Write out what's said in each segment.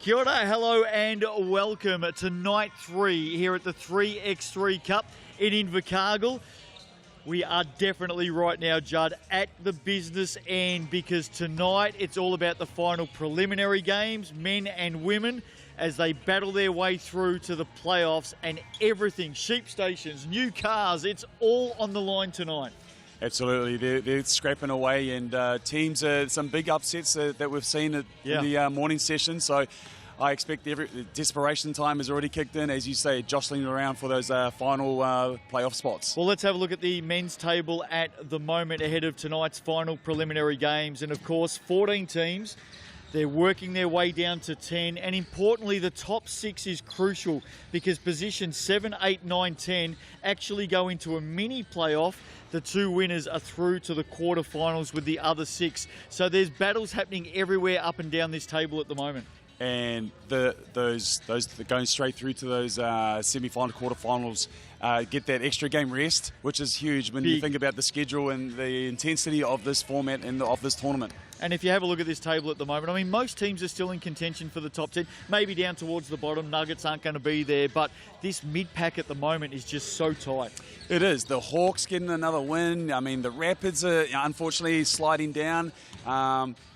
Kia ora, hello and welcome to night 3 here at the 3x3 Cup in Invercargill. We are definitely right now, Judd, at the business end because tonight it's all about the final preliminary games, men and women, as they battle their way through to the playoffs and everything, sheep stations, new cars, it's all on the line tonight. Absolutely, they're scrapping away, and teams, some big upsets that we've seen in the morning session. So I expect desperation time has already kicked in, as you say, jostling around for those final playoff spots. Well, let's have a look at the men's table at the moment ahead of tonight's final preliminary games. And of course, 14 teams. They're working their way down to 10, and importantly, the top 6 is crucial because positions 7, 8, 9, 10 actually go into a mini playoff. The 2 winners are through to the quarterfinals with the other 6. So there's battles happening everywhere up and down this table at the moment. And those going straight through to those semi-final, quarterfinals get that extra game rest, which is huge when you think about the schedule and the intensity of this format and of this tournament. And if you have a look at this table at the moment, I mean, most teams are still in contention for the top 10, maybe down towards the bottom. Nuggets aren't going to be there, but this mid-pack at the moment is just so tight. It is. The Hawks getting another win. I mean, the Rapids are unfortunately sliding down.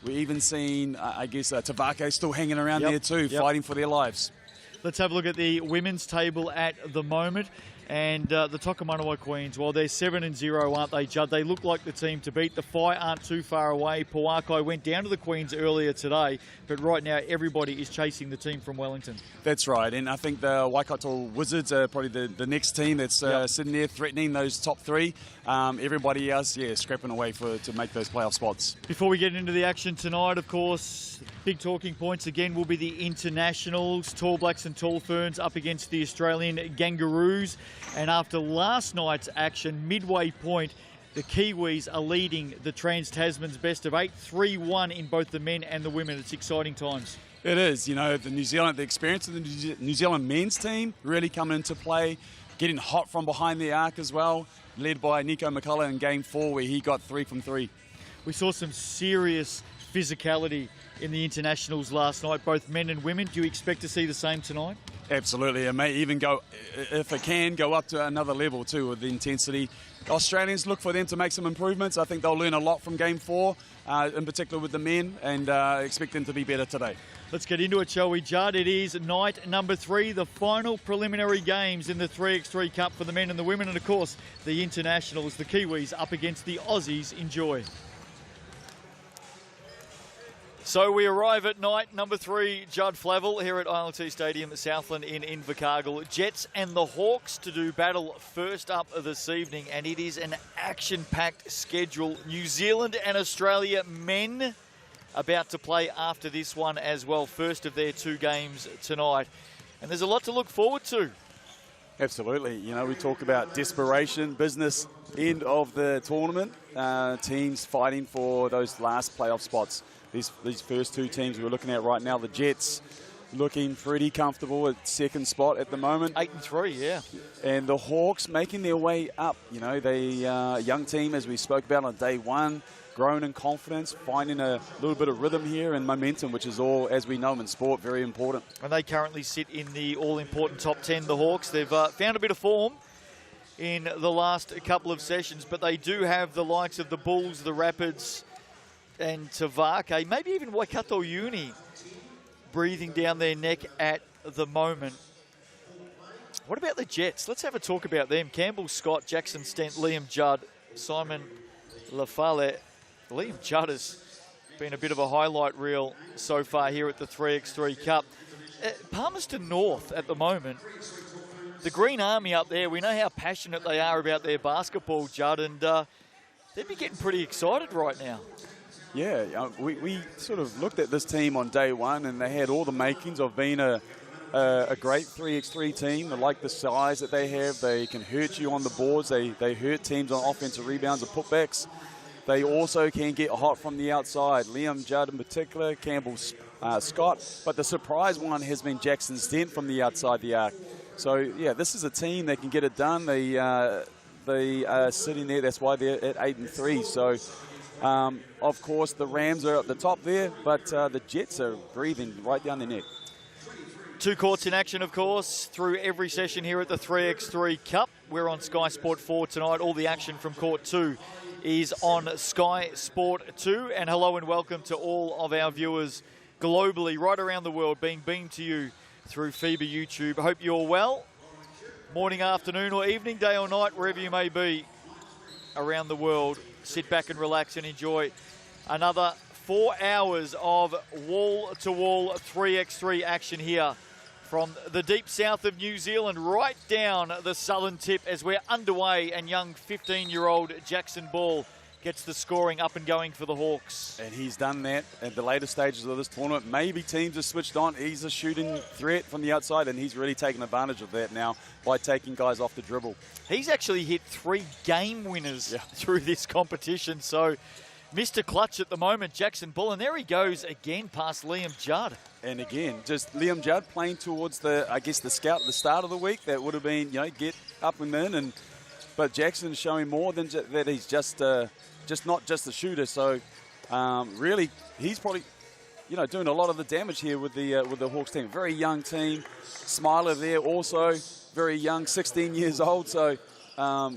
We've even seen, I guess, Tavake still hanging around there too, fighting for their lives. Let's have a look at the women's table at the moment. And the Tokomanawa Queens, well, they're 7-0, aren't they, Judd? They look like the team to beat. The Whai aren't too far away. Pauakai went down to the Queens earlier today, but right now everybody is chasing the team from Wellington. That's right, and I think the Waikato Wizards are probably the next team that's sitting there threatening those top 3. Everybody else, scrapping away to make those playoff spots. Before we get into the action tonight, of course, big talking points again will be the internationals, Tall Blacks and Tall Ferns up against the Australian Kangaroos. And after last night's action, midway point, the Kiwis are leading the Trans-Tasman's best of 8, 3-1 in both the men and the women. It's exciting times. It is. You know, the experience of the New Zealand men's team really coming into play, getting hot from behind the arc as well, led by Nico McCullough in Game 4 where he got 3 from 3. We saw some serious physicality in the internationals last night, both men and women. Do you expect to see the same tonight? Absolutely. It may even go, if it can, go up to another level too with the intensity. Australians, look for them to make some improvements. I think they'll learn a lot from Game 4, in particular with the men, and expect them to be better today. Let's get into it, shall we, Judd? It is night number 3, the final preliminary games in the 3x3 Cup for the men and the women, and of course, the internationals, the Kiwis, up against the Aussies. Enjoy. So we arrive at night number 3, Judd Flavel, here at ILT Stadium at Southland in Invercargill. Jets and the Hawks to do battle first up this evening, and it is an action-packed schedule. New Zealand and Australia men about to play after this one as well, first of their 2 games tonight. And there's a lot to look forward to. Absolutely. You know, we talk about desperation, business, end of the tournament, teams fighting for those last playoff spots. These first 2 teams we're looking at right now, the Jets looking pretty comfortable at second spot at the moment. 8-3, yeah. And the Hawks making their way up. You know, they young team, as we spoke about on day 1, grown in confidence, finding a little bit of rhythm here and momentum, which is all, as we know in sport, very important. And they currently sit in the all-important top 10, the Hawks. They've found a bit of form in the last couple of sessions, but they do have the likes of the Bulls, the Rapids, and Tavake, maybe even Waikato Uni breathing down their neck at the moment. What about the Jets? Let's have a talk about them. Campbell Scott, Jackson Stent, Liam Judd, Simon Lafale. Liam Judd has been a bit of a highlight reel so far here at the 3x3 Cup. Palmerston North at the moment, the Green Army up there, we know how passionate they are about their basketball, Judd, and they'd be getting pretty excited right now. Yeah, we sort of looked at this team on day 1, and they had all the makings of being a great 3x3 team. They like the size that they have. They can hurt you on the boards. They hurt teams on offensive rebounds and putbacks. They also can get hot from the outside. Liam Judd in particular, Campbell Scott. But the surprise one has been Jackson Stent from the outside the arc. So, yeah, this is a team that can get it done. They are sitting there. That's why they're at 8-3. So, Of course, the Rams are at the top there, but the Jets are breathing right down their neck. Two courts in action, of course, through every session here at the 3x3 Cup. We're on Sky Sport 4 tonight. All the action from Court 2 is on Sky Sport 2. And hello and welcome to all of our viewers globally, right around the world, being beamed to you through FIBA YouTube. Hope you're well. Morning, afternoon or evening, day or night, wherever you may be around the world. Sit back and relax and enjoy another 4 hours of wall-to-wall 3x3 action here from the deep south of New Zealand right down the southern tip as we're underway, and young 15-year-old Jackson Ball gets the scoring up and going for the Hawks. And he's done that at the later stages of this tournament. Maybe teams have switched on. He's a shooting threat from the outside, and he's really taken advantage of that now by taking guys off the dribble. He's actually hit 3 game winners through this competition, so Mr. Clutch at the moment, Jackson Ball, and there he goes again past Liam Judd. And again, just Liam Judd playing towards the scout at the start of the week. That would have been, get up and in, but Jackson's showing more than that. He's just not just a shooter. So really, he's probably, doing a lot of the damage here with the Hawks team. Very young team. Smiler there also, very young, 16 years old. So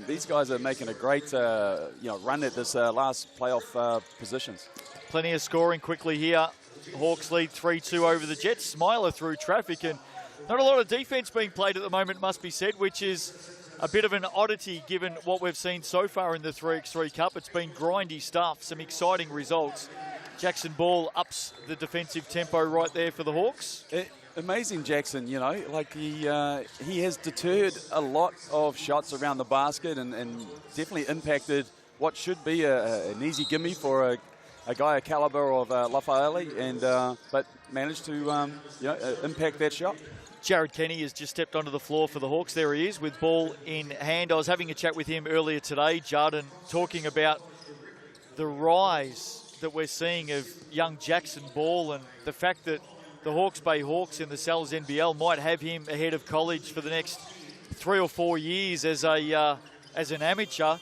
these guys are making a great run at this last playoff positions. Plenty of scoring quickly here. Hawks lead 3-2 over the Jets. Smiler through traffic, and not a lot of defense being played at the moment, must be said, which is a bit of an oddity given what we've seen so far in the 3x3 Cup. It's been grindy stuff, some exciting results. Jackson Ball ups the defensive tempo right there for the Hawks. Amazing Jackson, he has deterred a lot of shots around the basket and definitely impacted what should be an easy gimme for a guy a caliber of Lafayette, but managed to impact that shot. Jared Kenny has just stepped onto the floor for the Hawks. There he is with ball in hand. I was having a chat with him earlier today, Jarden, talking about the rise that we're seeing of young Jackson Ball and the fact that the Hawke's Bay Hawks in the Sal's NBL might have him ahead of college for the next 3 or 4 years as an amateur.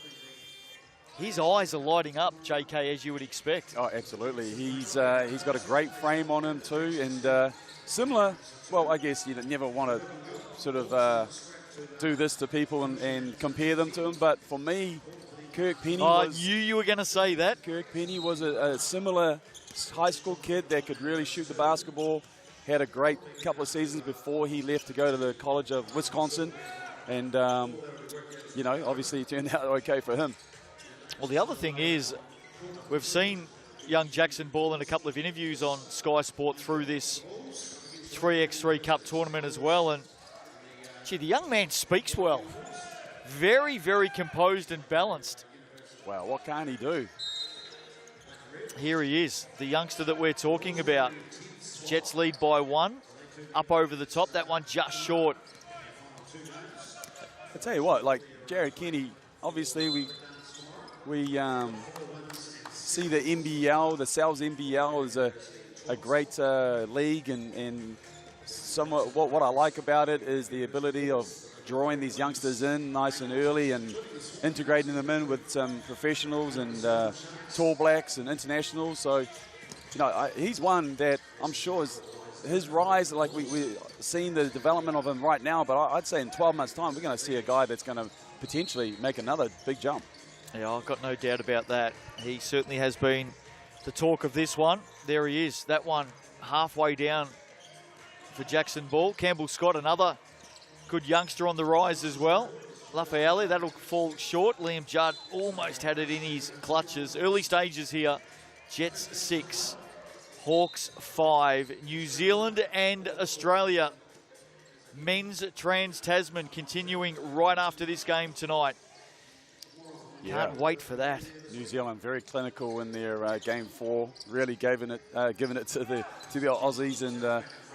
His eyes are lighting up, JK, as you would expect. Oh, absolutely. He's got a great frame on him too, and similar. Well, I guess you never want to sort of do this to people and compare them to him, but for me, Kirk Penny was... you were going to say that. Kirk Penny was a similar high school kid that could really shoot the basketball. Had a great couple of seasons before he left to go to the College of Wisconsin, and obviously it turned out okay for him. Well, the other thing is, we've seen young Jackson Ball in a couple of interviews on Sky Sport through this 3x3 Cup tournament as well, and gee, the young man speaks well. Very, very composed and balanced. Wow, what can't he do? Here he is, the youngster that we're talking about. Jets lead by 1, up over the top. That one just short. I tell you what, like Jared Kenny, obviously we see the NBL, the Sal's NBL is a great league, and somewhat what I like about it is the ability of drawing these youngsters in nice and early and integrating them in with some professionals and tall blacks and internationals. So, he's one that I'm sure is his rise. Like we're seeing the development of him right now, but I'd say in 12 months' time we're going to see a guy that's going to potentially make another big jump. Yeah, I've got no doubt about that. He certainly has been the talk of this one. There he is. That one halfway down for Jackson Ball. Campbell Scott, another good youngster on the rise as well. Lafayette, that'll fall short. Liam Judd almost had it in his clutches. Early stages here. Jets 6, Hawks 5. New Zealand and Australia. Men's Trans-Tasman continuing right after this game tonight. Can't wait for that. New Zealand very clinical in their game 4, really giving it to the Aussies, and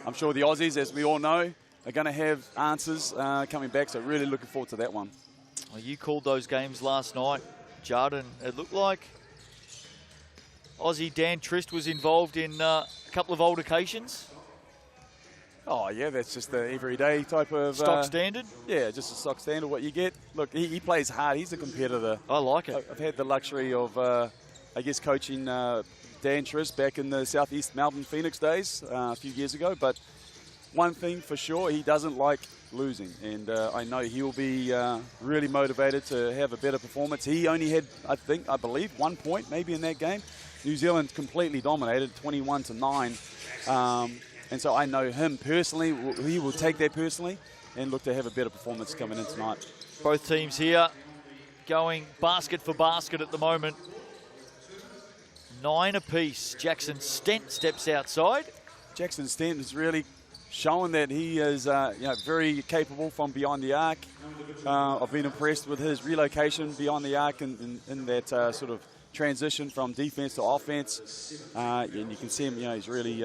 I'm sure the Aussies, as we all know, are going to have answers coming back. So really looking forward to that one. Well, you called those games last night, Jarden. It looked like Aussie Dan Trist was involved in a couple of old occasions. Oh, yeah, that's just the everyday type of... stock standard? Yeah, just a stock standard, what you get. Look, he plays hard. He's a competitor. I like it. I've had the luxury of, coaching Dan Trist back in the Southeast Melbourne Phoenix days a few years ago. But one thing for sure, he doesn't like losing, and I know he'll be really motivated to have a better performance. He only had, I believe, 1 point maybe in that game. New Zealand completely dominated, 21-9, and so I know him personally. He will take that personally and look to have a better performance coming in tonight. Both teams here going basket for basket at the moment. 9 apiece. Jackson Stent steps outside. Jackson Stent is really showing that he is very capable from beyond the arc. I've been impressed with his relocation beyond the arc in that sort of transition from defense to offense. And you can see him, he's really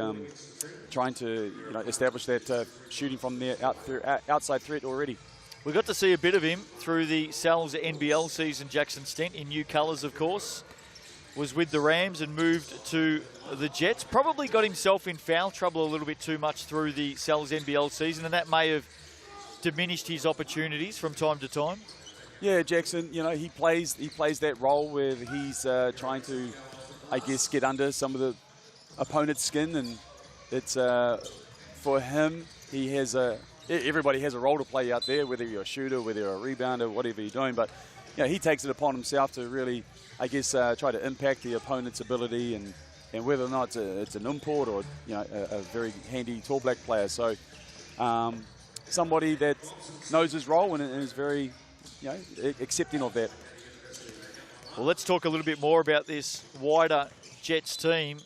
trying to establish that shooting from there outside threat already. We got to see a bit of him through the Sal's NBL season. Jackson Stent in new colours, of course. Was with the Rams and moved to the Jets. Probably got himself in foul trouble a little bit too much through the Sal's NBL season, and that may have diminished his opportunities from time to time. Yeah, Jackson, he plays that role where he's trying to, I guess, get under some of the opponent's skin, and it's for him, everybody has a role to play out there, whether you're a shooter, whether you're a rebounder, whatever you're doing, but he takes it upon himself to really, I guess, try to impact the opponent's ability, and whether or not it's an import or a very handy tall black player. So somebody that knows his role and is very accepting of that. Well, let's talk a little bit more about this wider Jets team.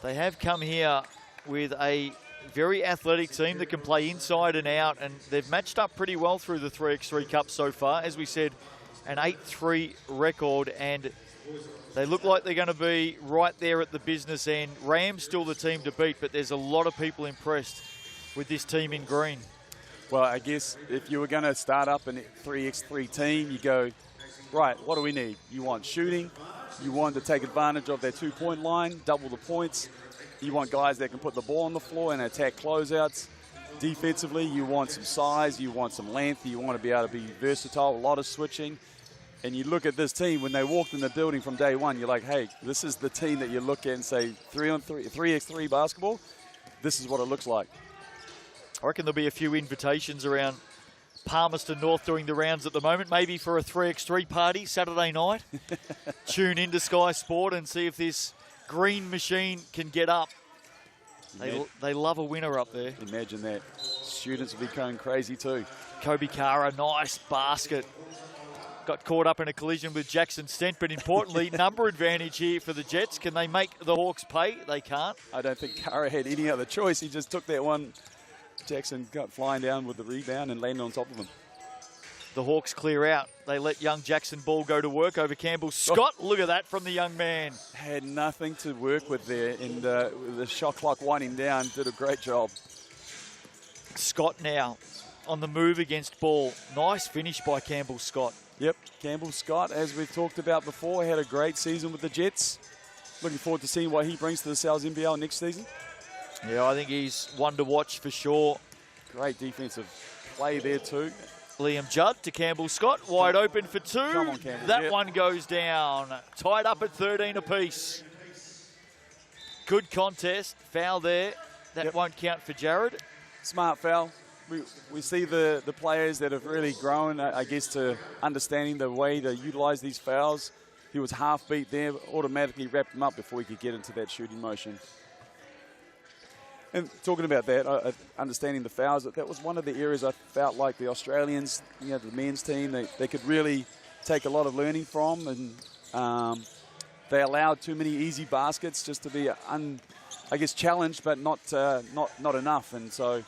They have come here with a very athletic team that can play inside and out, and they've matched up pretty well through the 3x3 Cup so far. As we said, an 8-3 record, and they look like they're going to be right there at the business end. Rams still the team to beat, but there's a lot of people impressed with this team in green. Well, I guess if you were going to start up a 3x3 team, you go, right, what do we need? You want shooting. You want to take advantage of their 2-point line, double the points. You want guys that can put the ball on the floor and attack closeouts. Defensively, you want some size, you want some length, you want to be able to be versatile, a lot of switching. And you look at this team, when they walked in the building from day one, you're like, hey, this is the team that you look at and say 3x3 basketball, this is what it looks like. I reckon there'll be a few invitations around Palmerston North doing the rounds at the moment, maybe for a 3x3 party Saturday night. Tune into Sky Sport and see if this green machine can get up. They love a winner up there. Imagine that. Students will be going crazy too. Kobe Kara, nice basket. Got caught up in a collision with Jackson Stent, but importantly, number advantage here for the Jets. Can they make the Hawks pay? They can't. I don't think Kara had any other choice. He just took that one. Jackson got flying down with the rebound and landed on top of him. The Hawks clear out. They let young Jackson Ball go to work over Campbell Scott. Oh. Look at that from the young man. Had nothing to work with there, and the shot clock winding down, did a great job. Scott now on the move against Ball. Nice finish by Campbell Scott. Yep, Campbell Scott, as we've talked about before, had a great season with the Jets. Looking forward to seeing what he brings to the Sal's NBL next season. Yeah, I think he's one to watch for sure. Great defensive play there too. Liam Judd to Campbell Scott, wide open for two. Come on, Campbell. That one goes down. Tied up at 13 apiece. Good contest. Foul there. That won't count for Jared. Smart foul. We see the players that have really grown, I guess, to understanding the way to utilize these fouls. He was half beat there, automatically wrapped him up before he could get into that shooting motion. And talking about that, understanding the fouls, that was one of the areas I felt like the Australians, the men's team, they could really take a lot of learning from, and they allowed too many easy baskets just to be, I guess, challenged, but not enough. And so,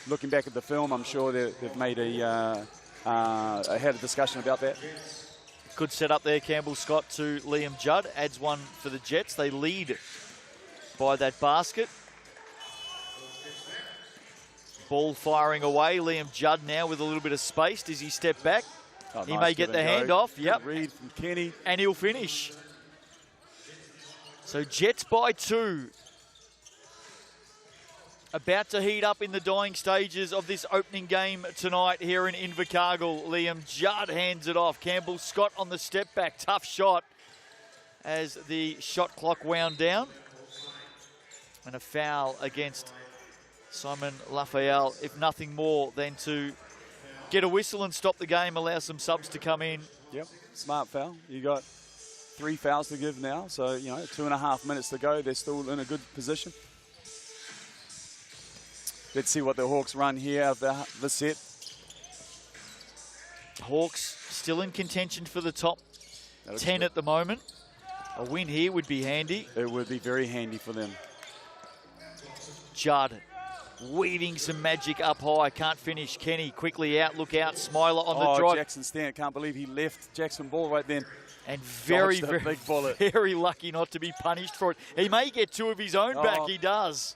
looking back at the film, I'm sure they've made had a discussion about that. Good setup there, Campbell Scott to Liam Judd. Adds one for the Jets. They lead by that basket. Ball firing away. Liam Judd now with a little bit of space. Does he step back? Oh, he nice, may get the handoff. Yep. Read from Kenny. And he'll finish. So Jets by 2. About to heat up in the dying stages of this opening game tonight here in Invercargill. Liam Judd hands it off. Campbell Scott on the step back. Tough shot as the shot clock wound down. And a foul against Simon Raphael, if nothing more than to get a whistle and stop the game, allow some subs to come in. Yep, smart foul. You got 3 fouls to give now, so, 2.5 minutes to go. They're still in a good position. Let's see what the Hawks run here of the set. Hawks still in contention for the top 10 at the moment. A win here would be handy. It would be very handy for them. Judd weaving some magic up high. Can't finish. Kenny quickly out. Look out. Smiler on the drive. Jackson Stant. Can't believe he left Jackson Ball right then. And very, big bullet. very lucky not to be punished for it. He may get 2 of his own back. He does.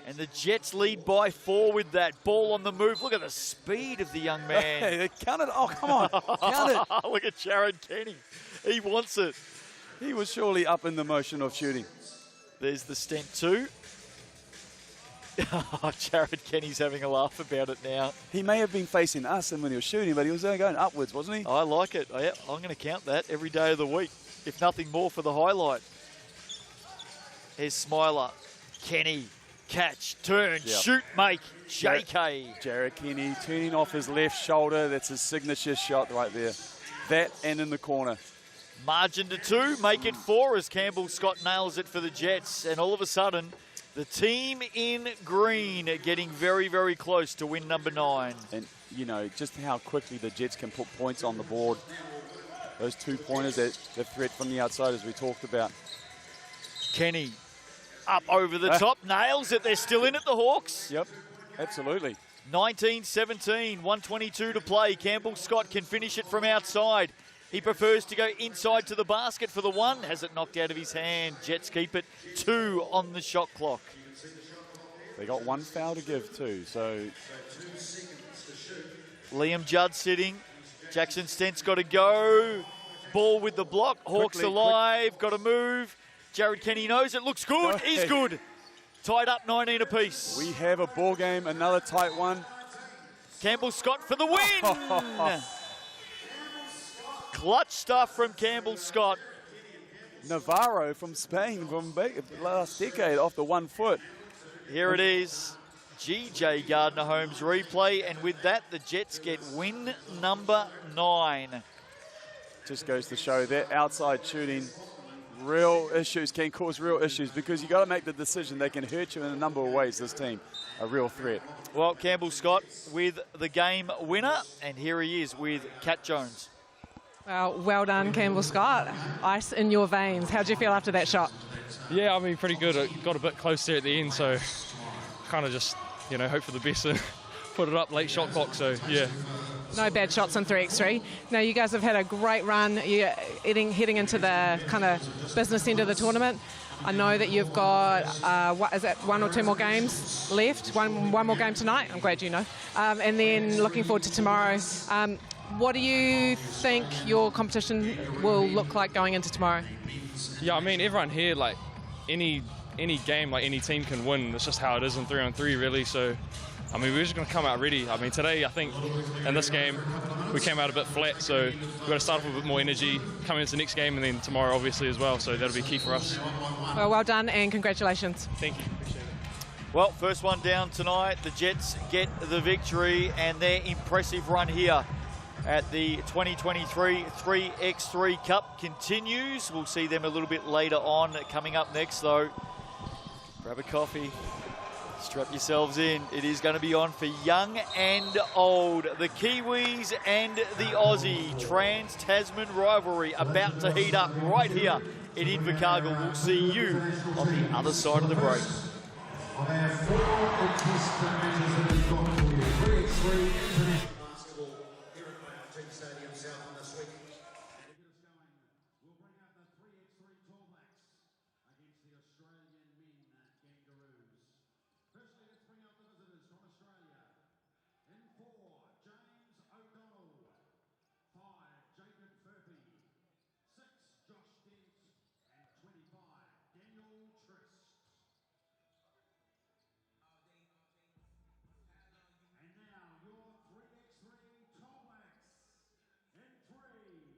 And the Jets lead by 4 with that. Ball on the move. Look at the speed of the young man. Hey, count it. Oh, come on. Count it. Look at Jared Kenny. He wants it. He was surely up in the motion of shooting. There's the Stent 2. Jared Kenny's having a laugh about it now. He may have been facing us and when he was shooting, but he was going upwards, wasn't he? I like it. I'm going to count that every day of the week, if nothing more for the highlight. Here's Smiler. Kenny. Catch, turn, shoot, make, JK. Jared Kenny turning off his left shoulder. That's his signature shot right there. That and in the corner. Margin to 2, make it 4 as Campbell Scott nails it for the Jets. And all of a sudden, the team in green getting very, very close to win number 9. And, just how quickly the Jets can put points on the board. Those 2-pointers, the threat from the outside as we talked about. Kenny. Up over the top, nails it. They're still in it, the Hawks. Yep, absolutely. 19-17, 1:22 to play. Campbell Scott can finish it from outside. He prefers to go inside to the basket for the 1. Has it knocked out of his hand. Jets keep it 2 on the shot clock. They got 1 foul to give too, so. Liam Judd sitting. Jackson Stent's got to go. Ball with the block. Hawks alive. Got to move. Jared Kenny knows it. Looks good. Is good. Tied up 19 apiece. We have a ball game. Another tight one. Campbell Scott for the win. Clutch stuff from Campbell Scott. Navarro from Spain from last decade off the 1 foot. Here it is. GJ Gardner-Holmes replay. And with that, the Jets get win number 9. Just goes to show that outside shooting. Real issues can cause real issues because you got to make the decision. They can hurt you in a number of ways, this team. A real threat. Well, Campbell Scott with the game winner, and here he is with Cat Jones. Well done, Campbell Scott. Ice in your veins. How do you feel after that shot? Yeah, pretty good. It got a bit close there at the end, so kind of just, hope for the best and put it up late shot clock, so yeah. No bad shots on 3x3. Now, you guys have had a great run. You're heading into the kind of business end of the tournament. I know that you've got, 1 or 2 more games left? One more game tonight? I'm glad you know. And then looking forward to tomorrow. What do you think your competition will look like going into tomorrow? Yeah, everyone here, any game, any team can win. It's just how it is in 3-on-3, really. So, we're just going to come out ready. Today, I think, in this game, we came out a bit flat, so we've got to start off with a bit more energy coming into the next game, and then tomorrow, obviously, as well. So that'll be key for us. Well done, and congratulations. Thank you. Appreciate it. Well, first one down tonight. The Jets get the victory, and their impressive run here at the 2023 3x3 Cup continues. We'll see them a little bit later on. Coming up next, though, grab a coffee. Strap yourselves in. It is going to be on for young and old. The Kiwis and the Aussie Trans-Tasman rivalry about to heat up right here in Invercargill. We'll see you on the other side of the break. And now your 3x3 climax in 3,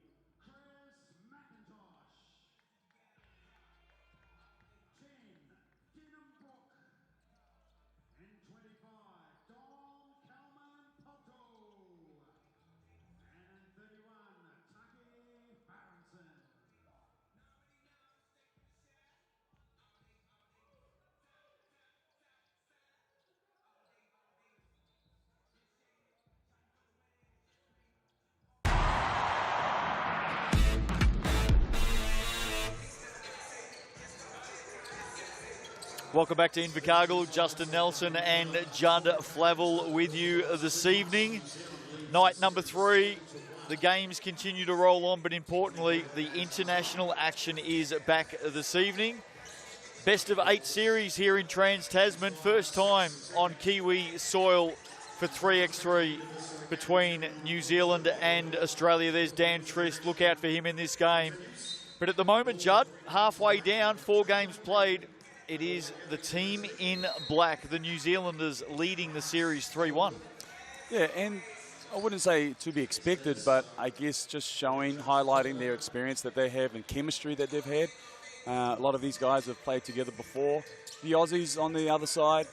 Welcome back to Invercargill. Justin Nelson and Judd Flavel with you this evening. Night number 3. The games continue to roll on, but importantly, the international action is back this evening. Best of 8 series here in Trans-Tasman. First time on Kiwi soil for 3x3 between New Zealand and Australia. There's Dan Trist. Look out for him in this game. But at the moment, Judd, halfway down, 4 games played. It is the team in black, the New Zealanders, leading the series 3-1. Yeah, and I wouldn't say to be expected, but I guess just highlighting their experience that they have and chemistry that they've had. A lot of these guys have played together before. The Aussies on the other side,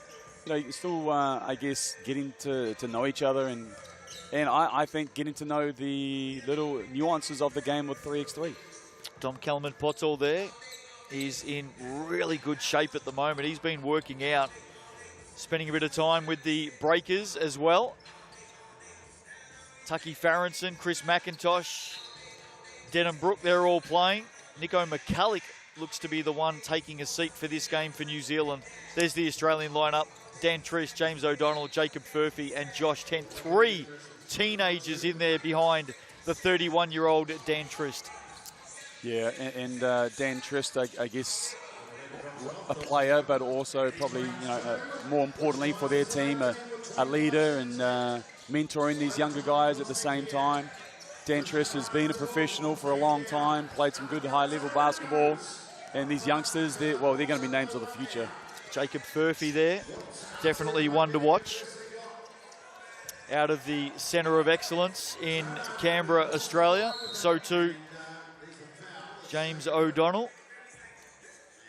still, I guess, getting to know each other and I think getting to know the little nuances of the game with 3x3. Dom Kelman-Potol there is in really good shape at the moment. He's been working out, spending a bit of time with the breakers as well. Tucky Farrenson, Chris McIntosh, Denham Brook, they're all playing. Nico McCulloch looks to be the one taking a seat for this game for New Zealand. There's the Australian lineup. Dan Trist, James O'Donnell, Jacob Furphy and Josh Tent. 3 teenagers in there behind the 31-year-old Dan Trist. Yeah, and Dan Trist, I guess, a player, but also probably, more importantly for their team, a leader and mentoring these younger guys at the same time. Dan Trist has been a professional for a long time, played some good high-level basketball, and these youngsters, they're going to be names of the future. Jacob Furphy there, definitely one to watch. Out of the Centre of Excellence in Canberra, Australia. So too James O'Donnell.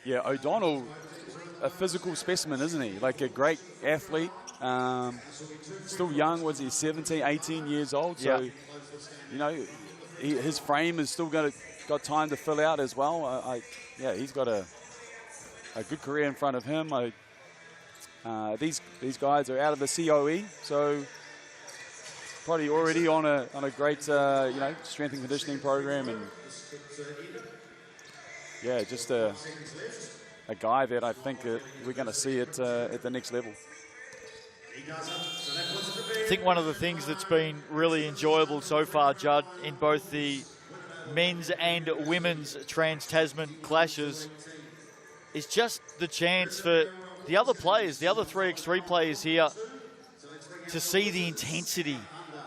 Yeah, O'Donnell, a physical specimen, isn't he? Like a great athlete. Still young, was he 17, 18 years old? So, his frame is still got time to fill out as well. He's got a good career in front of him. These guys are out of the COE, so probably already on a great strength and conditioning program, and just a guy that I think that we're going to see at the next level. I think one of the things that's been really enjoyable so far, Judd, in both the men's and women's Trans-Tasman clashes is just the chance for the other players, the other 3x3 players here, to see the intensity.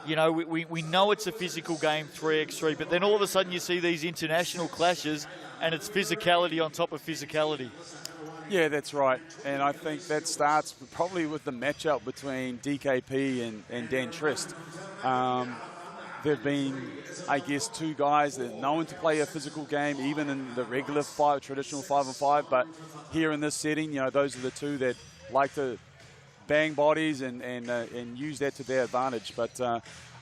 We know it's a physical game, 3x3, but then all of a sudden you see these international clashes and it's physicality on top of physicality. Yeah, that's right. And I think that starts probably with the matchup between DKP and Dan Trist. They've been, I guess, 2 guys that are known to play a physical game, even in the regular traditional 5-on-5. But here in this setting, those are the 2 that like to bang bodies and use that to their advantage. But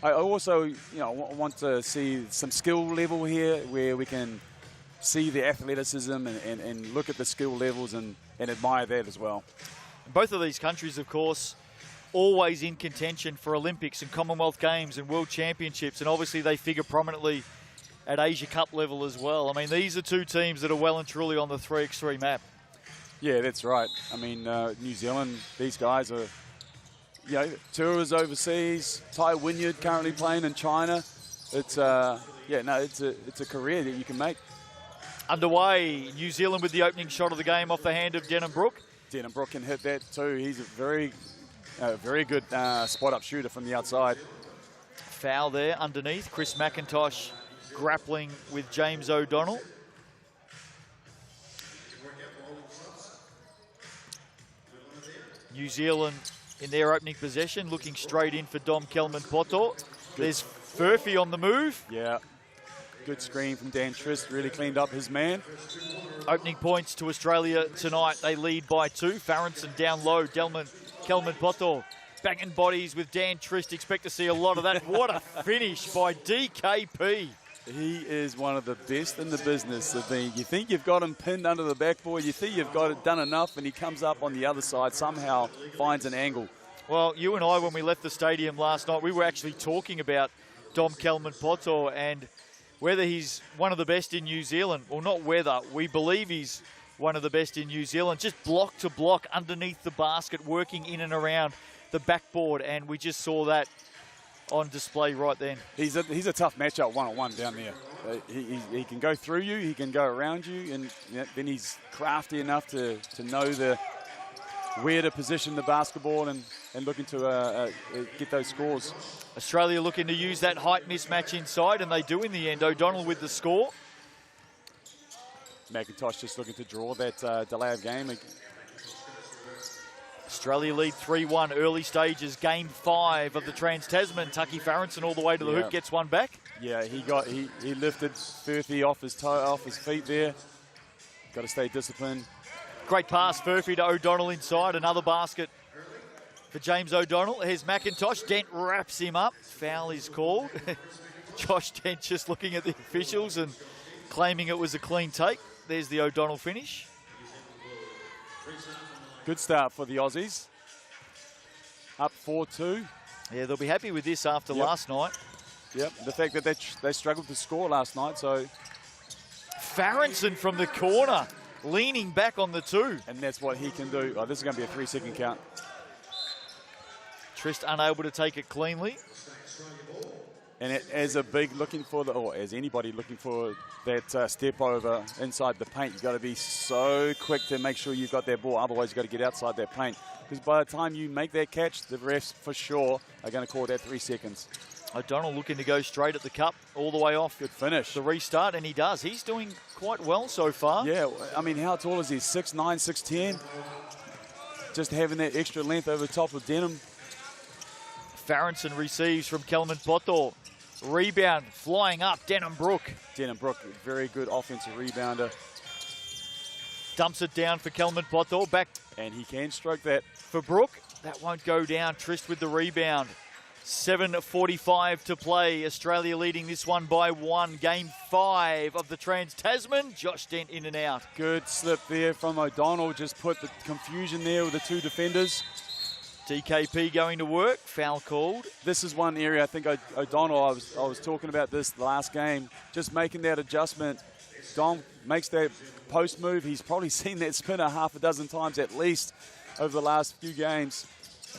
I also, want to see some skill level here where we can see the athleticism and look at the skill levels and admire that as well. Both of these countries, of course, always in contention for Olympics and Commonwealth Games and World Championships, and obviously they figure prominently at Asia Cup level as well. I mean, these are 2 teams that are well and truly on the 3x3 map. Yeah, that's right. I mean, New Zealand, these guys are, tours overseas. Ty Wynyard currently playing in China. It's a career that you can make. Underway, New Zealand with the opening shot of the game off the hand of Denham Brook. Denham Brook can hit that too. He's a very good spot-up shooter from the outside. Foul there underneath. Chris McIntosh grappling with James O'Donnell. New Zealand in their opening possession, looking straight in for Dom Kelman-Potol. There's Furphy on the move. Yeah. Good screen from Dan Trist, really cleaned up his man. Opening points to Australia tonight. They lead by 2. Farrenson down low. Kelman-Potol banging bodies with Dan Trist. Expect to see a lot of that. What a finish by DKP. He is one of the best in the business. You think you've got him pinned under the backboard. You think you've got it done enough, and he comes up on the other side, somehow finds an angle. Well, you and I, when we left the stadium last night, we were actually talking about Dom Kelman-Potol and whether he's one of the best in New Zealand, or not whether, we believe he's one of the best in New Zealand. Just block to block underneath the basket, working in and around the backboard, and we just saw that on display right then. He's a tough matchup one-on-one down there. He can go through you, he can go around you, and then he's crafty enough to know where to position the basketball and looking to get those scores. Australia looking to use that height mismatch inside, and they do in the end. O'Donnell with the score. McIntosh just looking to draw that delay of game. Australia lead 3-1 early stages, game 5 of the Trans-Tasman. Tucky Farrenson all the way to the hoop, gets one back. Yeah, he lifted Furphy off his feet there. Got to stay disciplined. Great pass, Furphy to O'Donnell inside. Another basket for James O'Donnell. Here's McIntosh. Dent wraps him up. Foul is called. Josh Dent just looking at the officials and claiming it was a clean take. There's the O'Donnell finish. Good start for the Aussies. Up 4-2. Yeah, they'll be happy with this after last night. Yep, the fact that they struggled to score last night, so... Farrenson from the corner, leaning back on the 2. And that's what he can do. Oh, this is going to be a 3-second count. Trist unable to take it cleanly. And as a big looking for as anybody looking for that step over inside the paint, you've got to be so quick to make sure you've got that ball. Otherwise, you've got to get outside that paint. Because by the time you make that catch, the refs for sure are going to call that 3 seconds. O'Donnell looking to go straight at the cup, all the way off. Good finish. The restart, and he does. He's doing quite well so far. Yeah, I mean, how tall is he? 6'9", 6'10". Just having that extra length over top of Denham. Farrenson receives from Kelman Poto. Rebound flying up, Denham Brook. Denham Brook, very good offensive rebounder. Dumps it down for Kelman Poto. Back. And he can stroke that. For Brook. That won't go down. Trist with the rebound. 7:45 to play. Australia leading this one by 1. Game 5 of the Trans-Tasman. Josh Dent in and out. Good slip there from O'Donnell. Just put the confusion there with the 2 defenders. DKP going to work. Foul called. This is one area I think O'Donnell, I was talking about this last game, just making that adjustment. Dom makes that post move. He's probably seen that spinner half a dozen times at least over the last few games.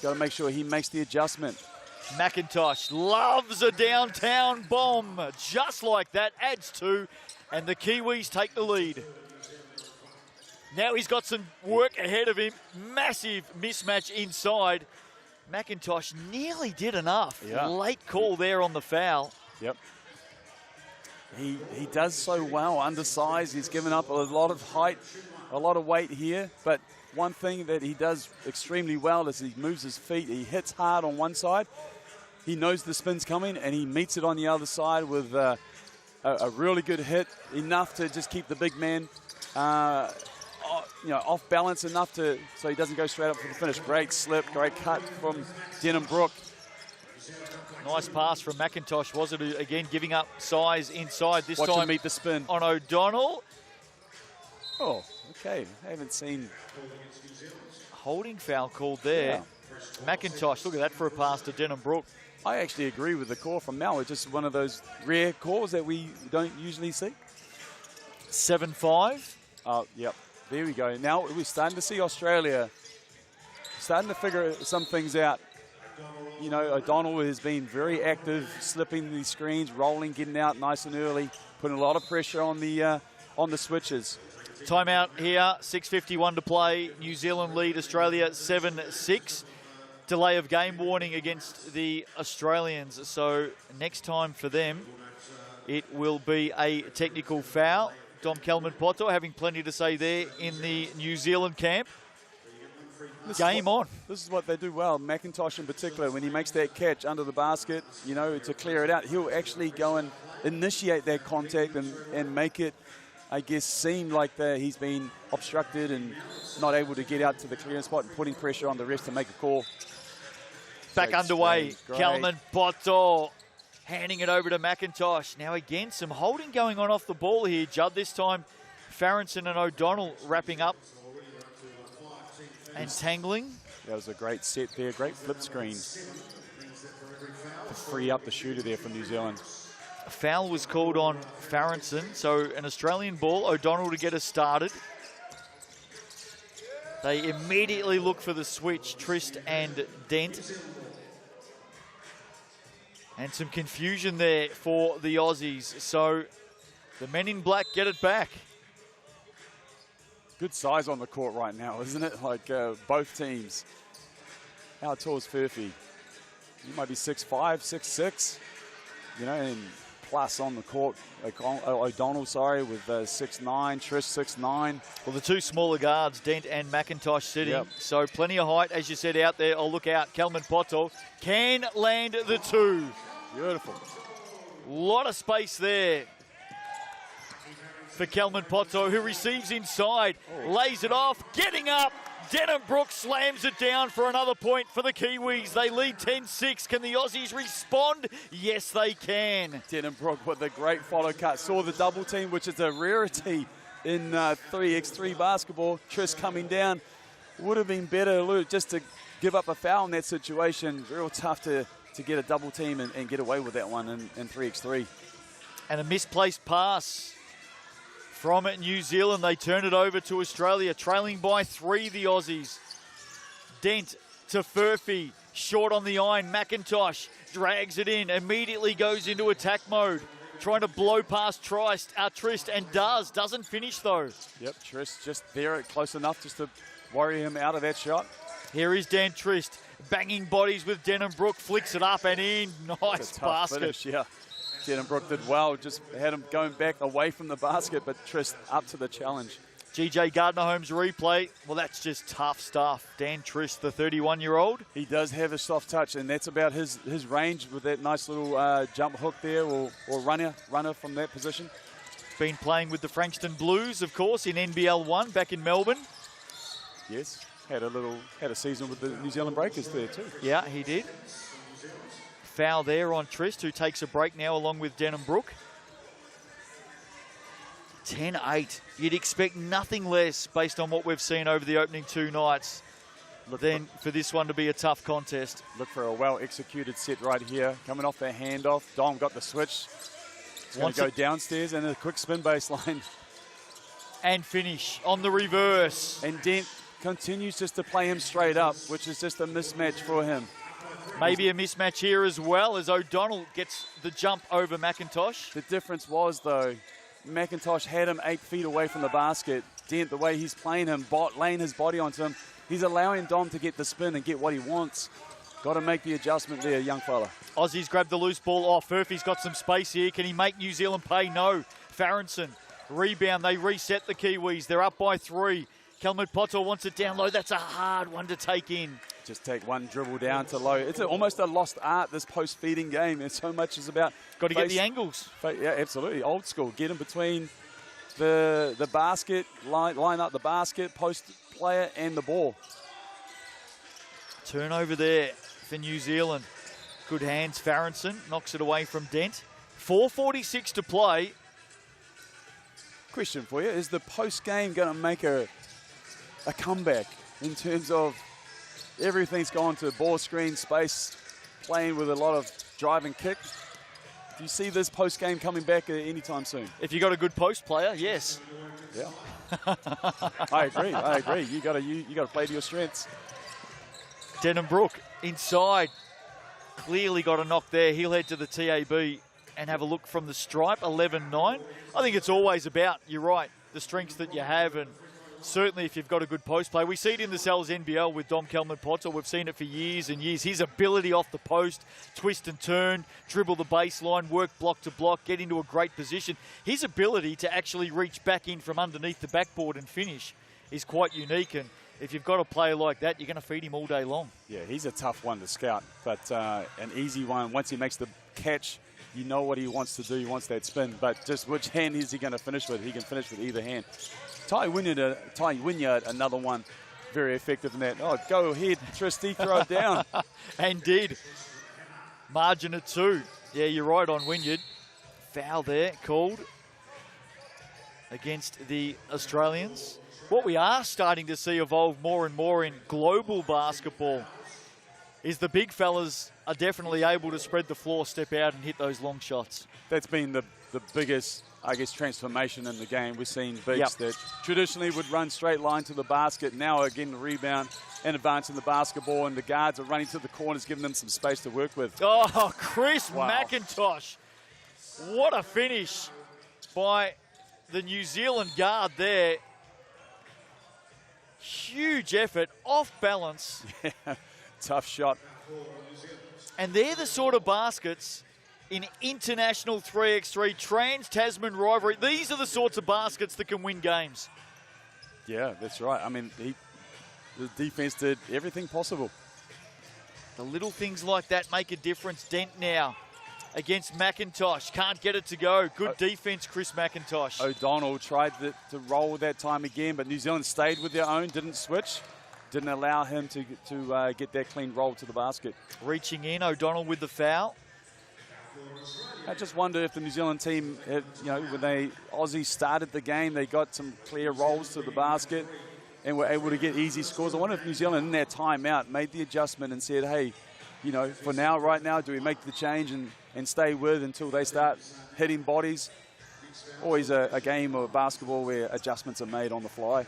Got to make sure he makes the adjustment. McIntosh loves a downtown bomb. Just like that, adds 2, and the Kiwis take the lead. Now he's got some work ahead of him. Massive mismatch inside. McIntosh nearly did enough. Yeah. Late call there on the foul. Yep. He does so well, undersized. He's given up a lot of height, a lot of weight here. But one thing that he does extremely well is he moves his feet. He hits hard on one side. He knows the spin's coming, and he meets it on the other side with a really good hit, enough to just keep the big man off balance enough so he doesn't go straight up for the finish. Great slip, great cut from Denham Brook. Nice pass from McIntosh, was it? Again, giving up size inside. This Watch time him meet the spin. On O'Donnell. Oh, okay. I haven't seen... Holding foul called there. Yeah. McIntosh, look at that for a pass to Denham Brook. I actually agree with the call from Mel. It's just one of those rare calls that we don't usually see. 7-5. Oh, yep. There we go. Now we're starting to see Australia starting to figure some things out. You know, O'Donnell has been very active, slipping the screens, rolling, getting out nice and early, putting a lot of pressure on the switches. Timeout here, 6:51 to play. New Zealand lead Australia 7-6. Delay of game warning against the Australians. So next time for them, it will be a technical foul. Dom Kelman Poto having plenty to say there in the New Zealand camp. Game on. This is what they do well. McIntosh in particular, when he makes that catch under the basket, you know, to clear it out, he'll actually go and initiate that contact and make it, I guess, seem like he's been obstructed and not able to get out to the clearance spot and putting pressure on the refs to make a call. Back Great underway. great. Kelman Poto handing it over to McIntosh. Now again, some holding going on off the ball here, Judd. This time, Farrenson and O'Donnell wrapping up and tangling. That was a great set there. Great flip screen to free up the shooter there from New Zealand. A foul was called on Farrenson, so an Australian ball. O'Donnell to get us started. They immediately look for the switch, Trist and Dent. And some confusion there for the Aussies. So the men in black get it back. Good size on the court right now, isn't it? Like both teams. How tall is Furphy? He might be 6'5", 6'6", you know, and plus on the court, O'Donnell, sorry, with 6'9", Trish 6'9". Well, the two smaller guards, Dent and McIntosh, sitting. Yep. So plenty of height, as you said, out there. Oh, look out. Kelman Poto can land the two. Beautiful. A lot of space there for Kelman Poto, who receives inside, lays it off, getting up. Denham Brooks slams it down for another point for the Kiwis. They lead 10-6. Can the Aussies respond? Yes, they can. Denham Brook with a great follow cut. Saw the double team, which is a rarity in 3x3 basketball. Tris coming down. Would have been better just to give up a foul in that situation. Real tough to get a double team and get away with that one in 3x3. And a misplaced pass from New Zealand. They turn it over to Australia, trailing by 3, the Aussies. Dent to Furphy, short on the iron. McIntosh drags it in, immediately goes into attack mode, trying to blow past Trist, and doesn't finish though. Yep, Trist just there close enough just to worry him out of that shot. Here is Dan Trist, banging bodies with Denham Brook, flicks it up and in. Nice basket. Finish, yeah. Denham Brook did well, just had him going back away from the basket, but Trist up to the challenge. GJ Gardner-Holmes replay. Well, that's just tough stuff. Dan Trist, the 31-year-old. He does have a soft touch, and that's about his range with that nice little jump hook there, or runner from that position. Been playing with the Frankston Blues, of course, in NBL 1 back in Melbourne. Yes, had a season with the New Zealand Breakers there too. Yeah, he did. Foul there on Trist, who takes a break now along with Denham Brook. 10-8. You'd expect nothing less based on what we've seen over the opening 2 nights than for this one to be a tough contest. Look for a well-executed set right here. Coming off their handoff. Dom got the switch. It's going to go downstairs and a quick spin baseline. And finish on the reverse. And Dent continues just to play him straight up, which is just a mismatch for him. Maybe a mismatch here as well, as O'Donnell gets the jump over McIntosh. The difference was, though, McIntosh had him 8 feet away from the basket. Dent, the way he's playing him, laying his body onto him, he's allowing Dom to get the spin and get what he wants. Got to make the adjustment there, young fella. Aussies grab the loose ball off. Furphy's got some space here. Can he make New Zealand pay? No. Farronson, rebound. They reset the Kiwis. They're up by 3. Kelman Poto wants it down low. That's a hard one to take in. Just take one dribble down to low. It's almost a lost art, this post-feeding game. And so much is about... Got to get the angles. Yeah, absolutely. Old school. Get in between the basket, line up the basket, post player, and the ball. Turnover there for New Zealand. Good hands. Farronson knocks it away from Dent. 4:46 to play. Question for you. Is the post-game going to make a comeback in terms of everything's gone to ball screen space, playing with a lot of drive and kick? Do you see this post-game coming back anytime soon? If you got a good post player, yes. Yeah. I agree. You got to play to your strengths. Denham Brook inside. Clearly got a knock there. He'll head to the TAB and have a look from the stripe. 11-9. I think it's always about, you're right, the strengths that you have, and certainly if you've got a good post play. We see it in the Cells NBL with Dom Kelman Poto. We've seen it for years and years. His ability off the post, twist and turn, dribble the baseline, work block to block, get into a great position. His ability to actually reach back in from underneath the backboard and finish is quite unique. And if you've got a player like that, you're going to feed him all day long. Yeah, he's a tough one to scout, but an easy one. Once he makes the catch, you know what he wants to do. He wants that spin, but just which hand is he going to finish with? He can finish with either hand. Ty Wynyard, another one, very effective in that. Oh, go ahead, Tristy, throw it down. And did. Margin of 2. Yeah, you're right on Wynyard. Foul there, called against the Australians. What we are starting to see evolve more and more in global basketball is the big fellas are definitely able to spread the floor, step out and hit those long shots. That's been the biggest, I guess, transformation in the game. We've seen bigs that traditionally would run straight line to the basket. Now again, the rebound and advancing the basketball, and the guards are running to the corners, giving them some space to work with. Oh, Chris McIntosh. What a finish by the New Zealand guard there. Huge effort, off balance. Yeah, tough shot. And they're the sort of baskets in international 3x3 Trans-Tasman rivalry. These are the sorts of baskets that can win games. Yeah, that's right. I mean, the defense did everything possible. The little things like that make a difference. Dent now against McIntosh. Can't get it to go. Good defense, Chris McIntosh. O'Donnell tried to roll that time again, but New Zealand stayed with their own, didn't switch. Didn't allow him to get that clean roll to the basket. Reaching in, O'Donnell with the foul. I just wonder if the New Zealand team, when Aussie started the game, they got some clear rolls to the basket and were able to get easy scores. I wonder if New Zealand in their timeout made the adjustment and said, hey, for now, right now, do we make the change and stay with until they start hitting bodies? Always a game of basketball where adjustments are made on the fly.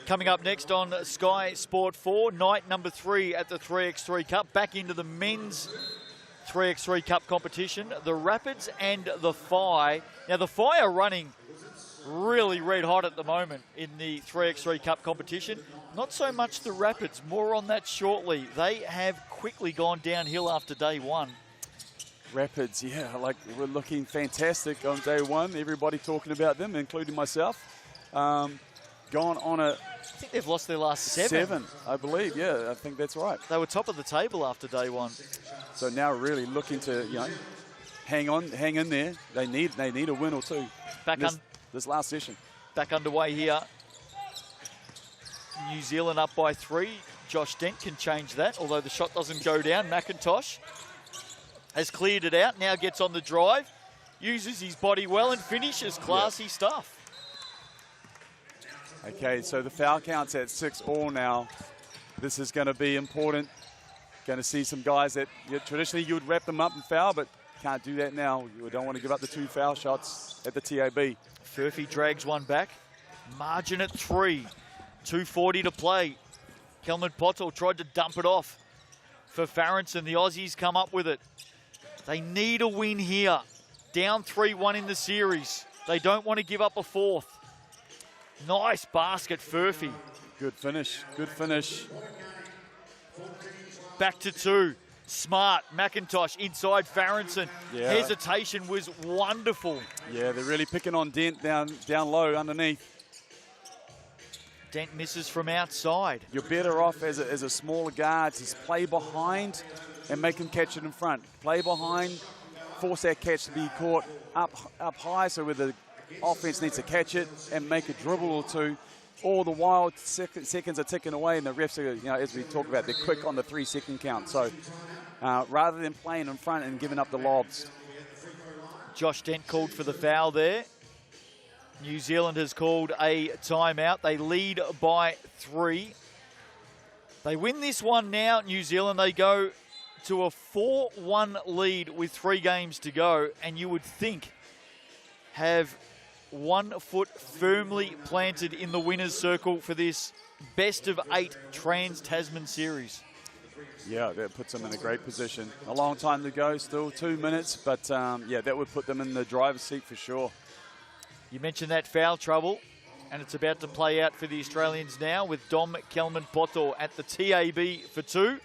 Coming up next on Sky Sport 4, night number 3 at the 3x3 Cup. Back into the men's 3x3 Cup competition, the Rapids and the Whai. Now, the Whai are running really red hot at the moment in the 3x3 Cup competition. Not so much the Rapids, more on that shortly. They have quickly gone downhill after day one. Rapids, we're looking fantastic on day one. Everybody talking about them, including myself. Gone on a... I think they've lost their last 7. I believe, yeah, I think that's right. They were top of the table after day one. So now really looking to, hang in there. They need a win or two. This last session. Back underway here. New Zealand up by 3. Josh Dent can change that, although the shot doesn't go down. McIntosh has cleared it out, now gets on the drive, uses his body well and finishes. Classy stuff. Okay, so the foul count's at 6-all now. This is going to be important. Going to see some guys that traditionally you would wrap them up and foul, but can't do that now. You don't want to give up the 2 foul shots at the TAB. Furphy drags one back. Margin at 3. 2:40 to play. Kelman Pottle tried to dump it off for Farrington. The Aussies come up with it. They need a win here. Down 3-1 in the series. They don't want to give up a 4th. Nice basket, Furphy. Good finish, good finish. Back to 2. Smart, McIntosh inside Farrington. Yeah. Hesitation was wonderful. Yeah, they're really picking on Dent down low underneath. Dent misses from outside. You're better off as a smaller guard to play behind and make him catch it in front. Play behind, force that catch to be caught up high, so where the offense needs to catch it and make a dribble or two. All the while, seconds are ticking away, and the refs are, as we talk about, they're quick on the 3-second count. So rather than playing in front and giving up the lobs. Josh Dent called for the foul there. New Zealand has called a timeout. They lead by 3. They win this one now, New Zealand. They go to a 4-1 lead with 3 games to go, and you would think have 1 foot firmly planted in the winner's circle for this best of 8 Trans-Tasman series. Yeah, that puts them in a great position. A long time to go, still 2 minutes, but that would put them in the driver's seat for sure. You mentioned that foul trouble, and it's about to play out for the Australians now with Dom Kelman Poto at the TAB for 2.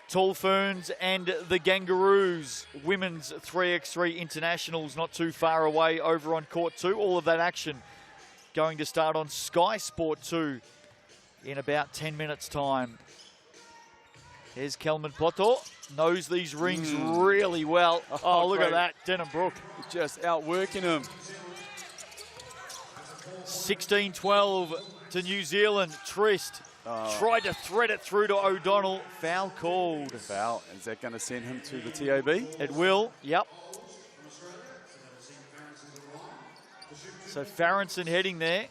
Tall Ferns and the Kangaroos, women's 3x3 internationals not too far away over on court 2. All of that action going to start on Sky Sport 2 in about 10 minutes time. Here's Kelman Poto, knows these rings really well. Oh, look at that, Denham Brook. Just outworking him. 16-12 to New Zealand. Trist tried to thread it through to O'Donnell. Foul called. Foul. Is that going to send him to the TAB? It will, yep. So Farrington heading there.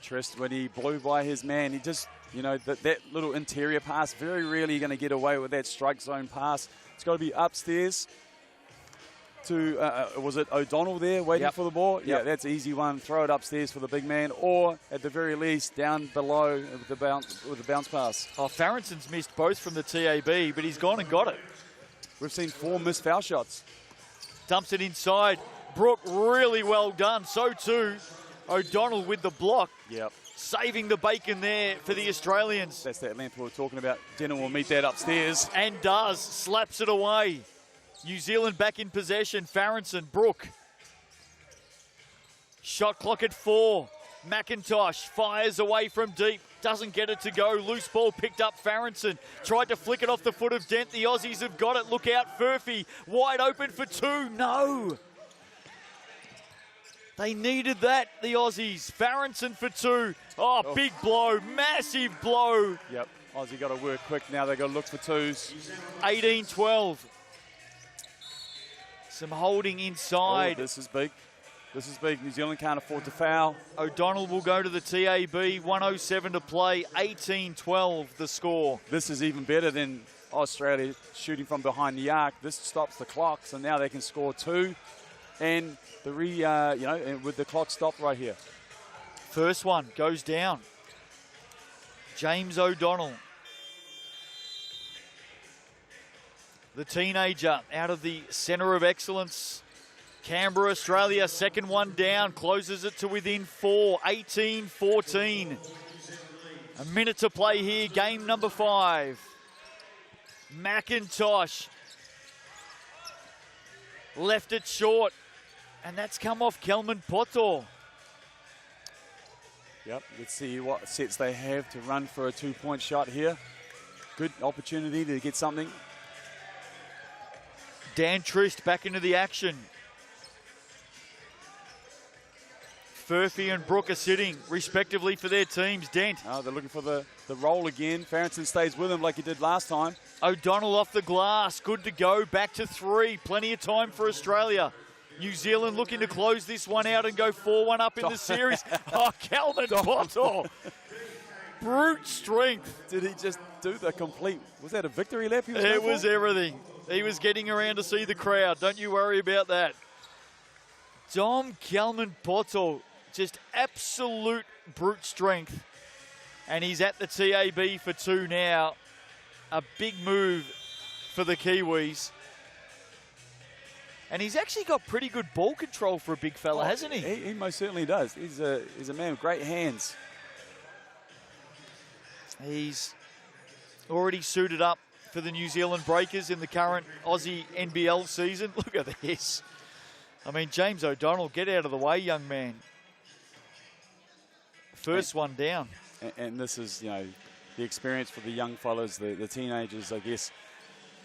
Trist, when he blew by his man, he just You know, that little interior pass, very rarely you're going to get away with that strike zone pass. It's got to be upstairs to, was it O'Donnell there waiting for the ball? Yep. Yeah, that's an easy one. Throw it upstairs for the big man, or at the very least down below with the bounce pass. Oh, Farrenson's missed both from the TAB, but he's gone and got it. We've seen 4 missed foul shots. Dumps it inside. Brooke, really well done. So too, O'Donnell with the block. Yep. Saving the bacon there for the Australians. That's that length we were talking about. Denham will meet that upstairs. And does. Slaps it away. New Zealand back in possession. Farrenson, Brooke. Shot clock at 4. McIntosh fires away from deep. Doesn't get it to go. Loose ball picked up. Farrenson tried to flick it off the foot of Dent. The Aussies have got it. Look out, Furphy. Wide open for 2. No. They needed that, the Aussies. Farrenson for 2. Oh, big blow. Massive blow. Yep. Aussie got to work quick now. They've got to look for 2s. 18-12. Some holding inside. Oh, this is big. This is big. New Zealand can't afford to foul. O'Donnell will go to the TAB. 1:07 to play. 18-12 the score. This is even better than Australia shooting from behind the arc. This stops the clock, so now they can score 2. And the and with the clock stopped right here. First one goes down. James O'Donnell. The teenager out of the centre of excellence. Canberra, Australia, second one down, closes it to within 4, 18-14. A minute to play here, game number 5. McIntosh left it short, and that's come off Kelman Poto. Yep, let's see what sets they have to run for a 2-point shot here. Good opportunity to get something. Dan Trist back into the action. Furphy and Brooke are sitting, respectively, for their teams. Dent. Oh, they're looking for the roll again. Farrenson stays with him like he did last time. O'Donnell off the glass. Good to go. Back to 3. Plenty of time for Australia. New Zealand looking to close this one out and go 4-1 up in the series. Oh, Kelman Poto. Brute strength. Did he just do the complete... Was that a victory lap? It was everything. He was getting around to see the crowd. Don't you worry about that. Dom Kelman Poto. Just absolute brute strength. And he's at the TAB for 2 now. A big move for the Kiwis. And he's actually got pretty good ball control for a big fella, hasn't he? He most certainly does. He's a man with great hands. He's already suited up for the New Zealand Breakers in the current Aussie NBL season. Look at this. I mean, James O'Donnell, get out of the way, young man. First one down. And this is, the experience for the young fellas, the teenagers, I guess.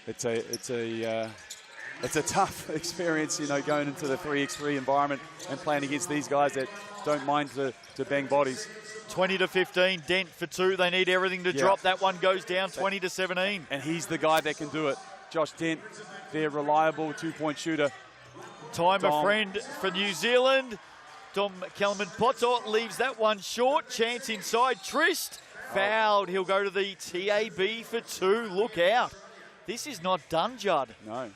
It's a tough experience, going into the 3x3 environment and playing against these guys that don't mind to bang bodies. 20-15, Dent for 2. They need everything to drop. That one goes down 20-17. And he's the guy that can do it. Josh Dent, their reliable 2-point shooter. Time a friend for New Zealand. Dom Kelman Poto leaves that one short. Chance inside. Trist fouled. He'll go to the TAB for 2. Look out. This is not done, Judd. No.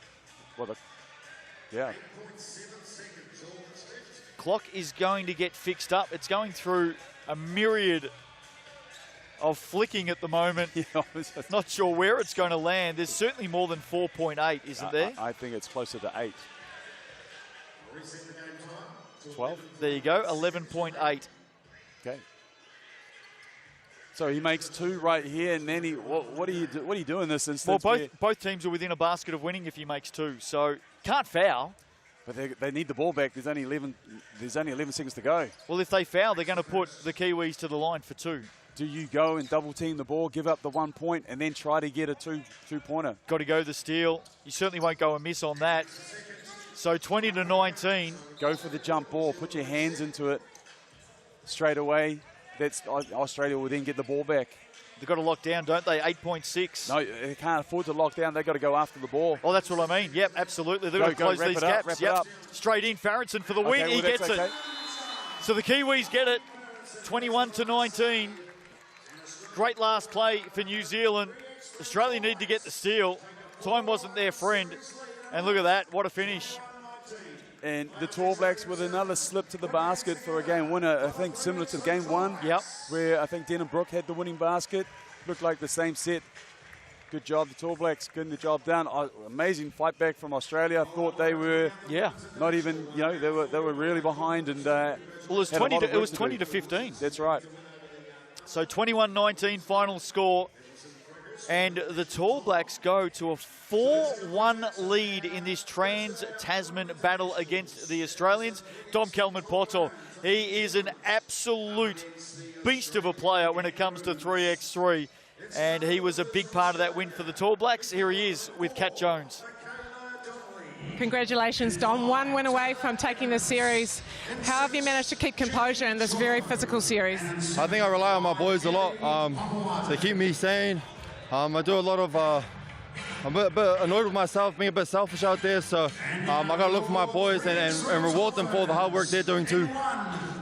Clock is going to get fixed up. It's going through a myriad of flicking at the moment. Not sure where it's going to land. There's certainly more than 4.8, isn't there? I think it's closer to 8. 12? There you go, 11.8. Okay. So he makes 2 right here, and then what do you do in this instance? Well, both teams are within a basket of winning if he makes 2, so can't foul. But they need the ball back. There's only 11 seconds to go. Well, if they foul, they're going to put the Kiwis to the line for 2. Do you go and double team the ball, give up the 1 point, and then try to get a two-pointer? Got to go the steal. You certainly won't go amiss on that. So 20-19. Go for the jump ball. Put your hands into it straight away. Australia will then get the ball back. They've got to lock down, don't they? 8.6. No, they can't afford to lock down. They've got to go after the ball. Oh, that's what I mean. Yep, absolutely. They've got to close these gaps. Wrap it up. Straight in, Farrenson for the win. He gets it. So the Kiwis get it. 21-19. Great last play for New Zealand. Australia need to get the steal. Time wasn't their friend. And look at that, what a finish. And the Tall Blacks with another slip to the basket for a game winner, I think similar to game one. Yep. Where I think Denham Brook had the winning basket. Looked like the same set. Good job, the Tall Blacks getting the job done. Amazing fight back from Australia. I thought they were not even, they were really behind. And well, it was 20 to 15. That's right. So 21-19 final score. And the Tall Blacks go to a 4-1 lead in this Trans-Tasman battle against the Australians. Dom Kelman-Poto, he is an absolute beast of a player when it comes to 3x3. And he was a big part of that win for the Tall Blacks. Here he is with Cat Jones. Congratulations, Dom. One win away from taking the series. How have you managed to keep composure in this very physical series? I think I rely on my boys a lot to keep me sane. I do a lot of, I'm a bit annoyed with myself, being a bit selfish out there, so I got to look for my boys and reward them for the hard work they're doing too.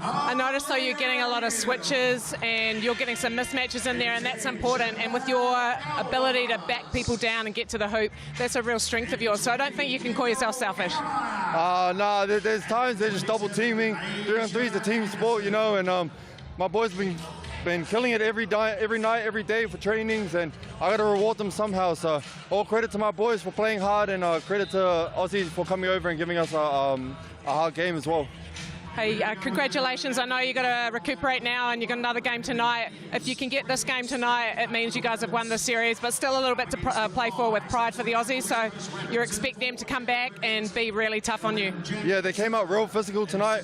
I noticed though you're getting a lot of switches and you're getting some mismatches in there, and that's important. And with your ability to back people down and get to the hoop, that's a real strength of yours. So I don't think you can call yourself selfish. No, there's times they're just double teaming. 3-on-3 is a team sport, and my boys have been killing it every night, every day for trainings, and I got to reward them somehow. So all credit to my boys for playing hard, and credit to Aussies for coming over and giving us a hard game as well. Hey, congratulations. I know you've got to recuperate now and you've got another game tonight. If you can get this game tonight, it means you guys have won the series, but still a little bit to play for with pride for the Aussies. So you expect them to come back and be really tough on you. Yeah, they came out real physical tonight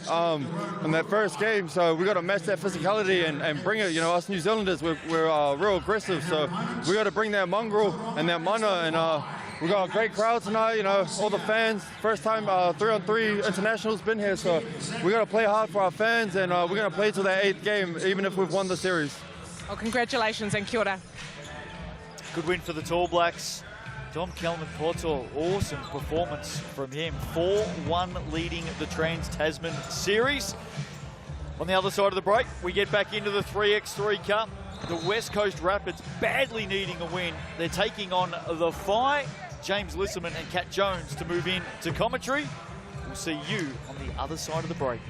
in that first game. So we got to match that physicality and bring it. Us New Zealanders, we're real aggressive. So we got to bring that mongrel and that mana. And we got a great crowd tonight, all the fans. First time 3-on-3 internationals been here, so we got to play hard for our fans, and we're going to play till that 8th game, even if we've won the series. Well, congratulations and kia ora. Good win for the Tall Blacks. Dom Kelman-Poto, awesome performance from him. 4-1 leading the Trans-Tasman series. On the other side of the break, we get back into the 3x3 Cup. The West Coast Rapids badly needing a win. They're taking on the Whai. James Lisserman and Cat Jones to move in to commentary. We'll see you on the other side of the break.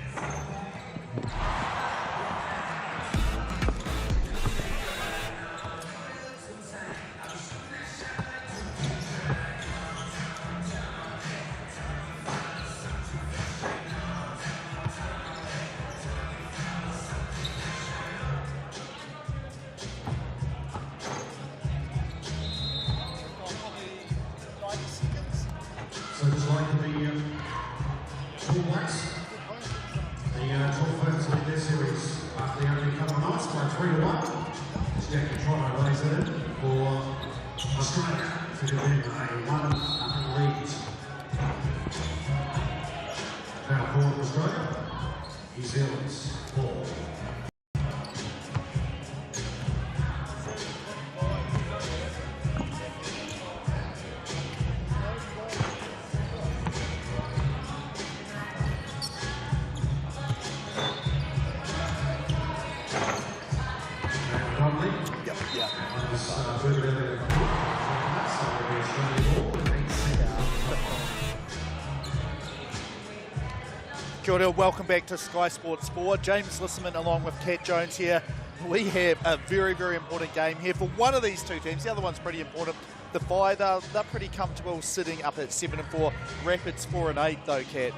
So just like the All Blacks, the 12 in their series, after the opening couple of nights by 3-1. Jackie Trotter lays it in for Australia to defend a 1-0 lead. Foul forward for Australia, New Zealand's ball. Kia ora, welcome back to Sky Sports Sport. James Lisserman along with Cat Jones here. We have a very, very important game here for one of these two teams. The other one's pretty important. The Whai, they're pretty comfortable sitting up at 7-4. Rapids 4-8 though, Cat.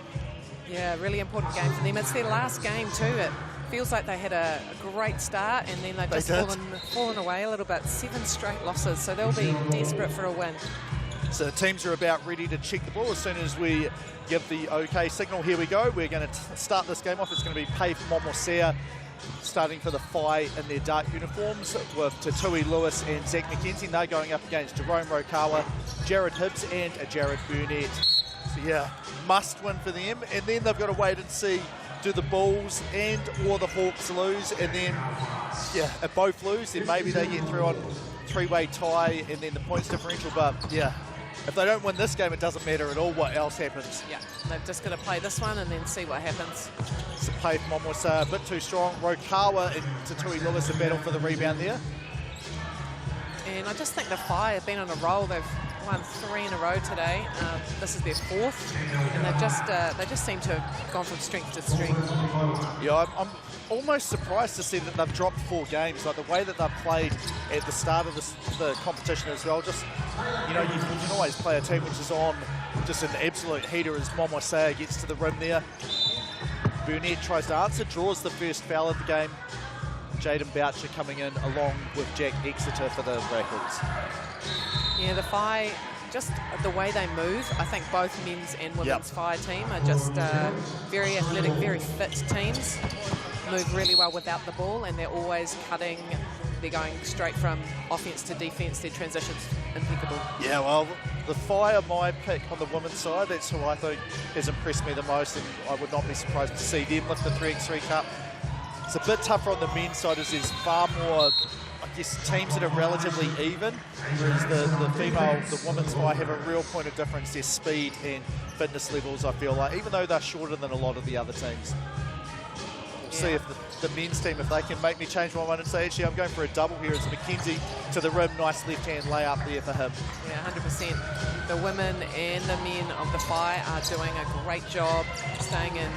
Yeah, really important game for them. It's their last game too. It feels like they had a great start and then they've just fallen away a little bit. 7 straight losses, so they'll be desperate for a win. So the teams are about ready to check the ball as soon as we give the OK signal. Here we go. We're going to start this game off. It's going to be Pave Momosea starting for the Whai in their dark uniforms with Tatui Lewis and Zach McKenzie. They're going up against Jerome Rokawa, Jared Hibbs and Jared Burnett. So yeah, must win for them. And then they've got to wait and see, do the Bulls and or the Hawks lose? And then, yeah, if both lose, then maybe they get through on 3-way tie and then the points differential. But yeah, if they don't win this game, it doesn't matter at all what else happens. Yeah, they've just got to play this one and then see what happens. So Pave Mom was a bit too strong. Rokawa and Tatui Lewis a battle for the rebound there. And I just think the Whai have been on a roll. They've won 3 in a row today. This is their 4th, and they just seem to have gone from strength to strength. Yeah, I'm almost surprised to see that they've dropped 4 games. Like the way that they've played at the start of the competition as well. Just, you know, you can always play a team which is on just an absolute heater as Momosea gets to the rim there. Burnett tries to answer, draws the first foul of the game. Jaden Boucher coming in along with Jack Exeter for the Rapids. Yeah, the Whai, just the way they move, I think both men's and women's Whai team are just very athletic, very fit teams. Move really well without the ball, and they're always cutting. They're going straight from offense to defense. Their transitions impeccable. Yeah, well, the Whai are my pick on the women's side. That's who I think has impressed me the most, and I would not be surprised to see them lift the 3x3 Cup. It's a bit tougher on the men's side as there's far more, I guess, teams that are relatively even, whereas the women's Whai have a real point of difference, their speed and fitness levels, I feel like, even though they're shorter than a lot of the other teams. We'll see if the men's team, if they can make me change my mind and say, actually, I'm going for a double here. It's McKenzie to the rim, nice left-hand layup there for him. Yeah, 100%. The women and the men of the Whai are doing a great job staying in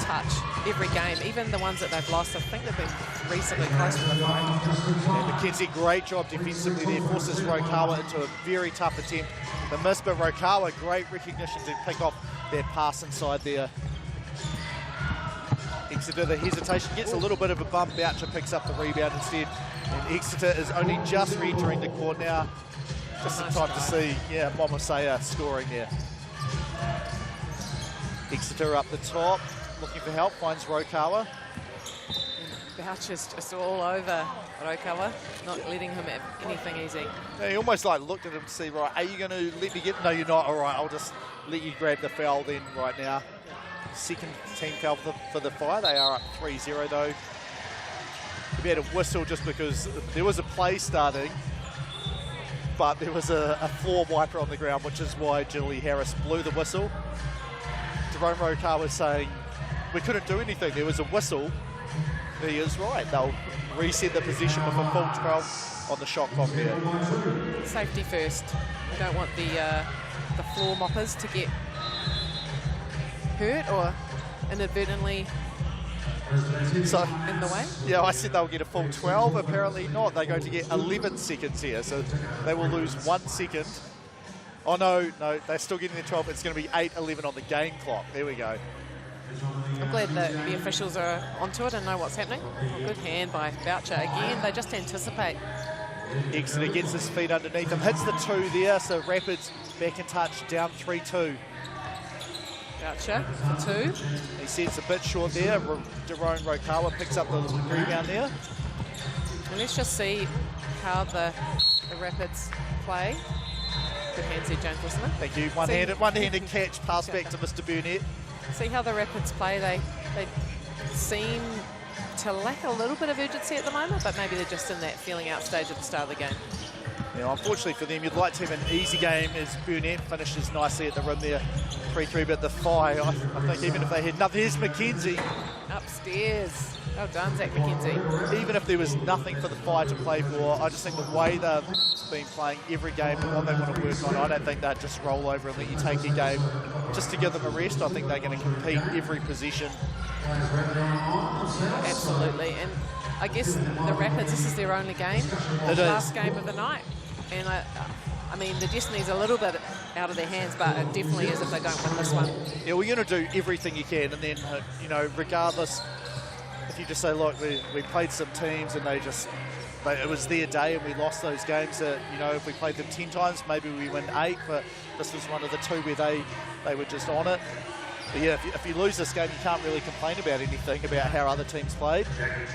touch every game. Even the ones that they've lost, I think they've been reasonably close to the Whai. Yeah, McKenzie, great job defensively there, forces Rokawa into a very tough attempt. The miss, but Rokawa, great recognition to pick off that pass inside there. Exeter, the hesitation, gets a little bit of a bump. Boucher picks up the rebound instead. And Exeter is only just re-entering the court now. Just in time to see, Momosea scoring there. Exeter up the top, looking for help, finds Rokawa. Boucher's just all over Rokawa, not letting him have anything easy. Yeah, he almost like looked at him to see, right, are you going to let me get? No, you're not. All right, I'll just let you grab the foul then right now. Second team foul for the Whai. They are up 3-0 though. We had a whistle just because there was a play starting, but there was a floor wiper on the ground, which is why Julie Harris blew the whistle. Jerome Rokawa was saying, we couldn't do anything. There was a whistle. He is right. They'll reset the position with a full 12 on the shot clock there. Safety first. We don't want the floor moppers to get hurt or inadvertently in the way. Yeah, I said they'll get a full 12. Apparently not. They're going to get 11 seconds here, so they will lose 1 second. Oh, no, they're still getting the 12. It's going to be 8:11 on the game clock. There we go. I'm glad that the officials are onto it and know what's happening. Good hand by Boucher again. They just anticipate. Exeter gets his feet underneath him, hits the 2 there, so Rapids back in touch, down 3-2. Boucher for 2. He sets a bit short there. Jerome Rokawa picks up the rebound there. And let's just see how the Rapids play. Good hands there, James Wilson. Thank you. One-handed catch, pass back to Mr. Burnett. See how the Rapids play. They seem to lack a little bit of urgency at the moment, but maybe they're just in that feeling out stage at the start of the game. Yeah, unfortunately for them, you'd like to have an easy game as Burnett finishes nicely at the rim there. 3-3, but the Whai, I think even if they had nothing, here's McKenzie. Upstairs. Well done, Zach McKenzie. Even if there was nothing for the Whai to play for, I just think the way they've been playing every game and what they want to work on, I don't think they'd just roll over and let you take your game just to give them a rest. I think they're going to compete every possession. Absolutely, and I guess the Rapids, this is their only game. Last game of the night. And I mean, the destiny's a little bit out of their hands, but it definitely is if they don't win this one. Yeah, we're going to do everything you can, and then, regardless, if you just say, look, we played some teams and it was their day and we lost those games that, if we played them 10 times, maybe we win 8, but this was one of the 2 where they were just on it. But yeah, if you lose this game, you can't really complain about anything about how other teams played.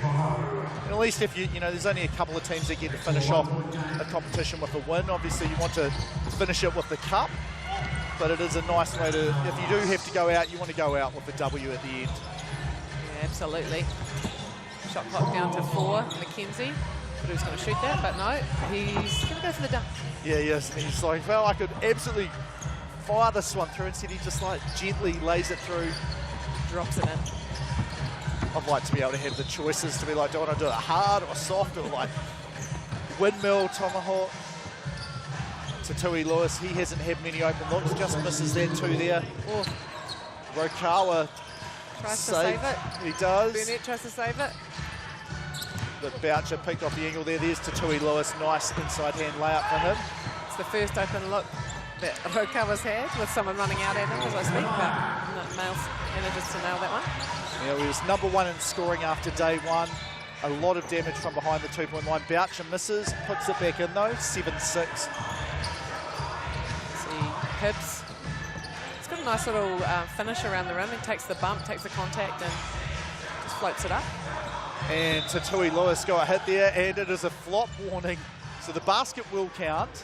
And at least if there's only a couple of teams that get to finish off a competition with a win. Obviously, you want to finish it with the cup, but it is a nice way to, if you do have to go out, you want to go out with a W at the end. Yeah, absolutely. Shot clock down to 4, McKenzie. But who's going to shoot that? But no, he's going to go for the dunk. Yeah, yes, he's like, well, I could absolutely fire this one through. Instead, he just gently lays it through. Drops it in. I'd like to be able to have the choices to be like, do I want to do it hard or soft or windmill tomahawk to Tui Lewis. He hasn't had many open looks, just misses that two there. Oh, Rokawa tries to save it. He does. Burnett tries to save it. But Boucher picked off the angle there. There's to Tui Lewis. Nice inside hand layup for him. It's the first open look that Rokawa's had with someone running out at him as I speak, but Males manages to nail that one. Yeah, he was #1 in scoring after day one. A lot of damage from behind the 2-point line. Boucher misses, puts it back in though, 7-6. See Hibbs. It's got a nice little finish around the rim. He takes the bump, takes the contact, and just floats it up. And to Tui Lewis got a hit there, and it is a flop warning. So the basket will count.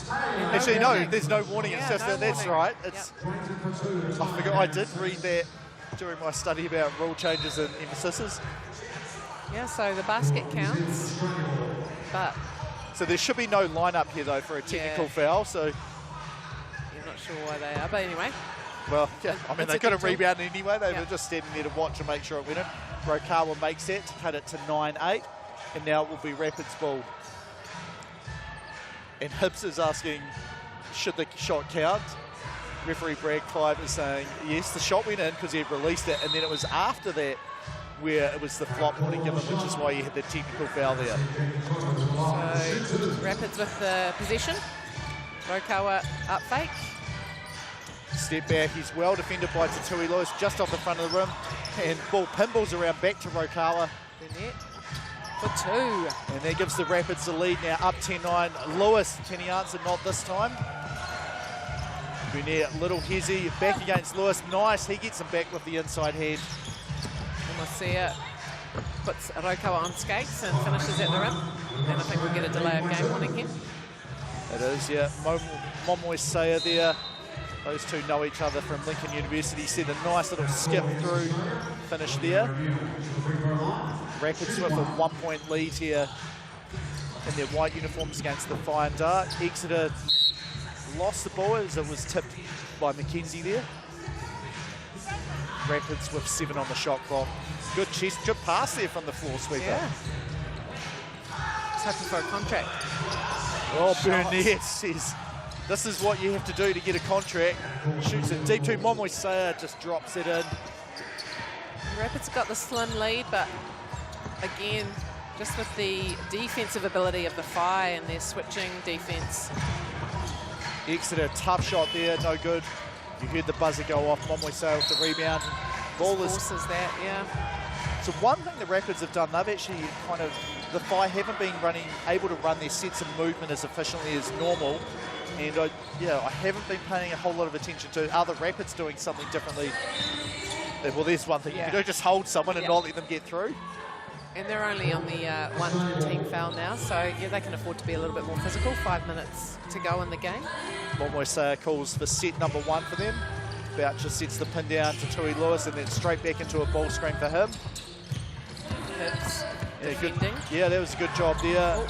Actually, no, there's no warning. It's just no that. That's warning. right. It's. I forgot. I did read that during my study about rule changes and emphases. Yeah, so the basket counts, but So there should be no lineup here though for a technical foul. So, you're not sure why they are. But anyway, well, yeah. I mean, It's they a could have detail. rebounded anyway. They Yeah. were just standing there to watch and make sure it went in. Rokawa makes that to cut it to 9-8, and now it will be Rapids ball. And Hibbs is asking, should the shot count? Referee Brad Clive is saying, yes, the shot went in because he had released it, and then it was after that where it was the flop warning given, which is why you had the technical foul there. so Rapids with the possession. Rokawa up fake. Step back, he's well defended by Tatui Lewis just off the front of the rim, and ball pinballs around back to Rokawa. Burnett for two. And that gives the Rapids the lead now, up 10-9. Lewis, can he answer? Not this time. Burnett, little hezzy, back against Lewis. Nice, he gets him back with the inside head. Marcia puts Rokawa on skates and finishes at the rim. And I think we'll get a delay of game warning here. It is, yeah. Momoy Saya there. Those two know each other from Lincoln University. See the nice little skip through finish there. Rapids with a 1-point lead here in their white uniforms against the Fire and Dark. Exeter lost the ball as it was tipped by McKenzie there. Rapids with 7 on the shot clock. Good chest, good pass there from the floor sweeper. Yeah. Just hoping for a contract. Well, Burnett says, this is what you have to do to get a contract. Shoots it deep to Momoy Saya, just drops it in. Rapids got the slim lead, but again, just with the defensive ability of the Whai and their switching defense. Exeter, tough shot there, no good. You heard the buzzer go off. Momoy Saya with the rebound. Ball is. Forces that, yeah. So one thing the Rapids have done, they've actually kind of, the Whai haven't been able to run their sets of movement as efficiently as normal. And I haven't been paying a whole lot of attention to other Rapids doing something differently. Well, there's one thing. Yeah. You can do just hold someone and Yeah. not let them get through. And they're only on the one team foul now, so yeah, they can afford to be a little bit more physical. 5 minutes to go in the game. Momoy Saya calls for set number 1 for them. Boucher sets the pin down to Tui Lewis and then straight back into a ball screen for him. Hibbs Yeah, good. defending. Yeah, that was a good job there. Oh.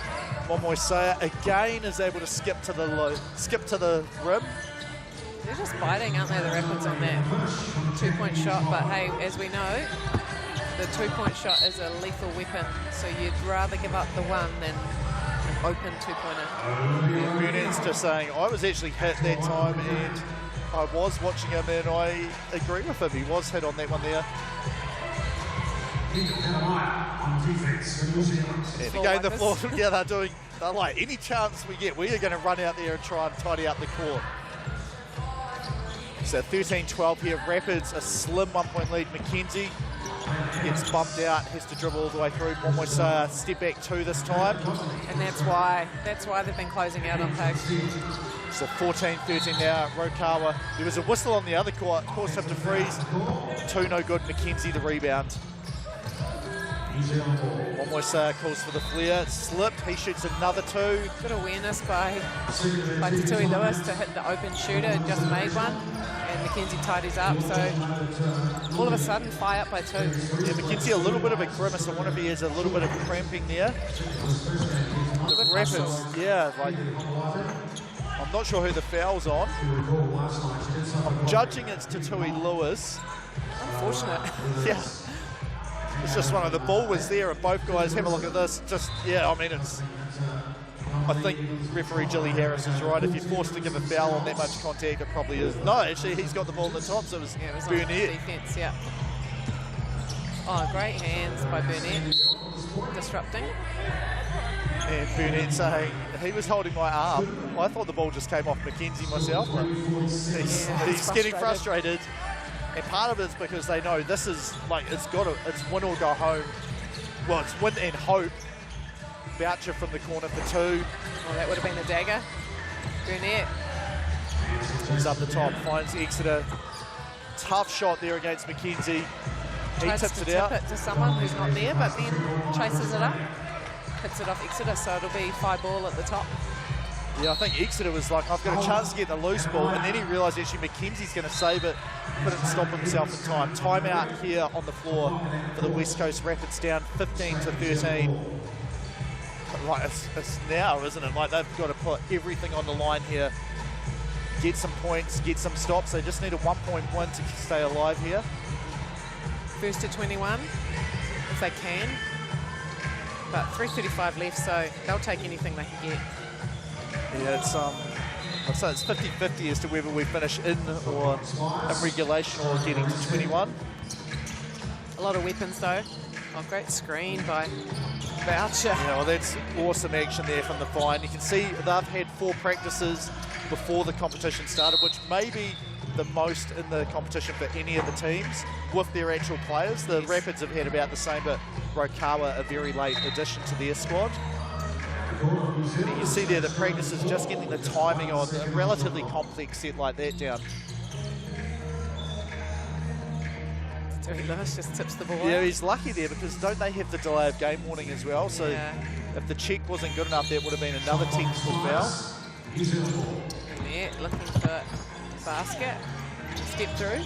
Momoy Saya again is able to skip to the rim. They're just biting, aren't they, the Rapids on that 2-point shot. But hey, as we know, the 2-point shot is a lethal weapon. So you'd rather give up the one than an open 2-pointer. Burnett's just saying, I was actually hit that time and I was watching him and I agree with him. He was hit on that one there. And again, the floor, yeah, they're like, any chance we get, we are going to run out there and try and tidy up the court. So 13-12 here, Rapids, a slim 1-point lead. McKenzie gets bumped out, has to dribble all the way through. Momoy Saya step back 2 this time. And that's why they've been closing out on pace. So 14-13 now, Rokawa. There was a whistle on the other court, forced him to freeze. 2 no good, McKenzie the rebound. Momoy Saya calls for the flare, slipped, he shoots another 2. Good awareness by Tatui Lewis to hit the open shooter, just made one. And McKenzie tidies up, so all of a sudden, Whai up by 2. Yeah, McKenzie a little bit of a grimace. I wonder if he has a little bit of cramping there. The Rapids, yeah, like, I'm not sure who the foul's on. I'm judging it's Tatui Lewis. Unfortunate. Yeah. It's just one of the ball was there, and both guys have a look at this. Just, yeah, I mean, it's. I think referee Gilly Harris is right. If you're forced to give a foul on that much contact, it probably is. No, actually, he's got the ball in the top, so it was on Burnett. defense, yeah. Oh, great hands by Burnett, disrupting. And Burnett saying, he was holding my arm. I thought the ball just came off Mackenzie myself. But he's getting frustrated. And part of it's because they know this is like, it's win or go home. Well, it's win and hope. Boucher from the corner for 2. Oh, that would have been a dagger. Burnett. He's up the top, finds Exeter. Tough shot there against Mackenzie. He Tries tips to it out. tip it to someone who's not there, but then chases it up. Hits it off Exeter, so it'll be 5 ball at the top. Yeah, I think Exeter was like, I've got a chance to get the loose ball, and then he realised actually Mackenzie's going to save it, couldn't stop himself in time. Timeout here on the floor for the West Coast Rapids, down 15-13. Like, it's now, isn't it? Like, they've got to put everything on the line here. Get some points, get some stops. They just need a 1-point win to stay alive here. First to 21, if they can. But 3:35 left, so they'll take anything they can get. Yeah, it's I'd say it's 50-50 as to whether we finish in or in regulation or getting to 21. A lot of weapons though. Oh, great screen by Boucher. Yeah, well, that's awesome action there from the Fine. You can see they've had 4 practices before the competition started, which may be the most in the competition for any of the teams with their actual players. The Rapids have had about the same, but Rokawa a very late addition to their squad. And you see there the practices just getting the timing on a relatively complex set like that down. Terry Lewis just tips the ball Yeah, out. he's lucky there because don't they have the delay of game warning as well? So Yeah. if the check wasn't good enough, that would have been another technical foul. Burnett looking for basket. Step through.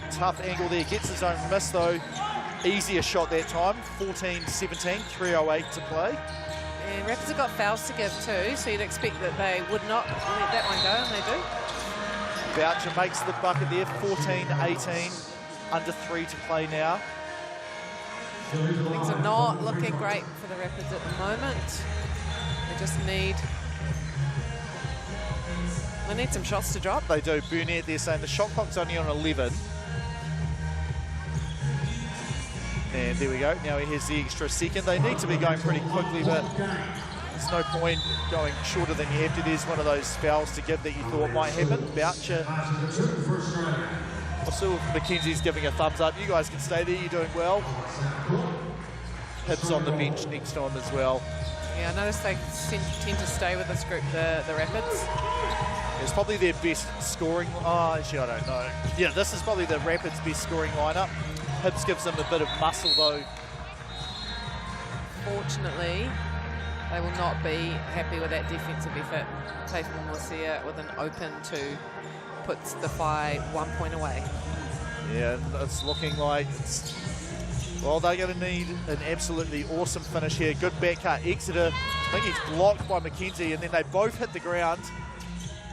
Tough angle there, gets his own miss though. Easier shot that time, 14-17, 3:08 to play. And Rapids have got fouls to give too, so you'd expect that they would not let that one go, and they do. Boucher makes the bucket there, 14-18, under 3 to play now. Things are not looking great for the Rapids at the moment. They just need some shots to drop. They do. Burnett there saying the shot clock's only on 11. And there we go. Now he has the extra second. They need to be going pretty quickly, but there's no point going shorter than you have to. There's one of those fouls to give that you thought might happen. Boucher. Also, Mackenzie's giving a thumbs up. You guys can stay there. You're doing well. Hibbs on the bench next time as well. Yeah, I noticed they tend to stay with this group, the Rapids. It's probably their best scoring. Oh, actually, I don't know. Yeah, this is probably the Rapids' best scoring lineup. Hibbs gives them a bit of muscle, though. Fortunately, they will not be happy with that defensive effort. Tafe Momosia with an open 2 puts the Whai 1 point away. Yeah, it's looking like well, they're going to need an absolutely awesome finish here. Good back cut. Exeter, I think he's blocked by Mackenzie, and then they both hit the ground.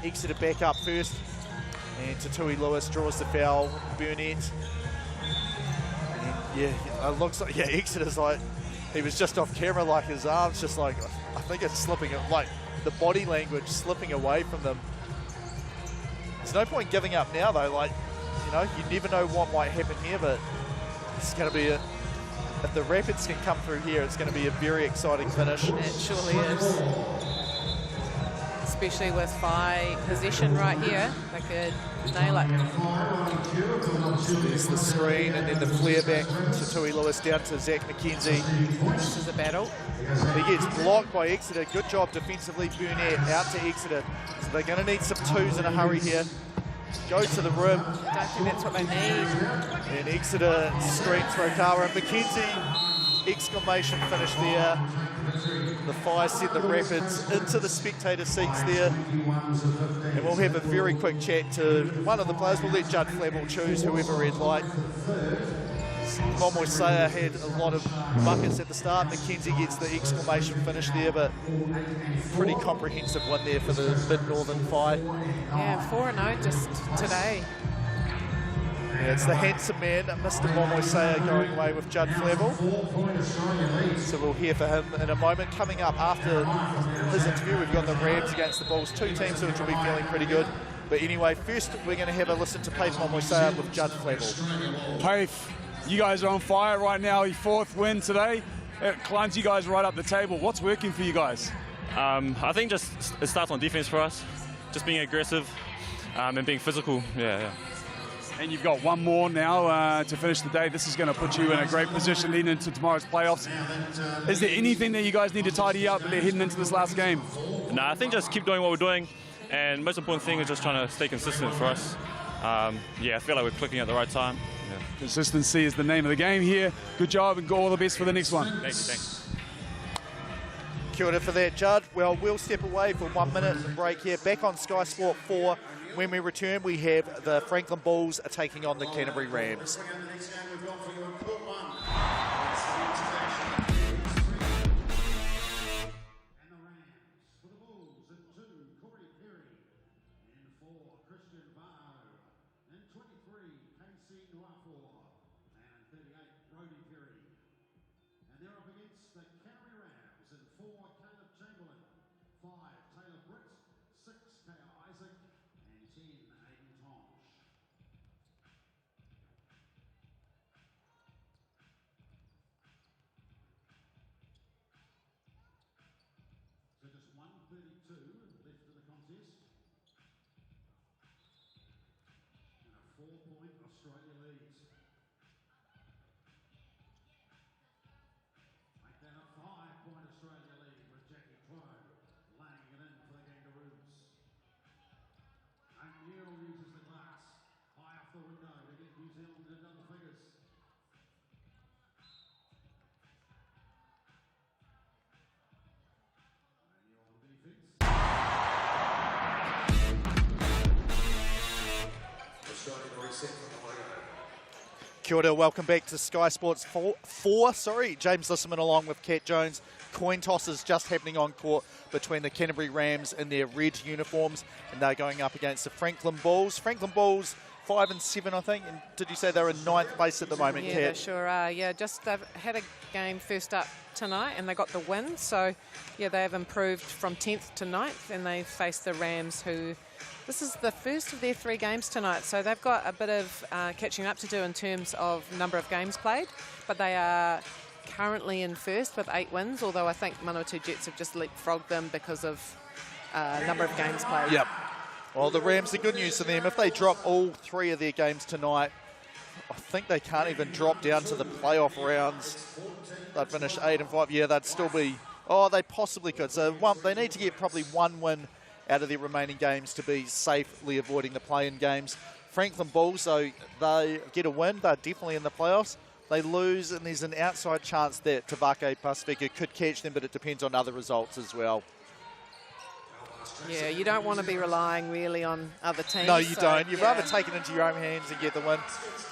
Exeter back up first, and Tatui Lewis draws the foul. Burnett. And yeah, it looks like, yeah, Exeter's like, he was just off camera, like his arms just like, I think it's slipping, like the body language slipping away from them. There's no point giving up now though, like, you know, you never know what might happen here, but it's going to be if the Rapids can come through here, it's going to be a very exciting finish. It surely is. Especially with Whai possession right here. They could nail it. There's the screen and then the flare back to Tui Lewis down to Zach Mackenzie. This is a battle. He gets blocked by Exeter. Good job defensively, Burnett out to Exeter. So they're going to need some 2s in a hurry here. Go to the rim. I don't think that's what they need. And Exeter screens Rokawa and Mackenzie. Exclamation finish there. The Fire sent the Rapids into the spectator seats there. And we'll have a very quick chat to one of the players. We'll let Judd Flammel choose whoever he'd like. Momoisea had a lot of buckets at the start. Mackenzie gets the exclamation finish there, but pretty comprehensive one there for the Mid-Northern Fire. Yeah, 4-0 just today. Yeah, it's the handsome man, Mr. Momoisea, going away with Judd Flavel. So we'll hear for him in a moment. Coming up after his interview, we've got the Rams against the Bulls, two teams which will be feeling pretty good. But anyway, first we're going to have a listen to Paith Momoisea with Judd Flavel. Paith, you guys are on fire right now. Your 4th win today. It climbs you guys right up the table. What's working for you guys? I think just it starts on defense for us, just being aggressive and being physical. Yeah. And you've got one more now to finish the day. This is going to put you in a great position leading into tomorrow's playoffs. Is there anything that you guys need to tidy up heading into this last game? No, I think just keep doing what we're doing, and most important thing is just trying to stay consistent for us. I feel like we're clicking at the right time. Yeah. Consistency is the name of the game here. Good job and all the best for the next one. Thanks. Kia ora for that, Judd. Well, we'll step away for 1 minute break here. Back on Sky Sport 4. When we return, we have the Franklin Bulls taking on the Canterbury Rams. Kia ora, welcome back to Sky Sports 4. James Lisserman along with Kat Jones. Coin toss is just happening on court between the Canterbury Rams in their red uniforms, and they're going up against the Franklin Bulls. Franklin Bulls 5 and 7, I think. And did you say they're in 9th place at the moment, Yeah, Kat? they sure are. Yeah, they've had a game first up tonight, and they got the win. So, yeah, they have improved from 10th to 9th, and they face the Rams, who... This is the first of their 3 games tonight, so they've got a bit of catching up to do in terms of number of games played, but they are currently in first with 8 wins, although I think Manawatu Jets have just leapfrogged them because of number of games played. Yep. Well, the Rams, the good news for them, if they drop all 3 of their games tonight, I think they can't even drop down to the playoff rounds. They'd finish 8 and 5. Yeah, they'd still be... Oh, they possibly could. So they need to get probably 1 win out of their remaining games to be safely avoiding the play-in games. Franklin Bulls, so they get a win. They're definitely in the playoffs. They lose, and there's an outside chance that Tavake Pacifica could catch them, but it depends on other results as well. Yeah, you don't want to be relying really on other teams. No, you don't. You'd rather take it into your own hands and get the win.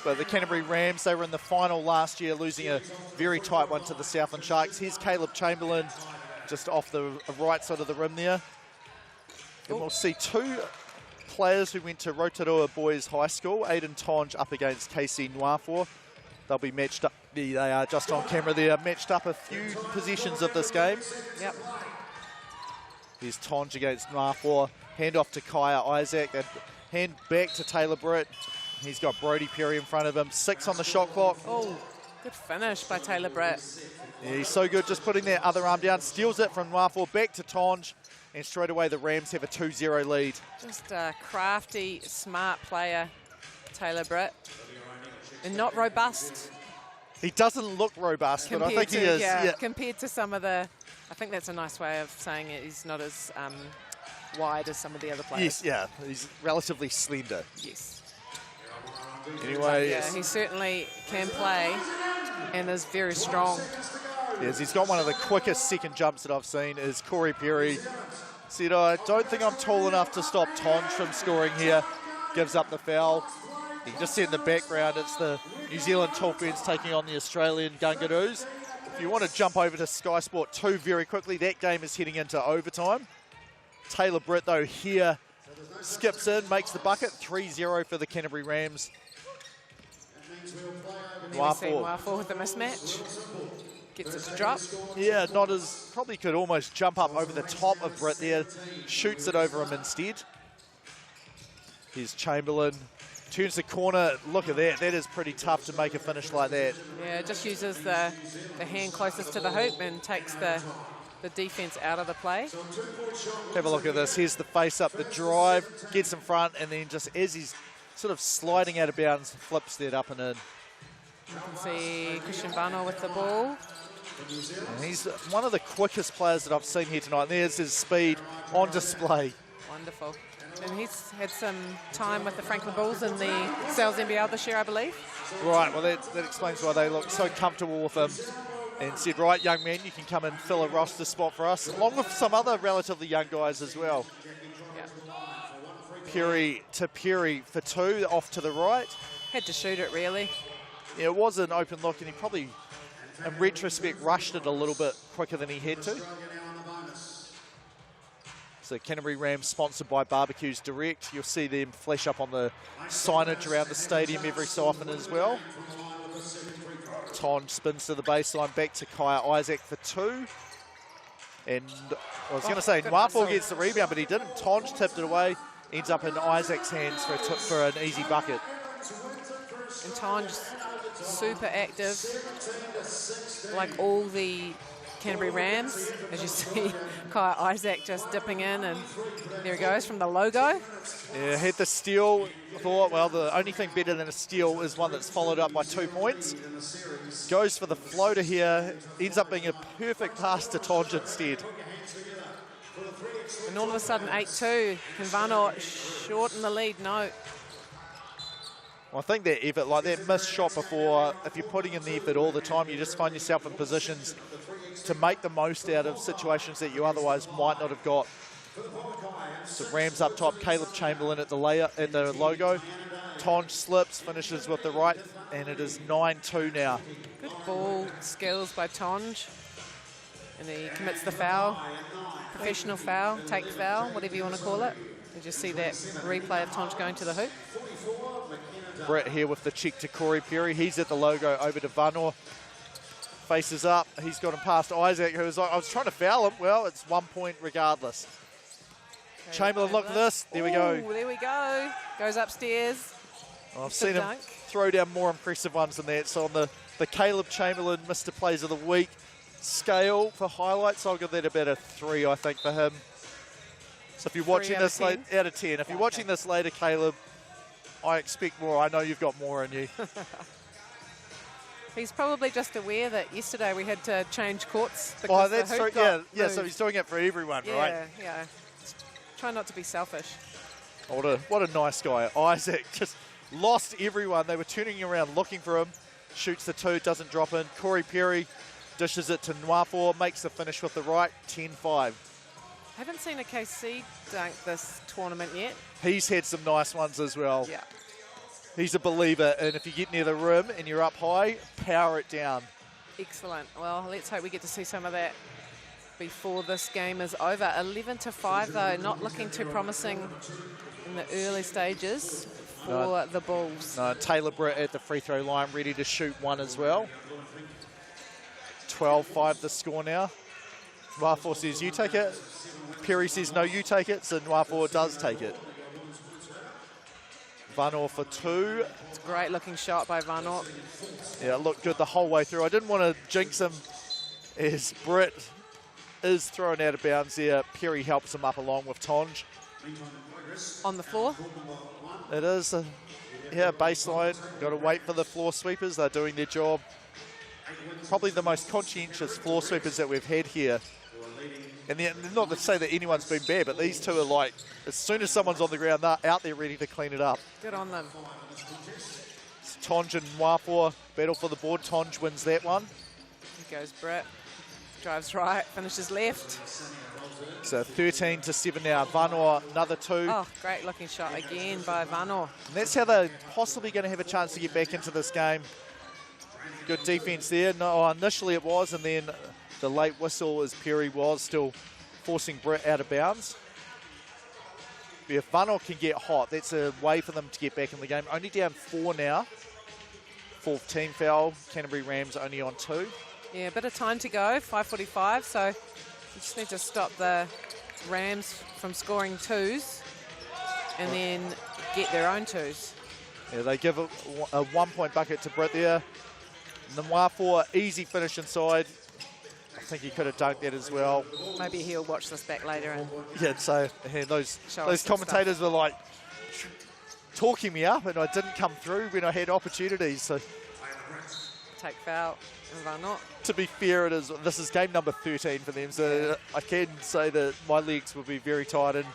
But the Canterbury Rams, they were in the final last year, losing a very tight one to the Southland Sharks. Here's Caleb Chamberlain, just off the right side of the rim there. And we'll see 2 players who went to Rotorua Boys High School, Aiden Tonge up against KC Nuafor. They'll be matched up. They are just on camera there, matched up a few possessions of this game. Yep. Here's Tonge against Nuafor. Hand off to Kaya Isaac. And hand back to Taylor Britt. He's got Brody Perry in front of him. 6 on the shot clock. Oh, good finish by Taylor Britt. Yeah, he's so good, just putting that other arm down. Steals it from Nuafor, back to Tonge. And straight away, the Rams have a 2-0 lead. Just a crafty, smart player, Taylor Britt. And not robust. He doesn't look robust, but I think he is. Yeah, compared to some of the... I think that's a nice way of saying it. He's not as wide as some of the other players. Yes, yeah. He's relatively slender. Yes. Anyway, yeah, he certainly can play and is very strong. Yes, he's got one of the quickest second jumps that I've seen is Corey Perry. Said, I don't think I'm tall enough to stop Tonge from scoring here. Gives up the foul. You can just see in the background, it's the New Zealand Dolphins taking on the Australian Gungaroos. If you want to jump over to Sky Sport 2 very quickly, that game is heading into overtime. Taylor Britt, though, here skips in, makes the bucket. 3-0 for the Canterbury Rams. We've seen Whai with the mismatch. Gets it to drop. Yeah, not as, probably could almost jump up over the top of Britt there. Shoots it over him instead. Here's Chamberlain. Turns the corner. Look at that. That is pretty tough to make a finish like that. Yeah, just uses the hand closest to the hoop and takes the defense out of the play. Have a look at this. Here's the face up, the drive, gets in front, and then just as he's sort of sliding out of bounds, flips that up and in. You can see Christian Vano with the ball. And he's one of the quickest players that I've seen here tonight. There's his speed on display. Wonderful. And he's had some time with the Franklin Bulls in the Sales NBL this year, I believe. Right, well that explains why they look so comfortable with him. And said, right, young man, you can come and fill a roster spot for us, along with some other relatively young guys as well. Yeah. Perry to Perry for two, off to the right. Had to shoot it, really. Yeah, it was an open look, and he probably, in retrospect, rushed it a little bit quicker than he had to. So Canterbury Rams sponsored by Barbecues Direct. You'll see them flash up on the signage around the stadium every so often as well. Ton spins to the baseline, back to Kaya Isaac for two. And I was going to say, Nwafo gets the rebound, but he didn't. Tonge tipped it away, ends up in Isaac's hands for an easy bucket. And Tonge super active, like all the Canterbury Rams. As you see, Kaya Isaac just dipping in, and there he goes from the logo. Yeah, had the steal. Thought, well, the only thing better than a steal is one that's followed up by 2 points. Goes for the floater here. Ends up being a perfect pass to Tonge instead. And all of a sudden, 8-2. Can Vano shorten the lead? No. Well, I think that effort, like that missed shot before, if you're putting in the effort all the time, you just find yourself in positions to make the most out of situations that you otherwise might not have got. So Rams up top, Caleb Chamberlain at the logo. Tonge slips, finishes with the right, and it is 9-2 now. Good ball skills by Tonge. And he commits the foul. Professional foul, take foul, whatever you want to call it. You just see that replay of Tonge going to the hoop. Brett here with the check to Corey Perry. He's at the logo, over to Vanor. Faces up. He's got him past Isaac, who was like, I was trying to foul him. Well, it's 1 point regardless. Okay, Chamberlain, look at this. There we go. There we go. Goes upstairs. I've seen him throw down more impressive ones than that. So on the Caleb Chamberlain Mr. Plays of the Week scale for highlights, I'll give that about a 3, I think, for him. So if you're watching this late, out of 10. If you're watching this later, Caleb, I expect more. I know you've got more in you. He's probably just aware that yesterday we had to change courts. Oh, that's true. Yeah. So he's doing it for everyone, right? Yeah. Try not to be selfish. What a nice guy. Isaac just lost everyone. They were turning around looking for him. Shoots the two, doesn't drop in. Corey Perry dishes it to Nwafo, makes the finish with the right, 10-5. Haven't seen a KC dunk this tournament yet. He's had some nice ones as well. Yeah. He's a believer, and if you get near the rim and you're up high, power it down. Excellent. Well, let's hope we get to see some of that before this game is over. 11-5, though, not looking too promising in the early stages for the Bulls. No, Taylor Britt at the free throw line, ready to shoot one as well. 12-5 the score now. Nwafo says, you take it. Perry says, no, you take it. So Nwafo does take it. Vanor for two. It's a great looking shot by Vanor. Yeah, it looked good the whole way through. I didn't want to jinx him as Britt is thrown out of bounds there. Perry helps him up along with Tonge. On the floor? It is. Baseline. Got to wait for the floor sweepers. They're doing their job. Probably the most conscientious floor sweepers that we've had here. And not to say that anyone's been bad, but these two are like, as soon as someone's on the ground, they're out there ready to clean it up. Good on them. Tonge and Nwafo battle for the board. Tonge wins that one. Here goes Brett. Drives right, finishes left. So 13-7 now. Vanor, another two. Oh, great looking shot again by Vanor. And that's how they're possibly going to have a chance to get back into this game. Good defense there. No, initially it was, and then the late whistle as Perry was still forcing Brett out of bounds. But if Vanor can get hot, that's a way for them to get back in the game. Only down 4 now. fourth team foul. Canterbury Rams only on 2. Yeah, a bit of time to go, 5:45, so we just need to stop the Rams from scoring 2s and then get their own 2s. Yeah, they give a 1-point bucket to Britt there. And then Wafo, easy finish inside. I think he could have dunked that as well. Maybe he'll watch this back later and Yeah, so yeah, those show us some commentators were like talking me up, and I didn't come through when I had opportunities. So take foul and run not. to be fair, this is game number 13 for them, so I can say that my legs will be very tight, and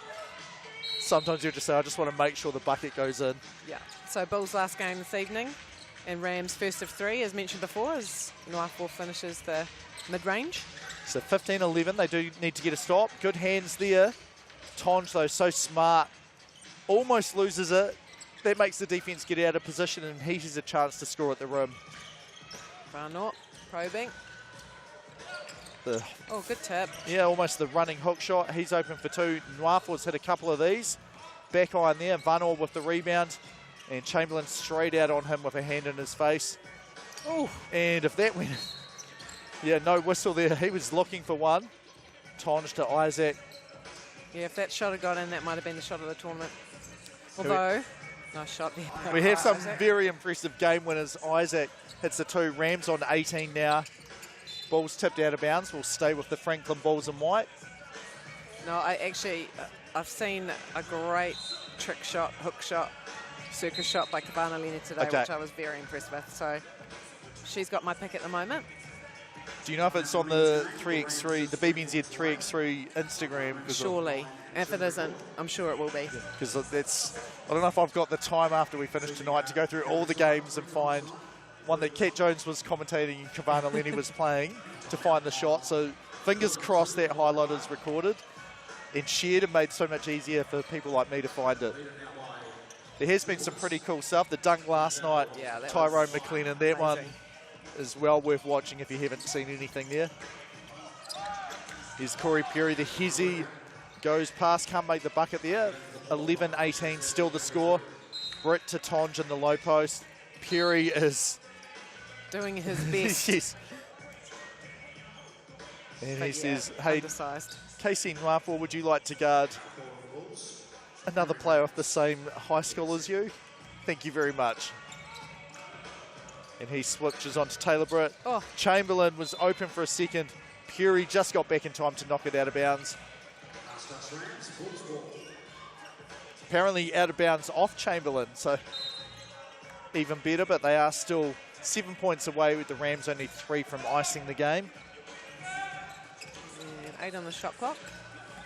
sometimes you'll just say, I just want to make sure the bucket goes in. Yeah. So Bulls' last game this evening, and Rams' first of 3, as mentioned before, as Wafo finishes the mid-range. So 15-11, they do need to get a stop. Good hands there. Tonge, though, so smart. Almost loses it. That makes the defense get out of position, and he has a chance to score at the rim. Varnot probing. The, Oh, good tip. yeah, almost the running hook shot. He's open for 2. Nwafo's hit a couple of these. Back iron there. Vanor with the rebound. And Chamberlain straight out on him with a hand in his face. Oh, and if that went... Yeah, no whistle there. He was looking for one. Tonge to Isaac. Yeah, if that shot had got in, that might have been the shot of the tournament. Although, nice shot there. We have some Isaac. very impressive game winners. Isaac hits the 2. Rams on 18 now. Bulls tipped out of bounds. We'll stay with the Franklin Bulls in white. No, I've seen a great trick shot, hook shot, circus shot by Kavana Lena today, Okay. which I was very impressed with. So she's got my pick at the moment. Do you know if it's on the 3x3, the BBNZ 3x3 Instagram? Surely. And if it isn't, I'm sure it will be. Because that's, I don't know if I've got the time after we finish tonight to go through all the games and find one that Kat Jones was commentating and Kavana Lenny was playing to find the shot. So fingers crossed that highlight is recorded and shared and made so much easier for people like me to find it. There has been some pretty cool stuff. The dunk last night, Yeah, that Tyrone was McLennan, that one amazing. is well worth watching if you haven't seen anything there. Here's Corey Perry, the hezzy, goes past, can't make the bucket there. 11-18, still the score. Britt to Tonge in the low post. Perry is... Doing his best. yes. And he says, hey, undersized. Casey Nwafo, would you like to guard another player off the same high school as you? Thank you very much. And he switches on to Taylor Britt. Oh. Chamberlain was open for a second. Perry just got back in time to knock it out of bounds. Apparently out of bounds off Chamberlain, so even better, but they are still 7 points away with the Rams only 3 from icing the game. And 8 on the shot clock.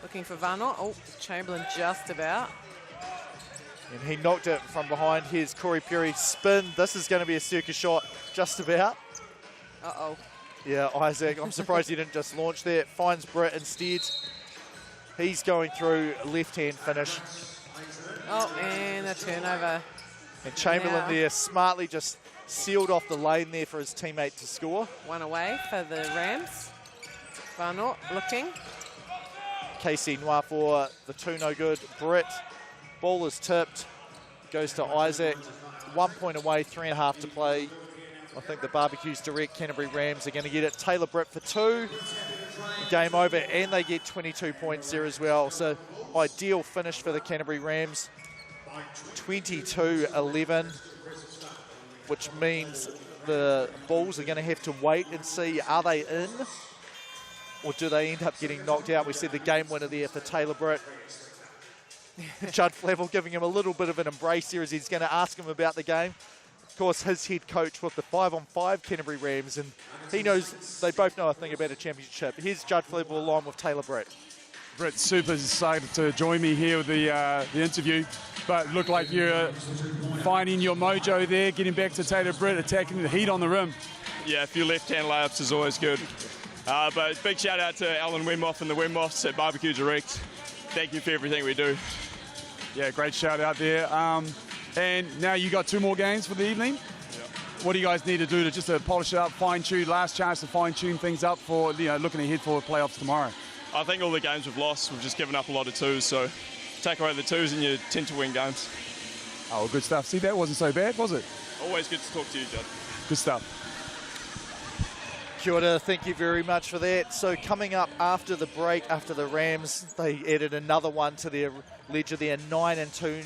Looking for Varnot. Oh, Chamberlain just about. And he knocked it from behind. Here's Corey Perry, spin. This is going to be a circus shot, just about. Uh-oh. Yeah, Isaac, I'm surprised he didn't just launch there. Finds Britt instead. He's going through, left-hand finish. Oh, and a turnover. And Chamberlain Now. there smartly just sealed off the lane there for his teammate to score. One away for the Rams. Varnot looking. Casey Nwafo, the 2 no good. Britt, ball is tipped, goes to Isaac. 1 point away, 3.5 to play. I think the barbecue's direct. Canterbury Rams are going to get it. Taylor Britt for 2. Game over, and they get 22 points there as well. So ideal finish for the Canterbury Rams. 22-11, which means the Bulls are going to have to wait and see, are they in? Or do they end up getting knocked out? We said the game winner there for Taylor Britt. Judd Flavel giving him a little bit of an embrace here as he's going to ask him about the game. Of course, his head coach with the 5-on-5 Canterbury Rams, and he knows, they both know a thing about a championship. Here's Judd Flavel along with Taylor Britt. Brett, super excited to join me here with the interview, but look like you're finding your mojo there, getting back to Taylor Britt, attacking the heat on the rim. Yeah, a few left-hand layups is always good. But big shout out to Alan Wemmoff and the Wemmoffs at Barbecue Direct. Thank you for everything we do. Yeah, great shout out there. And now you got 2 more games for the evening. What do you guys need to do to polish it up, fine-tune, last chance to fine-tune things up for, looking ahead for playoffs tomorrow? I think all the games we've lost, we've just given up a lot of 2s, so take away the 2s and you tend to win games. Oh, good stuff. See, that wasn't so bad, was it? Always good to talk to you, John. Good stuff. Kia ora, thank you very much for that. So coming up after the break, after the Rams, they added another one to their ledger there, 9-2,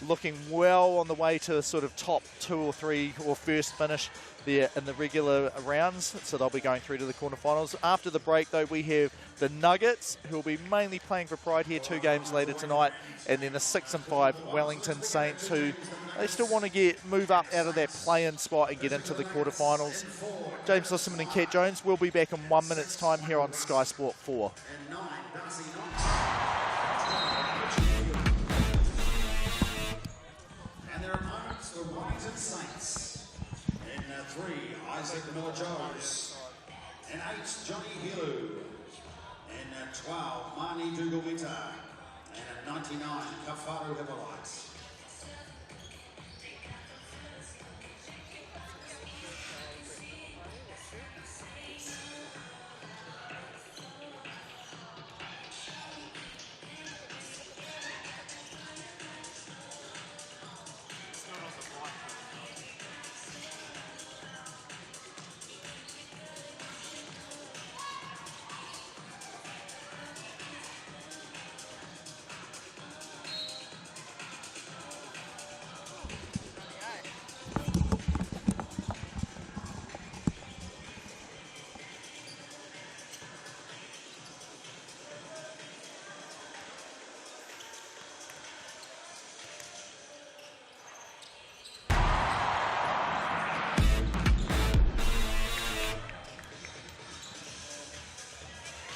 looking well on the way to a sort of top 2 or 3 or first finish there in the regular rounds. So they'll be going through to the quarterfinals. After the break, though, we have the Nuggets, who will be mainly playing for pride here 2 games later tonight, and then the 6-5 Wellington Saints, who they still want to move up out of that play-in spot and get into the quarterfinals. James Lissaman and Kat Jones will be back in 1 minute's time here on Sky Sport 4. And their opponents, the Wellington Saints. In 3, Isaac Miller-Jones. In 8, Johnny Hilu. In 12, Mani Dugumita. And at 99, Kafaru Hippolyte.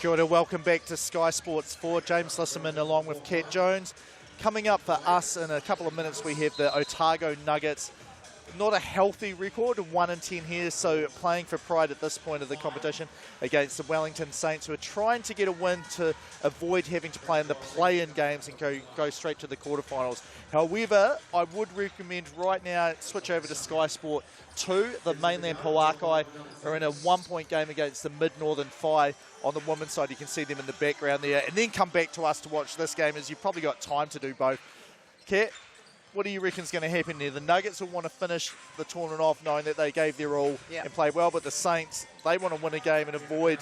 Kia ora, welcome back to Sky Sports 4. James Lissaman along with Kat Jones. Coming up for us in a couple of minutes, we have the Otago Nuggets. Not a healthy record, 1-10 here, so playing for pride at this point of the competition against the Wellington Saints, who are trying to get a win to avoid having to play in the play-in games and go straight to the quarterfinals. However, I would recommend right now switch over to Sky Sport 2. The mainland Pauakai are in a 1-point game against the mid-northern Whai. On the women's side, you can see them in the background there, and then come back to us to watch this game, as you've probably got time to do both. Kat, what do you reckon is going to happen there? The Nuggets will want to finish the tournament off knowing that they gave their all and played well, but the Saints, they want to win a game and avoid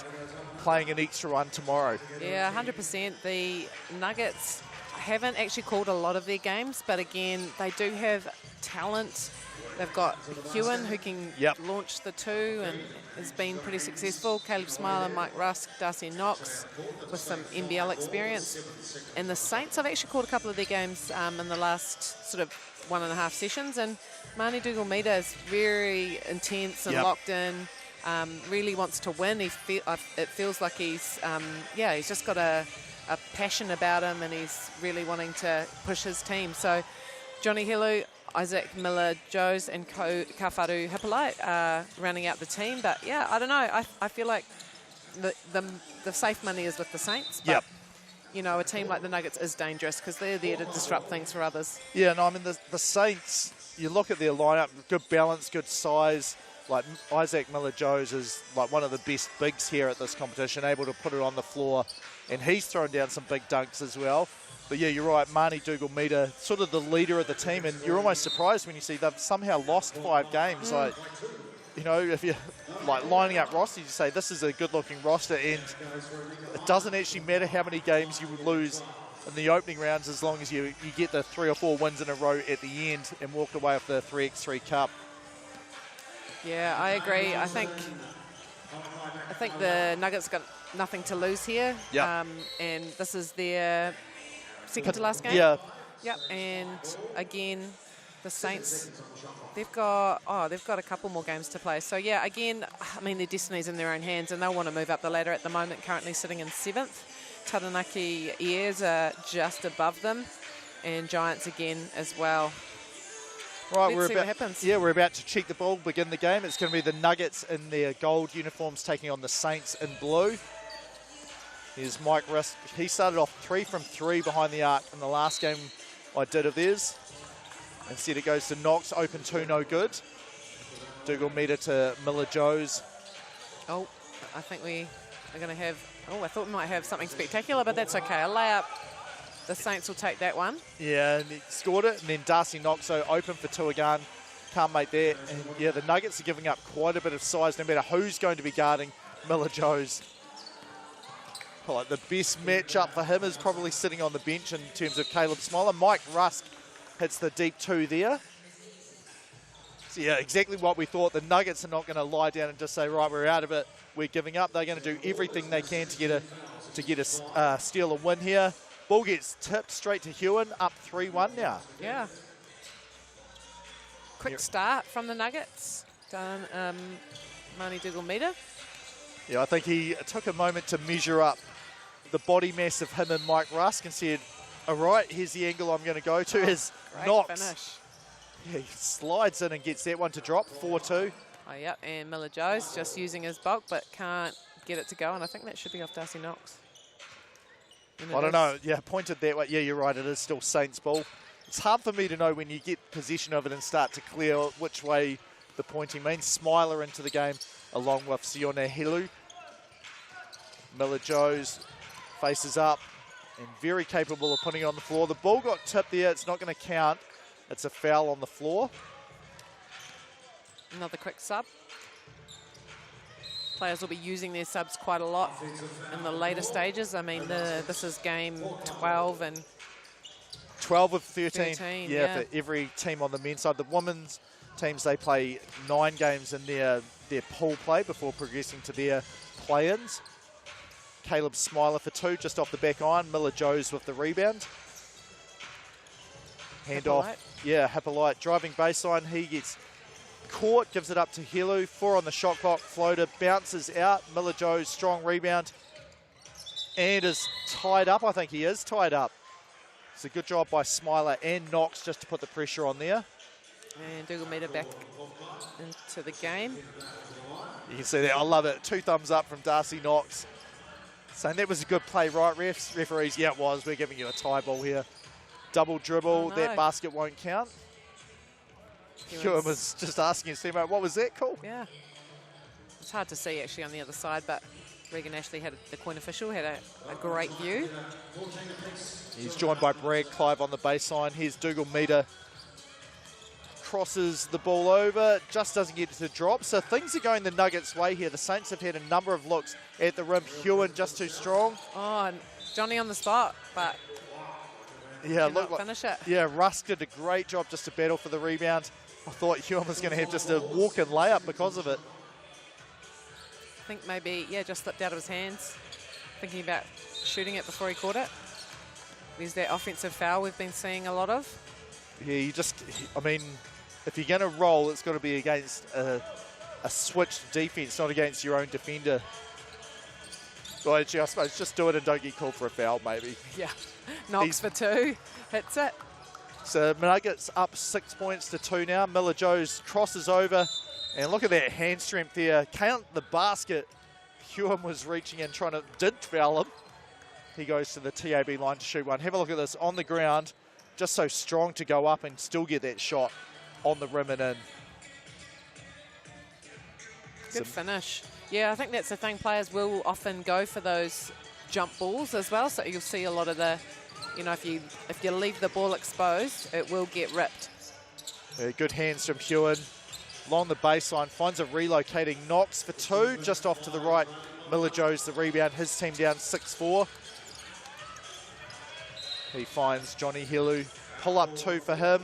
playing an extra one tomorrow. Yeah, 100%. The Nuggets haven't actually called a lot of their games, but again, they do have talent. They've got Hewen, who can launch the 2 and has been pretty successful. Caleb Smile and Mike Rusk, Darcy Knox with some NBL experience. And the Saints have actually called a couple of their games in the last sort of 1.5 sessions. And Mani Dugumita is very intense and locked in, really wants to win. It feels like he's just got a passion about him, and he's really wanting to push his team. So Johnny Hilu, Isaac Miller-Jones and Kafaru Hippolyte rounding out the team. But, yeah, I don't know. I feel like the safe money is with the Saints. But, you know, a team like the Nuggets is dangerous because they're there to disrupt things for others. Yeah, no, I mean, the Saints, you look at their lineup, good balance, good size. Like, Isaac Miller-Jones is, like, one of the best bigs here at this competition, able to put it on the floor. And he's thrown down some big dunks as well. But yeah, you're right, Mani Dugumita, sort of the leader of the team, and you're almost surprised when you see they've somehow lost 5 games. Like, you know, if you're like lining up rosters, you say this is a good-looking roster, and it doesn't actually matter how many games you would lose in the opening rounds as long as you get the 3 or 4 wins in a row at the end and walk away with the 3x3 Cup. Yeah, I agree. I think the Nuggets got nothing to lose here. And this is their second to last game. Yep. And again, the Saints, they've got a couple more games to play. So yeah, again, I mean, their destiny's in their own hands, and they'll want to move up the ladder at the moment, currently sitting in 7th. Taranaki Airs are just above them, and Giants again as well. Right, Let's see what happens. Yeah, we're about to check the ball, begin the game. It's going to be the Nuggets in their gold uniforms taking on the Saints in blue. Here's Mike Rusk. He started off 3 from 3 behind the arc in the last game I did of theirs. Instead it goes to Knox, open 2, no good. Dugumita to Miller-Jones. Oh, I think we are going to have, I thought we might have something spectacular, but that's okay. A layup. The Saints will take that one. Yeah, and he scored it. And then Darcy Knox, so open for 2 again. Can't make that. And yeah, the Nuggets are giving up quite a bit of size no matter who's going to be guarding Miller Joes. Like the best matchup for him is probably sitting on the bench in terms of Caleb Smiler. Mike Rusk hits the deep 2 there. So yeah, exactly what we thought. The Nuggets are not going to lie down and just say, right, we're out of it, we're giving up. They're going to do everything they can to get a steal a win here. Ball gets tipped straight to Hewen, up 3-1 now. Yeah. Quick start from the Nuggets. Done, Mani Dougal-Meter. Yeah, I think he took a moment to measure up the body mass of him and Mike Rusk and said, all right, here's the angle I'm going to go to. As Knox, finish. Yeah, he slides in and gets that one to drop, 4-2. Oh, yeah, and Miller Joes just using his bulk but can't get it to go, and I think that should be off Darcy Knox. I don't know. Yeah, pointed that way. Yeah, you're right. It is still Saints ball. It's hard for me to know when you get possession of it and start to clear which way the pointing means. Smiler into the game along with Sione Helu. Miller Joes faces up and very capable of putting it on the floor. The ball got tipped there. It's not going to count. It's a foul on the floor. Another quick sub. Players will be using their subs quite a lot in the later stages. I mean, this is game 12 and 12 of 13. 13 yeah, for every team on the men's side. The women's teams, they play 9 games in their pool play before progressing to their play-ins. Caleb Smiler for 2, just off the back iron. Miller Joes with the rebound. Hand off. Yeah, Hippolyte driving baseline. He gets caught, gives it up to Helu. 4 on the shot clock. Floater bounces out. Miller Joes, strong rebound. And is tied up. I think he is tied up. It's a good job by Smiler and Knox just to put the pressure on there. And Dougal-Meter back into the game. You can see that. I love it. 2 thumbs up from Darcy Knox. Saying that was a good play, right, refs? Referees, yeah, it was. We're giving you a tie ball here. Double dribble. Oh, no. That basket won't count. Hewen was just asking his teammate, what was that call? Yeah. It's hard to see actually on the other side, but Regan Ashley, the coin official, had a great view. He's joined by Brad Clive on the baseline. Here's Dougal-Meter. Crosses the ball over, just doesn't get it to drop. So things are going the Nuggets' way here. The Saints have had a number of looks at the rim. Hewen just too strong. Oh, and Johnny on the spot, but yeah, look like, finish it. Yeah, Rusk did a great job just to battle for the rebound. I thought Hewen was going to have just a walk-in layup because of it. I think maybe, yeah, just slipped out of his hands. Thinking about shooting it before he caught it. There's that offensive foul we've been seeing a lot of. Yeah, I mean, if you're going to roll, it's got to be against a switched defense, not against your own defender. Well, actually, I suppose just do it and don't get called for a foul, maybe. Yeah, Knox for 2, hits it. So Nuggets up 6 points to 2 now. Miller Joes crosses over, and look at that hand strength there. Count the basket. Hewen was reaching in, did foul him. He goes to the TAB line to shoot one. Have a look at this on the ground. Just so strong to go up and still get that shot on the rim and in. Good finish. Yeah, I think that's the thing. Players will often go for those jump balls as well. So you'll see a lot of the, you know, if you leave the ball exposed, it will get ripped. Yeah, good hands from Hewen. Along the baseline, finds a relocating Knox for 2, just off to the right. Miller Joes the rebound, his team down 6-4. He finds Johnny Helu, pull up 2 for him.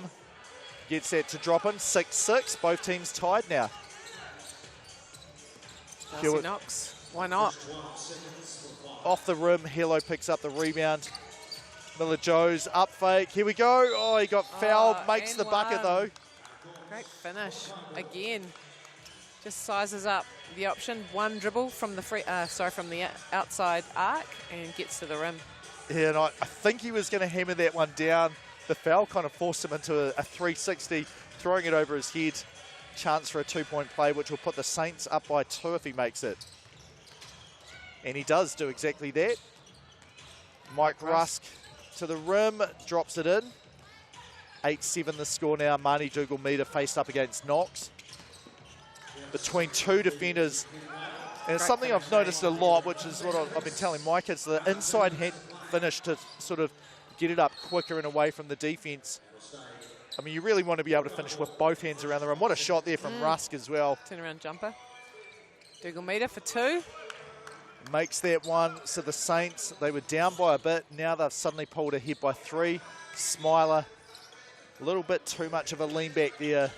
Gets that to drop in, 6-6. Both teams tied now. Darcy Knox, why not? Off the rim, Helu picks up the rebound. Miller Joes, up fake, here we go. Oh, he got fouled, makes the bucket though. Great finish, again. Just sizes up the option, 1 dribble from the from the outside arc and gets to the rim. Yeah, and I think he was going to hammer that one down. The foul kind of forced him into a 360, throwing it over his head. Chance for a 2-point play, which will put the Saints up by 2 if he makes it. And he does do exactly that. Mike Rusk to the rim, drops it in. 8-7 the score now. Mani Dougal-Meter faced up against Knox. Between 2 defenders. And it's something I've noticed a lot, which is what I've been telling my kids, the inside hand finish to sort of get it up quicker and away from the defense. I mean, you really want to be able to finish with both hands around the rim. What a shot there from Rusk as well. Turnaround jumper. Dougal Meter for 2. Makes that one. So the Saints, they were down by a bit. Now they've suddenly pulled ahead by 3. Smiler, a little bit too much of a lean back there.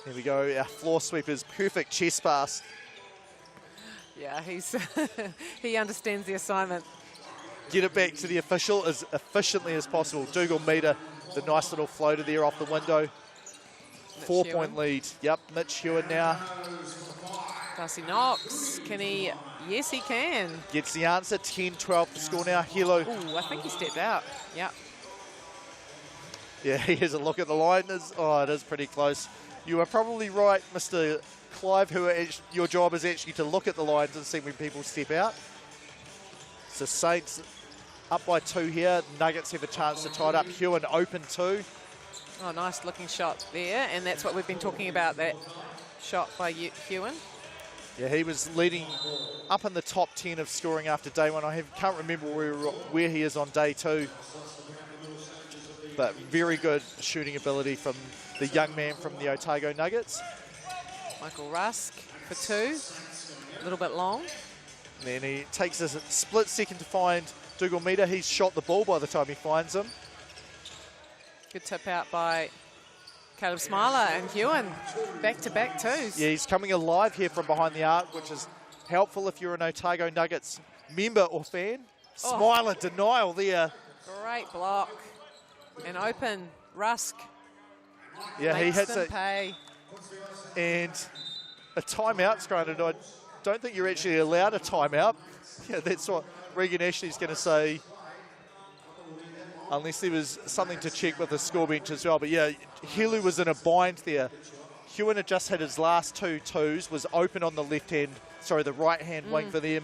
There we go. Our floor sweeper's perfect chest pass. Yeah, he understands the assignment. Get it back to the official as efficiently as possible. Dougal Meter, the nice little floater there off the window. 4-point lead. Yep, Mitch Hewen now. Darcy Knox, can he? Yes, he can. Gets the answer, 10-12 the score now. Hilo. Ooh, I think he stepped out. Yep. Yeah, he has a look at the line. It is pretty close. You are probably right, Mr. Clive, your job is actually to look at the lines and see when people step out. So Saints up by 2 here. Nuggets have a chance to tie it up. Hewen open 2. Oh, nice looking shot there. And that's what we've been talking about, that shot by Hewen. Yeah, he was leading up in the top 10 of scoring after day 1. I can't remember where he is on day 2. But very good shooting ability from the young man from the Otago Nuggets. Michael Rusk for 2. A little bit long. And then he takes a split second to find Dougal Meter. He's shot the ball by the time he finds him. Good tip out by Caleb Smiler and Hewen. Back-to-back 2s. Yeah, he's coming alive here from behind the arc, which is helpful if you're an Otago Nuggets member or fan. Smiler denial there. Great block. And open, Rusk. Yeah, he hits it. Pay. And a timeout's granted. I don't think you're actually allowed a timeout. Yeah, that's what Regan Ashley's going to say. Unless there was something to check with the score bench as well. But yeah, Helu was in a bind there. Hewen had just hit his last 2 twos, was open on the the right-hand wing for them.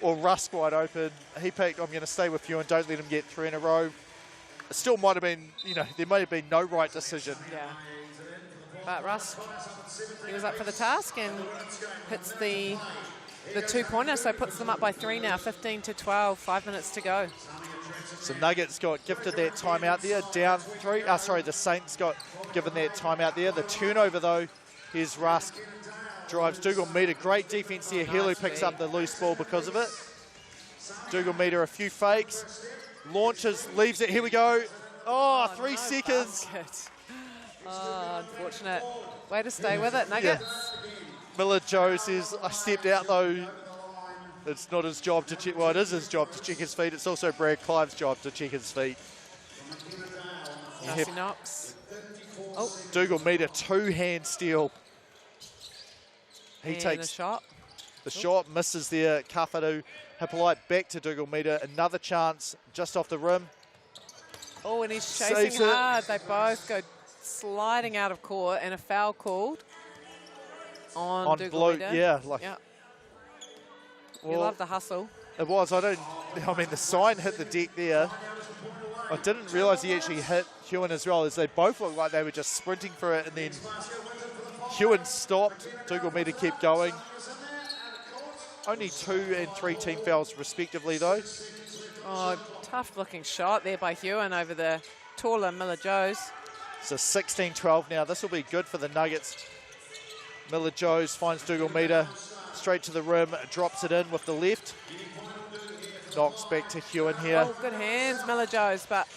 Or Rusk wide open. He picked, I'm going to stay with Hewen, don't let him get 3 in a row. It still might have been, there may have been no right decision. Yeah. But Rusk, he was up for the task and hits the 2-pointer, so puts them up by 3 now, 15-12, 5 minutes to go. So Nuggets got gifted that timeout there, down 3. The Saints got given that timeout there. The turnover, though, here's Rusk. Drives Dougal Meter. Great defense there. Helu picks up the loose ball because of it. Dougal Meter, a few fakes. Launches, leaves it. Here we go. Oh, 3 seconds. Basket. Oh, unfortunate. Way to stay with it, Nuggets. Yeah. Miller Joe says, I stepped out, though. It's not his job to check. Well, it is his job to check his feet. It's also Brad Clive's job to check his feet. Darcy Knox. Oh. Dougal Meter, 2-hand steal. He and takes a shot. The shot misses there. Kawharu Hippolyte back to Dougal Meter. Another chance just off the rim. Oh, and he's chasing hard. They both go sliding out of court, and a foul called on Dougal Meter. Yeah, you love the hustle. It was. The sign hit the deck there. I didn't realise he actually hit Hewen as well, as they both looked like they were just sprinting for it, and then Hewen stopped. Dougal Meter kept going. Only 2 and 3 team fouls respectively, though. Oh, tough looking shot there by Hewen over the taller Miller Joes. So 16-12 now. This will be good for the Nuggets. Miller Joes finds Dougal Meter straight to the rim, drops it in with the left. Knocks back to Hewen here. Oh, good hands, Miller Joes, but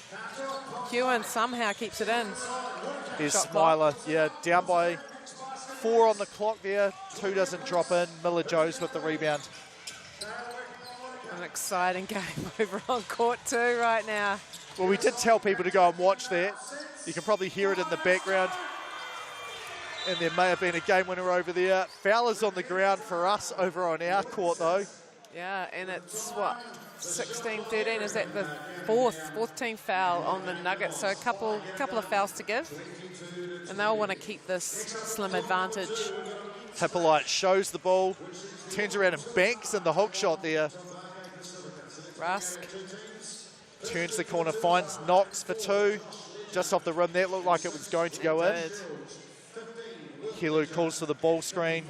Hewen somehow keeps it in. Here's Smiler. Yeah, down by 4 on the clock there. 2 doesn't drop in. Miller Joes with the rebound. An exciting game over on court 2 right now. Well, we did tell people to go and watch that. You can probably hear it in the background. And there may have been a game winner over there. Foulers on the ground for us over on our court, though. Yeah, and it's, 16-13? Is that the fourth team foul on the Nuggets? So a couple of fouls to give. And they'll want to keep this slim advantage. Hippolyte shows the ball, turns around and banks in the hook shot there. Rusk. Turns the corner, finds Knox for 2. Just off the rim. That looked like it was going to go in. Helu calls for the ball screen.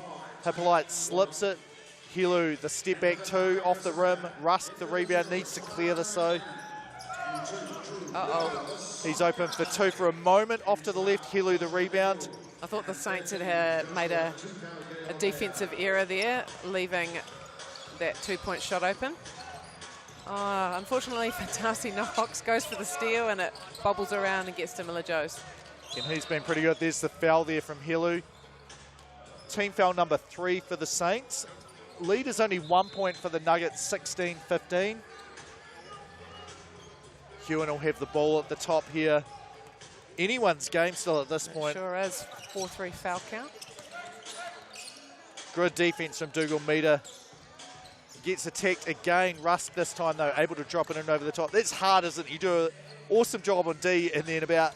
Hippolyte slips it. Helu, the step back 2 off the rim. Rusk, the rebound, needs to clear this though. Uh-oh. He's open for 2 for a moment. Off to the left, Hilu the rebound. I thought the Saints had made a defensive error there, leaving that 2-point shot open. Oh, unfortunately for Darcy Knox, goes for the steal and it bobbles around and gets to Miller Joes. And he's been pretty good. There's the foul there from Hilu. Team foul number 3 for the Saints. Lead is only 1 point for the Nuggets, 16-15. Hewen will have the ball at the top here. Anyone's game still at this point. Sure is. 4-3 foul count. Good defense from Dougal Meter. Gets attacked again. Rusk this time, though, able to drop it in over the top. That's hard, isn't it? You do an awesome job on D, and then about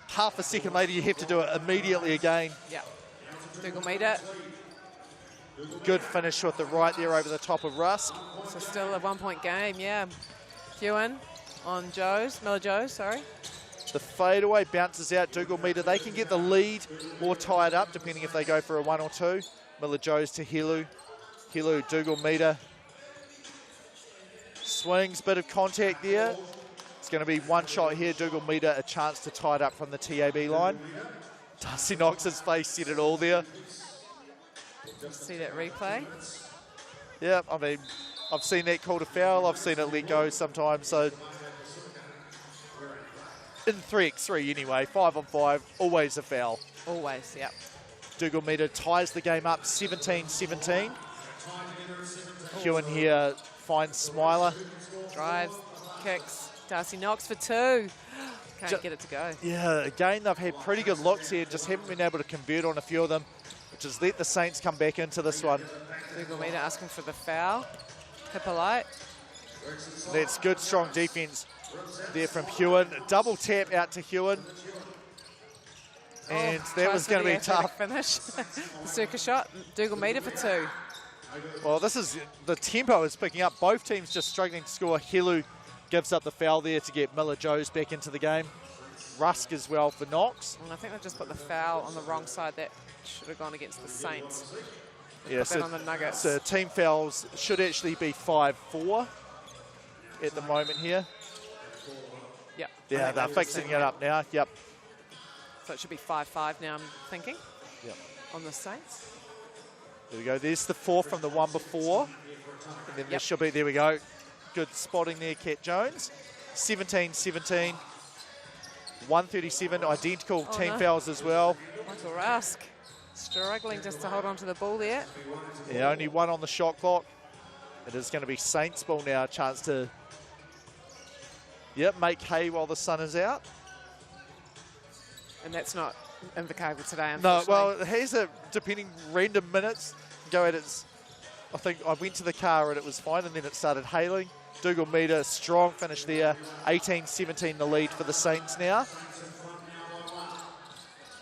half a second later, you have to do it immediately again. Yeah. Dougal Meter. Good finish with the right there over the top of Rusk. So still a 1-point game, yeah. Hewen on Joes, Miller Joes, sorry. The fadeaway bounces out. Dougal Meter, they can get the lead more tied up, depending if they go for a 1 or 2. Miller Joes to Hilu. Hilu, Dougal Meter. Swings, bit of contact there. It's going to be one shot here. Dougal Meter, a chance to tie it up from the TAB line. Darcy Knox's face said it all there. See that replay? Yeah, I mean, I've seen that called a foul. I've seen it let go sometimes. So in 3x3 anyway, 5 on 5, always a foul. Always, yeah. Dougal Meter ties the game up 17-17. Hewen here finds Smiler. Drives, kicks. Darcy Knox for 2. Can't get it to go. Yeah, again, they've had pretty good looks here, just haven't been able to convert on a few of them, which has let the Saints come back into this one. Dougal Meter asking for the foul. Hippolyte. That's good, strong defense there from Hewen. Double tap out to Hewen. And that was going to be tough. Finish. The circus shot. Dougal Meter for 2. Well, this is, the tempo is picking up. Both teams just struggling to score. Hilu gives up the foul there to get Miller Joes back into the game. Rusk as well for Knox. And I think they've just put the foul on the wrong side. That should have gone against the Saints. Yeah, Put that on the Nuggets. So team fouls should actually be 5-4 at the moment here. Yep. Yeah, they're fixing it up now. Yep. So it should be 5-5 now, I'm thinking. Yep. On the Saints. There we go. There's the 4 from the one before. And then there should be, there we go. Good spotting there, Kat Jones. 17-17. 137, identical team fouls as well. Michael Rusk struggling just to hold on to the ball there. Yeah, only 1 on the shot clock. It is going to be Saints ball now. A chance to, make hay while the sun is out. And that's not Invercargill today, No, unfortunately. well, it has a, depending, random minutes. Go at its, I think I went to the car and it was fine, and then it started hailing. Dougal Meter, strong finish there. 18-17 the lead for the Saints now.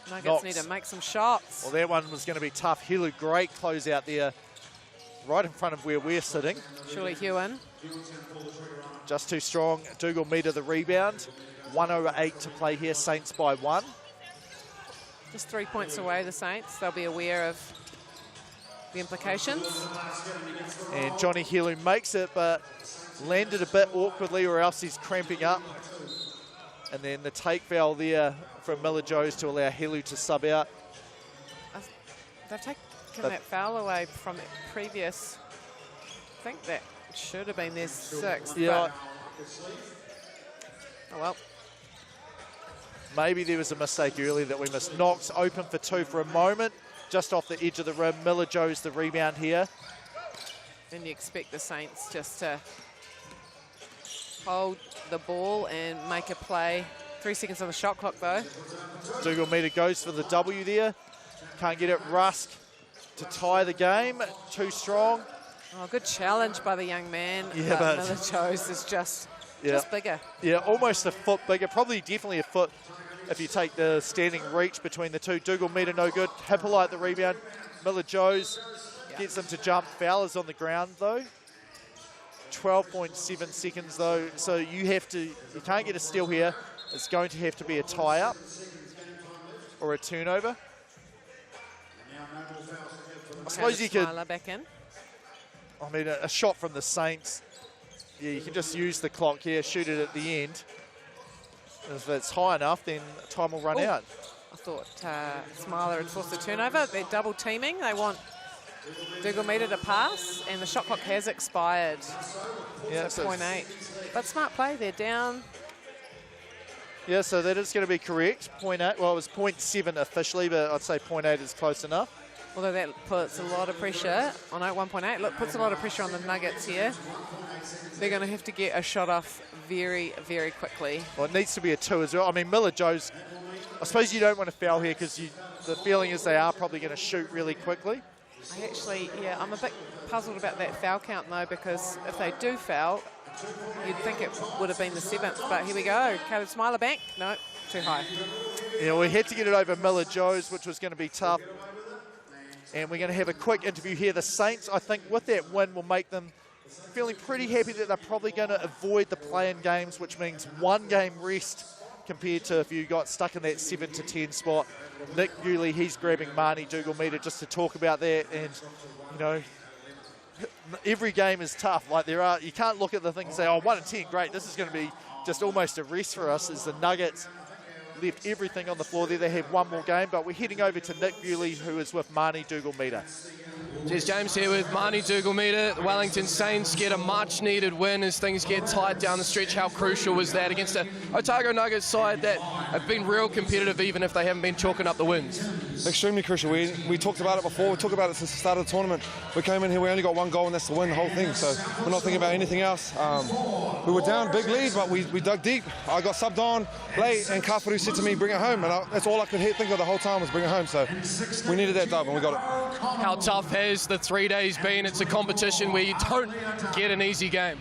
Nuggets need to make some shots. Well, that one was going to be tough. Hilu, great close out there, right in front of where we're sitting. Surely Hewen. Just too strong. Dougal Meter the rebound. 1:08 to play here. Saints by 1. Just 3 points away, the Saints. They'll be aware of the implications. And Johnny Hilu makes it, but landed a bit awkwardly, or else he's cramping up. And then the take foul there from Miller Joes to allow Hilu to sub out. They've taken that foul away from the previous. I think that should have been their 6th. Yeah. Oh well. Maybe there was a mistake earlier that we missed. Knox open for 2 for a moment, just off the edge of the rim. Miller Joes the rebound here. And you expect the Saints just to hold the ball and make a play. 3 seconds on the shot clock, though. Dougal Meter goes for the W there. Can't get it. Rusk to tie the game. Too strong. Oh, good challenge by the young man. Yeah, but but Miller Joes is just bigger. Yeah, almost a foot bigger. Probably definitely a foot if you take the standing reach between the two. Dougal Meter no good. Hippolyte the rebound. Miller Joes gets them to jump. Foul is on the ground, though. 12.7 seconds, though. So you can't get a steal here. It's going to have to be a tie-up or a turnover. I suppose you could... Smiler back in. I mean, a shot from the Saints. Yeah, you can just use the clock here, shoot it at the end. If it's high enough, then time will run out. I thought Smiler had forced a turnover. They're double teaming. They want Dougal Meter to pass, and the shot clock has expired. Yeah, so 0.8. But smart play, they're down. Yeah, so that is going to be correct. 0.8. Well, it was 0.7 officially, but I'd say 0.8 is close enough. Although that puts a lot of pressure on 1.8. Look, puts a lot of pressure on the Nuggets here. They're going to have to get a shot off very, very quickly. Well, it needs to be a 2 as well. I mean, Miller-Joe's, I suppose you don't want to foul here because the feeling is they are probably going to shoot really quickly. I'm a bit puzzled about that foul count, though, because if they do foul, you'd think it would have been the 7th. But here we go. Caleb Smiler bank. No, too high. Yeah, we had to get it over Miller-Joe's, which was going to be tough. And we're going to have a quick interview here. The Saints, I think, with that win will make them feeling pretty happy that they're probably going to avoid the play-in games, which means 1 game rest compared to if you got stuck in that 7 to 10 spot. Nick Bewley, he's grabbing Marnie Dougal Meter just to talk about that. And, you know, every game is tough. Like, you can't look at the thing and say, oh, 1 and 10, great, this is going to be just almost a rest for us, as the Nuggets left everything on the floor there. They have 1 more game, but we're heading over to Nick Bewley, who is with Marnie Dougal Meter. Cheers, James here with Marnie Dougal Meter. The Wellington Saints get a much-needed win as things get tight down the stretch. How crucial was that against a Otago Nuggets side that have been real competitive, even if they haven't been chalking up the wins? Extremely crucial. We talked about it before. We talked about it since the start of the tournament. We came in here, we only got 1 goal, and that's to win the whole thing. So we're not thinking about anything else. We were down, big lead, but we dug deep. I got subbed on late, and Kafaru said to me, bring it home. And that's all I could think of the whole time was bring it home. So we needed that dub, and we got it. How tough has the 3 days been? It's a competition where you don't get an easy game.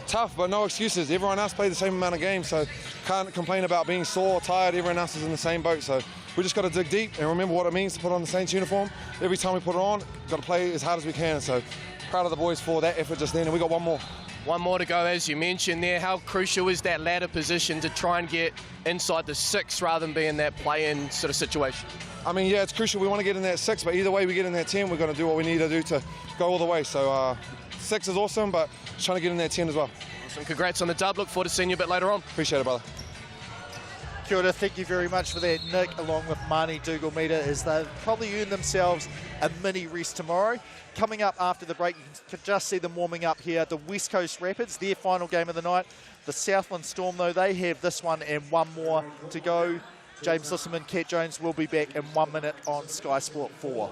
Tough, but no excuses. Everyone else played the same amount of games, so can't complain about being sore or tired. Everyone else is in the same boat, so we just got to dig deep and remember what it means to put on the Saints uniform. Every time we put it on, got to play as hard as we can. So proud of the boys for that effort just then, and we got 1 more. 1 more to go, as you mentioned there. How crucial is that ladder position to try and get inside the 6 rather than be in that play-in sort of situation? I mean, yeah, it's crucial. We want to get in that 6, but either way we get in that 10, we're going to do what we need to do to go all the way. So 6 is awesome, but just trying to get in that 10 as well. Awesome. Congrats on the dub. Look forward to seeing you a bit later on. Appreciate it, brother. Kia ora, thank you very much for that, Nick, along with Marnie Dougal Meter, as they've probably earned themselves a mini rest tomorrow. Coming up after the break, you can just see them warming up here. The West Coast Rapids, their final game of the night. The Southland Storm, though, they have this one and 1 more to go. James Lisserman, Cat Jones will be back in 1 minute on Sky Sport 4.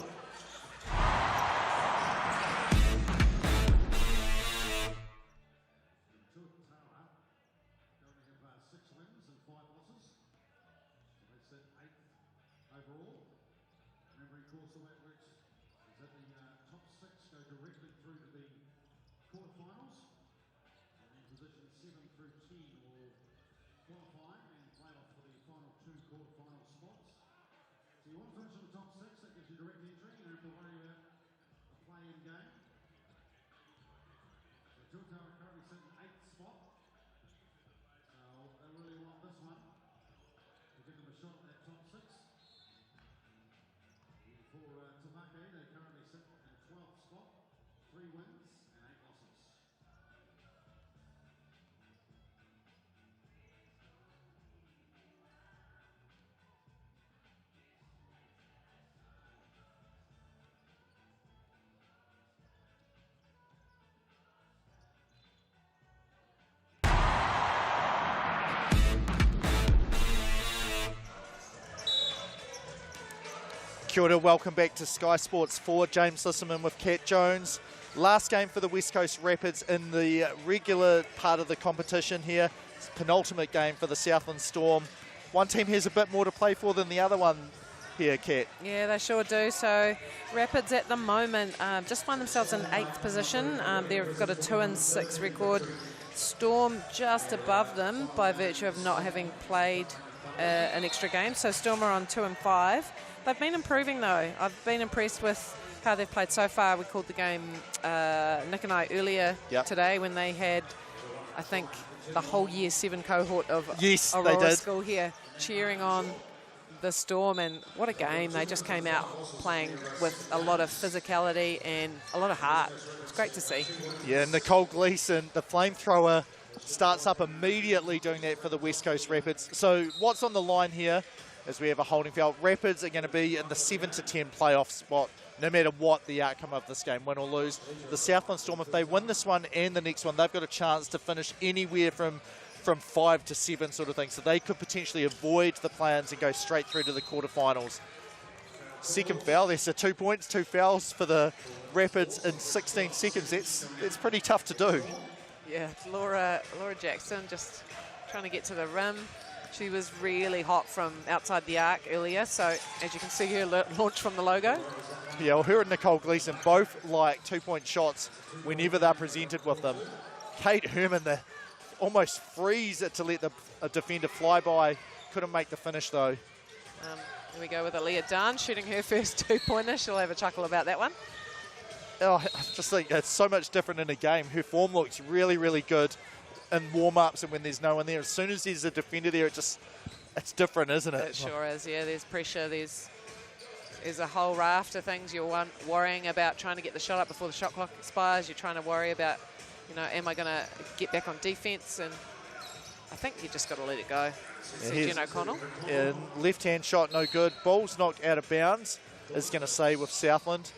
Tavake, they currently sit in 12th spot, 3 wins and 8 losses. Kia ora, welcome back to Sky Sports 4. James Lisserman with Cat Jones. Last game for the West Coast Rapids in the regular part of the competition here. It's penultimate game for the Southland Storm. One team has a bit more to play for than the other one here, Cat. Yeah, they sure do. So Rapids at the moment just find themselves in 8th position. They've got a 2-6 record. Storm just above them by virtue of not having played an extra game. So Storm are on 2-5. They've been improving, though. I've been impressed with how they've played so far. We called the game, Nick and I, earlier today when they had, I think, the whole Year 7 cohort of Aurora School here cheering on the Storm. And what a game. They just came out playing with a lot of physicality and a lot of heart. It's great to see. Yeah, Nicole Gleeson, the flamethrower, starts up immediately doing that for the West Coast Rapids. So what's on the line here is we have a holding foul. Rapids are going to be in the 7 to 10 playoff spot, no matter what the outcome of this game, win or lose. The Southland Storm, if they win this one and the next one, they've got a chance to finish anywhere from 5 to 7 sort of thing. So they could potentially avoid the play-ins and go straight through to the quarterfinals. Second foul, there's 2 points, 2 fouls for the Rapids in 16 seconds. It's pretty tough to do. Yeah, Laura Jackson just trying to get to the rim. She was really hot from outside the arc earlier, so as you can see her launch from the logo. Yeah, well, her and Nicole Gleeson both like 2-point shots whenever they're presented with them. Kate Herman, almost freeze it to let a defender fly by. Couldn't make the finish though. Here we go with Aaliyah Dunn shooting her first 2-pointer. She'll have a chuckle about that one. Oh, I just think it's so much different in a game. Her form looks really, really good in warm-ups and when there's no one there. As soon as there's a defender there, it's different, isn't it? It sure is, yeah. There's pressure. There's a whole raft of things you're worrying about, trying to get the shot up before the shot clock expires. You're trying to worry about, am I going to get back on defence? And I think you just got to let it go. Jen O'Connell. Yeah, left-hand shot, no good. Ball's knocked out of bounds, is going to say with Southland.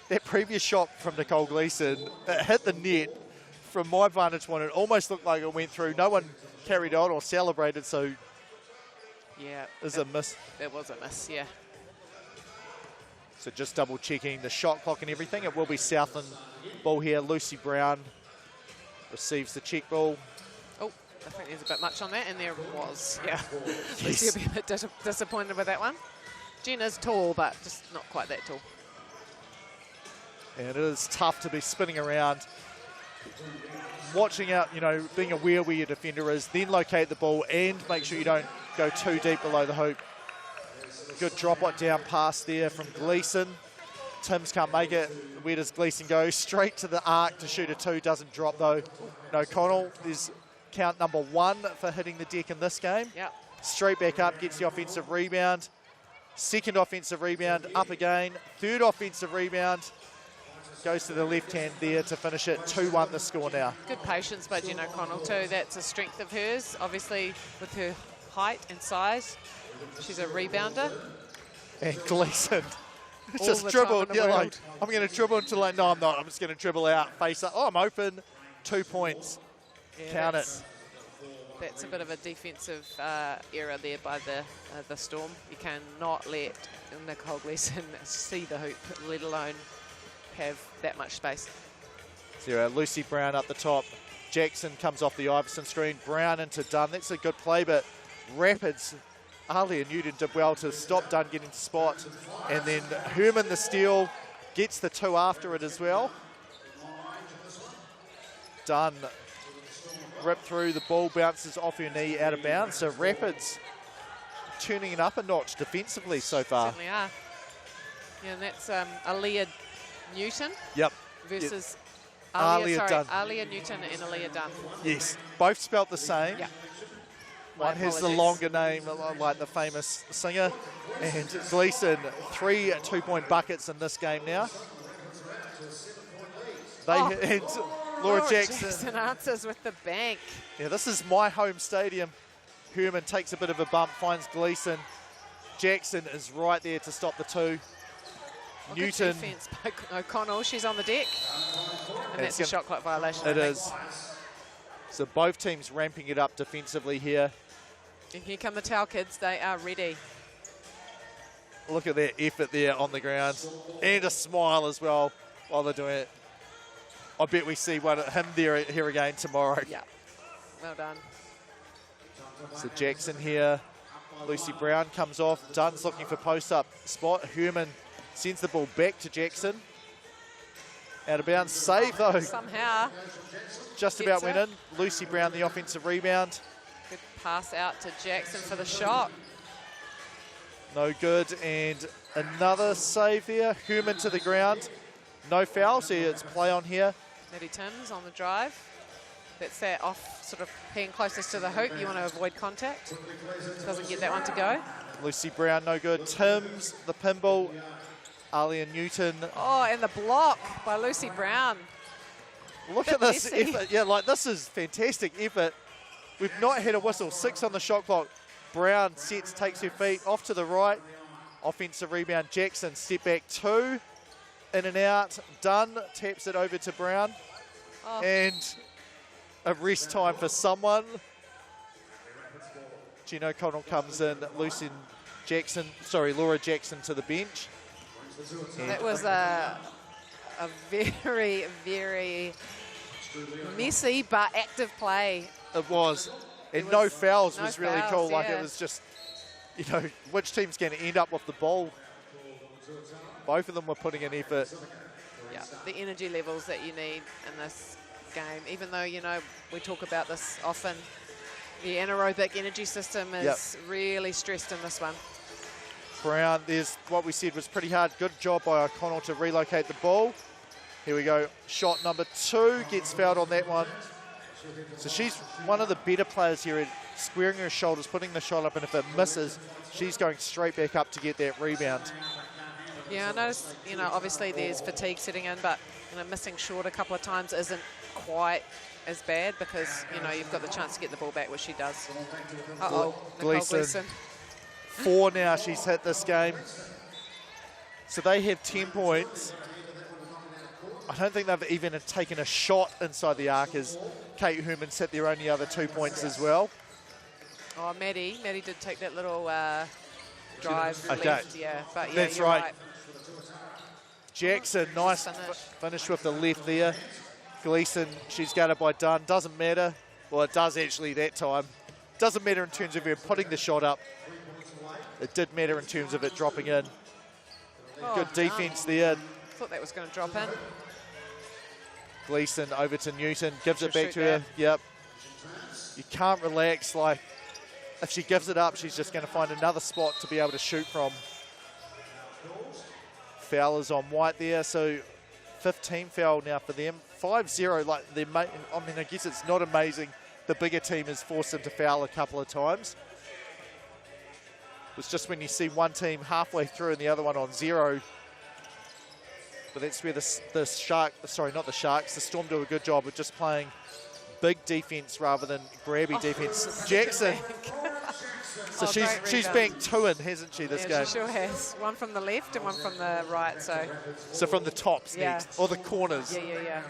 That previous shot from Nicole Gleeson, it hit the net. From my vantage point, it almost looked like it went through. No one carried on or celebrated, so yeah, it's a miss. It was a miss, yeah. So just double-checking the shot clock and everything. It will be Southland ball here. Lucy Brown receives the check ball. Oh, I think there's a bit much on that, and there was. Yeah, yes. You'll be a bit disappointed with that one. Jen is tall, but just not quite that tall. And it is tough to be spinning around, watching out, being aware where your defender is, then locate the ball and make sure you don't go too deep below the hoop. Good drop down pass there from Gleeson. Timms can't make it. Where does Gleeson go? Straight to the arc to shoot a 2. Doesn't drop though. No, O'Connell is count number 1 for hitting the deck in this game. Yep. Straight back up, gets the offensive rebound. Second offensive rebound, up again. Third offensive rebound. Goes to the left hand there to finish it. 2-1 the score now. Good patience by Jen O'Connell too. That's a strength of hers. Obviously with her height and size, she's a rebounder. And Gleeson just dribbled. Yeah, like, I'm going to dribble until no, I'm not. I'm just going to dribble out, face up. Oh, I'm open. 2 points. Yeah, Count it. That's a bit of a defensive error there by the Storm. You cannot let Nicole Gleeson see the hoop, let alone have that much space. So Lucy Brown up the top. Jackson comes off the Iverson screen. Brown into Dunn. That's a good play, but Rapids, Alia Newton did well to stop Dunn getting to spot. And then Herman the steal, gets the 2 after it as well. Dunn ripped through, the ball bounces off her knee out of bounds. So Rapids turning it up a notch defensively so far. Certainly are. Yeah, and that's Aaliyah Newton. Yep. Versus Aaliyah Newton and Aaliyah Dunn. Yes, both spelt the same. Yeah. One has the longer name, like the famous singer. And Gleeson, 3 2-point buckets in this game now. And Laura Jackson answers with the bank. Yeah, this is my home stadium. Herman takes a bit of a bump, finds Gleeson. Jackson is right there to stop the 2. Newton. Good defense by O'Connell. She's on the deck. And that's a shot clock violation. It is. So both teams ramping it up defensively here. And here come the Tau kids. They are ready. Look at their effort there on the ground. And a smile as well while they're doing it. I bet we see him here again tomorrow. Yeah. Well done. So Jackson here. Lucy Brown comes off. Dunn's looking for post-up spot. Herman sends the ball back to Jackson. Out of bounds. Save though. Somehow. Just about went in. Lucy Brown the offensive rebound. Good pass out to Jackson for the shot. No good. And another save there. Herman to the ground. No foul. So it's play on here. Maddie Timms on the drive. That's that off, sort of being closest to the hoop. You want to avoid contact. Doesn't get that one to go. Lucy Brown, no good. Timms, the pinball. Alia Newton. Oh, and the block by Lucy Brown. Look at this effort. Yeah, like this is fantastic effort. We've not had a whistle. 6 on the shot clock. Brown sets, takes her feet off to the right. Offensive rebound. Jackson, step back 2. In and out. Dunn taps it over to Brown. Oh. And a rest time for someone. Jen O'Connell comes in. Laura Jackson to the bench. That was a very, very messy but active play. It was. And no fouls was really fouls, cool. Like yeah. it was just, you know, which team's going to end up with the ball. Both of them were putting in effort. Yeah, the energy levels that you need in this game. Even though, you know, we talk about this often, the anaerobic energy system is really stressed in this one. Brown, there's what we said was pretty hard. Good job by O'Connell to relocate the ball. Here we go. Shot number 2 gets fouled on that one. So she's one of the better players here at squaring her shoulders, putting the shot up, and if it misses, she's going straight back up to get that rebound. Yeah, I noticed, you know, obviously there's fatigue setting in, but, you know, missing short a couple of times isn't quite as bad because, you know, you've got the chance to get the ball back, which she does. Uh-oh, Nicole Gleeson. 4 now she's hit this game. So they have 10 points. I don't think they've even taken a shot inside the arc as Kate Herman's hit their only other 2 points as well. Oh, Maddie did take that little drive left, yeah. But yeah, that's you're right. Jackson, nice finish with the left there. Gleeson, she's guarded by Dunn. Doesn't matter. Well, it does actually that time. Doesn't matter in terms of her putting the shot up. It did matter in terms of it dropping in. Oh, good defense there. Thought that was going to drop in. Gleeson over to Newton, gives it back to her. that. Yep. You can't relax. Like, if she gives it up, she's just going to find another spot to be able to shoot from. Foul is on White there, so 15 foul now for them. 5-0, like, I mean, I guess it's not amazing. The bigger team has forced them to foul a couple of times. It's just when you see one team halfway through and the other one on 0. But that's where the Storm do a good job of just playing big defense rather than grabby defense. Jackson. So she's banked 2 in, hasn't she, this game? She sure has. One from the left and one from the right, so. So from the tops next, or the corners. Yeah.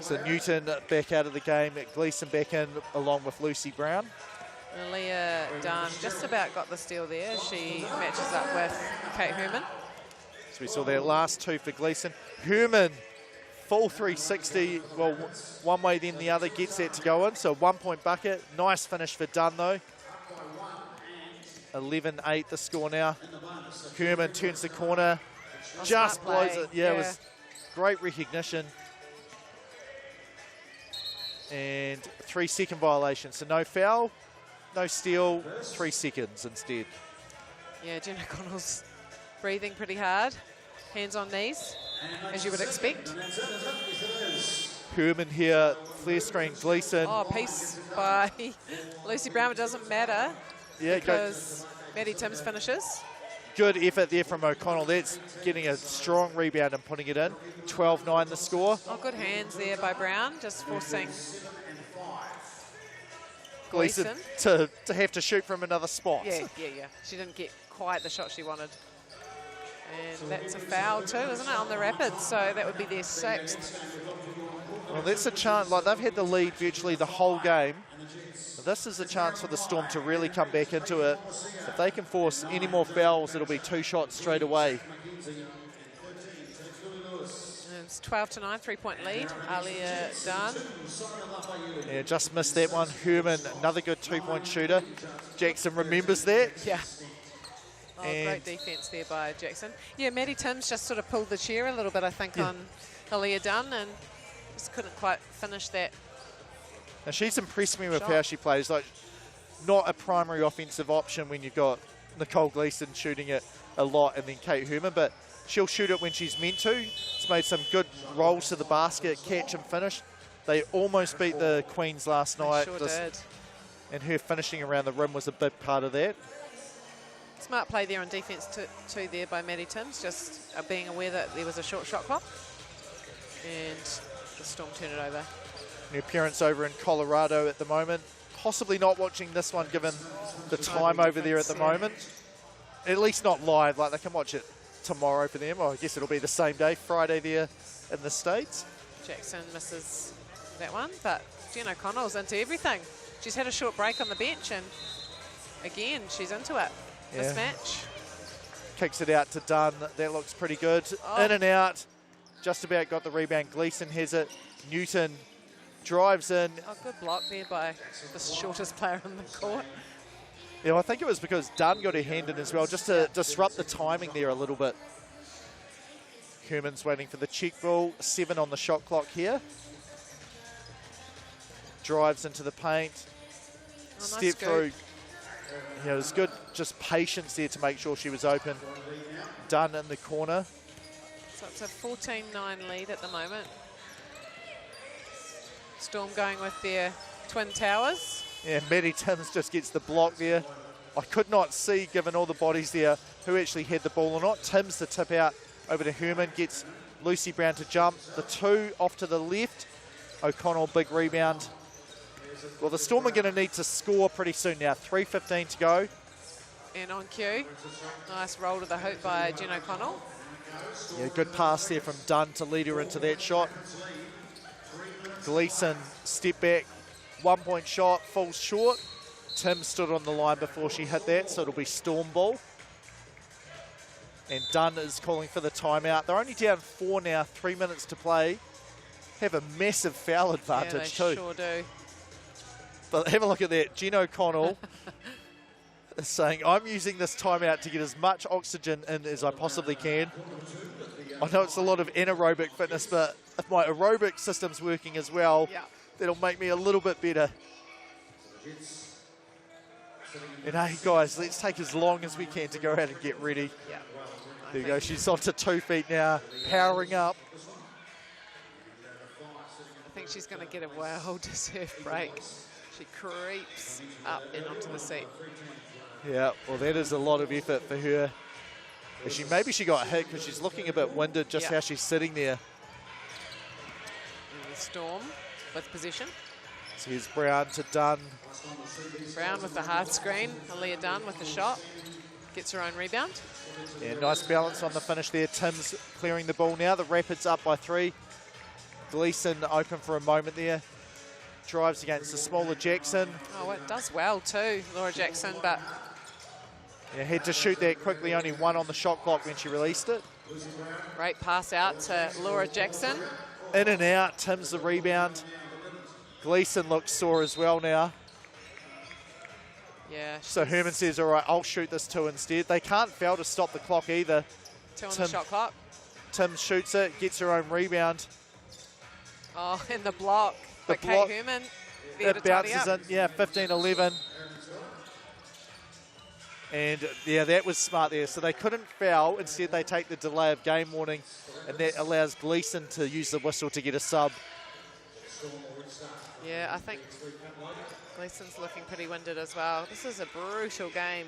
So Newton back out of the game, Gleeson back in along with Lucy Brown. Leah Dunn just about got the steal there. She matches up with Kate Herman. So we saw their last 2 for Gleeson. Herman, full 360. Well, one way then the other, gets that to go in. So 1 point bucket. Nice finish for Dunn though. 11-8 the score now. Herman turns the corner. Just blows it. Yeah, it was great recognition. And 3-second violation. So no foul. No steal, 3 seconds instead. Yeah, Jen O'Connell's breathing pretty hard. Hands on knees, as you would expect. Herman here, flare screen, Gleeson. Oh, piece by Lucy Brown. It doesn't matter because Maddie Timms finishes. Good effort there from O'Connell. That's getting a strong rebound and putting it in. 12-9 the score. Oh, good hands there by Brown, just forcing Gleeson to have to shoot from another spot. Yeah. She didn't get quite the shot she wanted. And that's a foul too, isn't it, on the Rapids? So that would be their 6th. Well, that's a chance. Like, they've had the lead virtually the whole game. This is a chance for the Storm to really come back into it. If they can force any more fouls, it'll be 2 shots straight away. It's 12-9, 3-point lead. Alia Dunn. Yeah, just missed that one. Herman, another good 2-point shooter. Jackson remembers that. Yeah. Oh, great defense there by Jackson. Yeah, Maddie Timms just sort of pulled the chair a little bit, I think, on Alia Dunn, and just couldn't quite finish that. Now, she's impressed me with how she plays. Like, not a primary offensive option when you've got Nicole Gleeson shooting it a lot and then Kate Herman, but she'll shoot it when she's meant to. It's made some good rolls to the basket, catch and finish. They almost beat the Queens last night. Sure did. And her finishing around the rim was a big part of that. Smart play there on defense too there by Maddie Timms, just being aware that there was a short shot clock. And the Storm turn it over. New appearance over in Colorado at the moment. Possibly not watching this one given the time over there at the moment. At least not live, like they can watch it tomorrow for them. Or I guess it'll be the same day, Friday there in the States. Jackson misses that one, but Jen O'Connell's into everything. She's had a short break on the bench, and again, she's into it. Yeah. Mismatch. Kicks it out to Dunn. That looks pretty good. Oh. In and out. Just about got the rebound. Gleeson has it. Newton drives in. Oh, good block there by the shortest player on the court. Yeah, I think it was because Dunn got her hand in as well, just to disrupt the timing there a little bit. Herman's waiting for the check ball. 7 on the shot clock here. Drives into the paint. Oh, Step nice through. Yeah, it was good, just patience there to make sure she was open. Dunn in the corner. So it's a 14-9 lead at the moment. Storm going with their twin towers. Yeah, Maddie Timms just gets the block there. I could not see, given all the bodies there, who actually had the ball or not. Timms the tip out over to Herman, gets Lucy Brown to jump. The 2 off to the left. O'Connell, big rebound. Well, the Storm are going to need to score pretty soon now. 3:15 to go. And on cue, nice roll to the hoop by Jen O'Connell. Yeah, good pass there from Dunn to lead her into that shot. Gleeson, step back, 1-point shot, falls short. Tim stood on the line before she hit that, so it'll be Storm ball. And Dunn is calling for the timeout. They're only down 4 now, 3 minutes to play. Have a massive foul advantage Yeah, they too. sure do. But have a look at that. Jen O'Connell is saying, I'm using this timeout to get as much oxygen in as I possibly can. I know it's a lot of anaerobic fitness, but if my aerobic system's working as well, that'll make me a little bit better. And hey guys, let's take as long as we can to go out and get ready. Yeah. There you go, she's onto 2 feet now, powering up. I think she's going to get a well-deserved break. She creeps up and onto the seat. Yeah, well that is a lot of effort for her. Maybe she got hit because she's looking a bit winded just how she's sitting there. And the Storm with possession. So here's Brown to Dunn. Brown with the hard screen. Aaliyah Dunn with the shot. Gets her own rebound. Yeah, nice balance on the finish there. Tim's clearing the ball now. The Rapids up by 3. Gleeson open for a moment there. Drives against the smaller Jackson. Oh, it does well too, Laura Jackson, but... Yeah, had to shoot that quickly, only 1 on the shot clock when she released it. Great pass out to Laura Jackson. In and out, Tim's the rebound. Gleeson looks sore as well now. Yeah. So Herman says, all right, I'll shoot this 2 instead. They can't fail to stop the clock either. 2 on the shot clock. Tim shoots it, gets her own rebound. Oh, and the block. The But block, Kate Herman, it bounces in, yeah, 15-11. And yeah, that was smart there. So they couldn't foul. Instead, they take the delay of game warning, and that allows Gleeson to use the whistle to get a sub. Yeah, I think Gleeson's looking pretty winded as well. This is a brutal game.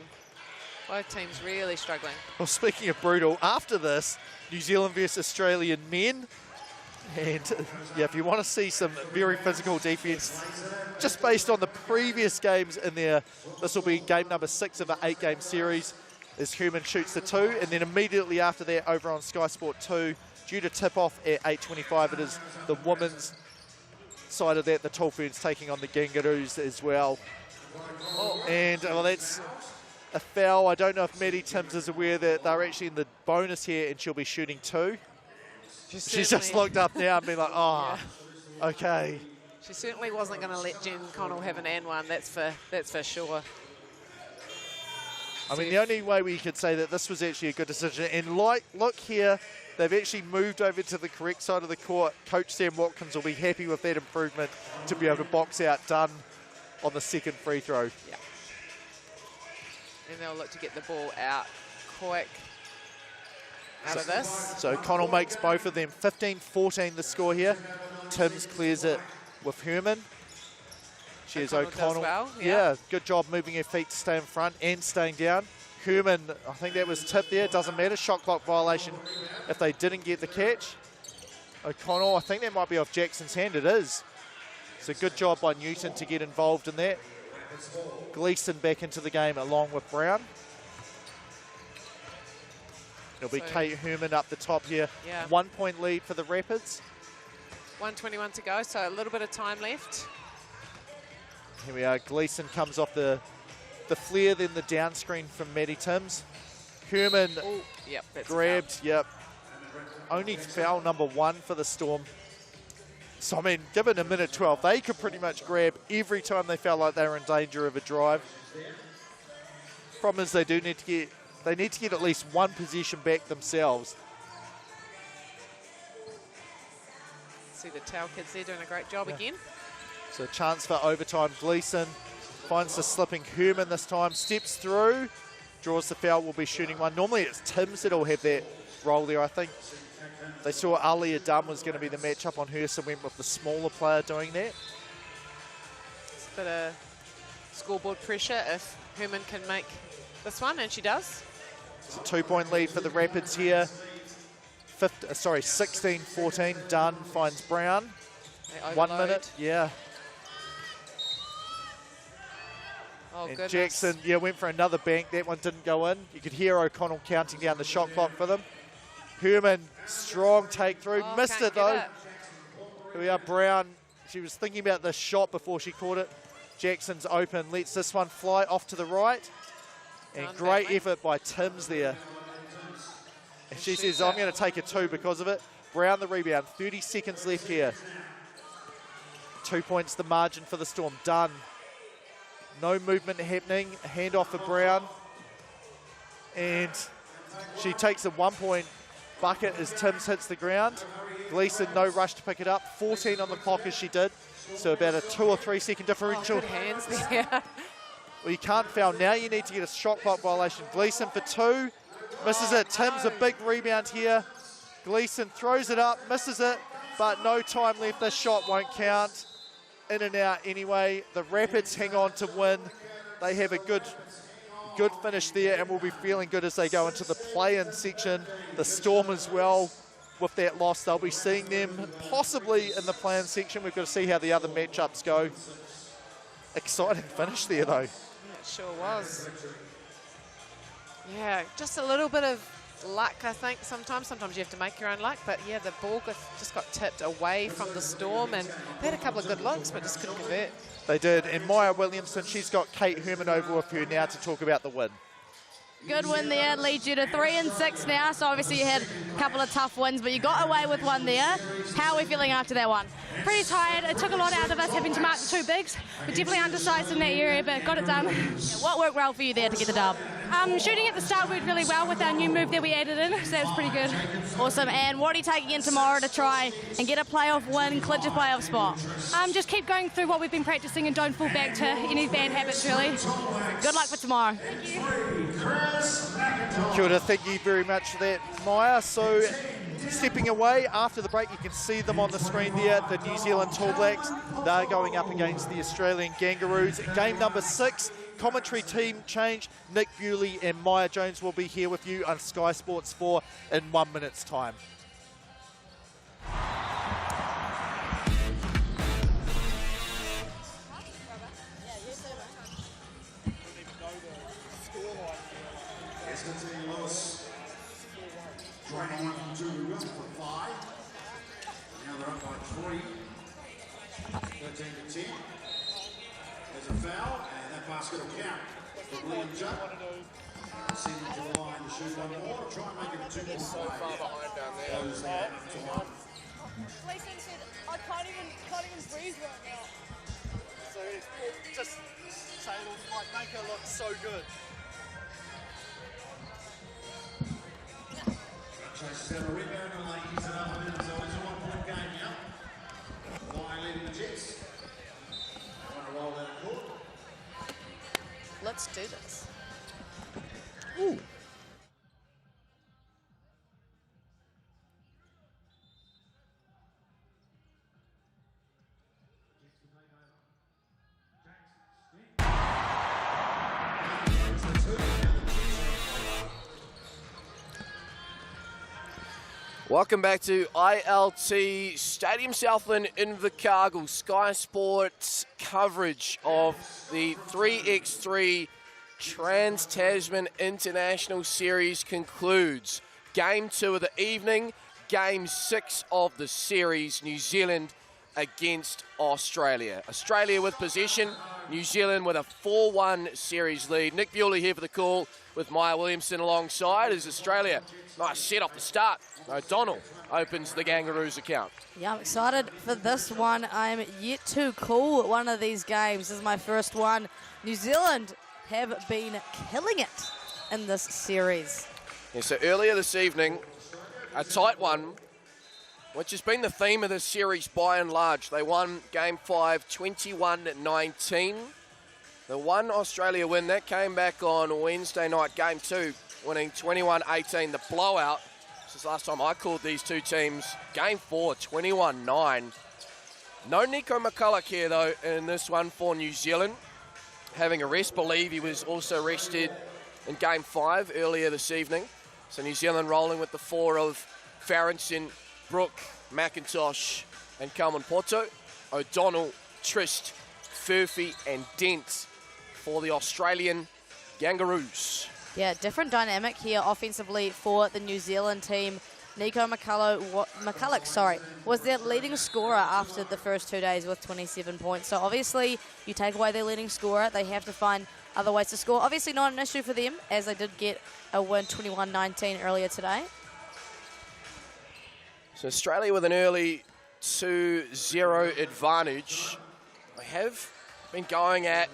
Both teams really struggling. Well, speaking of brutal, after this, New Zealand versus Australian men. And yeah, if you want to see some very physical defence, just based on the previous games in there, this will be game number 6 of an 8-game series as Herman shoots the 2. And then immediately after that, over on Sky Sport 2, due to tip off at 8:25, it is the women's side of that, the Tall Ferns taking on the Kangaroos as well. And well, that's a foul. I don't know if Maddie Timms is aware that they're actually in the bonus here and she'll be shooting 2. She's just looked up now and been like, oh, yeah. Okay. She certainly wasn't going to let Jen Connell have an and one, that's for sure. I mean, the only way we could say that this was actually a good decision, and like, look here, they've actually moved over to the correct side of the court. Coach Sam Watkins will be happy with that improvement to be able to box out Dunn on the second free throw. Yeah. And they'll look to get the ball out quick out of this. So Connell makes both of them. 15-14 the score here. Timms clears it with Herman. She has O'Connell. Well, yeah, good job moving her feet to stay in front and staying down. Herman, I think that was tipped there. Doesn't matter. Shot clock violation if they didn't get the catch. O'Connell, I think that might be off Jackson's hand. It is. It's a good job by Newton to get involved in that. Gleeson back into the game along with Brown. It'll be Kate Herman up the top here. Yeah. 1 point lead for the Rapids. 1:21 to go, so a little bit of time left. Here we are. Gleeson comes off the flare, then the down screen from Maddie Timms. Herman Yep, that's grabbed, yep. Only foul number 1 for the Storm. So, I mean, given a minute 12, they could pretty much grab every time they felt like they were in danger of a drive. Problem is they need to get at least one possession back themselves. See the Tau kids there doing a great job again. So, chance for overtime. Gleeson finds the slipping Herman this time, steps through, draws the foul, will be shooting one. Normally it's Timms that'll have that role there, I think. They saw Ali Adam was going to be the matchup on her, so went with the smaller player doing that. It's a bit of scoreboard pressure if Herman can make this one, and she does. It's a 2 point lead for the Rapids here. 16-14. Dunn finds Brown. 1 minute, yeah. Oh, And goodness. Jackson, went for another bank. That one didn't go in. You could hear O'Connell counting down the shot clock for them. Herman, strong take through. Oh, Missed can't it though. get Here we are, Brown. She was thinking about the shot before she caught it. Jackson's open, lets this one fly off to the right. And Done great badly. effort by Timms there. And she shoots says, I'm it. going to take a 2 because of it. Brown the rebound, 30 seconds left here. 2 points the margin for the Storm. Done. No movement happening. A handoff for Brown. And she takes a 1 point bucket as Timms hits the ground. Gleeson, no rush to pick it up. 14 on the clock as she did. So about a 2 or 3 second differential. Oh, good hands there. Well, you can't foul. Now you need to get a shot clock violation. Gleeson for 2. Misses it. Timms a big rebound here. Gleeson throws it up, misses it, but no time left. This shot won't count. In and out anyway. The Rapids hang on to win. They have a good finish there and will be feeling good as they go into the play-in section. The Storm as well. With that loss, they'll be seeing them possibly in the play-in section. We've got to see how the other matchups go. Exciting finish there though. It sure was. Yeah, just a little bit of luck, I think, sometimes. Sometimes you have to make your own luck. But, yeah, the ball just got tipped away from the Storm, and they had a couple of good looks, but just couldn't convert. They did. And Maya Williamson, she's got Kate Herman over with her now to talk about the win. Good win there, leads you to 3 and 6 now. So obviously you had a couple of tough wins, but you got away with one there. How are we feeling after that one? Pretty tired. It took a lot out of us having to mark the 2 bigs. We're definitely undersized in that area, but got it done. What worked well for you there to get the dub? Shooting at the start worked really well with our new move that we added in, so that was pretty good. Awesome. And what are you taking in tomorrow to try and get a playoff win, clinch a playoff spot? Just keep going through what we've been practicing and don't fall back to any bad habits, really. Good luck for tomorrow. Thank you. Kia ora, thank you very much for that, Maya. So, stepping away after the break, you can see them on the screen there, the New Zealand Tall Blacks. They're going up against the Australian Kangaroos. Game number 6, commentary team change. Nick Bewley and Maya Jones will be here with you on Sky Sports 4 in 1 minute's time. Joining 1 from 2 for 5. Now they're up by 3. 13 to 10. There's a foul, and that basket will count for William Judd. Send him to the line to shoot one more. Try and make it a 2 more. So far behind down there. Goes there to 1. Gleeson said, I can't even breathe right now. So, just say it'll make her look so good. Chases out a rebound and ladies it up a minute, so it's a 1 point game now. Whai leading the Jets. Trying to roll that court. Let's do this. Ooh. Welcome back to ILT Stadium Southland Invercargill. Sky Sports coverage of the 3x3 Trans-Tasman International Series concludes. Game 2 of the evening, Game 6 of the series, New Zealand against Australia. Australia with possession, New Zealand with a 4-1 series lead. Nick Bewley here for the call with Maya Williamson alongside as Australia. Nice set off the start. O'Donnell opens the Kangaroos account. Yeah, I'm excited for this one. I'm yet to call one of these games. This is my first one. New Zealand have been killing it in this series. Yeah, so earlier this evening, a tight one, which has been the theme of this series by and large. They won Game 5, 21-19. The one Australia win, that came back on Wednesday night, Game 2, winning 21-18, the blowout. This is the last time I called these two teams. Game 4, 21-9. No Nico McCulloch here, though, in this one for New Zealand. Having a rest, believe he was also rested in Game 5 earlier this evening. So New Zealand rolling with the 4 of Farrington, Brooke, McIntosh, and Kalman Poto. O'Donnell, Trist, Furphy, and Dent for the Australian Kangaroos. Yeah, different dynamic here offensively for the New Zealand team. Nico McCulloch, was their leading scorer after the first 2 days with 27 points. So obviously, you take away their leading scorer, they have to find other ways to score. Obviously not an issue for them, as they did get a win 21-19 earlier today. So Australia with an early 2-0 advantage. They have been going at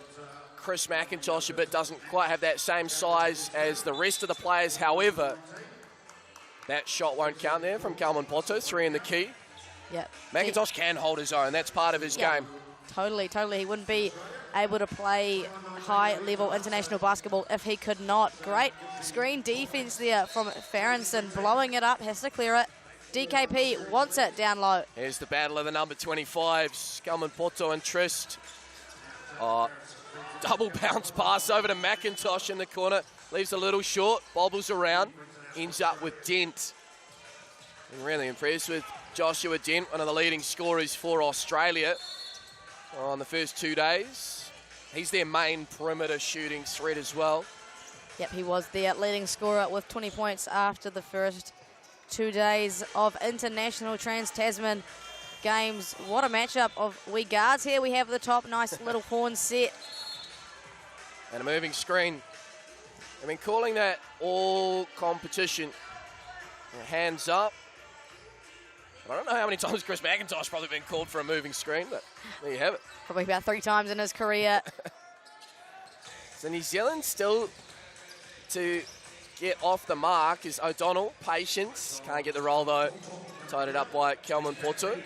Chris McIntosh a bit, doesn't quite have that same size as the rest of the players. However, that shot won't count there from Kalman Poto, 3 in the key. Yeah. McIntosh can hold his own. That's part of his game. Totally. He wouldn't be able to play high-level international basketball if he could not. Great screen defense there from Farrington, blowing it up, has to clear it. DKP wants it down low. Here's the battle of the number 25s, Kalman Poto and Trist. Double bounce pass over to McIntosh in the corner. Leaves a little short, bobbles around, ends up with Dent. I'm really impressed with Joshua Dent, one of the leading scorers for Australia on the first 2 days. He's their main perimeter shooting threat as well. Yep, he was their leading scorer with 20 points after the first 2 days of international Trans-Tasman games. What a matchup of wee guards here we have at the top. Nice little horn set. And a moving screen. I've been calling that all competition. Hands up. I don't know how many times Chris McIntosh probably been called for a moving screen, but there you have it. Probably about 3 times in his career. So New Zealand still to get off the mark is O'Donnell. Patience. Can't get the roll though. Tied it up by Kalman Poto.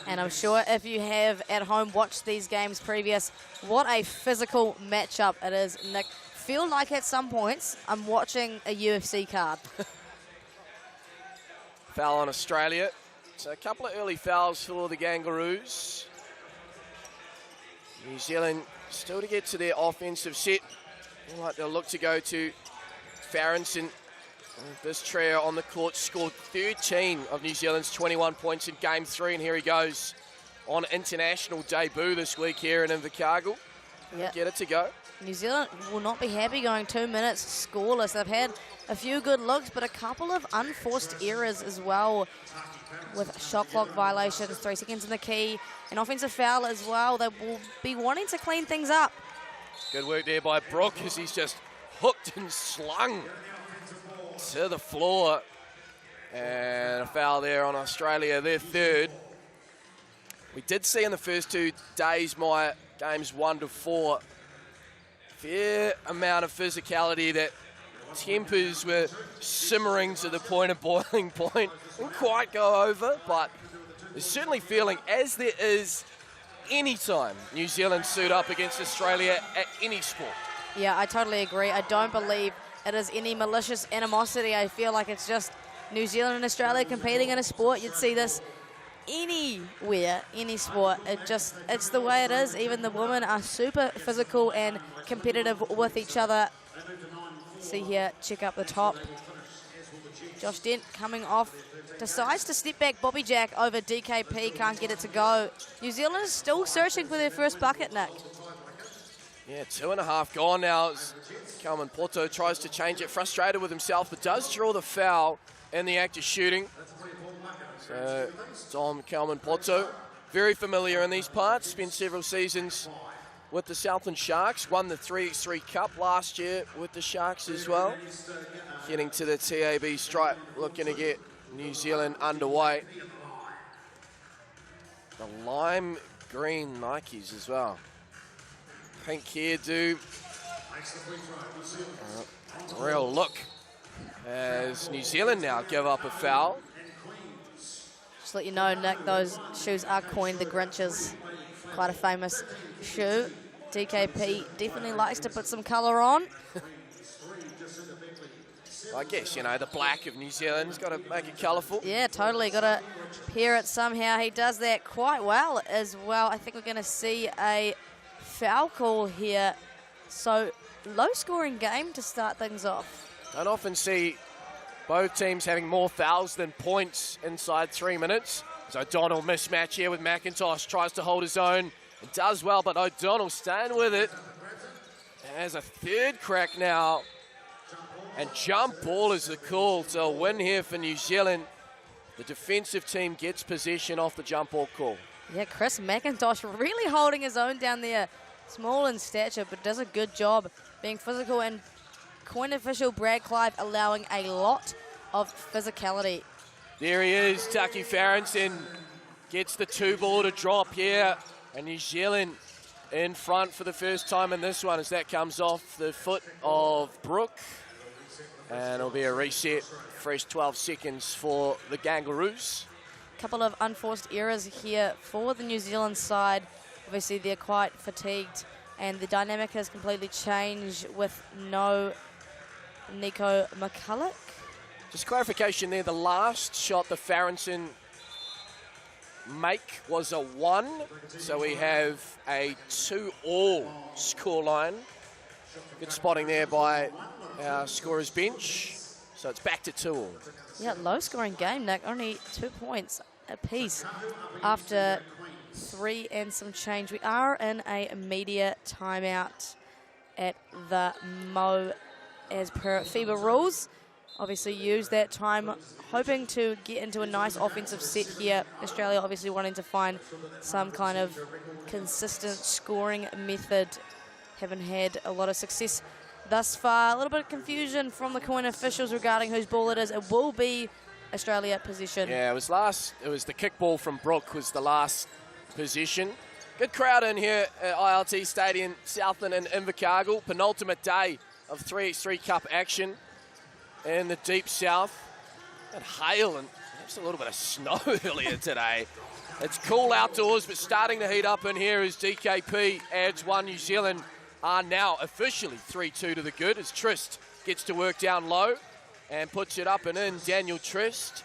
And I'm sure if you have at home watched these games previous, what a physical matchup it is, Nick. Feel like at some points I'm watching a UFC card. Foul on Australia. So a couple of early fouls for the Kangaroos. New Zealand still to get to their offensive set. Like they'll look to go to Farrington. This trio on the court scored 13 of New Zealand's 21 points in Game 3, and here he goes on international debut this week here in Invercargill. Yep. Get it to go. New Zealand will not be happy going 2 minutes scoreless. They've had a few good looks, but a couple of unforced errors as well, with shot clock violations, 3 seconds in the key, an offensive foul as well. They will be wanting to clean things up. Good work there by Brooke as he's just hooked and slung to the floor. And a foul there on Australia, their third. We did see in the first 2 days, my games 1 to 4, fair amount of physicality that tempers were simmering to the point of boiling point. Didn't quite go over, but there's certainly feeling, as there is any time New Zealand suit up against Australia at any sport. Yeah, I totally agree. I don't believe it is any malicious animosity. I feel like it's just New Zealand and Australia competing in a sport. You'd see this anywhere, any sport. It's the way it is. Even the women are super physical and competitive with each other. See here, check up the top. Josh Dent coming off decides to step back Bobby Jack over DKP, can't get it to go. New Zealand is still searching for their first bucket, Nick. Yeah, 2.5 gone now as Calvin Porto tries to change it, frustrated with himself, but does draw the foul in the act of shooting. So, Dom Calvin Porto, very familiar in these parts, spent several seasons with the Southland Sharks, won the 3x3 Cup last year with the Sharks as well. Getting to the TAB stripe, looking to get New Zealand underway. The lime green Nikes as well. Pink hairdo. Real look as New Zealand now give up a foul. Just let you know, Nick, those shoes are coined the Grinches. Quite a famous shoe. DKP definitely likes to put some colour on. I guess, you know, the black of New Zealand's got to make it colourful. Yeah, totally. Got to pair it somehow. He does that quite well as well. I think we're going to see a foul call here. So, low-scoring game to start things off. Don't often see both teams having more fouls than points inside 3 minutes. So O'Donnell mismatch here with McIntosh, tries to hold his own. It does well, but O'Donnell staying with it. And has a third crack now. And jump ball is the call. So a win here for New Zealand. The defensive team gets possession off the jump ball call. Yeah, Chris McIntosh really holding his own down there. Small in stature, but does a good job being physical. And coin official Brad Clive allowing a lot of physicality. There he is, Taki Farrington gets the 2 ball to drop here. And New Zealand in front for the first time in this one as that comes off the foot of Brooke. And it'll be a reset, fresh 12 seconds for the Kangaroos. Couple of unforced errors here for the New Zealand side. Obviously, they're quite fatigued, and the dynamic has completely changed with no Nico McCulloch. Just clarification there, the last shot the Farrington make was a 1, so we have a 2-all scoreline. Good spotting there by our scorer's bench. So it's back to 2-all. Yeah, low-scoring game, Nick. Only 2 points apiece after 3 and some change. We are in a media timeout at the Mo as per FIBA rules. Obviously use that time hoping to get into a nice offensive set here. Australia obviously wanting to find some kind of consistent scoring method. Haven't had a lot of success thus far. A little bit of confusion from the coin officials regarding whose ball it is. It will be Australia possession. Yeah, it was the kickball from Brooke was the last possession. Good crowd in here at ILT Stadium, Southland and Invercargill. Penultimate day of 3x3 Cup action in the deep south. And hail and perhaps a little bit of snow earlier today. It's cool outdoors, but starting to heat up in here as DKP adds 1. New Zealand are now officially 3-2 to the good as Trist gets to work down low and puts it up and in. Daniel Trist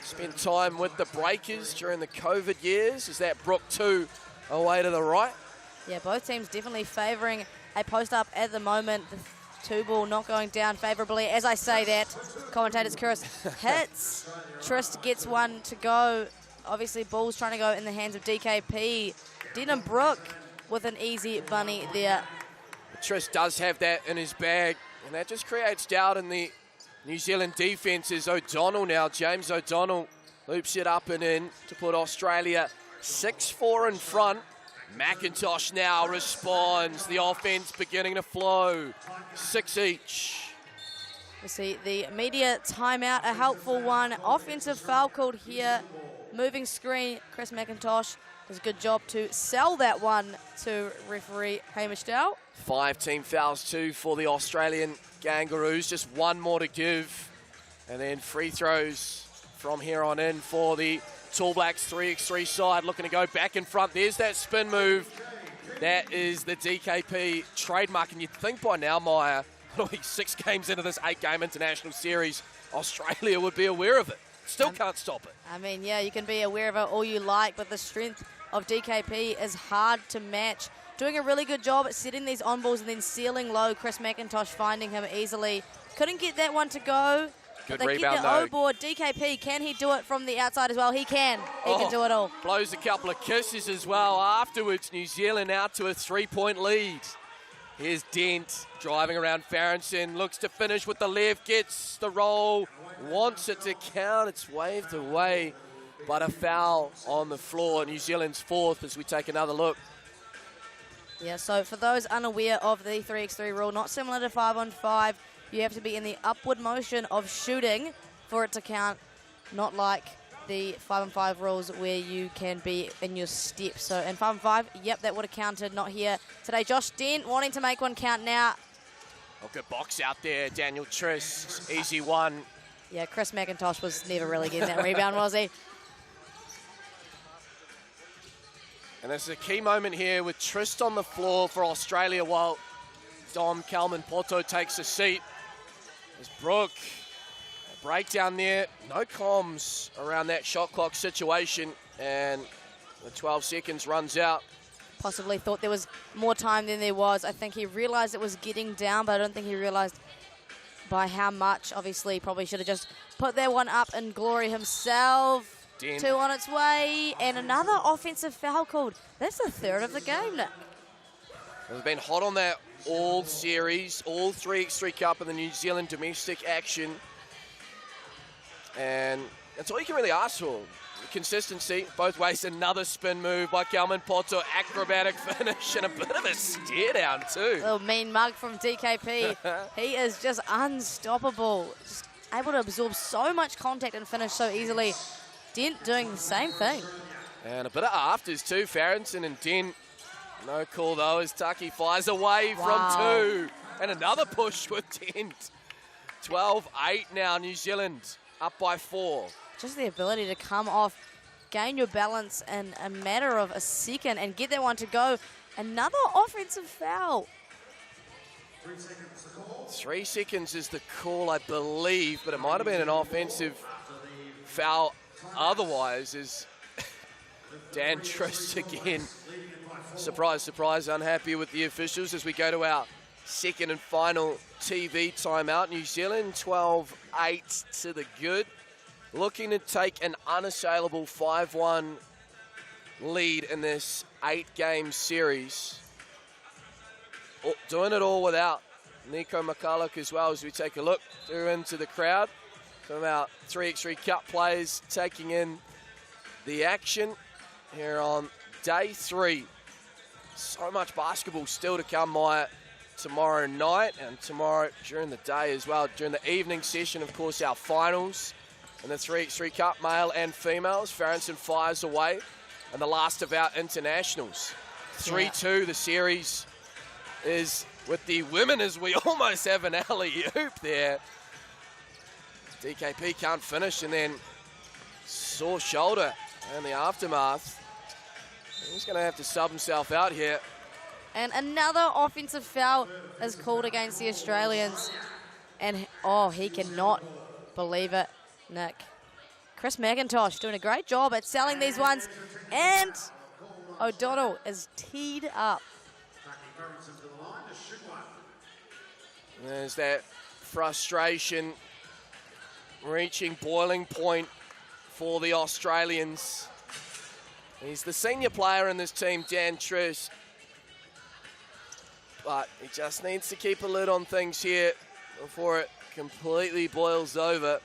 spent time with the Breakers during the COVID years. Is that Brook 2 away to the right? Yeah, both teams definitely favouring a post-up at the moment. The 2 ball not going down favourably. As I say that, commentator's curious. Hits. Trist gets 1 to go. Obviously, ball's trying to go in the hands of DKP. Denham Brook with an easy bunny there. Trist does have that in his bag, and that just creates doubt in the New Zealand defence. Is O'Donnell now. James O'Donnell loops it up and in to put Australia 6-4 in front. McIntosh now responds. The offense beginning to flow. 6 each. We see the media timeout, a helpful one. Offensive foul called here. Moving screen, Chris McIntosh does a good job to sell that one to referee Hamish Dow. 5 team fouls, 2 for the Australian Kangaroos. Just 1 more to give. And then free throws from here on in for the Tall Blacks 3x3 side. Looking to go back in front. There's that spin move. That is the DKP trademark. And you'd think by now, Maya, 6 games into this 8-game international series, Australia would be aware of it. Still can't stop it. I mean, yeah, you can be aware of it all you like, but the strength of DKP is hard to match. Doing a really good job at setting these on balls and then sealing low. Chris McIntosh finding him easily. Couldn't get that one to go. But Good they rebound, get the though. O board. DKP, can he do it from the outside as well? He can. He can do it all. Blows a couple of kisses as well. Afterwards, New Zealand out to a 3-point lead. Here's Dent driving around Farrington. Looks to finish with the left. Gets the roll. Wants it to count. It's waved away. But a foul on the floor. New Zealand's fourth as we take another look. Yeah, so for those unaware of the 3x3 rule, not similar to 5-on-5, you have to be in the upward motion of shooting for it to count, not like the 5-on-5 rules where you can be in your step. So in 5-on-5, yep, that would have counted, not here today. Josh Dent wanting to make one count now. Oh, good box out there, Daniel Triss. Easy one. Yeah, Chris McIntosh was never really getting that rebound, was he? And there's a key moment here with Trist on the floor for Australia while Dom Kalman-Poto takes a seat. There's Brooke. A breakdown there. No comms around that shot clock situation. And the 12 seconds runs out. Possibly thought there was more time than there was. I think he realized it was getting down, but I don't think he realized by how much. Obviously, he probably should have just put that one up in glory himself. Dent. 2 on its way, and another offensive foul called. That's the third of the game, Nick. We've been hot on that all series, all 3x3 Cup and the New Zealand domestic action. And that's all you can really ask for. Consistency, both ways. Another spin move by Kalman-Poto, acrobatic finish, and a bit of a stare down too. Little mean mug from DKP. He is just unstoppable. Just able to absorb so much contact and finish so easily. Dent doing the same thing. And a bit of afters too, Farrington and Dent. No call though as Taki fires away from 2. And another push with Dent. 12-8 now, New Zealand up by 4. Just the ability to come off, gain your balance in a matter of a second and get that one to go. Another offensive foul. 3 seconds is the call, I believe, but it might have been an offensive foul. Otherwise, is Dan Trist again. Surprise, surprise, unhappy with the officials as we go to our second and final TV timeout. New Zealand 12-8 to the good. Looking to take an unassailable 5-1 lead in this 8-game series. Doing it all without Nico McCulloch as well as we take a look through into the crowd. Some of our 3x3 Cup players taking in the action here on day 3. So much basketball still to come by tomorrow night and tomorrow during the day as well. During the evening session, of course, our finals in the 3x3 Cup, male and females. Farrington fires away. And the last of our internationals. 3-2, the series is with the women as we almost have an alley-oop there. DKP can't finish and then sore shoulder and the aftermath. He's going to have to sub himself out here. And another offensive foul is called against the Australians. And, oh, he cannot believe it, Nick. Chris McIntosh doing a great job at selling these ones. And O'Donnell is teed up. There's that frustration reaching boiling point for the Australians. He's the senior player in this team, Dan Triss. But he just needs to keep a lid on things here before it completely boils over.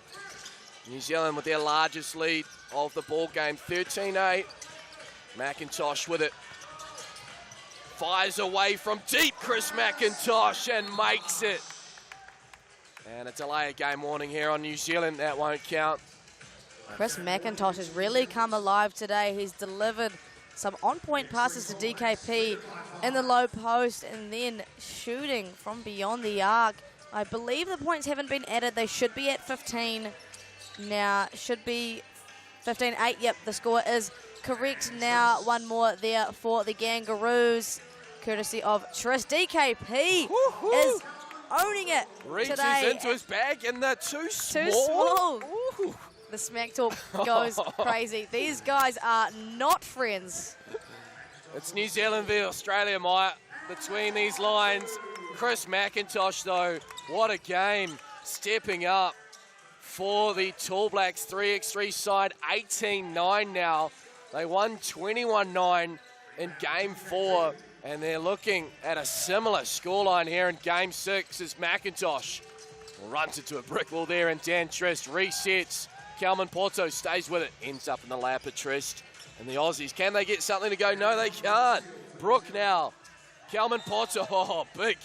New Zealand with their largest lead of the ball game, 13-8. McIntosh with it. Fires away from deep, Chris McIntosh, and makes it. And a delay of game warning here on New Zealand. That won't count. Chris McIntosh has really come alive today. He's delivered some on-point passes to DKP in the low post and then shooting from beyond the arc. I believe the points haven't been added. They should be at 15 now. Should be 15-8. Yep, the score is correct now. One more there for the Kangaroos, courtesy of Tris. DKP is owning it Reaches today. into his bag and they're too small. Too small. The smack talk goes crazy. These guys are not friends. It's New Zealand v Australia, Maya, between these lines. Chris McIntosh, though, what a game. Stepping up. for the Tall Blacks 3x3 side, 18-9 now. They won 21-9 in Game 4, and they're looking at a similar scoreline here in Game 6 as McIntosh runs into a brick wall there, and Dan Trist resets. Calman Porto stays with it, ends up in the lap of Trist. And the Aussies, can they get something to go? No, they can't. Brooke now. Calman Porto, oh, big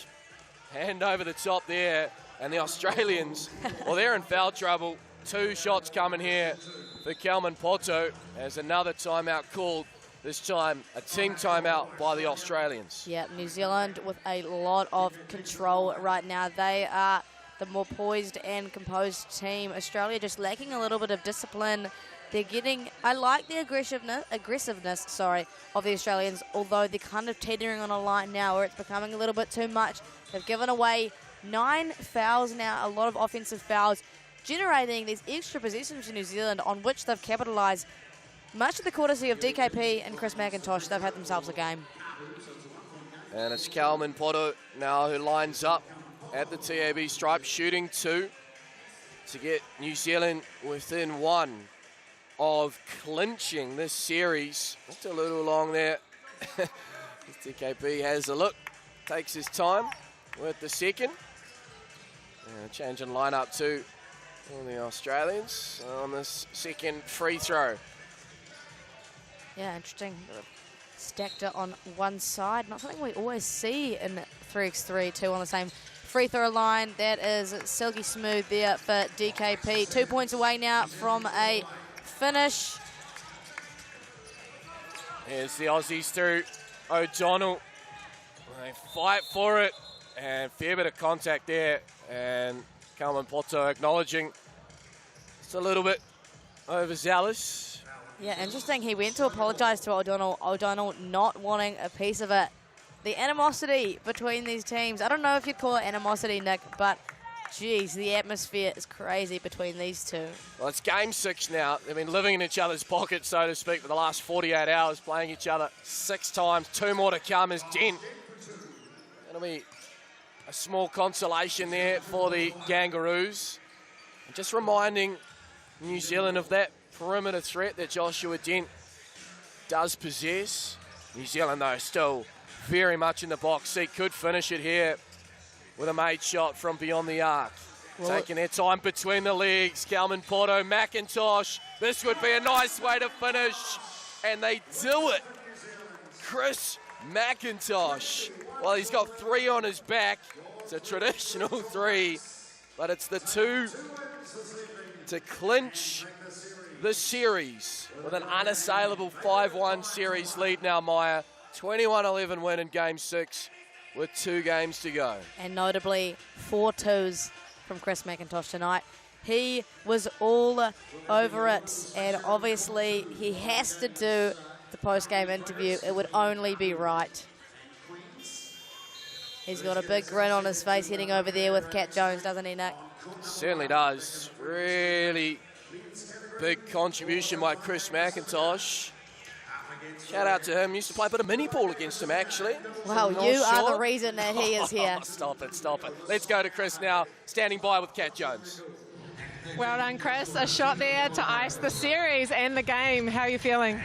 hand over the top there. And the Australians, well, they're in foul trouble. 2 shots coming here for Calman Porto as another timeout called. This time, a team timeout by the Australians. Yeah, New Zealand with a lot of control right now. They are the more poised and composed team. Australia just lacking a little bit of discipline. They're getting, I like the aggressiveness, of the Australians, although they're kind of teetering on a line now where it's becoming a little bit too much. They've given away 9 fouls now, a lot of offensive fouls, generating these extra possessions to New Zealand on which they've capitalised. Much of the courtesy of DKP and Chris McIntosh, they've had themselves a game. And it's Calman Porto now who lines up at the TAB stripe, shooting 2 to get New Zealand within 1 of clinching this series. Just a little long there. DKP has a look, takes his time with the second. And change in lineup too for the Australians on this second free throw. Yeah, interesting. Stacked it on one side. Not something we always see in 3x3, 2 on the same free throw line. That is silky smooth there for DKP. 2 points away now from a finish. Here's the Aussies through O'Donnell. They fight for it, and fair bit of contact there. And Calman Porto acknowledging it's a little bit overzealous. Yeah, interesting. He went to apologise to O'Donnell. O'Donnell not wanting a piece of it. The animosity between these teams. I don't know if you'd call it animosity, Nick, but geez, the atmosphere is crazy between these two. Well, it's Game 6 now. They've been living in each other's pockets, so to speak, for the last 48 hours, playing each other 6 times. 2 more to come as Dent. That'll be a small consolation there for the Kangaroos. And just reminding New Zealand of that perimeter threat that Joshua Dent does possess. New Zealand, though, still very much in the box seat. Could finish it here with a made shot from beyond the arc. Well, taking their time between the legs. Calman Porto, McIntosh. This would be a nice way to finish. And they do it. Chris McIntosh. Well, he's got 3 on his back. It's a traditional 3. But it's the 2 to clinch the series with an unassailable 5-1 series lead now, Maya. 21-11 win in Game 6 with 2 games to go. And notably, 4 twos from Chris McIntosh tonight. He was all over it, and obviously he has to do the post-game interview. It would only be right. He's got a big grin on his face heading over there with Cat Jones, doesn't he, Nick? Certainly does. Really big contribution by Chris McIntosh. Shout out to him. Used to play a bit of mini pool against him, actually. Well, you are the reason that he is here. Stop it. Let's go to Chris now, standing by with Cat Jones. Well done, Chris. A shot there to ice the series and the game. How are you feeling?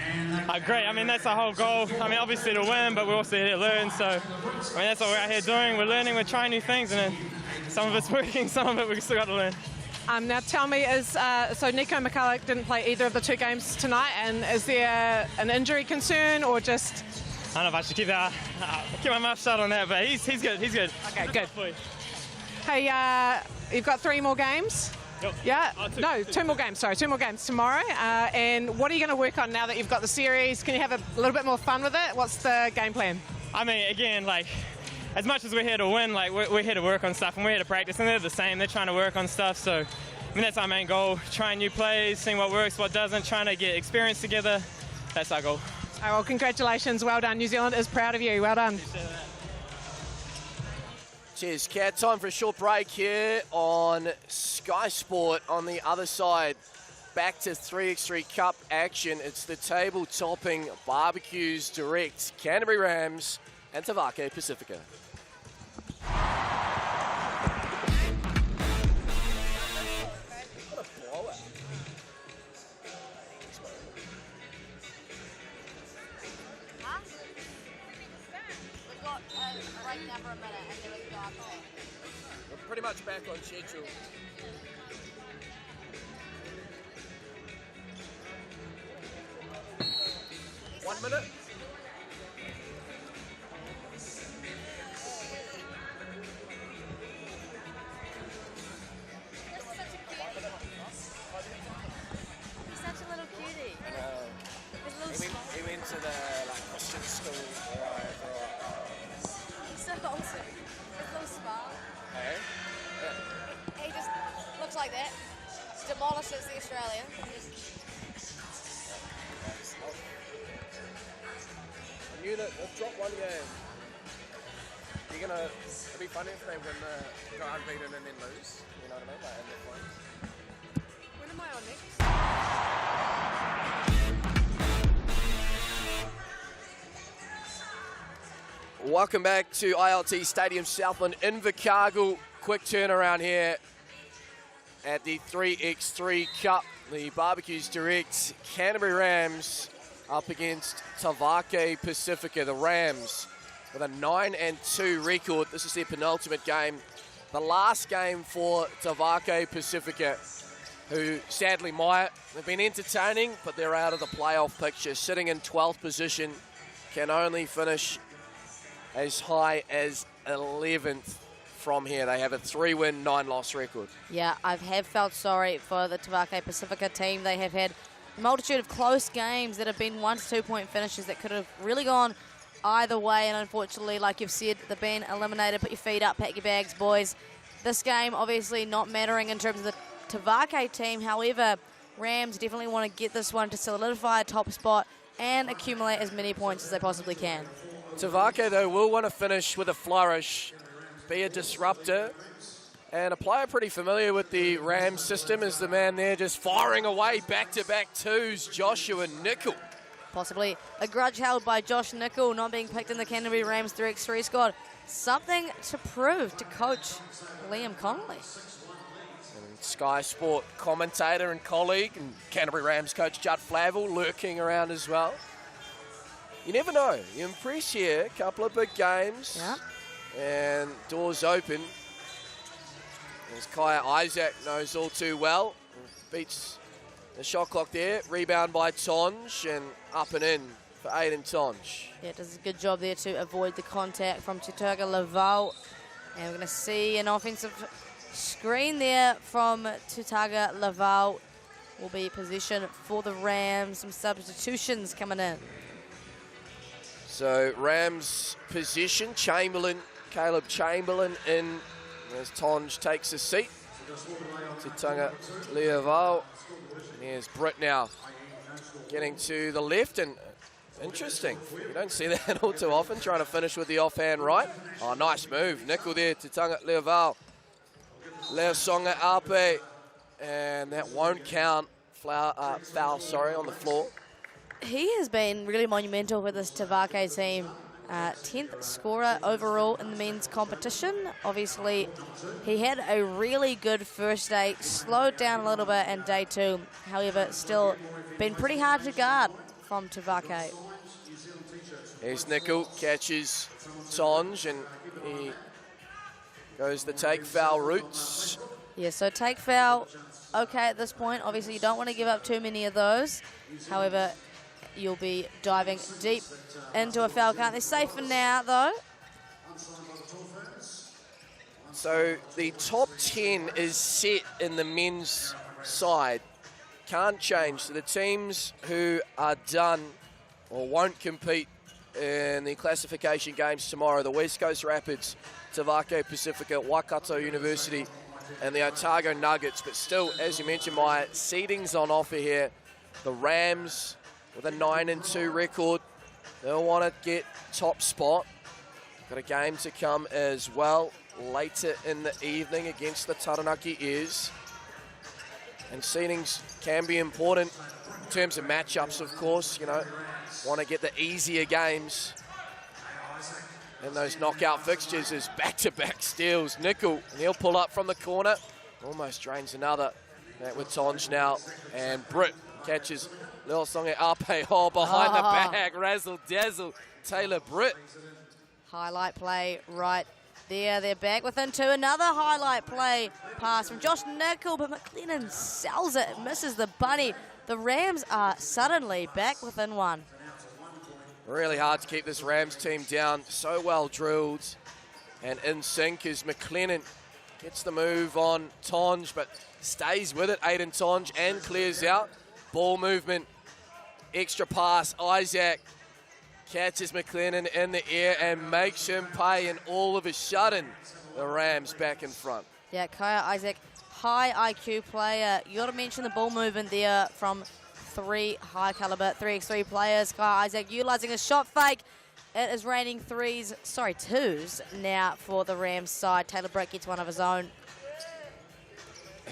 Great. I mean, that's our whole goal. I mean, obviously to win, but we're also here to learn. So, I mean, that's what we're out here doing. We're learning, we're trying new things, and then some of it's working, some of it we've still got to learn. Now tell me, so Nico McCulloch didn't play either of the 2 games tonight, and is there an injury concern or just? I don't know if I should keep my mouth shut on that, but he's good. Okay, good. Hey, you've got 3 more games? Yep. Yeah? No, 2 more games, sorry. 2 more games tomorrow. And what are you going to work on now that you've got the series? Can you have a little bit more fun with it? What's the game plan? I mean, again, as much as we're here to win, we're here to work on stuff, and we're here to practice, and they're the same. They're trying to work on stuff, so I mean, that's our main goal, trying new plays, seeing what works, what doesn't, trying to get experience together. That's our goal. Oh, well, congratulations. Well done. New Zealand is proud of you. Well done. Cheers, Cat. Time for a short break here on Sky Sport. On the other side, back to 3x3 Cup action. It's the table-topping Barbecues Direct, Canterbury Rams and Tavake Pacifica. What a got a break now for a minute and then we can go after that. We're pretty much back on schedule. One minute. He's such a little cutie. He went to the Christian school where I grew up. He's so awesome. His little smile. Hey? He just looks like that. Demolishes the Australian. I knew that they've dropped one game. It'd be funny if they win go unbeaten and then lose. You know what I mean? Like in the finals. When am I on next? Welcome back to ILT Stadium, Southland, Invercargill. Quick turnaround here at the 3x3 Cup. The Barbecues Direct Canterbury Rams up against Tavake Pacifica. The Rams with a 9-2 record. This is their penultimate game. The last game for Tavake Pacifica, who sadly they've been entertaining, but they're out of the playoff picture. Sitting in 12th position, can only finish as high as 11th from here. They have a 3-win, 9-loss record. Yeah, I have felt sorry for the Tavake Pacifica team. They have had a multitude of close games that have been 1 to 2 point finishes that could have really gone either way. And unfortunately, like you've said, they've been eliminated. Put your feet up, pack your bags, boys. This game obviously not mattering in terms of the Tavake team. However, Rams definitely want to get this one to solidify a top spot and accumulate as many points as they possibly can. Tavake, though, will want to finish with a flourish, be a disruptor, and a player pretty familiar with the Rams system is the man there just firing away back-to-back twos, Joshua Nickel. Possibly a grudge held by Josh Nickel not being picked in the Canterbury Rams 3x3 squad. Something to prove to coach Liam Connolly. And Sky Sport commentator and colleague and Canterbury Rams coach Judd Flavel lurking around as well. You never know. You impress here, a couple of big games. Yeah. And doors open. As Kaya Isaac knows all too well. Beats the shot clock there. Rebound by Tonge and up and in for Aiden Tonge. Yeah, does a good job there to avoid the contact from Tutaga Laval. And we're going to see an offensive screen there from Tutaga Laval. Will be possession for the Rams. Some substitutions coming in. So Rams possession, Caleb Chamberlain in as Tonge takes a seat. Tutaga Laval. And here's Britt now getting to the left, and interesting. You don't see that all too often, trying to finish with the offhand right. Oh, nice move. Nickel there, Tutaga Laval. Leosonga Ape, and that won't count. Foul, on the floor. He has been really monumental for this Tavake team. 10th scorer overall in the men's competition. Obviously, he had a really good first day, slowed down a little bit in day 2. However, still been pretty hard to guard from Tavake. Here's Nickel, catches Tonge, and he goes the take foul routes. Yeah, so take foul, okay at this point. Obviously, you don't want to give up too many of those. However, you'll be diving deep into a foul count. They're safe for now, though. So the top 10 is set in the men's side. Can't change. So the teams who are done or won't compete in the classification games tomorrow, the West Coast Rapids, Tavake Pacifica, Waikato University, and the Otago Nuggets. But still, as you mentioned, my seeding's on offer here. The Rams with a 9-2 record. They'll want to get top spot. Got a game to come as well later in the evening against the Taranaki Ears. And seedings can be important in terms of matchups, of course. You know, want to get the easier games. And those knockout fixtures is back-to-back steals. Nickel, and he'll pull up from the corner. Almost drains another. That with Tonge now. And Britt catches Lil Songe Ape behind the back. Razzle dazzle. Taylor Britt Highlight play right there. They're back within 2. Another highlight play pass from Josh Nickel, but McLennan sells it, misses the bunny. The Rams are suddenly back within 1. Really hard to keep this Rams team down. So well drilled and in sync as McLennan gets the move on Tonge, but stays with it, Aiden Tonge, and clears out. Ball movement, extra pass, Isaac catches McLennan in the air and makes him pay in all of a sudden. The Rams back in front. Yeah, Kaya Isaac, high IQ player. You got to mention the ball movement there from 3 high caliber 3x3 players. Kaya Isaac utilizing a shot fake. It is raining 2s now for the Rams side. Taylor Britt gets one of his own.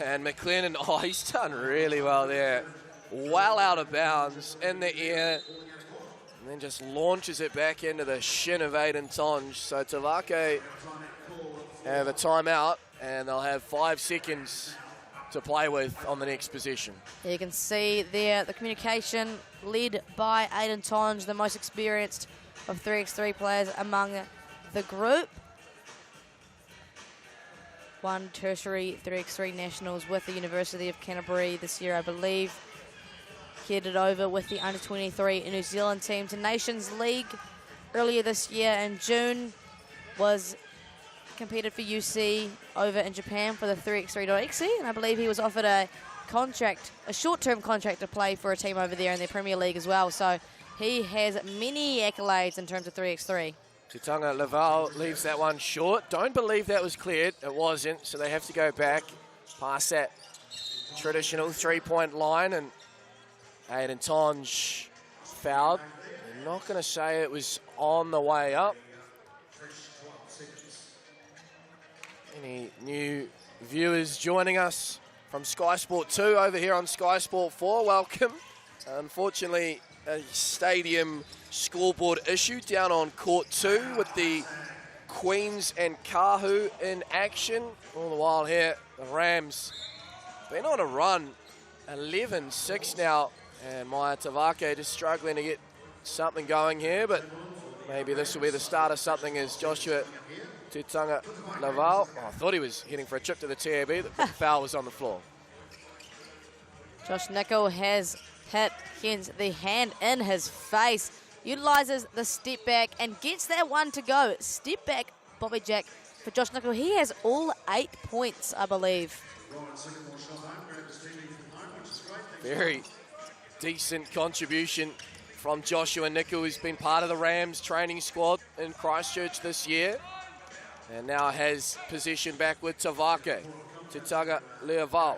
And McLennan, oh, he's done really well there. Well out of bounds in the air. And then just launches it back into the shin of Aiden Tonge. So Tavake have a timeout, and they'll have 5 seconds to play with on the next possession. You can see there the communication led by Aiden Tonge, the most experienced of 3x3 players among the group. 1 tertiary 3x3 nationals with the University of Canterbury this year, I believe. Headed over with the under-23 New Zealand team to Nations League earlier this year in June. Was competed for UC over in Japan for the 3x3.exe, and I believe he was offered a short-term contract to play for a team over there in the Premier League as well. So he has many accolades in terms of 3x3. Tutunga Laval leaves that one short. Don't believe that was cleared. It wasn't, so they have to go back past that traditional 3-point line, and Aiden Tonge fouled. I'm not going to say it was on the way up. Any new viewers joining us from Sky Sport 2 over here on Sky Sport 4, welcome. Unfortunately, a stadium scoreboard issue down on court 2 with the Queens and Kahu in action. All the while here, the Rams been on a run, 11-6 now, and Maya Tavake just struggling to get something going here, but maybe this will be the start of something as Joshua Tutunga Laval. Oh, I thought he was heading for a trip to the TAB, the foul was on the floor. Josh Nickel has hit the hand in his face, utilises the step back and gets that one to go. Step back, Bobby Jack for Josh Nickel. He has all 8 points, I believe. Very decent contribution from Joshua Nickel, who's been part of the Rams training squad in Christchurch this year. And now has possession back with Tavake. Tutunga Laval.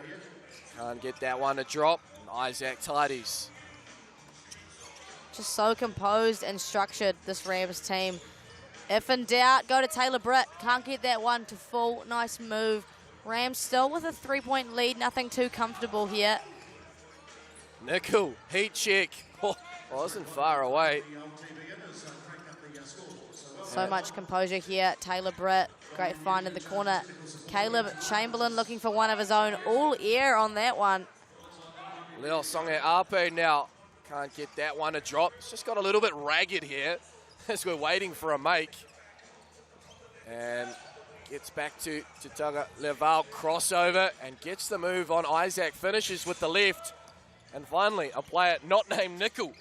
Can't get that one to drop. Isaac tidies. Just so composed and structured, this Rams team. If in doubt, go to Taylor Britt. Can't get that one to fall. Nice move. Rams still with a 3-point lead. Nothing too comfortable here. Nickel, heat check. Oh, wasn't far away. So much composure here. Taylor Britt, great find in the corner. Caleb Chamberlain looking for one of his own. All air on that one. Leo Songe Ape now. Can't get that one to drop. It's just got a little bit ragged here as we're waiting for a make. And gets back to Tutunga Laval, crossover, and gets the move on Isaac. Finishes with the left. And finally, a player not named Nickel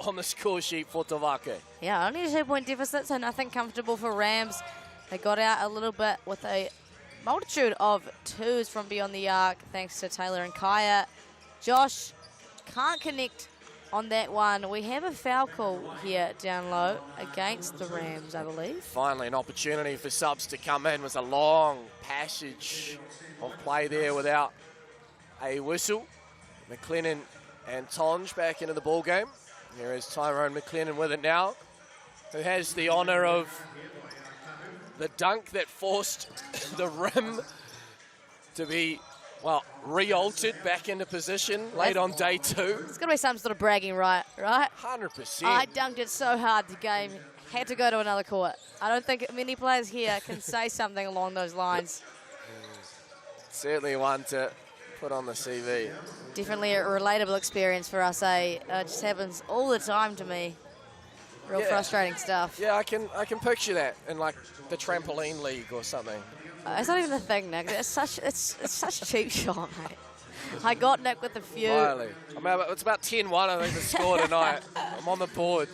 on the score sheet for Tavake. Yeah, only a 2-point deficit, so nothing comfortable for Rams. They got out a little bit with a multitude of 2s from beyond the arc, thanks to Taylor and Kaya. Josh can't connect on that one. We have a foul call here down low against the Rams, I believe. Finally, an opportunity for subs to come in. Was a long passage of play there without a whistle. McLennan and Tonge back into the ball game. Here is Tyrone McLennan with it now, who has the honour of the dunk that forced the rim to be, well, re-altered back into position late on day 2. It's got to be some sort of bragging right? 100%. I dunked it so hard the game had to go to another court. I don't think many players here can say something along those lines. Certainly one to put on the CV. Definitely a relatable experience for us, eh? It just happens all the time to me. Real frustrating stuff. Yeah, I can picture that in like the trampoline league or something. It's not even a thing, Nick. It's such a cheap shot, mate. I got Nick with a few. Finally. I mean, it's about 10-1, I think, the score tonight. I'm on the board.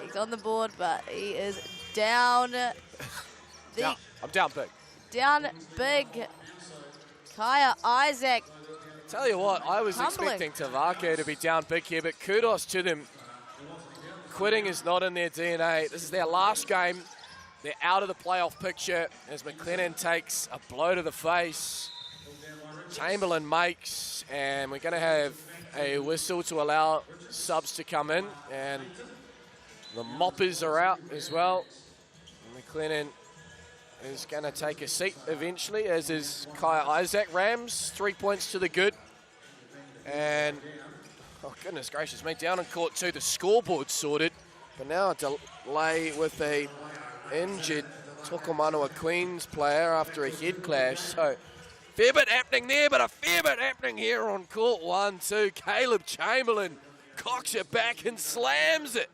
He's on the board, but he is down. I'm down big. Down big. Kaya Isaac. Tell you what, I was Tumbling. expecting Tavake to be down big here, but kudos to them. Quitting is not in their DNA. This is their last game. They're out of the playoff picture as McLennan takes a blow to the face. Chamberlain makes, and we're going to have a whistle to allow subs to come in, and the moppers are out as well. McLennan is going to take a seat eventually, as is Kaya Isaac. Rams, 3 points to the good. And, oh goodness gracious me, down in court two, the scoreboard sorted. But now a delay with a injured Tokomanoa Queens player after a head clash. So, fair bit happening there, but a fair bit happening here on court 1, 2. Caleb Chamberlain cocks it back and slams it.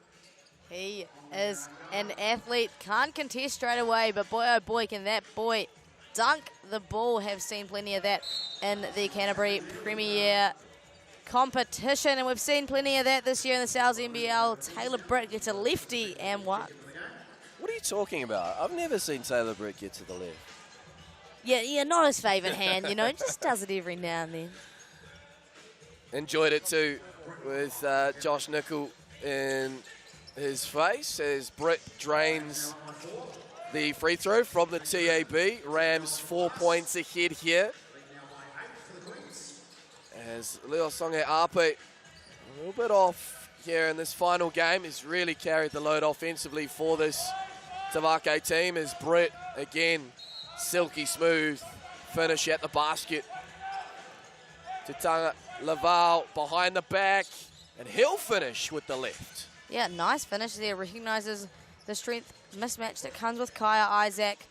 He is an athlete, can't contest straight away, but boy oh boy can that boy dunk the ball. Have seen plenty of that in the Canterbury Premier competition, and we've seen plenty of that this year in the Souths NBL. Taylor Britt gets a lefty and what? What are you talking about? I've never seen Taylor Britt get to the left. Yeah, not his favourite hand, you know, he just does it every now and then. Enjoyed it too with Josh Nickel in his face as Britt drains the free throw from the TAB. Rams 4 points ahead here. As Leo Songe Ape, a little bit off here in this final game, has really carried the load offensively for this Tavake team, as Britt, again, silky smooth finish at the basket. Tutanga Laval behind the back, and he'll finish with the left. Yeah, nice finish there. Recognises the strength mismatch that comes with Kaya Isaac.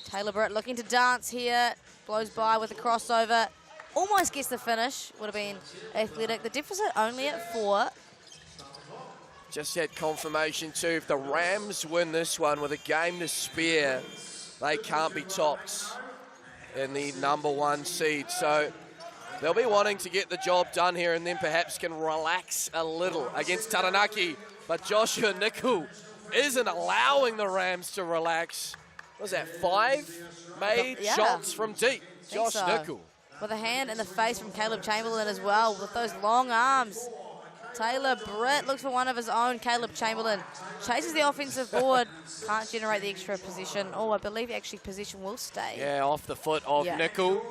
Taylor Britt looking to dance here. Blows by with a crossover. Almost gets the finish. Would have been athletic. The deficit only at 4. Just had confirmation too. If the Rams win this one with a game to spare, they can't be topped in the #1 seed. So they'll be wanting to get the job done here and then perhaps can relax a little against Taranaki. But Joshua Nickel isn't allowing the Rams to relax. What was that, 5 made shots from deep? Josh Nickel. With a hand in the face from Caleb Chamberlain as well, with those long arms. Taylor Britt looks for one of his own. Caleb Chamberlain chases the offensive board, can't generate the extra possession. Oh, I believe actually possession will stay. Yeah, off the foot of Nickel.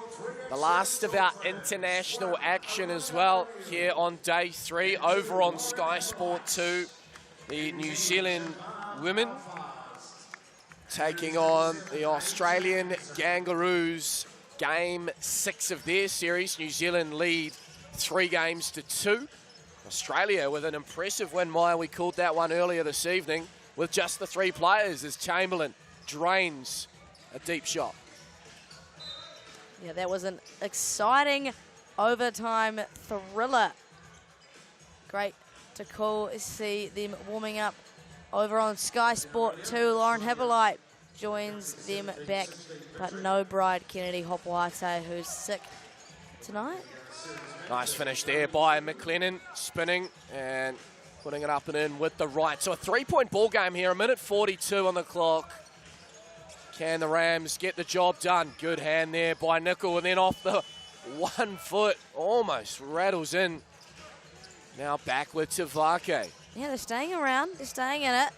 The last of our international action as well here on day 3 over on Sky Sport 2. The New Zealand women taking on the Australian Kangaroos. Game 6 of their series. New Zealand lead 3 games to 2. Australia with an impressive win, Maya. We called that one earlier this evening with just the 3 players as Chamberlain drains a deep shot. Yeah, that was an exciting overtime thriller. Great to see them warming up over on Sky Sport 2. Lauren Hippolyte joins them back, but no Bride Kennedy Hopewate, who's sick tonight. Nice finish there by McLennan, spinning and putting it up and in with the right. So a 3-point ball game here, 1:42 on the clock. Can the Rams get the job done? Good hand there by Nickel, and then off the 1 foot, almost rattles in. Now back with Tavake. Yeah, they're staying around. They're staying in it.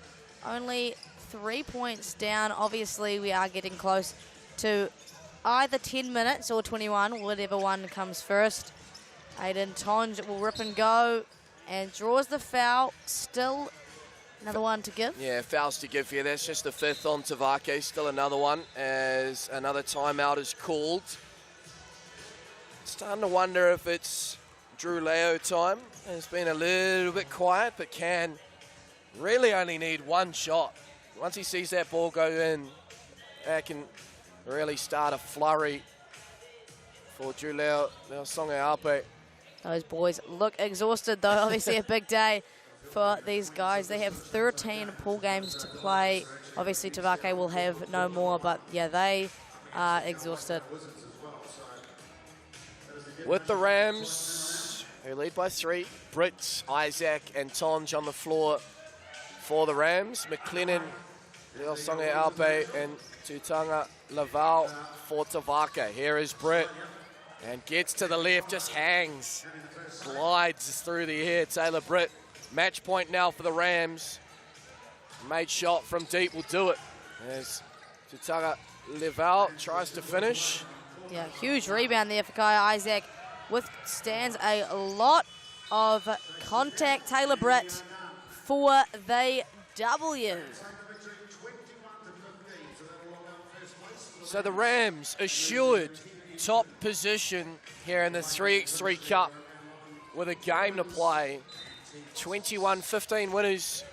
Only 3 points down. Obviously, we are getting close to either 10 minutes or 21, whatever one comes first. Aiden Tonge will rip and go and draws the foul. Still another one to give. Yeah, fouls to give here. That's just the 5th on Tavake. Still another one as another timeout is called. Starting to wonder if it's Drew Leo time. It's been a little bit quiet, but can really only need 1 shot. Once he sees that ball go in, that can really start a flurry for Drew Leo Songe Ape. Those boys look exhausted, though. Obviously a big day for these guys. They have 13 pool games to play. Obviously, Tavake will have no more, but yeah, they are exhausted. With the Rams, who lead by 3, Britt, Isaac, and Tonj on the floor for the Rams. McLennan, Leo Songe Alpe, and Tutanga Laval for Tavake. Here is Britt, and gets to the left, just hangs, glides through the air. Taylor Britt, match point now for the Rams. Made shot from deep will do it. As Tutanga Laval tries to finish. Yeah, huge rebound there for Kai Isaac. Withstands a lot of contact. Taylor Britt for the W. So the Rams assured top position here in the 3x3 Cup with a game to play. 21-15 winners.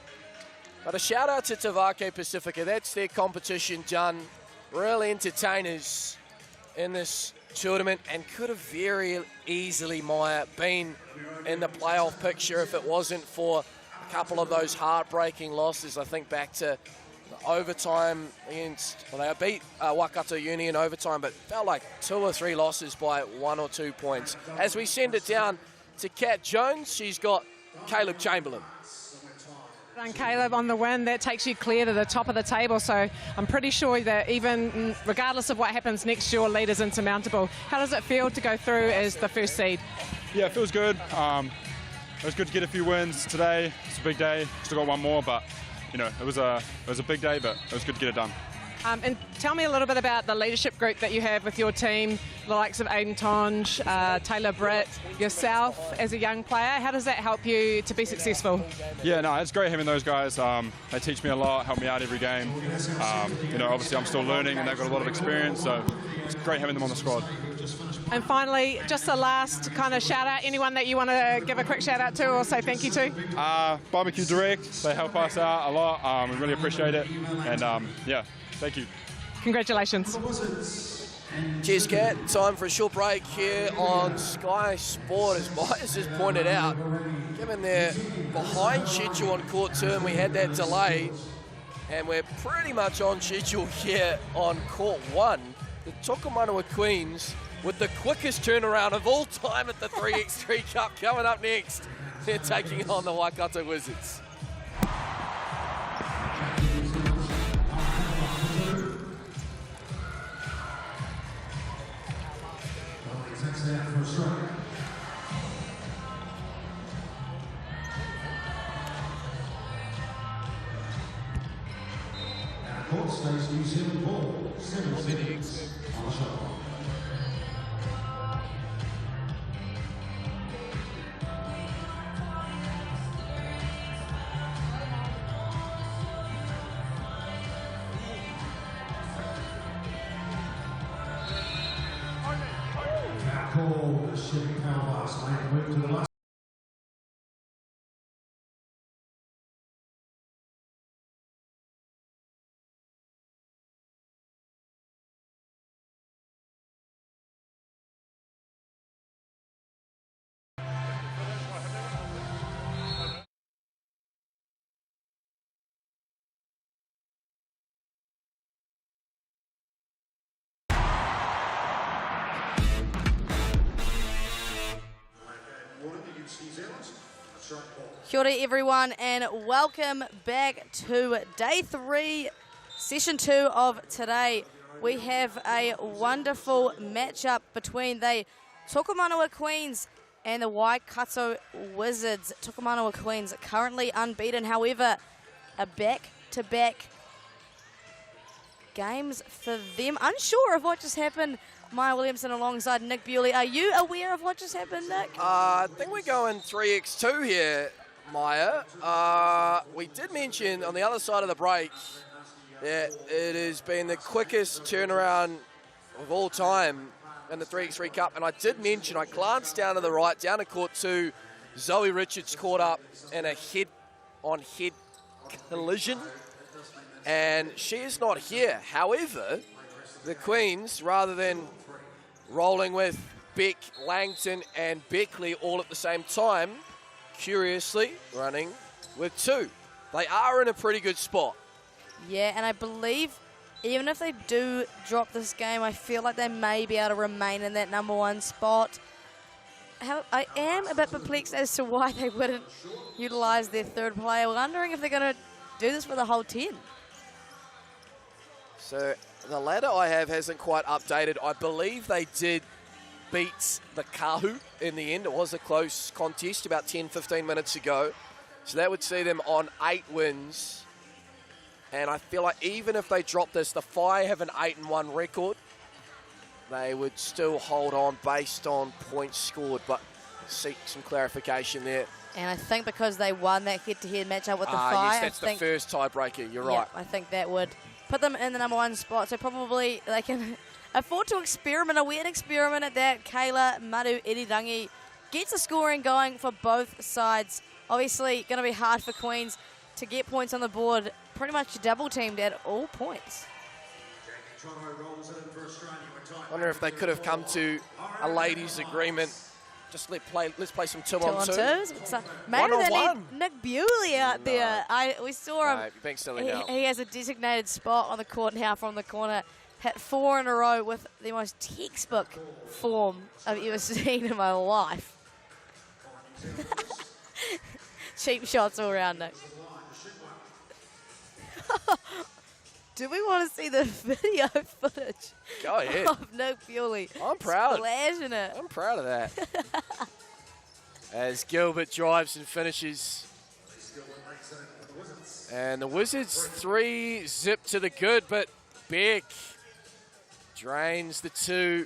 But a shout out to Tavake Pacifica. That's their competition done. Real entertainers in this tournament, and could have very easily, Maya, been in the playoff picture if it wasn't for a couple of those heartbreaking losses. I think back to the overtime against, well, they beat Waikato Uni in overtime, but felt like 2 or 3 losses by 1 or 2 points. As we send it down to Kat Jones, she's got Caleb Chamberlain. And Caleb on the win, that takes you clear to the top of the table, so I'm pretty sure that even regardless of what happens next, your lead is insurmountable. How does it feel to go through as the first seed? Yeah, it feels good. It was good to get a few wins today. It's a big day. Still got one more, but you know, it was a big day, but it was good to get it done. And tell me a little bit about the leadership group that you have with your team, the likes of Aiden Tonj, Taylor Britt, yourself as a young player. How does that help you to be successful? Yeah, no, it's great having those guys. They teach me a lot, help me out every game. You know, obviously I'm still learning and they've got a lot of experience, so it's great having them on the squad. And finally, just the last kind of shout out, anyone that you want to give a quick shout out to or say thank you to? Barbecue Direct, they help us out a lot. We really appreciate it. And yeah, thank you. Congratulations. Cheers, Kat. Time for a short break here on Sky Sport. As Myers has pointed out, given they're behind schedule on court term, we had that delay, and we're pretty much on schedule here on court 1. The Tokomanua Queens with the quickest turnaround of all time at the 3x3 Cup coming up next. They're taking on the Waikato Wizards. Court stays New Zealand ball. 7 seconds on the shot. Now call the shipping power blast. Make a move to the left. Kia ora everyone, and welcome back to day 3, session 2 of today. We have a wonderful matchup between the Tokomanua Queens and the Waikato Wizards. Tokomanua Queens currently unbeaten, however, a back-to-back games for them. Unsure of what just happened. Maya Williamson alongside Nick Bewley. Are you aware of what just happened, Nick? I think we're going 3x2 here, Maya. We did mention on the other side of the break that it has been the quickest turnaround of all time in the 3x3 Cup. And I did mention, I glanced down to the right, down to court 2. Zoe Richards caught up in a head-on-head collision. And she is not here. However, the Queens, rather than rolling with Beck, Langton and Beckley all at the same time, curiously running with 2. They are in a pretty good spot. Yeah, and I believe even if they do drop this game, I feel like they may be able to remain in that number 1 spot. I am a bit perplexed as to why they wouldn't utilise their 3rd player. Wondering if they're going to do this for the whole 10. So the ladder I have hasn't quite updated. I believe they did beat the Kahu in the end. It was a close contest about 10-15 minutes ago. So that would see them on 8 wins. And I feel like even if they drop this, the Whai have an 8-1 record. They would still hold on based on points scored, but seek some clarification there. And I think because they won that head-to-head matchup with the Whai, yes, that's the first tiebreaker. You're right. I think that would put them in the number 1 spot. So probably they can afford to experiment, a weird experiment at that. Kayla Madu Irirangi gets the scoring going for both sides. Obviously, going to be hard for Queens to get points on the board. Pretty much double-teamed at all points. I wonder if they could have come to a ladies' agreement. Just let's play some 2-on-2. So maybe they need Nick Bewley out there. We saw him. No, being silly now. He has a designated spot on the court now from the corner. Hit 4 in a row with the most textbook form I've ever seen in my life. Cheap shots all around, Nick. Do we want to see the video footage? Go ahead. Of Nick Bewley. I'm proud. Splashing it. I'm proud of that. As Gilbert drives and finishes. And the Wizards 3 zip to the good, but Beck drains the 2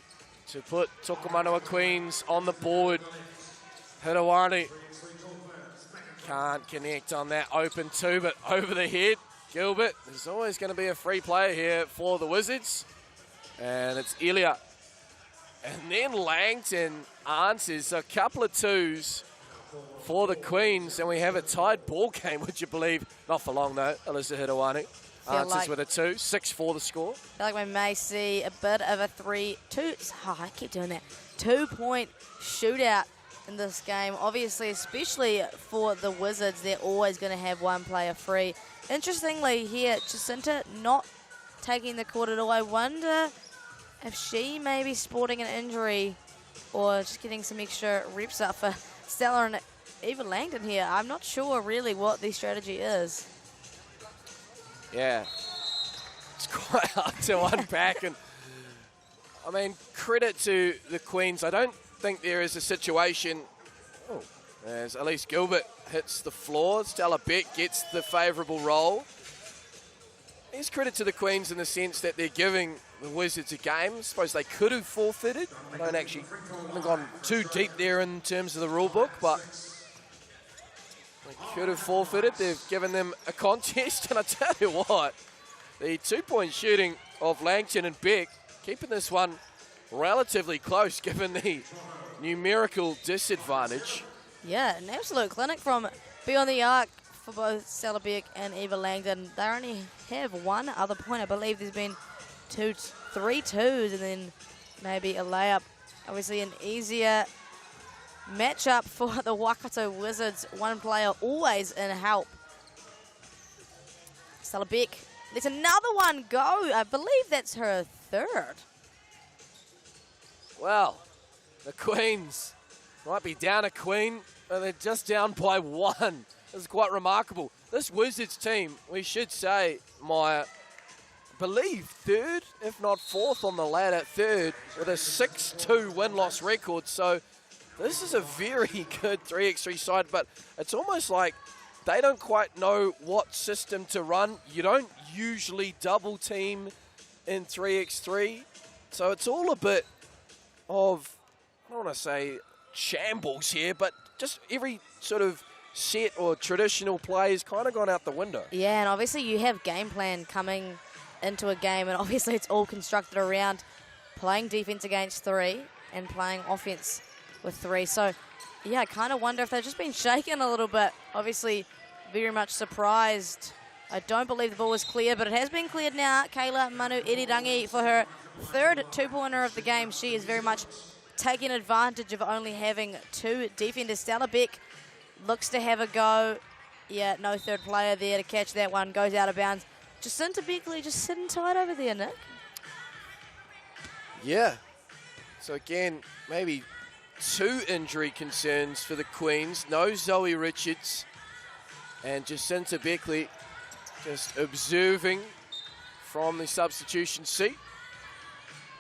to put Tokomanoa Queens on the board. Hirawani can't connect on that open 2, but over the head. Gilbert, there's always going to be a free player here for the Wizards. And it's Elia. And then Langton answers. So a couple of 2s for the Queens. And we have a tied ball game, would you believe? Not for long, though. Alyssa Hirawani answers with a 2. 6-4 the score. I feel like we may see a bit of a 3-2. Oh, I keep doing that. 2-point shootout in this game. Obviously, especially for the Wizards, they're always going to have one player free. Interestingly here, Jacinta not taking the court at all. I wonder if she may be sporting an injury or just getting some extra reps up for Stella and Eva Langdon here. I'm not sure really what the strategy is. Yeah, it's quite hard to unpack. And I mean, credit to the Queens. I don't think there is a situation. Oh, as Elise Gilbert hits the floor. Stella Beck gets the favourable roll. There's credit to the Queens in the sense that they're giving the Wizards a game. I suppose they could have forfeited. I haven't gone too deep there in terms of the rule book, but they could have forfeited. They've given them a contest, and I tell you what, the 2-point shooting of Langton and Beck, keeping this one relatively close given the numerical disadvantage. Yeah, an absolute clinic from beyond the arc for both Stella Beck and Eva Langdon. They only have one other point. I believe there's been 3 2s and then maybe a layup. Obviously an easier matchup for the Waikato Wizards. One player always in help. Stella Beck lets another one go. I believe that's her 3rd. Well, the Queens might be down a queen, but they're just down by 1. This is quite remarkable. This Wizards team, we should say, Maya, I believe 3rd, if not 4th on the ladder, 3rd, with a 6-2 win-loss record. So this is a very good 3x3 side, but it's almost like they don't quite know what system to run. You don't usually double team in 3x3. So it's all a bit of, I don't want to say shambles here, but just every sort of set or traditional play has kind of gone out the window. Yeah, and obviously you have game plan coming into a game, and obviously it's all constructed around playing defense against 3 and playing offense with 3. So, yeah, I kind of wonder if they've just been shaken a little bit. Obviously, very much surprised. I don't believe the ball was clear, but it has been cleared now. Kayla Manu Irirangi for her 3rd 2-pointer of the game. She is very much taking advantage of only having 2 defenders. Stella Beck looks to have a go. yeah, no third player there to catch that one. Goes out of bounds. Jacinta Beckley just sitting tight over there, Nick. Yeah. So again, maybe 2 injury concerns for the Queens. No Zoe Richards. And Jacinta Beckley just observing from the substitution seat.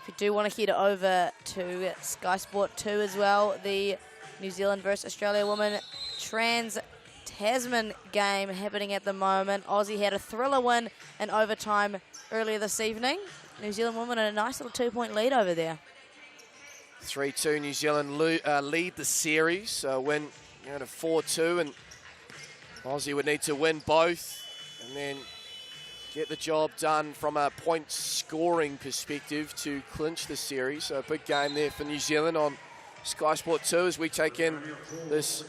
If you do want to head over to Sky Sport 2 as well, the New Zealand versus Australia women Trans-Tasman game happening at the moment. Aussie had a thriller win in overtime earlier this evening. New Zealand women in a nice little 2-point lead over there. 3-2 New Zealand lead the series, win to 4-2, and Aussie would need to win both and then get the job done from a point scoring perspective to clinch the series. So a big game there for New Zealand on Sky Sport 2 as we take in this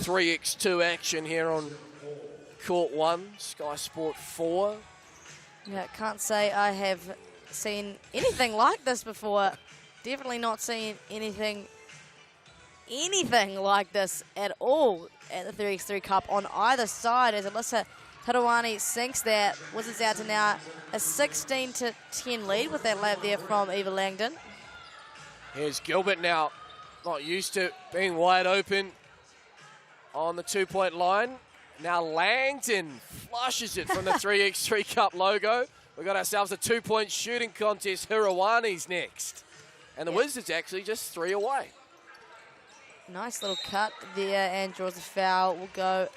3x2 action here on Court 1, Sky Sport 4. Yeah, can't say I have seen anything like this before. Definitely not seen anything like this at all at the 3x3 Cup on either side as Alyssa Hirawani sinks that. Wizards out to now a 16-10 lead with that lap there from Eva Langdon. Here's Gilbert now, not used to being wide open on the 2-point line. Now Langdon flushes it from the 3x3 Cup logo. We've got ourselves a 2-point shooting contest. Hirawani's next. And the Wizards actually just 3 away. Nice little cut there and draws a foul. We'll go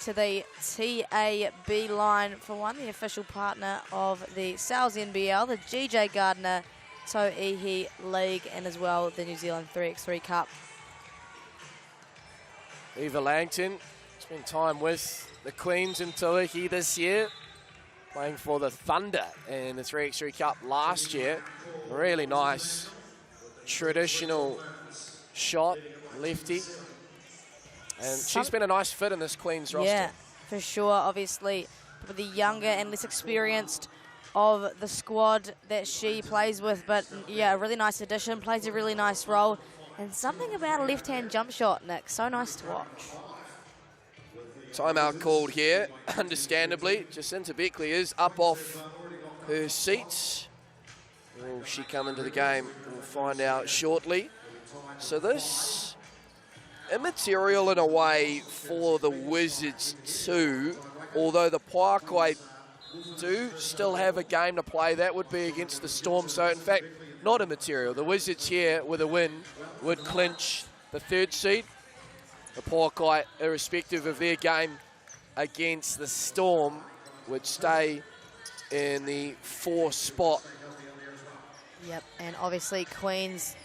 to the TAB line for one, the official partner of the Sales NBL, the GJ Gardner To'ihi League, and as well the New Zealand 3x3 Cup. Eva Langton spent time with the Queens in To'ihi this year, playing for the Thunder in the 3x3 Cup last year. Really nice traditional shot, lefty. And she's been a nice fit in this Queens roster. Yeah, for sure. Obviously, for the younger and less experienced of the squad that she plays with. But, yeah, a really nice addition, plays a really nice role. And something about a left-hand jump shot, Nick. So nice to watch. Timeout called here, understandably. Jacinta Beckley is up off her seat. Will she come into the game? We'll find out shortly. So this immaterial in a way for the Wizards too, although the Pakai do still have a game to play. That would be against the Storm. So in fact, not immaterial. The Wizards here with a win would clinch the 3rd seed. The Pakai, irrespective of their game against the Storm, would stay in the 4th spot. Yep, and obviously Queens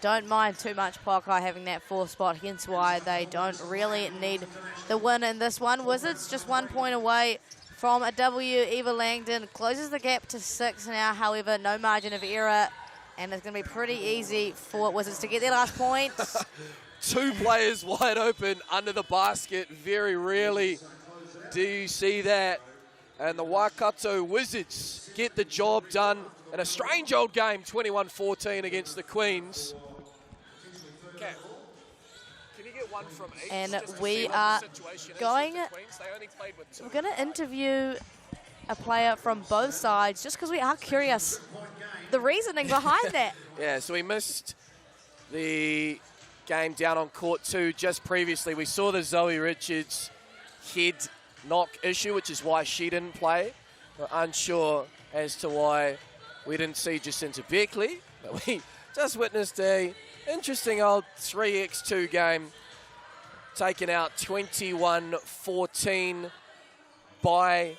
don't mind too much Pakai having that 4th spot, hence why they don't really need the win in this one. Wizards just 1 point away from a W. Eva Langdon closes the gap to 6 now, however, no margin of error, and it's going to be pretty easy for Wizards to get their last point. 2 players wide open under the basket. Very rarely do you see that. And the Waikato Wizards get the job done in a strange old game, 21-14 against the Queens. Okay. Can you get one from each? And we are going, we're going to interview a player from both sides just because we are curious the reasoning behind that. Yeah, so we missed the game down on court 2 just previously. We saw the Zoe Richards head knock issue, which is why she didn't play. We're unsure as to why we didn't see Jacinta Beckley, but we just witnessed a interesting old 3x2 game taken out 21-14 by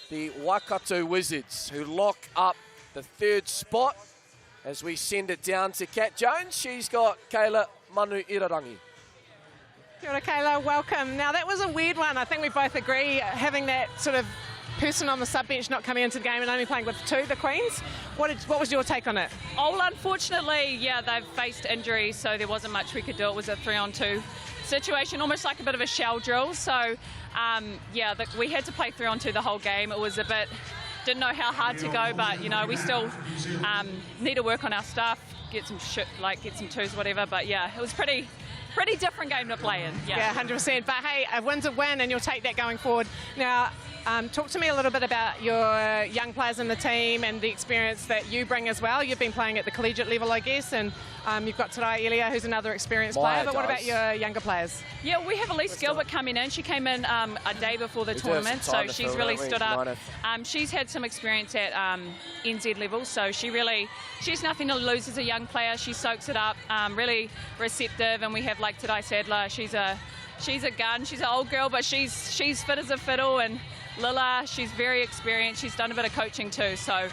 the Waikato Wizards, who lock up the 3rd spot as we send it down to Kat Jones. She's got Kayla Manu Irarangi. Kia ora, Kayla, welcome. Now, that was a weird one. I think we both agree, having that sort of person on the sub-bench not coming into the game and only playing with 2, the Queens. What was your take on it? Oh, unfortunately, yeah, they've faced injuries, so there wasn't much we could do. It was a 3-on-2 situation, almost like a bit of a shell drill. So, yeah, we had to play 3-on-2 the whole game. It was a bit, didn't know how hard to go, but, you know, we still need to work on our stuff, get some 2s, whatever. But, yeah, it was pretty pretty different game to play in. Yeah, 100%. But hey, a win's a win, and you'll take that going forward. Now, talk to me a little bit about your young players in the team and the experience that you bring as well. You've been playing at the collegiate level, I guess, and you've got Tarai Elia, who's another experienced player. But what about your younger players? Yeah, we have Elise Gilbert coming in. She came in a day before the tournament, so she's really stood up. She's had some experience at NZ level, so she's nothing to lose as a young player. She soaks it up, really receptive, and we have, like Tarai Sadler, she's a gun. She's an old girl, but she's fit as a fiddle, and Lila, she's very experienced. She's done a bit of coaching too. So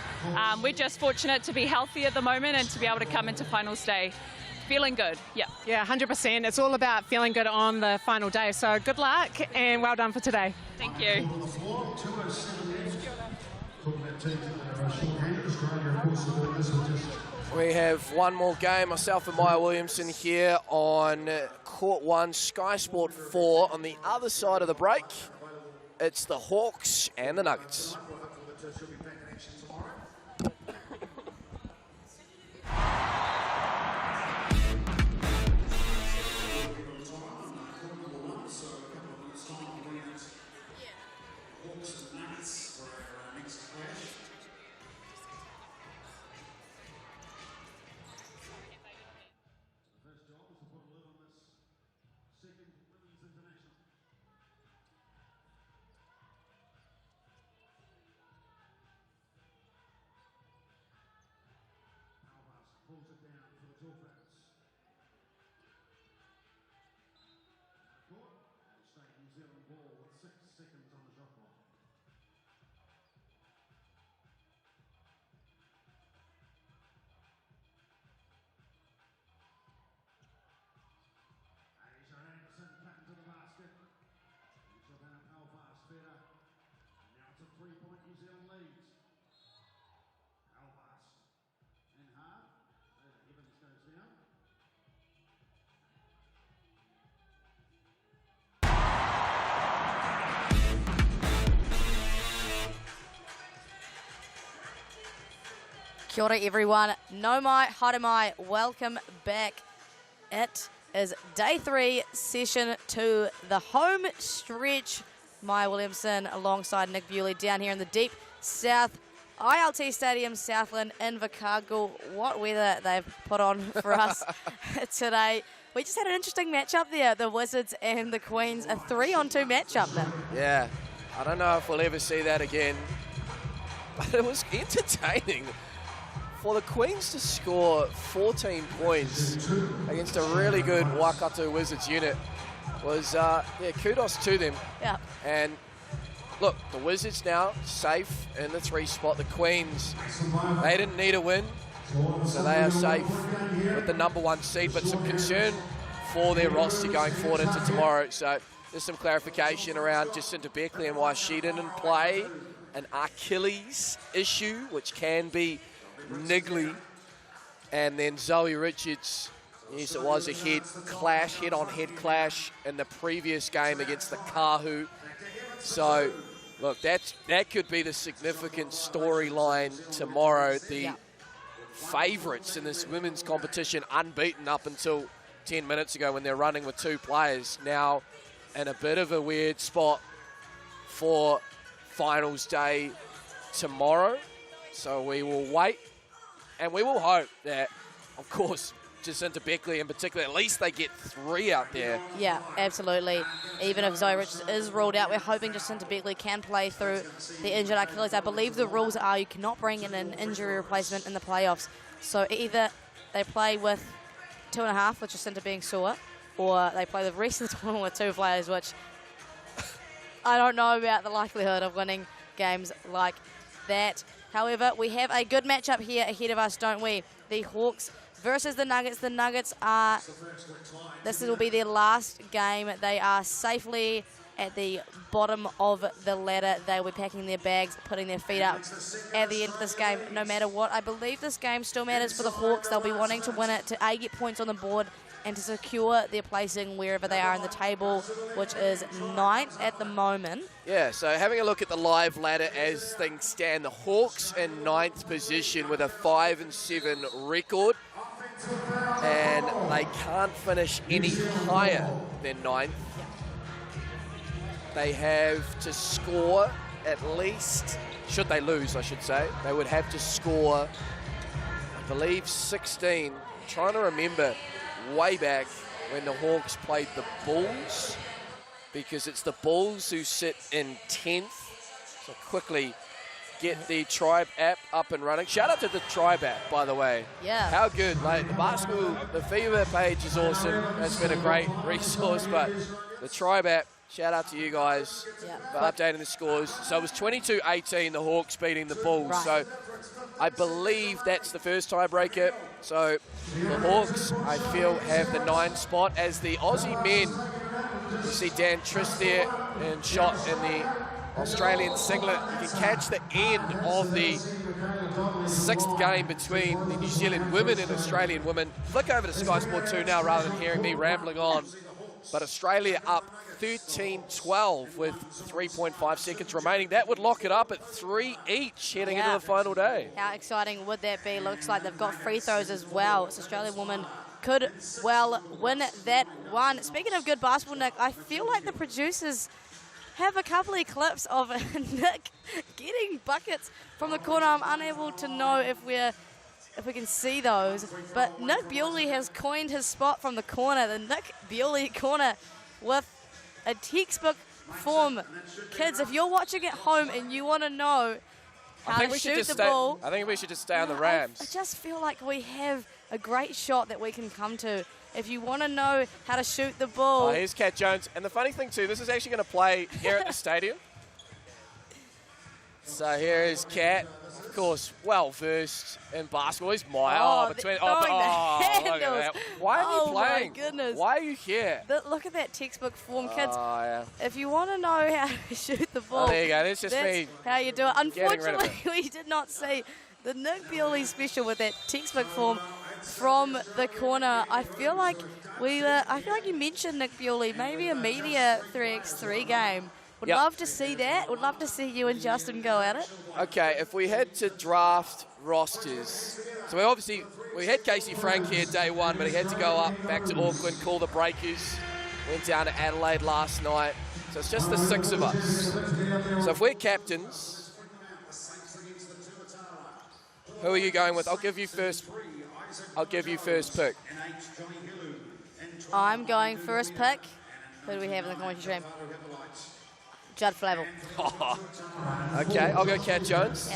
we're just fortunate to be healthy at the moment and to be able to come into finals day feeling good. Yeah. Yeah, 100%. It's all about feeling good on the final day. So good luck and well done for today. Thank you. We have one more game. Myself and Maya Williamson here on Court 1, Sky Sport 4. On the other side of the break, it's the Hawks and the Nuggets. Kia ora everyone, no mai, haere mai, welcome back. It is day 3, session 2, the home stretch. Maya Williamson alongside Nick Bewley down here in the deep south. ILT Stadium, Southland, Invercargill. What weather they've put on for us today. We just had an interesting matchup there, the Wizards and the Queens, a 3-on-2 matchup now. Yeah, I don't know if we'll ever see that again, but it was entertaining. For the Queens to score 14 points against a really good Waikato Wizards unit was, kudos to them. Yeah. And look, the Wizards now safe in the 3 spot. The Queens, they didn't need a win, so they are safe with the #1 seed, but some concern for their roster going forward into tomorrow. So there's some clarification around Jacinta Beckley and why she didn't play. An Achilles issue, which can be niggly. And then Zoe Richards, yes, it was a head-on-head clash in the previous game against the Kahu. So, look, that could be the significant storyline tomorrow. The favourites in this women's competition, unbeaten up until 10 minutes ago when they're running with 2 players, now in a bit of a weird spot for finals day tomorrow. So we will wait, and we will hope that, of course, Jacinta Beckley in particular, at least they get 3 out there. Yeah, absolutely. Even if Zoe Richards is ruled out, we're hoping Jacinta Beckley can play through the injured Achilles. I believe the rules are you cannot bring in an injury replacement in the playoffs. So either they play with 2.5, with Jacinta being sore, or they play the rest of the tournament with 2 players, which I don't know about the likelihood of winning games like that. However, we have a good matchup here ahead of us, don't we? The Hawks versus the Nuggets. The Nuggets are, this will be their last game. They are safely at the bottom of the ladder. They'll be packing their bags, putting their feet up at the end of this game, no matter what. I believe this game still matters for the Hawks. They'll be wanting to win it to A, get points on the board, and to secure their placing wherever they are in the table, which is 9th at the moment. Yeah, so having a look at the live ladder as things stand, the Hawks in 9th position with a 5-7 record. and they can't finish any higher than 9th. They have to score at least, should they lose, I should say, they would have to score, I believe, 16. I'm trying to remember way back when the Hawks played the Bulls, because it's the Bulls who sit in 10th. So quickly get the Tribe app up and running. Shout out to the Tribe app, by the way. Yeah. How good. Like, the basketball, the FIBA page is awesome. That's been a great resource, but the Tribe app, shout out to you guys for updating the scores. So it was 22-18, the Hawks beating the Bulls. Right. So I believe that's the first tiebreaker. So the Hawks, I feel, have the 9 spot as the Aussie men. You see Dan Trist there and shot in the Australian singlet. You can catch the end of the 6th game between the New Zealand women and Australian women. Flick over to Sky Sport 2 now rather than hearing me rambling on. But Australia up 13-12 with 3.5 seconds remaining. That would lock it up at 3 each heading into the final day. How exciting would that be? Looks like they've got free throws as well. So Australian woman could well win that one. Speaking of good basketball, Nick, I feel like the producers have a couple of clips of Nick getting buckets from the corner. I'm unable to know if we can see those. But Nick Bewley has coined his spot from the corner, the Nick Bewley corner, with a textbook form. Kids, if you're watching at home and you want to know how to shoot the ball, I think we should just stay on the Rams. I just feel like we have a great shot that we can come to. If you want to know how to shoot the ball. Oh, here's Kat Jones. And the funny thing, too, this is actually going to play here at the stadium. So here is Kat. Of course, well-versed in basketball. He's Maya. Look at that. Why are you playing? My goodness. Why are you here? Look at that textbook form, kids. Oh, yeah. If you want to know how to shoot the ball, there you go. That's just me. How you do it. Unfortunately, getting rid we did not see the Nick Bewley special with that textbook form from the corner. I feel like you mentioned Nick Bewley, maybe a media 3x3 game. Would love to see that. Would love to see you and Justin go at it. Okay, if we had to draft rosters, so we had Casey Frank here day one, but he had to go up back to Auckland, call the Breakers, went down to Adelaide last night. So it's just the 6 of us. So if we're captains, who are you going with? I'll give you first pick. I'm going first pick. Who do we have in the commentary stream? Judd Flavel. Okay, I'll go Kat Jones.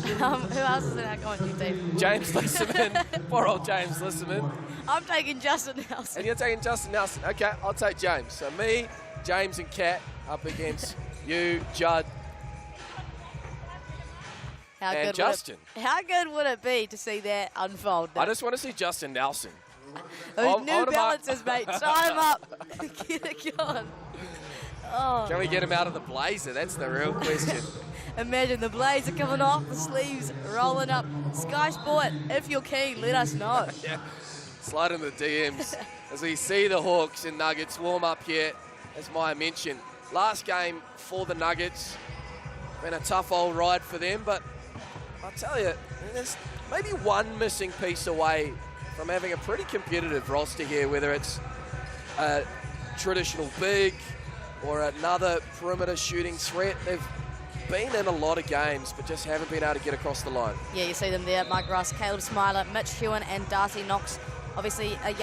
Yeah. Who else is in our commentary team? James Lisserman. Poor old James Lisserman. I'm taking Justin Nelson. And you're taking Justin Nelson. Okay, I'll take James. So me, James and Kat up against you, Judd, and Justin. How good would it be to see that unfold? I just want to see Justin Nelson. Those new balances, mate. Tie him up. Get it going. Oh. Can we get him out of the blazer? That's the real question. Imagine the blazer coming off, the sleeves rolling up. Sky Sport, if you're keen, let us know. Yeah. Slide in the DMs as we see the Hawks and Nuggets warm up here, as Maya mentioned. Last game for the Nuggets. Been a tough old ride for them, but I'll tell you, there's maybe one missing piece away from having a pretty competitive roster here, whether it's a traditional big or another perimeter shooting threat. They've been in a lot of games, but just haven't been able to get across the line. Yeah, you see them there. Mike Russ, Caleb Smiler, Mitch Hewen, and Darcy Knox. Obviously a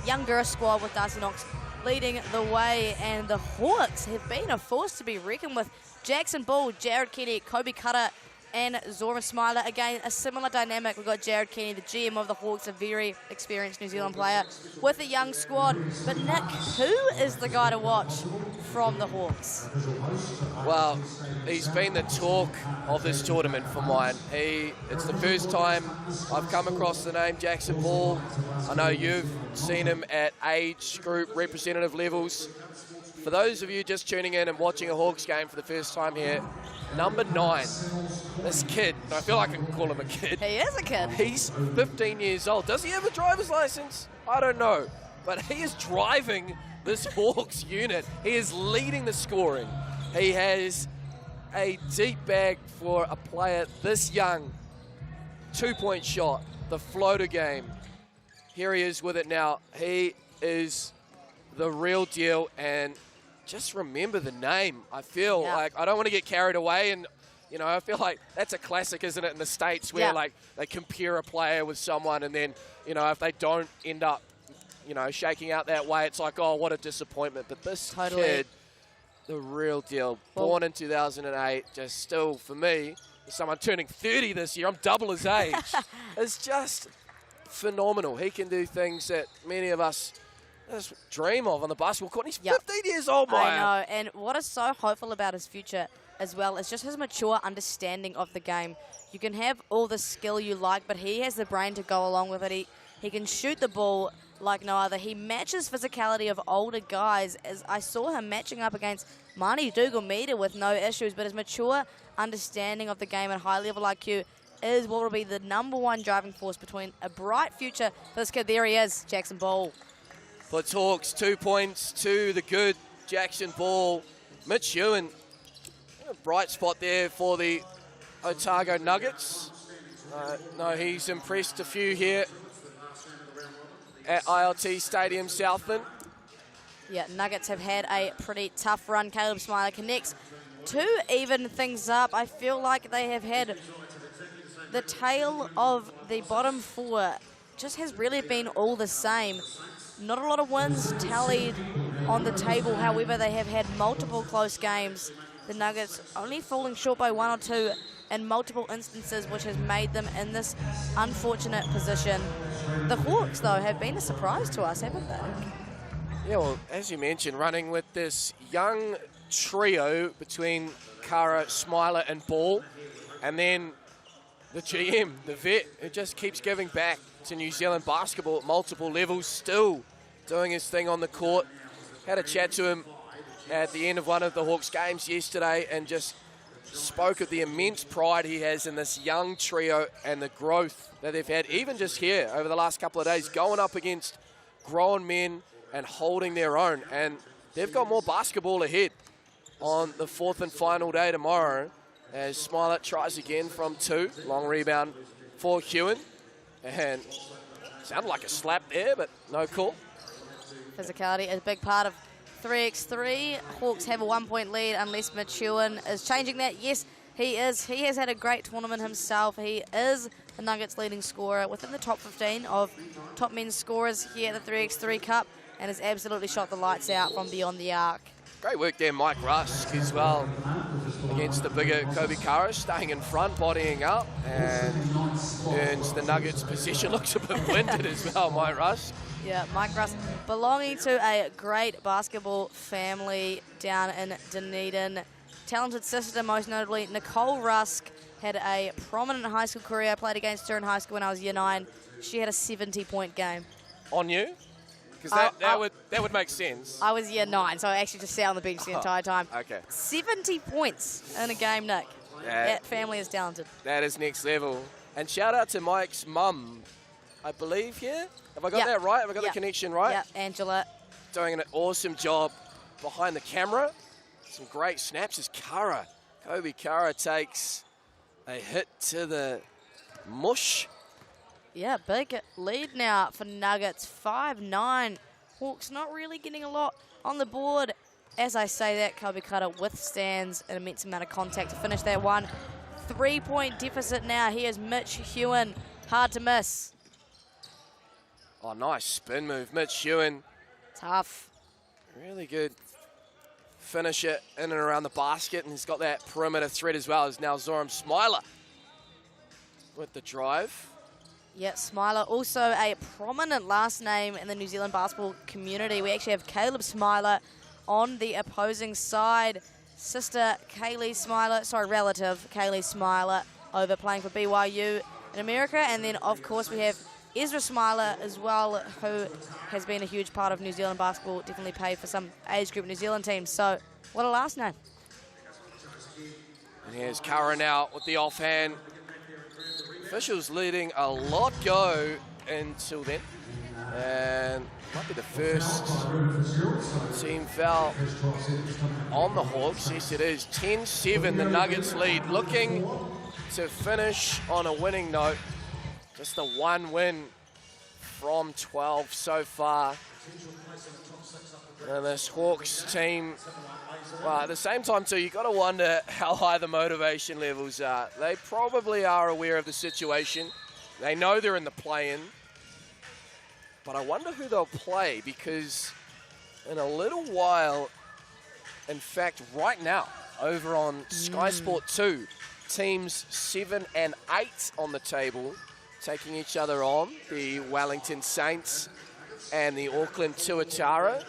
younger squad with Darcy Knox leading the way, and the Hawks have been a force to be reckoned with. Jackson Bull, Jared Kenny, Kobe Cutter, and Zora Smiler. Again, a similar dynamic. We've got Jared Kenny, the GM of the Hawks, a very experienced New Zealand player with a young squad. But Nick, who is the guy to watch from the Hawks? Well, he's been the talk of this tournament for mine. It's the first time I've come across the name Jackson Ball. I know you've seen him at age group representative levels. For those of you just tuning in and watching a Hawks game for the first time here, number 9, this kid, and I feel like I can call him a kid. He is a kid. He's 15 years old. Does he have a driver's license? I don't know. But he is driving this Hawks unit. He is leading the scoring. He has a deep bag for a player this young. 2-point shot, the floater game. here he is with it now. He is the real deal, and just remember the name. I feel like I don't want to get carried away, and you know, I feel like that's a classic, isn't it, in the States, where like they compare a player with someone, and then, you know, if they don't end up, you know, shaking out that way, it's like, oh, what a disappointment. But this kid, the real deal, born in 2008, just still, for me, someone turning 30 this year, I'm double his age, is just phenomenal. He can do things that many of us just dream of on the basketball court. He's 15 years old, Maya. I know, and what is so hopeful about his future as well is just his mature understanding of the game. You can have all the skill you like, but he has the brain to go along with it. He can shoot the ball like no other. He matches physicality of older guys, as I saw him matching up against Mani Dugomita with no issues, but his mature understanding of the game and high level IQ is what will be the #1 driving force between a bright future for this kid. There he is, Jackson Ball. For Hawks, 2 points to the good Jackson Ball. Mitch Ewan, a bright spot there for the Otago Nuggets. No, he's impressed a few here at ILT Stadium, Southland. Yeah, Nuggets have had a pretty tough run. Caleb Smiler connects to even things up. I feel like they have had the tail of the bottom four just has really been all the same. Not a lot of wins tallied on the table. However, they have had multiple close games. The Nuggets only falling short by 1 or 2 in multiple instances, which has made them in this unfortunate position. The Hawks, though, have been a surprise to us, haven't they? Yeah, well, as you mentioned, running with this young trio between Kara, Smiler and Ball, and then the GM, the vet, who just keeps giving back to New Zealand basketball at multiple levels, still doing his thing on the court. Had a chat to him at the end of one of the Hawks games yesterday and just spoke of the immense pride he has in this young trio and the growth that they've had, even just here over the last couple of days, going up against grown men and holding their own. And they've got more basketball ahead on the 4th and final day tomorrow, as Smiler tries again from 2. Long rebound for Hewen. And sounded like a slap there, but no call. Physicality is a big part of 3x3. Hawks have a 1-point lead unless Mitch Hewen is changing that. Yes, he is. He has had a great tournament himself. He is the Nuggets' leading scorer within the top 15 of top men's scorers here at the 3x3 Cup, and has absolutely shot the lights out from beyond the arc. Great work there, Mike Rusk, as well, against the bigger Kobe Kara, staying in front, bodying up, and earns the Nuggets' position. Looks a bit winded as well, Mike Rusk. Yeah, Mike Rusk, belonging to a great basketball family down in Dunedin. Talented sister, most notably Nicole Rusk, had a prominent high school career. I played against her in high school when I was year 9. She had a 70-point game. On you? Because that would make sense. I was year 9, so I actually just sat on the bench the entire time. Okay. 70 points in a game, Nick. That family is talented. That is next level. And shout out to Mike's mum, I believe, here. Have I got that right? Have I got the connection right? Yeah, Angela. Doing an awesome job behind the camera. Some great snaps as Kobe Kara takes a hit to the mush. Yeah, big lead now for Nuggets, 5-9. Hawks not really getting a lot on the board. As I say that, Kobe Kara withstands an immense amount of contact to finish that one. 3-point deficit now. Here's Mitch Hewen. Hard to miss. Oh, nice spin move. Mitch Hewen. Tough. Really good finisher in and around the basket, and he's got that perimeter threat as well. As now Zoram Smiler with the drive. Yeah, Smiler, also a prominent last name in the New Zealand basketball community. We actually have Caleb Smiler on the opposing side. Sister Kaylee Smiler, relative Kaylee Smiler over playing for BYU in America. And then, of course, we have Ezra Smiler as well, who has been a huge part of New Zealand basketball, definitely played for some age group New Zealand teams. So, what a last name. And here's Kara now with the offhand. Officials letting a lot go until then. And might be the first team foul on the Hawks. Yes, it is. 10-7, the Nuggets lead. Looking to finish on a winning note. Just the one win from 12 so far. And this Hawks team, well, at the same time too, you've got to wonder how high the motivation levels are. They probably are aware of the situation. They know they're in the play-in. But I wonder who they'll play, because in a little while, in fact, right now, over on Sky Sport 2, teams 7 and 8 on the table, taking each other on, the Wellington Saints and the Auckland Tuatara.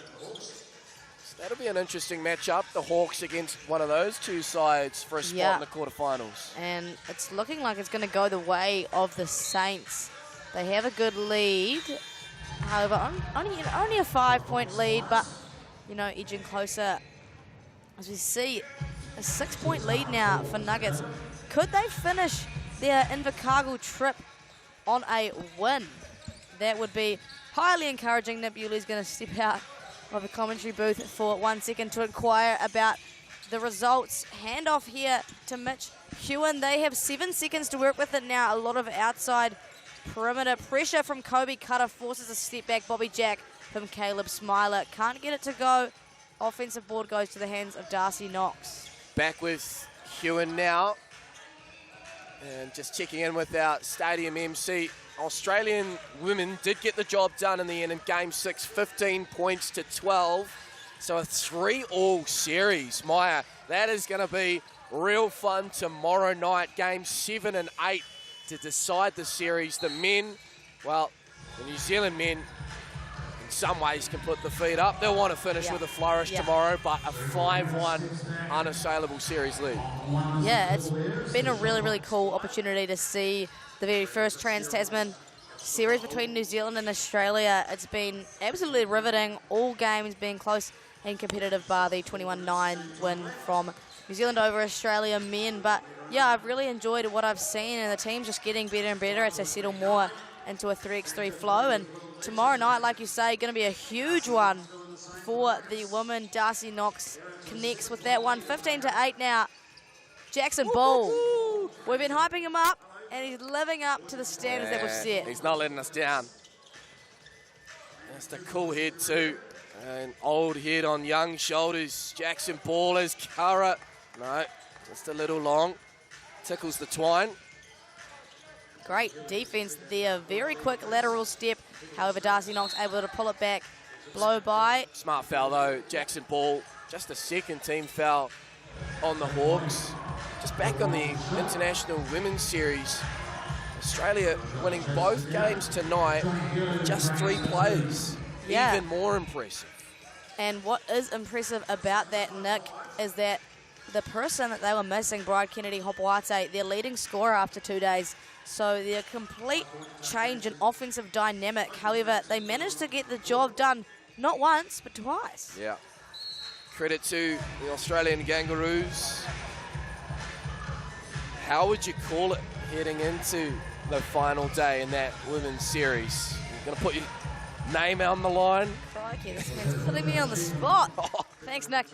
So that'll be an interesting matchup, the Hawks against one of those two sides for a spot in the quarterfinals. And it's looking like it's going to go the way of the Saints. They have a good lead. However, only a 5-point lead, but, you know, edging closer. As we see, a 6-point lead now for Nuggets. Could they finish their Invercargill trip on a win? That would be highly encouraging. Nick Bewley's going to step out of the commentary booth for 1 second to inquire about the results. Handoff here to Mitch Hewen. They have 7 seconds to work with it now. A lot of outside perimeter pressure from Kobe Cutter forces a step back. Bobby Jack from Caleb Smiler. Can't get it to go. Offensive board goes to the hands of Darcy Knox. Back with Hewen now. And just checking in with our stadium MC. Australian women did get the job done in the end in Game 6, 15 points to 12. So a 3-all series. Maya, that is going to be real fun tomorrow night. Game 7 and 8 to decide the series. The men, well, the New Zealand men in some ways can put the feet up. They'll want to finish with a flourish tomorrow, but a 5-1 unassailable series lead. Yeah, it's been a really, really cool opportunity to see the very first Trans-Tasman series between New Zealand and Australia. It's been absolutely riveting, all games being close and competitive, bar the 21-9 win from New Zealand over Australia men. But yeah, I've really enjoyed what I've seen, and the team's just getting better and better as they settle more into a 3x3 flow. And tomorrow night, like you say, going to be a huge one for the women. Darcy Knox connects with that one. 15-8 now. Jackson Bull. We've been hyping him up, and he's living up to the standards that we've set. He's not letting us down. Just a cool head too. An old head on young shoulders. Jackson Ball is Kara. No, just a little long. Tickles the twine. Great defense there. Very quick lateral step. However, Darcy Knox able to pull it back. Blow by. Smart foul though. Jackson Ball. Just a second team foul on the Hawks. Just back on the International Women's Series. Australia winning both games tonight with just 3 players. Yeah. Even more impressive. And what is impressive about that, Nick, is that the person that they were missing, Bride Kennedy Hopewate, their leading scorer after 2 days. So their complete change in offensive dynamic. However, they managed to get the job done not once, but twice. Yeah. Credit to the Australian Kangaroos. How would you call it heading into the final day in that women's series? You're going to put your name on the line? Crikey, this man's putting me on the spot. Thanks, Nick.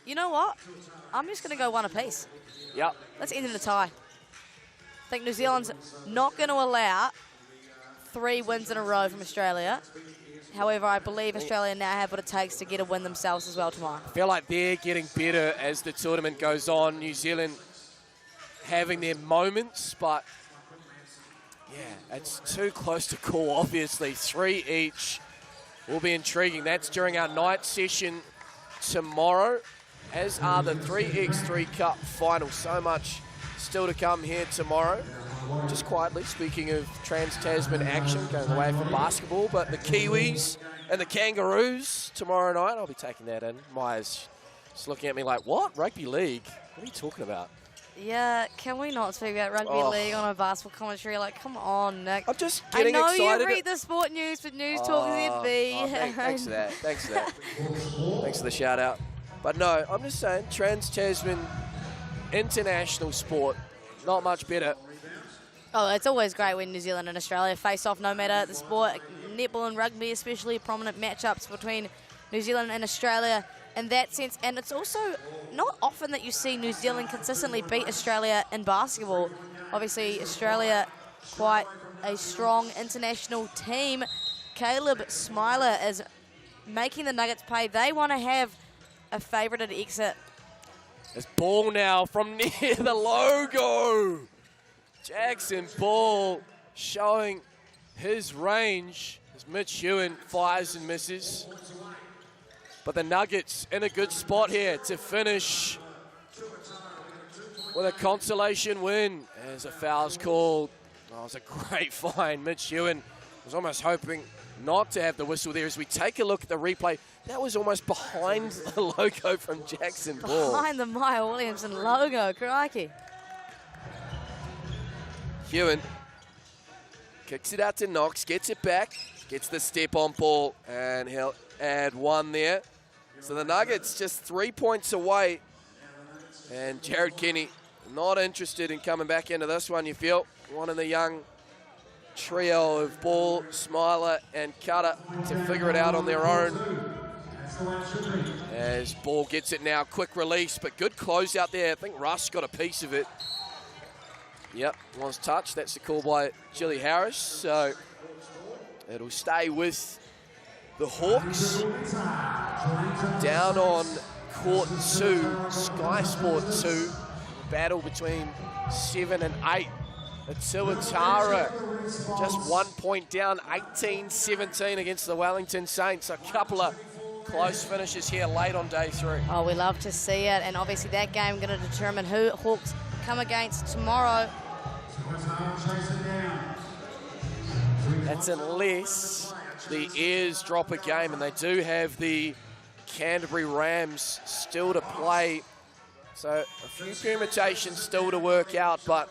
You know what? I'm just going to go one apiece. Yep. Let's end in a tie. I think New Zealand's not going to allow 3 wins in a row from Australia. However, I believe Australia now have what it takes to get a win themselves as well tomorrow. I feel like they're getting better as the tournament goes on. New Zealand having their moments, but yeah, it's too close to call, obviously. 3 each will be intriguing. That's during our night session tomorrow, as are the 3x3 Cup final. So much still to come here tomorrow. Just quietly, speaking of Trans-Tasman action, going away from basketball, but the Kiwis and the Kangaroos tomorrow night, I'll be taking that in. Maya's just looking at me like, what? Rugby league? What are you talking about? Yeah, can we not speak about rugby league on a basketball commentary? Like, come on, Nick. I'm just getting excited. I know you read the sport news for News Talk ZB. Thanks for that. Thanks for that. Thanks for the shout out. But no, I'm just saying, Trans-Tasman international sport, not much better. Oh, it's always great when New Zealand and Australia face off, no matter the sport. Netball and rugby, especially prominent matchups between New Zealand and Australia in that sense. And it's also not often that you see New Zealand consistently beat Australia in basketball. Obviously, Australia quite a strong international team. Caleb Smiler is making the Nuggets pay. They want to have a favoured exit. This ball now from near the logo. Jackson Ball showing his range as Mitch Hewen fires and misses. But the Nuggets in a good spot here to finish with a consolation win as a foul's called. Oh, it was a great find. Mitch Hewen was almost hoping not to have the whistle there. As we take a look at the replay, that was almost behind the logo from Jackson Ball. Behind the Maya Williamson logo, crikey. Hewen kicks it out to Knox, gets it back, gets the step on ball, and he'll add one there. So the Nuggets just 3 points away, and Jared Kenny not interested in coming back into this one, you feel. One of the young trio of Ball, Smiler, and Cutter to figure it out on their own. As Ball gets it now, quick release, but good close out there. I think Russ got a piece of it. Yep, was touched. That's the call by Jilly Harris. So it'll stay with the Hawks. Down on court 2, Sky Sport 2. Battle between 7 and 8. The Tuatara just 1 point down, 18-17 against the Wellington Saints. A couple of close finishes here late on day 3. Oh, we love to see it, and obviously that game going to determine who Hawks come against tomorrow. That's unless the Airs drop a game, and they do have the Canterbury Rams still to play. So a few permutations still to work out, but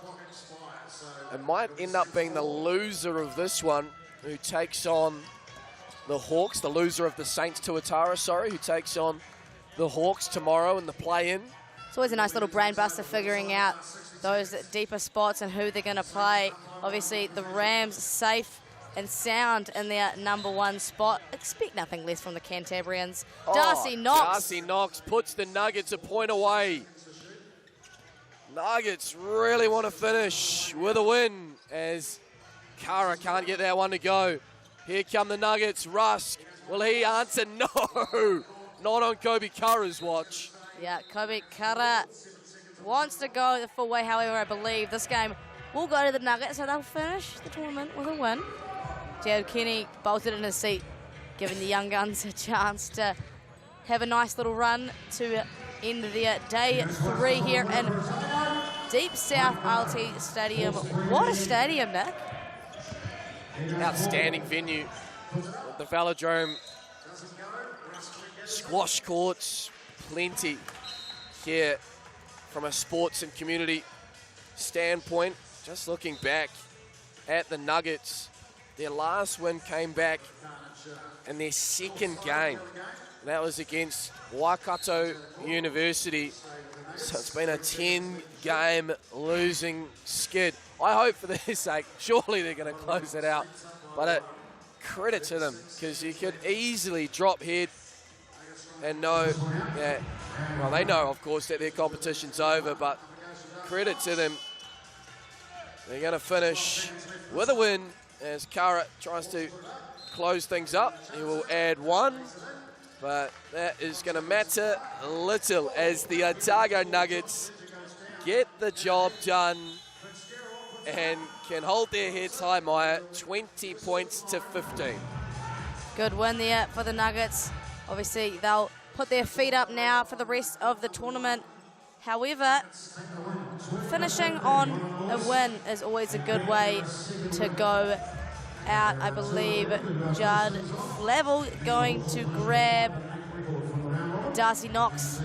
it might end up being the loser of this one who takes on the Hawks, the loser of the Saints Tuatara, sorry, who takes on the Hawks tomorrow in the play-in. It's always a nice little brain buster figuring out those deeper spots and who they're going to play. Obviously, the Rams safe and sound in their #1 spot. Expect nothing less from the Cantabrians. Darcy Knox. Darcy Knox puts the Nuggets a point away. Nuggets really want to finish with a win as Kara can't get that one to go. Here come the Nuggets. Rusk, will he answer? No, not on Kobe Kara's watch. Yeah, Kobe Kara wants to go the full way. However, I believe this game will go to the Nuggets, so they'll finish the tournament with a win. Jared Kenny bolted in his seat, giving the young guns a chance to have a nice little run to end their day 3 here in Deep South RT Stadium. What a stadium, Nick. Outstanding venue. The Velodrome, squash courts, plenty here from a sports and community standpoint. Just looking back at the Nuggets, their last win came back in their second game. That was against Waikato University. So it's been a 10-game losing skid. I hope for their sake, surely they're going to close it out. But credit to them, because you could easily drop head and know that, well, they know, of course, that their competition's over, but credit to them. They're going to finish with a win as Kara tries to close things up. He will add one, but that is going to matter little as the Otago Nuggets get the job done and can hold their heads high, Maya, 20 points to 15. Good win there for the Nuggets. Obviously, they'll put their feet up now for the rest of the tournament. However, finishing on a win is always a good way to go out. I believe Judd Flavel going to grab Darcy Knox,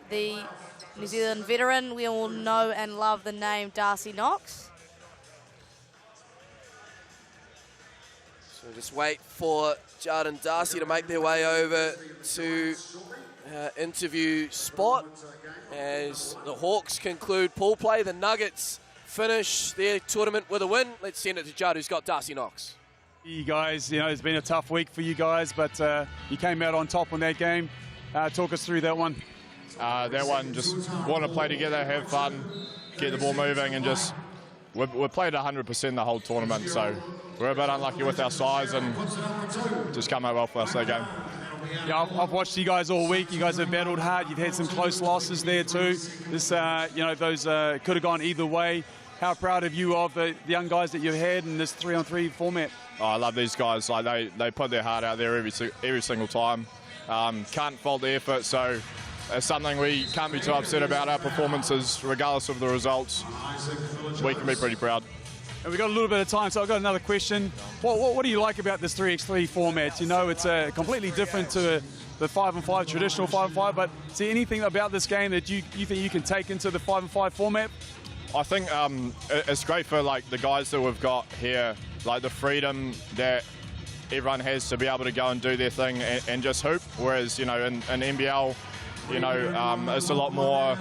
the New Zealand veteran. We all know and love the name Darcy Knox. So just wait for Judd and Darcy to make their way over to interview spot as the Hawks conclude pool play. The Nuggets finish their tournament with a win. Let's send it to Judd, who's got Darcy Knox. You guys, you know, it's been a tough week for you guys, but you came out on top on that game. Talk us through that one. That one, just want to play together, have fun, get the ball moving, and just we've played 100% the whole tournament, so we're a bit unlucky with our size and just come out well for us that game. Yeah, I've watched you guys all week. You guys have battled hard. You've had some close losses there too. This, those could have gone either way. How proud of you of the young guys that you've had in this 3-on-3 format? Oh, I love these guys. Like they put their heart out there every single time. Can't fault the effort, so it's something we can't be too upset about. Our performances, regardless of the results, we can be pretty proud. And we've got a little bit of time, so I've got another question. What do you like about this 3x3 format? You know, it's completely different to the 5-on-5, traditional 5-on-5, but is there anything about this game that you think you can take into the 5-on-5 format? I think it's great for like the guys that we've got here, like the freedom that everyone has to be able to go and do their thing and just hoop. Whereas, you know, in NBL, you know, it's a lot more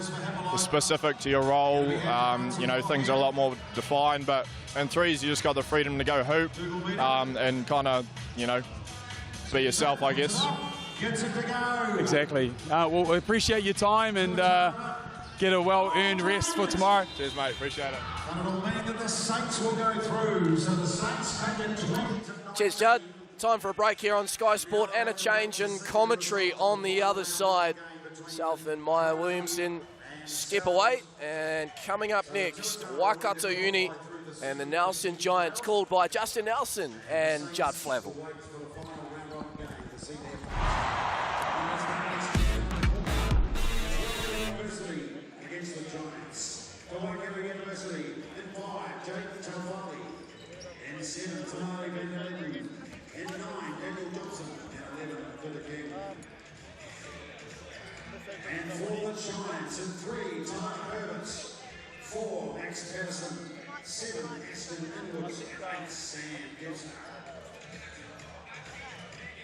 specific to your role. You know, things are a lot more defined. But in threes, you just got the freedom to go hoop and kind of, you know, be yourself, I guess. Exactly. Well, we appreciate your time and get a well-earned rest for tomorrow. Cheers, mate. Appreciate it. Cheers, Judd. Time for a break here on Sky Sport and a change in commentary on the other side. Southland, Maya Williamson step away, and coming up next, Waikato Uni and the Nelson Giants, called by Justin Nelson and Judd Flavel. Against the Giants. Waikato University in 5, Jake Tavake. In 7, Tamari Van Linden. In 9, Daniel Johnson. And 11, Philip King. And for the Giants in 3, Ty Herbert. 4, Max Patterson. 7, Aston Inwood. And 8, Sam Gibson.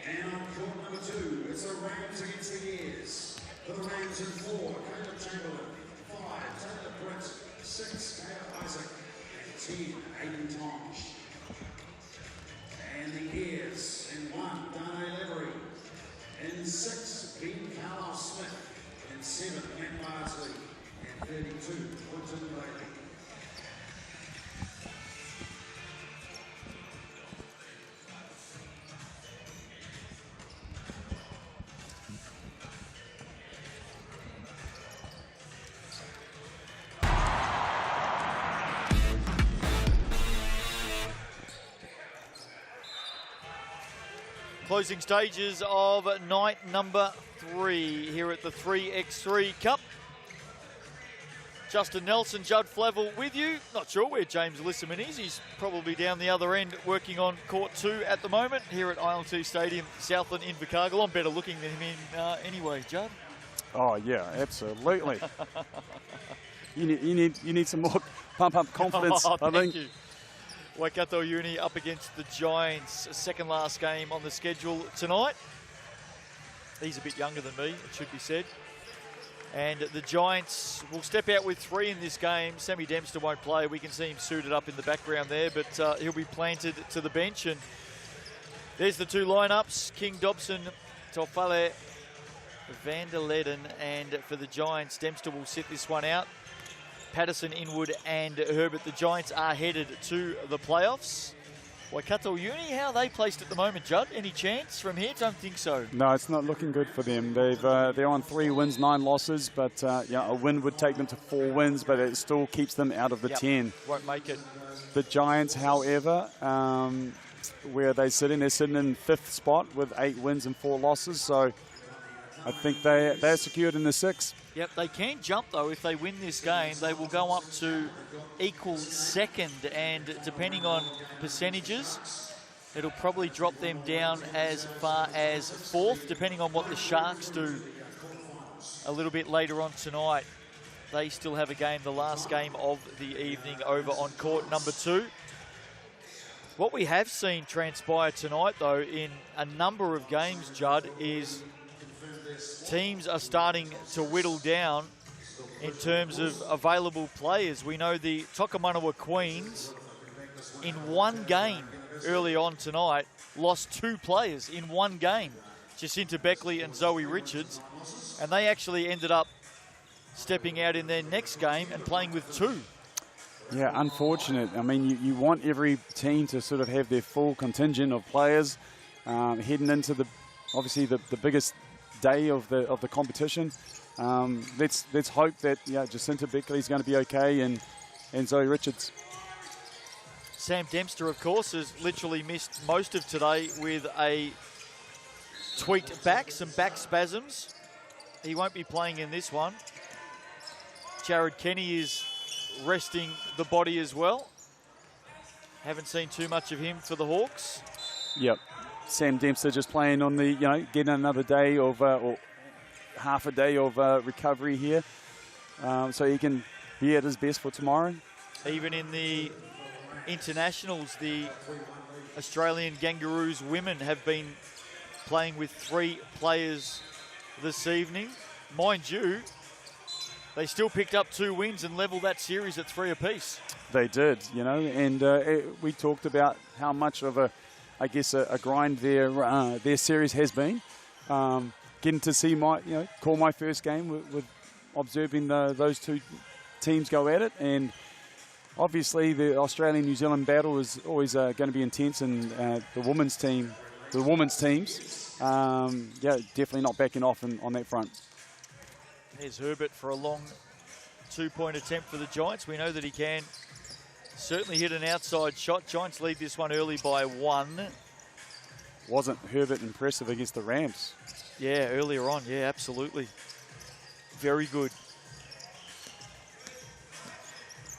And on court number 2, it's the Rams against the Ears. For the Rams in 4, Caleb Chamberlain. 5, Taylor Britt. 6, Taylor Isaac. And 10, Aiden Tosh. And the Ears in 1, Dane Lavery. In 6, Ben Carlos Smith. In 7, Matt Barsley. And 32, Quinton Bailey. Closing stages of night number 3 here at the 3x3 Cup. Justin Nelson, Judd Flavel with you. Not sure where James Lissaman is. He's probably down the other end working on court 2 at the moment here at ILT Stadium, Southland, Invercargill. I'm better looking than him anyway, Judd. Oh yeah, absolutely. you need some more pump up confidence. Oh, I think. thank you. Waikato Uni up against the Giants, second last game on the schedule tonight. He's a bit younger than me, it should be said. And the Giants will step out with 3 in this game. Sammy Dempster won't play. We can see him suited up in the background there, but he'll be planted to the bench. And there's the 2 lineups, King Dobson, Tofale, Van der Leden, and for the Giants, Dempster will sit this one out. Patterson, Inwood and Herbert. The Giants are headed to the playoffs. Waikato Uni, how are they placed at the moment, Judd? Any chance from here? Don't think so. No, it's not looking good for them. They're on 3 wins, 9 losses, but a win would take them to 4 wins, but it still keeps them out of the 10. Won't make it. The Giants, however, where they're sitting in 5th spot with 8 wins and 4 losses, so I think they're secured in the 6th. Yep, they can jump though. If they win this game, they will go up to equal 2nd, and depending on percentages, it'll probably drop them down as far as 4th, depending on what the Sharks do a little bit later on tonight. They still have a game, the last game of the evening, over on court number 2. What we have seen transpire tonight, though, in a number of games, Judd, is teams are starting to whittle down in terms of available players. We know the Tokomanawa Queens, in one game early on tonight, lost 2 players in one game, Jacinta Beckley and Zoe Richards, and they actually ended up stepping out in their next game and playing with 2. Yeah, unfortunate. I mean, you want every team to sort of have their full contingent of players heading into obviously the biggest day of the competition. Let's hope that Jacinta Beckley is going to be okay, and Zoe Richards. Sam Dempster, of course, has literally missed most of today with a tweaked back, some back spasms. He won't be playing in this one. Jared Kenny is resting the body as well. Haven't seen too much of him for the Hawks. Yep. Sam Dempster just playing on the, getting another day of, or half a day of recovery here. So he can be at his best for tomorrow. Even in the internationals, the Australian Kangaroos women have been playing with 3 players this evening. Mind you, they still picked up 2 wins and leveled that series at 3 apiece. They did, and we talked about how much of a grind their series has been. Getting to see call my first game with observing those 2 teams go at it, and obviously the Australian-New Zealand battle is always going to be intense, and the women's teams, definitely not backing off on that front. There's Herbert for a long 2-point attempt for the Giants. We know that he can certainly hit an outside shot. Giants lead this one early by 1. Wasn't Herbert impressive against the Rams? Yeah, earlier on. Yeah, absolutely. Very good.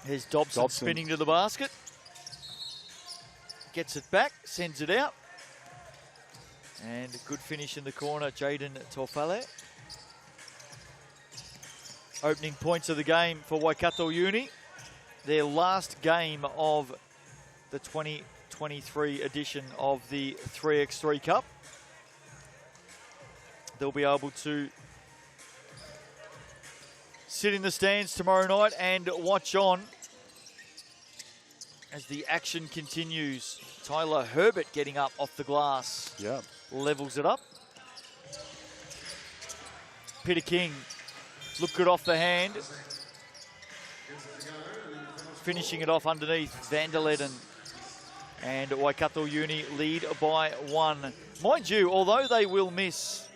Here's Dobson spinning to the basket. Gets it back, sends it out. And a good finish in the corner, Jaden Tofale. Opening points of the game for Waikato Uni. Their last game of the 2023 edition of the 3x3 Cup. They'll be able to sit in the stands tomorrow night and watch on as the action continues. Tyler Herbert getting up off the glass. Yeah. Levels it up. Peter King looked good off the hand. Finishing it off underneath Vanderleden. And Waikato Uni lead by 1. Mind you, although they will miss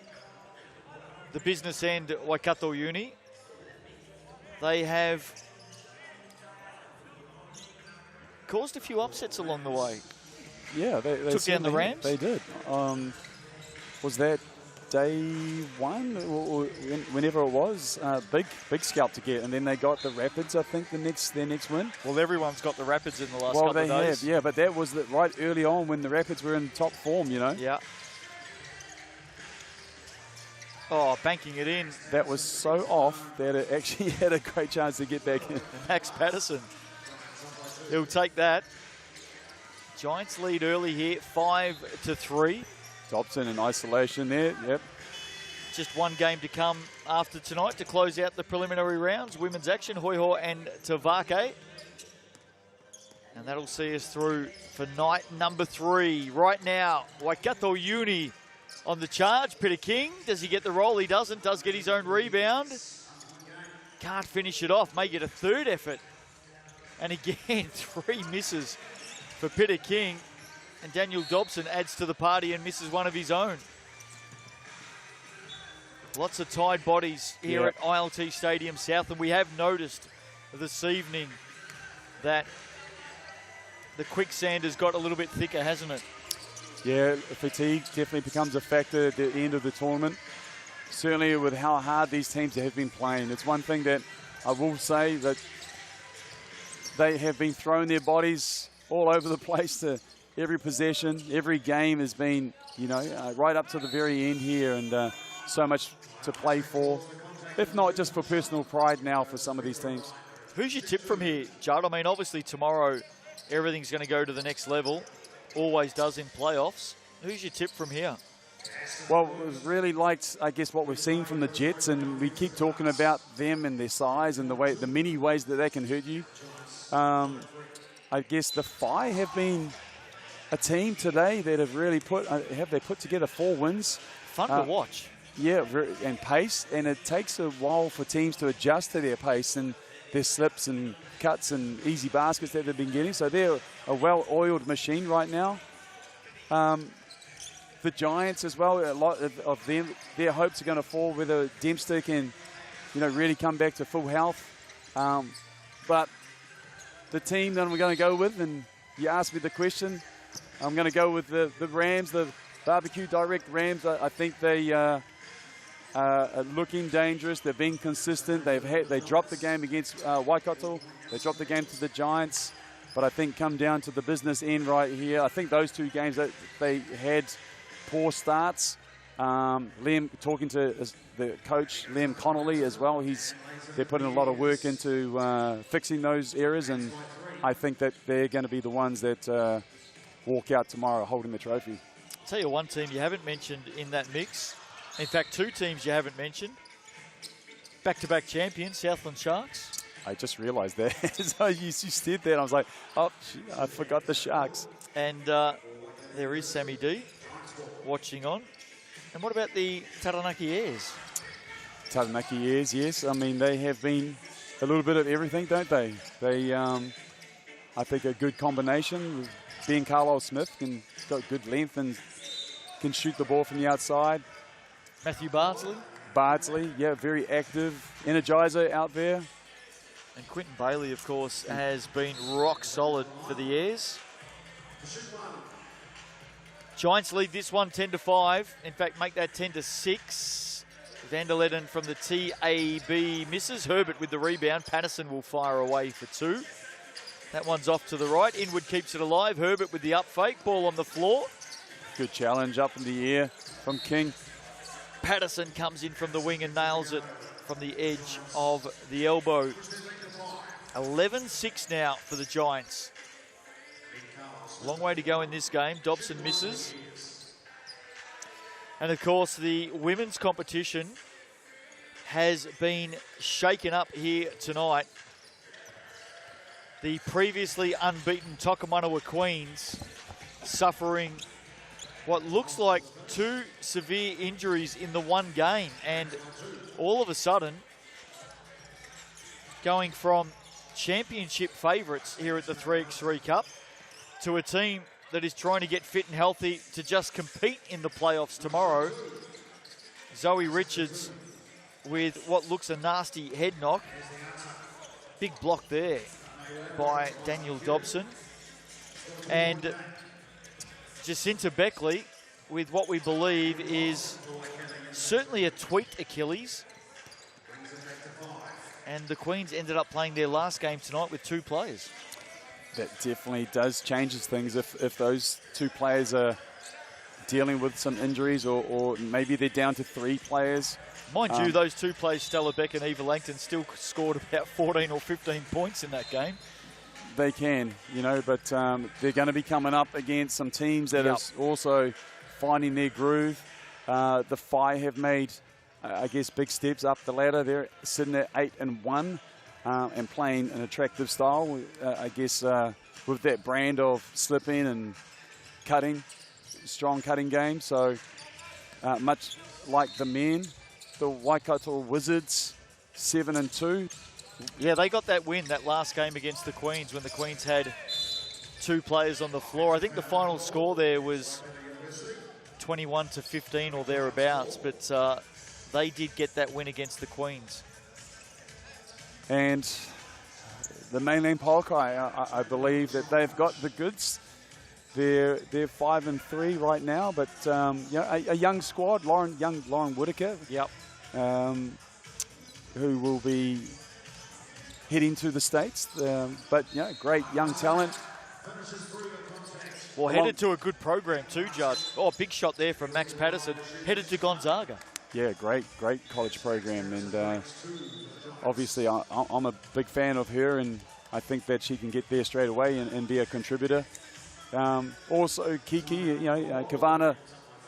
the business end Waikato Uni, they have caused a few upsets along the way. Yeah, they took down the Rams. They did. Was that day 1 or whenever it was? Big scalp to get, and then they got the Rapids. I think their next win. Well, everyone's got the Rapids in the last couple of days. Well, they have, yeah, but that was right early on when the Rapids were in top form. Yeah. Oh, banking it in. That was so off that it actually had a great chance to get back in. Max Patterson. He'll take that. Giants lead early here, 5-3. Dobson in isolation there, yep. Just one game to come after tonight to close out the preliminary rounds. Women's action, Hoiho and Tavake. And that'll see us through for night number 3. Right now, Waikato Uni on the charge. Peter King, does he get the roll? He doesn't. Does get his own rebound. Can't finish it off. May get a 3rd effort. And again, 3 misses for Peter King. And Daniel Dobson adds to the party and misses one of his own. Lots of tied bodies here at ILT Stadium South. And we have noticed this evening that the quicksand has got a little bit thicker, hasn't it? Yeah, fatigue definitely becomes a factor at the end of the tournament. Certainly with how hard these teams have been playing. It's one thing that I will say, that they have been throwing their bodies all over the place to every possession. Every game has been, right up to the very end here, and so much to play for, if not just for personal pride now for some of these teams. Who's your tip from here, Judd? I mean, obviously tomorrow everything's going to go to the next level. Always does in playoffs. Who's your tip from here? Well, we've really liked, I guess, what we've seen from the Jets, and we keep talking about them and their size and the many ways that they can hurt you. I guess the Whai have been a team today that have really put together 4 wins. Fun to watch. Yeah, and pace, and it takes a while for teams to adjust to their pace, and their slips and cuts and easy baskets that they've been getting. So they're a well-oiled machine right now. The Giants as well, a lot of them, their hopes are going to fall whether Dempster can, really come back to full health. But the team that we're going to go with, and you asked me the question, I'm going to go with the Rams, the Barbecue Direct Rams. I think they are looking dangerous. They're being consistent. They dropped the game against Waikato. They dropped the game to the Giants. But I think come down to the business end right here. I think those two games that they had poor starts. Liam, talking to the coach, Liam Connolly as well, they're putting a lot of work into fixing those errors, and I think that they're going to be the ones that walk out tomorrow holding the trophy. I'll tell you one team you haven't mentioned in that mix. In fact, two teams you haven't mentioned. Back-to-back champions, Southland Sharks. I just realised that. So you said that, I was like, oh, I forgot the Sharks. And there is Sammy D watching on. And what about the Taranaki Airs? Taranaki Airs, yes. I mean, they have been a little bit of everything, don't they? They, I think, a good combination. Ben Carlisle Smith can got good length and can shoot the ball from the outside. Matthew Bardsley. Bardsley, yeah, very active. Energizer out there. And Quinton Bailey, of course, has been rock solid for the Airs. Giants lead this one 10-5. In fact, make that 10-6. Van der Leden from the TAB misses. Herbert with the rebound. Patterson will fire away for two. That one's off to the right. Inwood keeps it alive. Herbert with the up fake. Ball on the floor. Good challenge up in the air from King. Patterson comes in from the wing and nails it from the edge of the elbow. 11-6 now for the Giants. Long way to go in this game. Dobson misses. And of course, the women's competition has been shaken up here tonight. The previously unbeaten Tokomanawa Queens suffering what looks like two severe injuries in the one game. And all of a sudden, going from championship favourites here at the 3x3 Cup to a team that is trying to get fit and healthy to just compete in the playoffs tomorrow. Zoe Richards with what looks a nasty head knock. Big block there by Daniel Dobson. And Jacinta Beckley with what we believe is certainly a tweaked Achilles. And the Queens ended up playing their last game tonight with two players. That definitely does change things if those two players are dealing with some injuries or maybe they're down to three players. Mind you, those two players, Stella Beck and Eva Langton, still scored about 14 or 15 points in that game. They can, but they're going to be coming up against some teams that are also finding their groove. The Whai have made, I guess, big steps up the ladder. They're sitting at 8-1. And playing an attractive style, I guess, with that brand of slipping and cutting, strong cutting game. So much like the men, the Waikato Wizards, 7-2. Yeah, they got that win, that last game against the Queens, when the Queens had two players on the floor. I think the final score there was 21-15 or thereabouts, but they did get that win against the Queens. And the mainland Polkai, I believe that they've got the goods. They're 5-3 right now, but a young squad, Lauren Whitaker, who will be heading to the States. But great young talent. Well, headed to a good program too, Judd. Oh, big shot there from Max Patterson. Headed to Gonzaga. Yeah, great college program, and obviously I'm a big fan of her, and I think that she can get there straight away and be a contributor. Also, Kiki, Kavana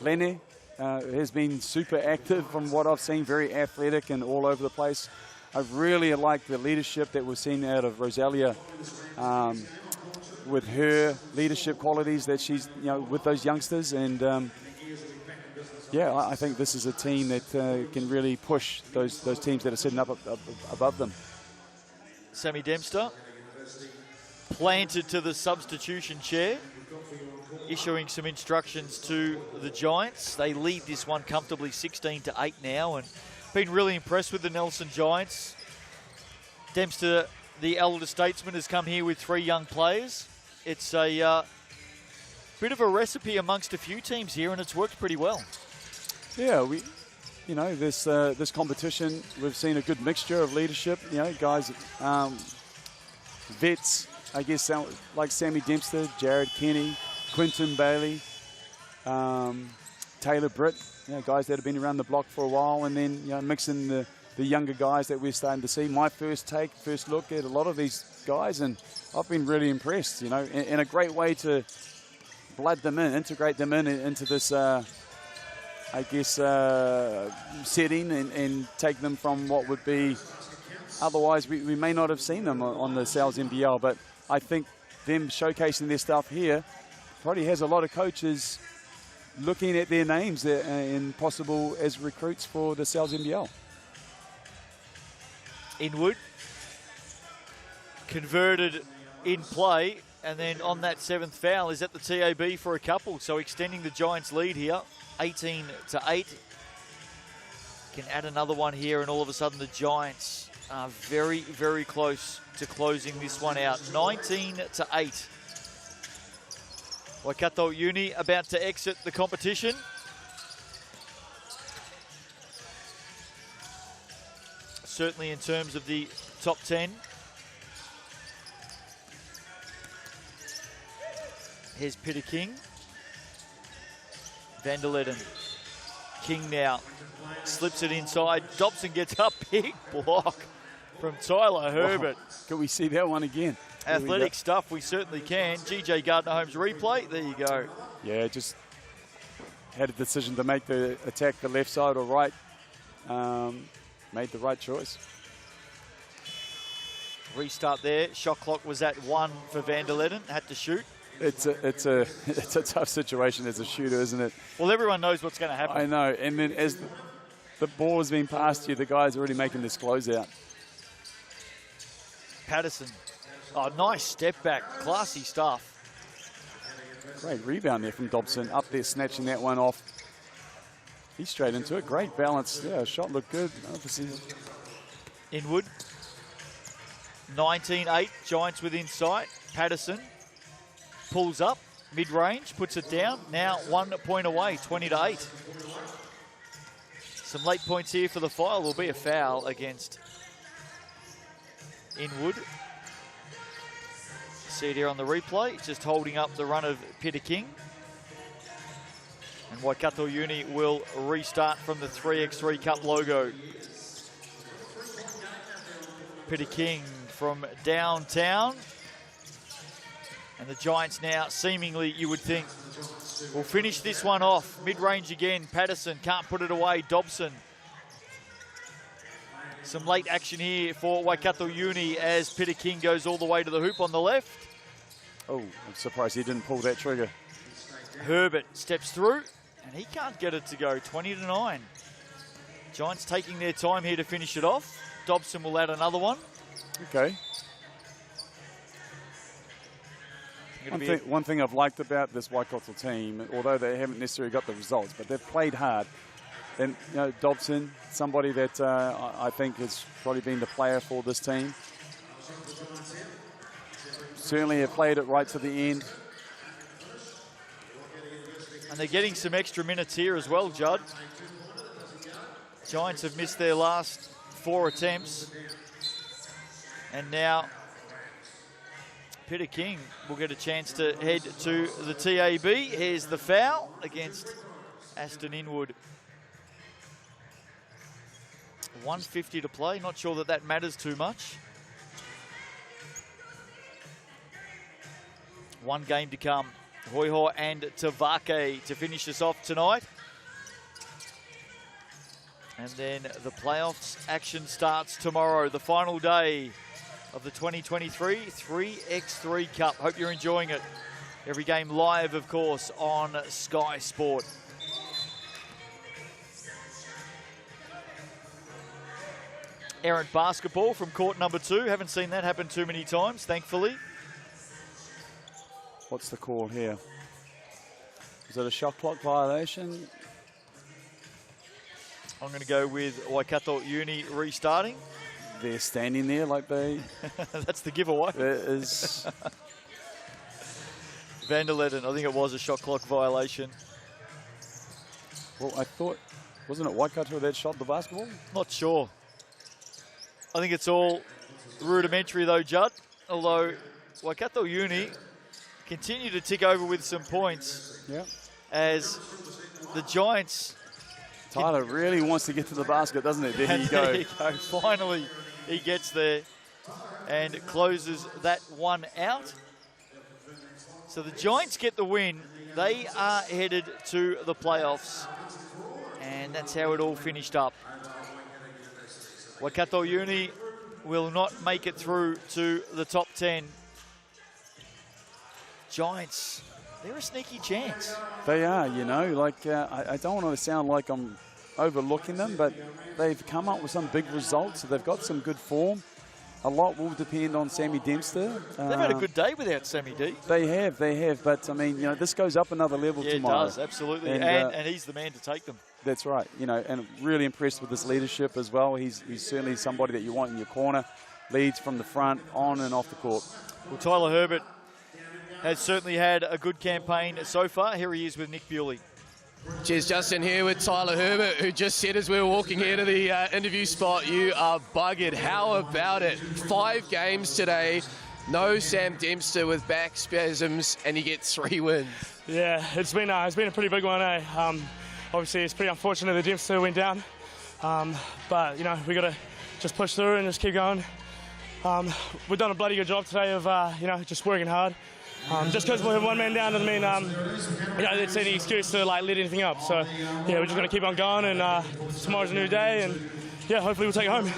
Lene has been super active from what I've seen, very athletic and all over the place. I really like the leadership that we've seen out of Rosalia with her leadership qualities that she's, with those youngsters, and I think this is a team that can really push those teams that are sitting up above them. Sammy Dempster, planted to the substitution chair, issuing some instructions to the Giants. They lead this one comfortably 16-8 now, and been really impressed with the Nelson Giants. Dempster, the elder statesman, has come here with 3 young players. It's a bit of a recipe amongst a few teams here, and it's worked pretty well. Yeah, this competition, we've seen a good mixture of leadership. Guys, vets, I guess, like Sammy Dempster, Jared Kenny, Quinton Bailey, Taylor Britt, guys that have been around the block for a while, and then mixing the younger guys that we're starting to see. My first look at a lot of these guys, and I've been really impressed, in a great way to blood them in, integrate them into this, setting and take them from what would be, otherwise we may not have seen them on the Sal's NBL, but I think them showcasing their stuff here probably has a lot of coaches looking at their names and possible as recruits for the Sal's NBL. Inwood converted in play, and then on that 7th foul is at the TAB for a couple, so extending the Giants' lead here, 18-8. Can add another one here, and all of a sudden the Giants are very, very close to closing this one out, 19-8. Waikato Uni about to exit the competition. Certainly in terms of the top 10. Here's Peter King. Vanderleden. King now slips it inside. Dobson gets up, big block from Tyler Herbert. Wow. Can we see that one again? Athletic stuff, we certainly can. GJ Gardner-Holmes replay, there you go. Yeah, just had a decision to make the attack the left side or right. Made the right choice. Restart there. Shot clock was at 1 for Vanderleden. Had to shoot. It's a tough situation as a shooter, isn't it? Well, everyone knows what's going to happen. I know. And then as the ball has been passed you, the guy's already making this closeout. Patterson. Oh, nice step back. Classy stuff. Great rebound there from Dobson. Up there, snatching that one off. He's straight into it. Great balance. Yeah, shot looked good. Inwood. 19-8. Giants within sight. Patterson pulls up. Mid-range. Puts it down. Now 1 point away. 20-8. Some late points here for the File. Will be a foul against Inwood. See it here on the replay. Just holding up the run of Peter King. And Waikato Uni will restart from the 3x3 Cup logo. Peter King from downtown. And the Giants now, seemingly, you would think, will finish this one off. Mid-range again. Patterson can't put it away. Dobson. Some late action here for Waikato Uni as Peter King goes all the way to the hoop on the left. Oh, I'm surprised he didn't pull that trigger. Herbert steps through, and he can't get it to go. 20-9. Giants taking their time here to finish it off. Dobson will add another one. Okay. One thing I've liked about this Waikato team, although they haven't necessarily got the results, but they've played hard. And, Dobson, somebody that I think has probably been the player for this team. Certainly have played it right to the end. And they're getting some extra minutes here as well, Judd. Giants have missed their last 4 attempts. And now Peter King will get a chance to head to the TAB. Here's the foul against Aston Inwood. 1:50 to play. Not sure that matters too much. One game to come. Hoiho and Tavake to finish us off tonight. And then the playoffs action starts tomorrow, the final day of the 2023 3x3 Cup. Hope you're enjoying it. Every game live, of course, on Sky Sport. errant basketball from court number 2. Haven't seen that happen too many times, thankfully. What's the call here? Is it a shot clock violation? I'm going to go with Waikato Uni restarting. They're standing there like they... That's the giveaway. There is... Vanderleden, I think it was a shot clock violation. Well, I thought... Wasn't it Waikato that shot the basketball? Not sure. I think it's all rudimentary though, Judd. Although Waikato Uni continue to tick over with some points. Yeah. As the Giants... Tyler really wants to get to the basket, doesn't it? There you go. There you go. Finally, he gets there and closes that one out. So the Giants get the win. They are headed to the playoffs. And that's how it all finished up. Waikato Uni will not make it through to the top 10. Giants, they're a sneaky chance. They are, you know, like I don't want to sound like I'm overlooking them, but they've come up with some big results. They've got some good form. A lot will depend on Sammy Dempster. They've had a good day without Sammy D. They have. But, I mean, you know, this goes up another level tomorrow. It does, absolutely. And he's the man to take them. That's right. You know, and really impressed with his leadership as well. He's certainly somebody that you want in your corner. Leads from the front, on and off the court. Well, Tyler Herbert has certainly had a good campaign so far. Here he is with Nick Bewley. Cheers, Justin, here with Tyler Herbert, who just said as we were walking here to the interview spot, you are buggered. How about it? 5 games today, no Sam Dempster with back spasms, and you get 3 wins. Yeah, it's been a pretty big one, eh? Obviously, it's pretty unfortunate that Dempster went down, but, you know, we got to just push through and just keep going. We've done a bloody good job today of, you know, just working hard. Just because we're 1 man down doesn't mean, you know, it's any excuse to like let anything up. So, yeah, we're just going to keep on going, and tomorrow's a new day, and yeah, hopefully we'll take it home.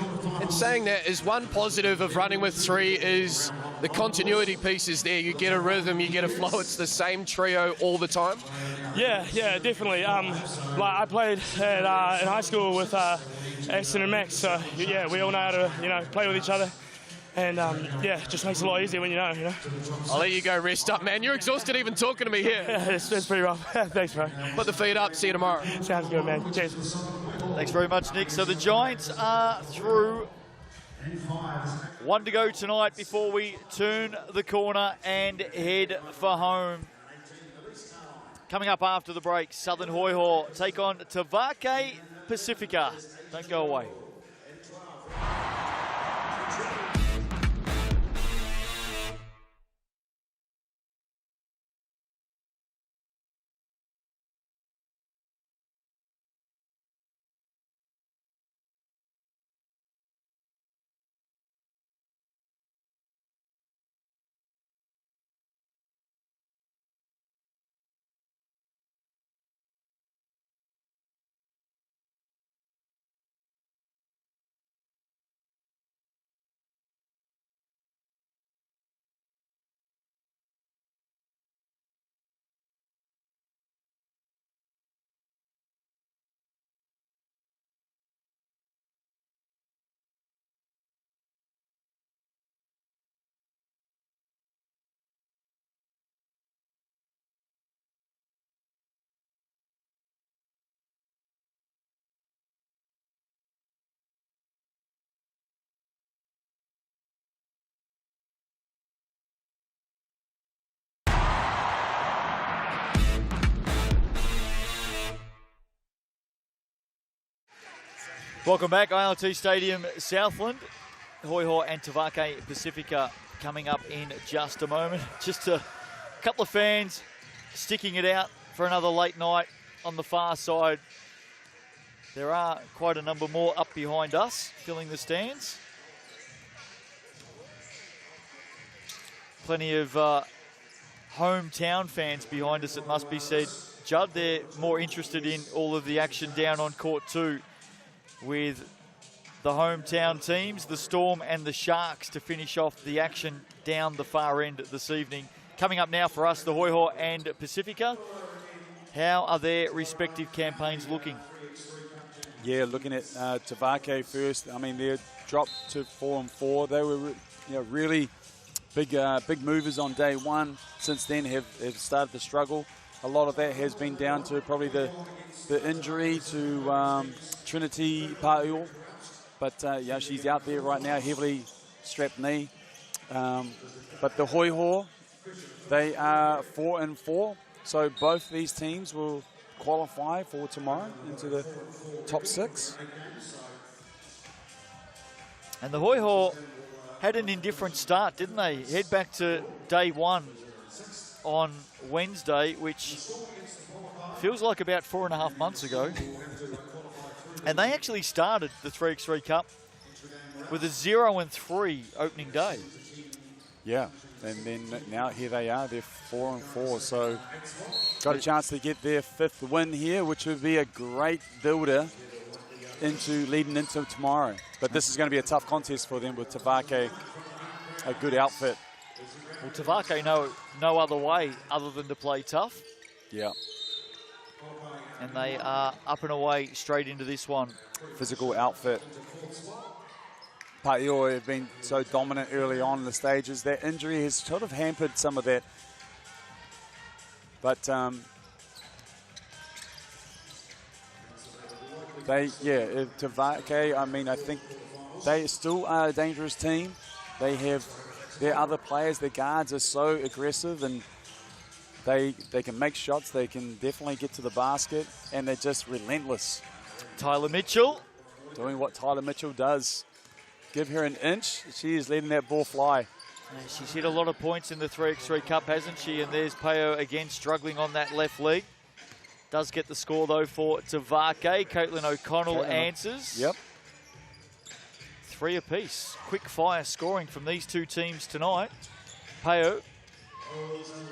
And saying that is one positive of running with 3 is the continuity piece is there. You get a rhythm, you get a flow. It's the same trio all the time. Yeah, definitely. Like I played at, in high school with Aston and Max, so yeah, we all know how to, you know, play with each other. And, yeah, it just makes it a lot easier when you know. I'll let you go rest up, man. You're exhausted even talking to me here. Yeah, it's pretty rough. Thanks, bro. Put the feet up. See you tomorrow. Sounds good, man. Cheers. Thanks very much, Nick. So the Giants are through. 1 to go tonight before we turn the corner and head for home. Coming up after the break, Southern Hoiho take on Tavake Pacifica. Don't go away. Welcome back, ILT Stadium, Southland. Hoiho and Tavake Pacifica coming up in just a moment. Just a couple of fans sticking it out for another late night on the far side. There are quite a number more up behind us, filling the stands. Plenty of hometown fans behind us, it must be said. Judd, they're more interested in all of the action down on court 2. With the hometown teams, the Storm and the Sharks, to finish off the action down the far end this evening. Coming up now for us, the Hoiho and Pacifica. How are their respective campaigns looking? Yeah, looking at Tavake first. I mean, they're dropped to 4-4. They were really big movers on day one. Since then have started to struggle. A lot of that has been down to probably the injury to Trinity Pa'io. But she's out there right now, heavily strapped knee. But the Hoiho, they are 4-4. So both these teams will qualify for tomorrow into the top 6. And the Hoiho had an indifferent start, didn't they? Head back to day one on Wednesday, which feels like about 4.5 months ago. And they actually started the 3x3 Cup with a 0-3 opening day. Yeah, and then now here they are, they're 4-4. So got a chance to get their 5th win here, which would be a great builder leading into tomorrow. But this is going to be a tough contest for them with Tavake, a good outfit. Well, Tavake no other way other than to play tough. Yeah. And they are up and away straight into this one. Physical outfit. Pa'io have been so dominant early on in the stages. That injury has sort of hampered some of that. But Tavake, I mean, I think they still are a dangerous team. They have their other players, their guards are so aggressive, and they can make shots. They can definitely get to the basket, and they're just relentless. Tyler Mitchell. Doing what Tyler Mitchell does. Give her an inch. She is letting that ball fly. She's hit a lot of points in the 3x3 Cup, hasn't she? And there's Pa'io again struggling on that left leg. Does get the score, though, for Tavake. Caitlin O'Connell answers. Yep. 3 apiece. Quick fire scoring from these two teams tonight. Pa'io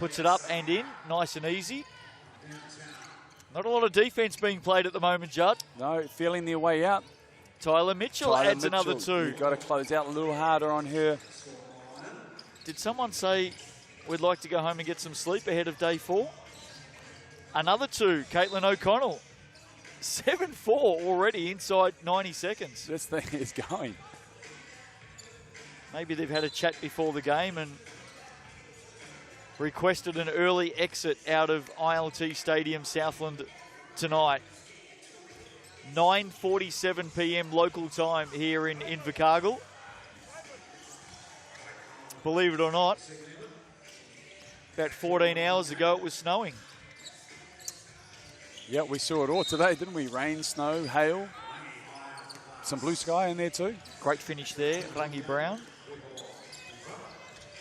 puts it up and in. Nice and easy. Not a lot of defense being played at the moment, Judd. No, feeling their way out. Tyler Mitchell adds another 2. You've got to close out a little harder on her. Did someone say we'd like to go home and get some sleep ahead of day 4? Another 2, Caitlin O'Connell. 7-4 already inside 90 seconds. This thing is going. Maybe they've had a chat before the game and requested an early exit out of ILT Stadium, Southland, tonight. 9:47 p.m. local time here in Invercargill. Believe it or not, about 14 hours ago it was snowing. Yeah, we saw it all today, didn't we? Rain, snow, hail, some blue sky in there too. Great finish there, Rangi Brown.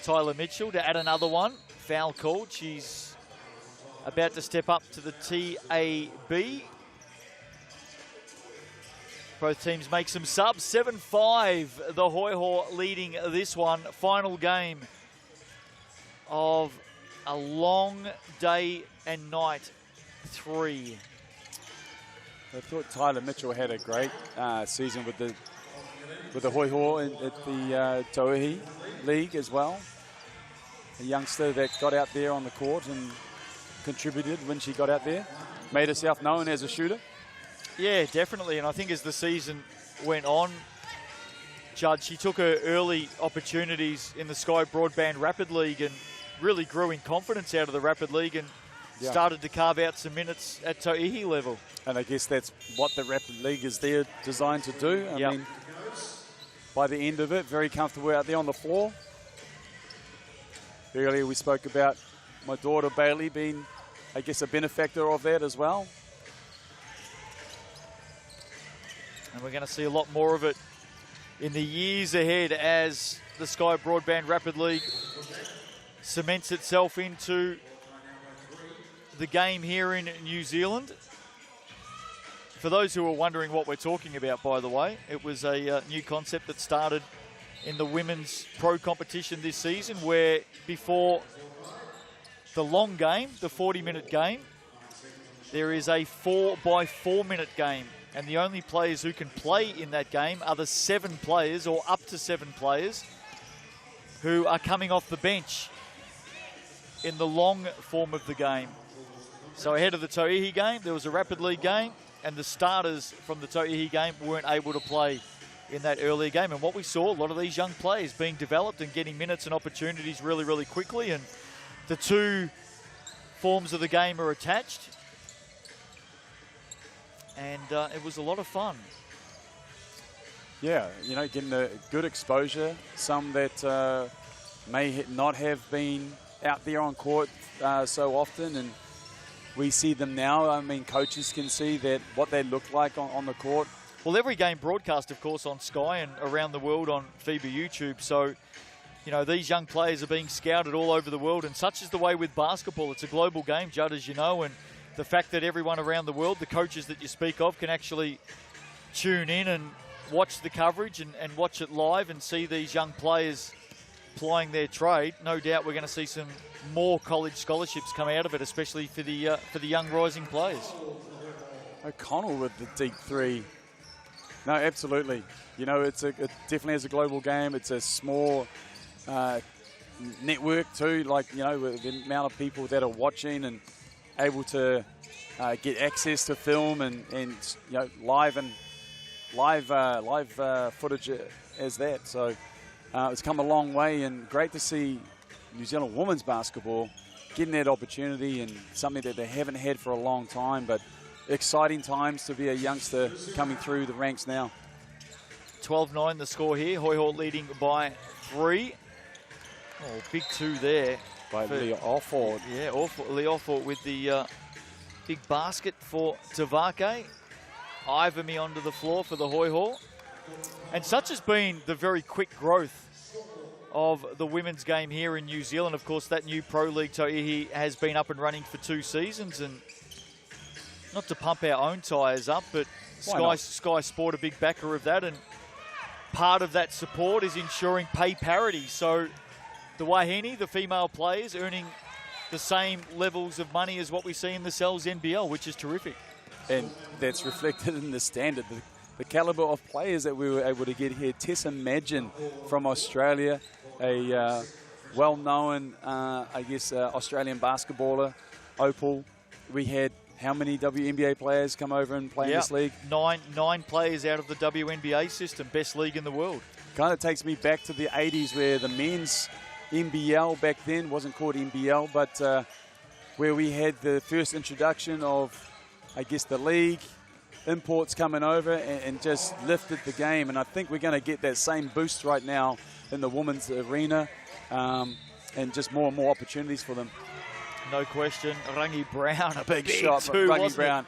Tyler Mitchell to add another one. Foul called. She's about to step up to the TAB. Both teams make some subs. 7-5, the Hoiho leading this one. Final game of a long day and night 3. I thought Tyler Mitchell had a great season with the Hoiho at the Tauihi League as well. A youngster that got out there on the court and contributed when she got out there. Made herself known as a shooter. Yeah, definitely. And I think as the season went on, Judd, she took her early opportunities in the Sky Broadband Rapid League and really grew in confidence out of the Rapid League and started to carve out some minutes at Tauihi level. And I guess that's what the Rapid League is there designed to do. I mean, by the end of it, very comfortable out there on the floor. Earlier we spoke about my daughter Bailey being, I guess, a benefactor of that as well. And we're going to see a lot more of it in the years ahead as the Sky Broadband Rapid League cements itself into the game here in New Zealand. For those who are wondering what we're talking about, by the way, it was a new concept that started in the women's pro competition this season, where before the long game, the 40-minute game, there is a 4x4 minute game. And the only players who can play in that game are the 7 players, or up to 7 players, who are coming off the bench in the long form of the game. So ahead of the Tauihi game, there was a Rapid League game, and the starters from the Tauihi game weren't able to play in that earlier game. And what we saw, a lot of these young players being developed and getting minutes and opportunities really, really quickly. And the two forms of the game are attached. And it was a lot of fun. Yeah, you know, getting a good exposure. Some that may not have been out there on court so often, and we see them now. I mean, coaches can see that what they look like on the court. Well, every game broadcast, of course, on Sky and around the world on FIBA YouTube. So, you know, these young players are being scouted all over the world, and such is the way with basketball. It's a global game, Judd, as you know, and the fact that everyone around the world, the coaches that you speak of, can actually tune in and watch the coverage and watch it live and see these young players plying their trade. No doubt we're going to see some more college scholarships come out of it, especially for the young rising players. O'Connell with the deep three. No, absolutely. You know, it definitely is a global game. It's a small network too, like, you know, with the amount of people that are watching and able to get access to film and you know, live footage as that. So it's come a long way, and great to see New Zealand women's basketball getting that opportunity, and something that they haven't had for a long time, but exciting times to be a youngster coming through the ranks now. 12-9 the score here. Hoiho leading by 3. Oh, big 2 there. By Lee Offord. Yeah, Lee Offord with the big basket for Tavake. Ivomy onto the floor for the Hoiho. And such has been the very quick growth of the women's game here in New Zealand. Of course, that new Pro League Toihi has been up and running for 2 seasons, and not to pump our own tyres up, but Sky Sport a big backer of that, and part of that support is ensuring pay parity. So the Wahine, the female players, earning the same levels of money as what we see in the Cells NBL, which is terrific. And that's reflected in the standard, the calibre of players that we were able to get here. Tessa Madgen from Australia, a well-known, Australian basketballer. Opal, we had how many WNBA players come over and play in this league? Nine players out of the WNBA system, best league in the world. Kind of takes me back to the 80s, where the men's NBL back then wasn't called NBL, but where we had the first introduction of, I guess, the league, imports coming over and just lifted the game. And I think we're going to get that same boost right now in the women's arena, and just more and more opportunities for them. No question. Rangi Brown, a big shot from Rangi Brown.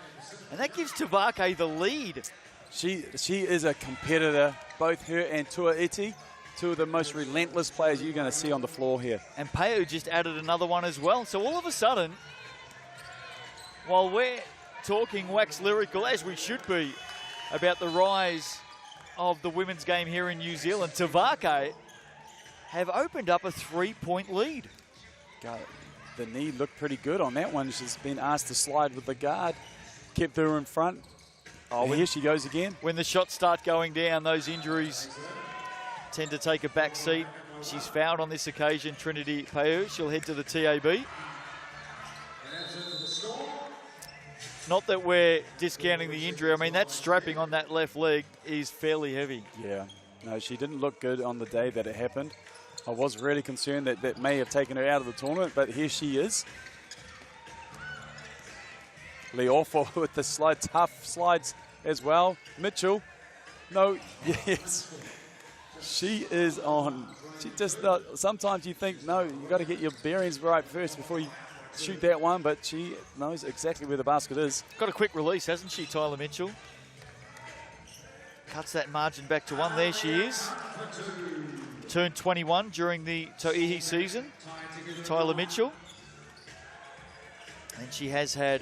And that gives Tavake the lead. She is a competitor, both her and Tua Iti, two of the most relentless players you're going to see on the floor here. And Peo just added another one as well. So all of a sudden, while we're talking wax lyrical, as we should be, about the rise of the women's game here in New Zealand, Tavake have opened up a 3-point lead. The knee looked pretty good on that one. She's been asked to slide with the guard, kept her in front. Oh, here she goes again. When the shots start going down, those injuries tend to take a back seat. She's fouled on this occasion, Trinity Peu. She'll head to the TAB. Not that we're discounting the injury. I mean, that strapping on that left leg is fairly heavy. Yeah. No, she didn't look good on the day that it happened. I was really concerned that that may have taken her out of the tournament, but here she is. Leoffo with the slide, tough slides as well. Mitchell, no, yes. She is on. She just, sometimes you think, no, you've got to get your bearings right first before you shoot that one, but she knows exactly where the basket is. Got a quick release, hasn't she, Tyler Mitchell? Cuts that margin back to 1. There she is. Turned 21 during the Toihi season, Tyler Mitchell. And she has had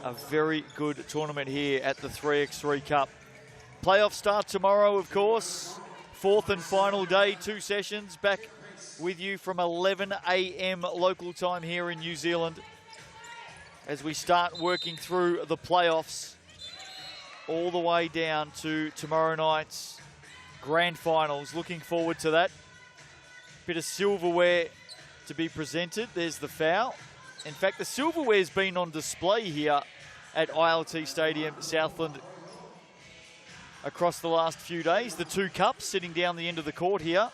a very good tournament here at the 3x3 Cup. Playoffs start tomorrow, of course. 4th and final day, 2 sessions. Back with you from 11 a.m. local time here in New Zealand as we start working through the playoffs all the way down to tomorrow night's grand finals. Looking forward to that. Bit of silverware to be presented. There's the foul. In fact, the silverware's been on display here at ILT Stadium, Southland. across the last few days. The 2 cups sitting down the end of the court here.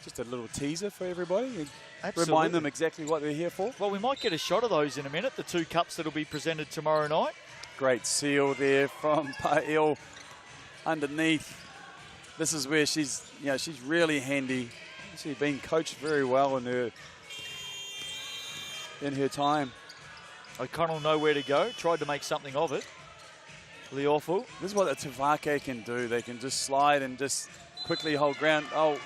Just a little teaser for everybody. Absolutely. Remind them exactly what they're here for. Well, we might get a shot of those in a minute, the 2 cups that will be presented tomorrow night. Great seal there from Pael underneath. This is where she's really handy. She's been coached very well in her time. O'Connell know where to go. Tried to make something of it. Leofu. This is what the Tavake can do. They can just slide and just quickly hold ground. Oh,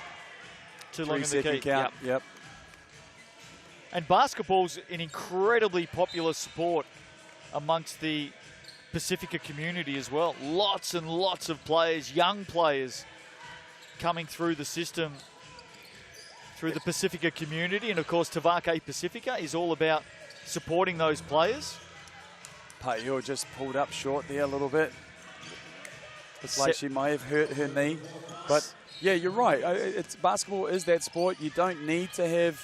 too long in the key. Count. Yep. And basketball's an incredibly popular sport amongst the Pacifica community as well. Lots and lots of players, young players, coming through the system, through the Pacifica community. And of course, Tavake Pacifica is all about supporting those players. Pael just pulled up short there a little bit. Looks like she might have hurt her knee. But yeah, you're right. Basketball is that sport. You don't need to have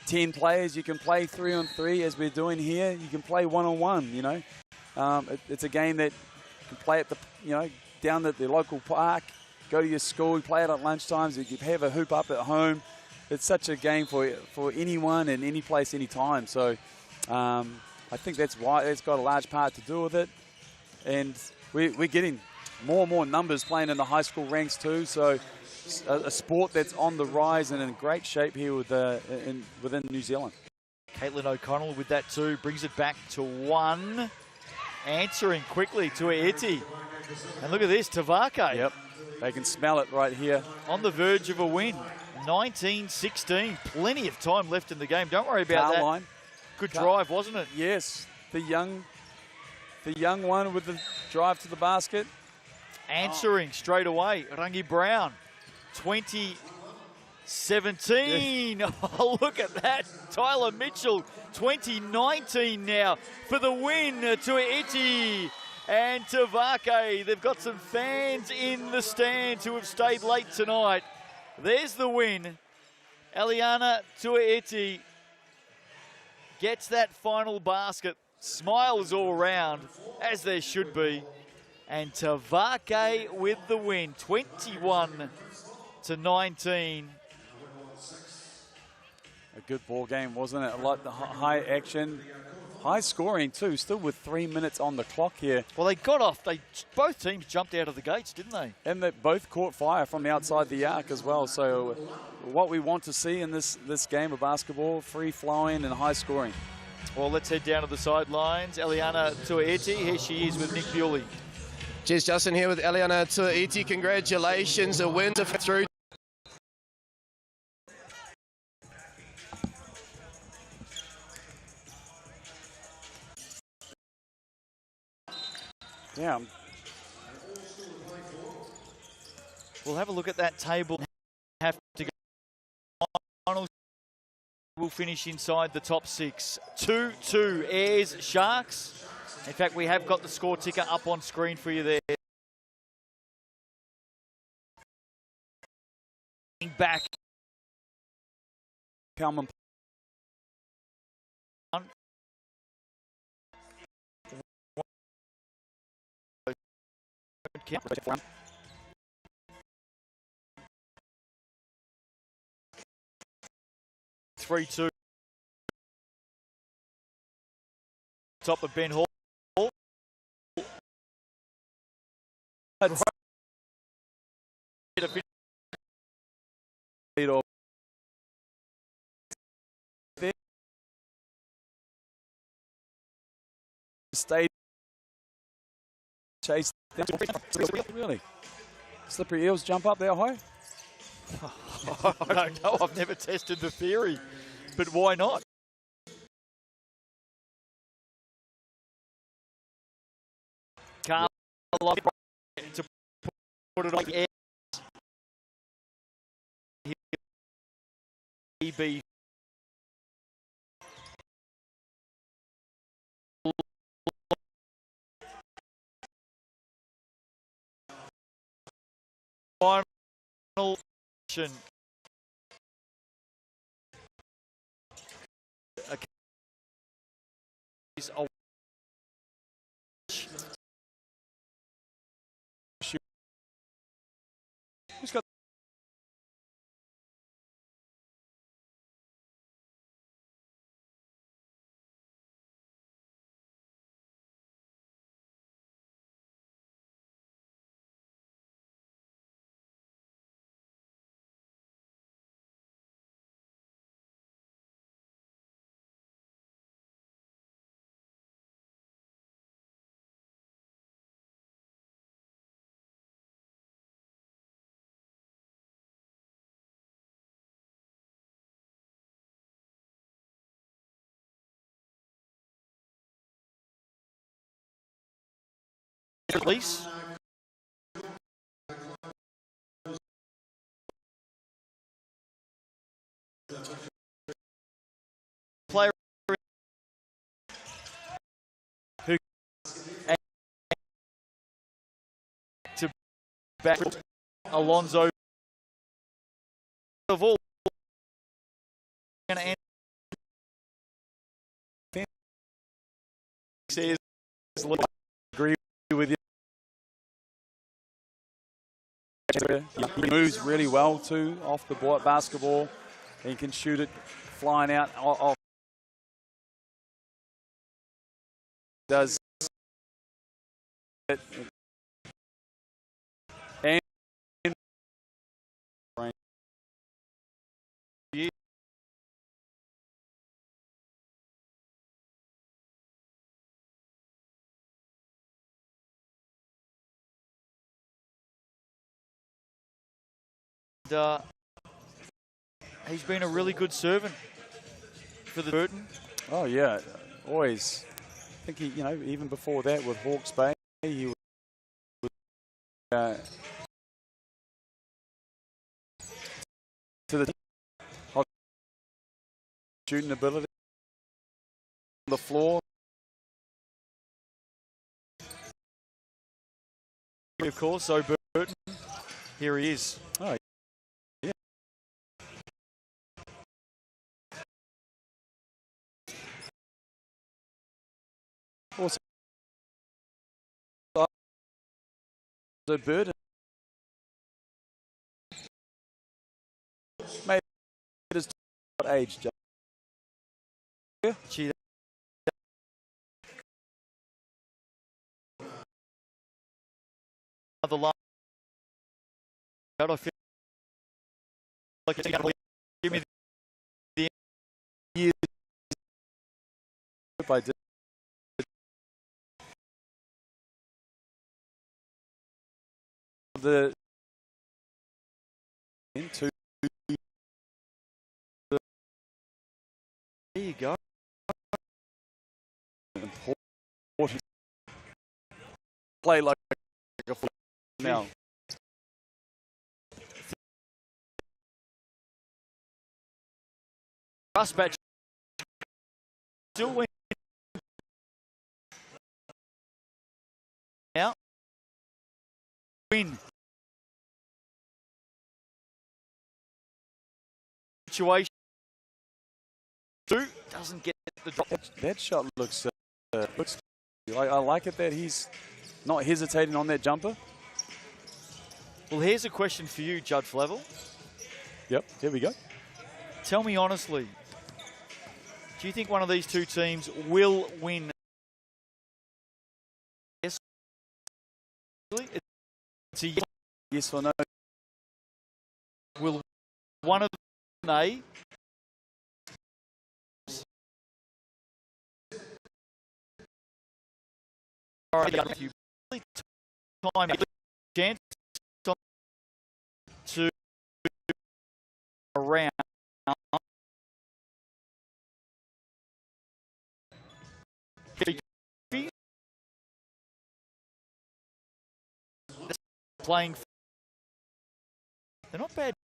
10 players. You can play 3-on-3 as we're doing here. You can play 1-on-1, you know. It's a game that you can play at down at the local park, go to your school, play it at lunchtimes. You can have a hoop up at home. It's such a game for anyone in any place, any time. So I think that's why it's got a large part to do with it. And we're getting more and more numbers playing in the high school ranks too. So a sport that's on the rise and in great shape here within New Zealand. Caitlin O'Connell with that 2 brings it back to 1. Answering quickly to Eti. And look at this, Tavake. Yep, they can smell it right here. On the verge of a win. 19-16. Plenty of time left in the game. Don't worry about that. Line. Good drive, wasn't it? Yes. The young one with the drive to the basket. Answering straight away. Rangi Brown. 20-17. Yes. Oh, look at that. Tyler Mitchell. 2019 now for the win to Eti and Tavake. They've got some fans in the stands who have stayed late tonight. There's the win. Eliana Tuaeti gets that final basket. Smiles all around, as there should be. And Tavake with the win, 21-19. A good ball game, wasn't it? A lot of high action, high scoring too. Still with 3 minutes on the clock here. Well, they got off. Both teams jumped out of the gates, didn't they? And they both caught fire from outside the arc as well. So, what we want to see in this game of basketball: free flowing and high scoring. Well, let's head down to the sidelines. Eliana Tuaeti, here she is with Nick Bewley. Cheers, Justin, here with Eliana Tuaeti. Congratulations, a win through. Yeah. We'll have a look at that table. Have to go. Finals will finish inside the top 6. 2-2 Airs Sharks. In fact, we have got the score ticker up on screen for you there. Back. Calman. Three-two. Top of Ben Hall. Stay. Chase. Really? Slippery eels jump up there high? I don't know. I've never tested the theory, but why not? Carl to put it on the air. EB. Final action. Who's got release? Player who to back Alonso of all and says agree with you. He moves really well too off the basketball. He can shoot it flying out off. Does it and he's been a really good servant for the Burton. Oh yeah, always. I think he, even before that with Hawke's Bay, he was to the shooting ability on the floor. Of course, so Burton, here he is. Oh, yeah. Also, the Burton made it is what age, Joe? Gee, the last. I feel like it's going to give me the years. I did. The into there you go. Important play like a now. Prospect still win. Now win. Situation. Two doesn't get the drop. That shot looks. I like it that he's not hesitating on that jumper. Well, here's a question for you, Judge Flavel. Yep, here we go. Tell me honestly, do you think one of these two teams will win? Yes. It's a yes or no. Will one of them you time chance to around playing. They're not bad.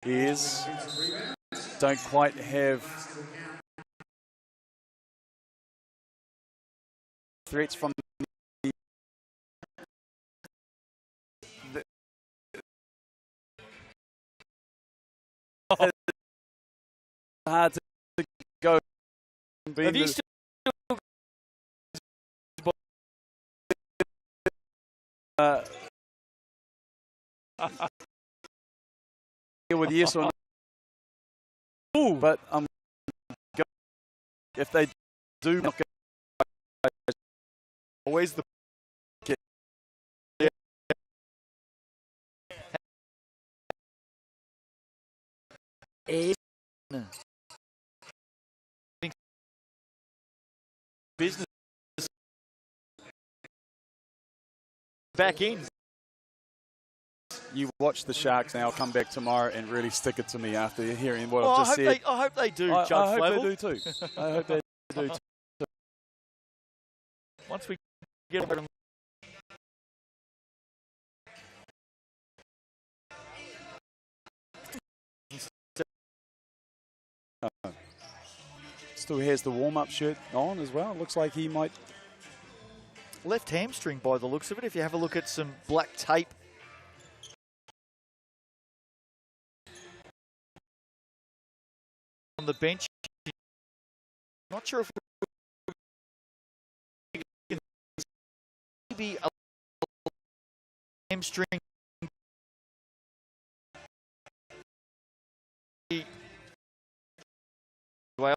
Is don't quite have threats from the hard to go. Have you still with yes or no? But if they do not get always the business back in. You watch the Sharks now, come back tomorrow and really stick it to me after hearing what Well, I've just said. I hope they do, Judge I hope Flavel. they do too. I hope they do too. Once we get over them. Still has the warm-up shirt on as well. Looks like he might. Left hamstring by the looks of it. If you have a look at some black tape. On the bench. Not sure if maybe a hamstring. Well,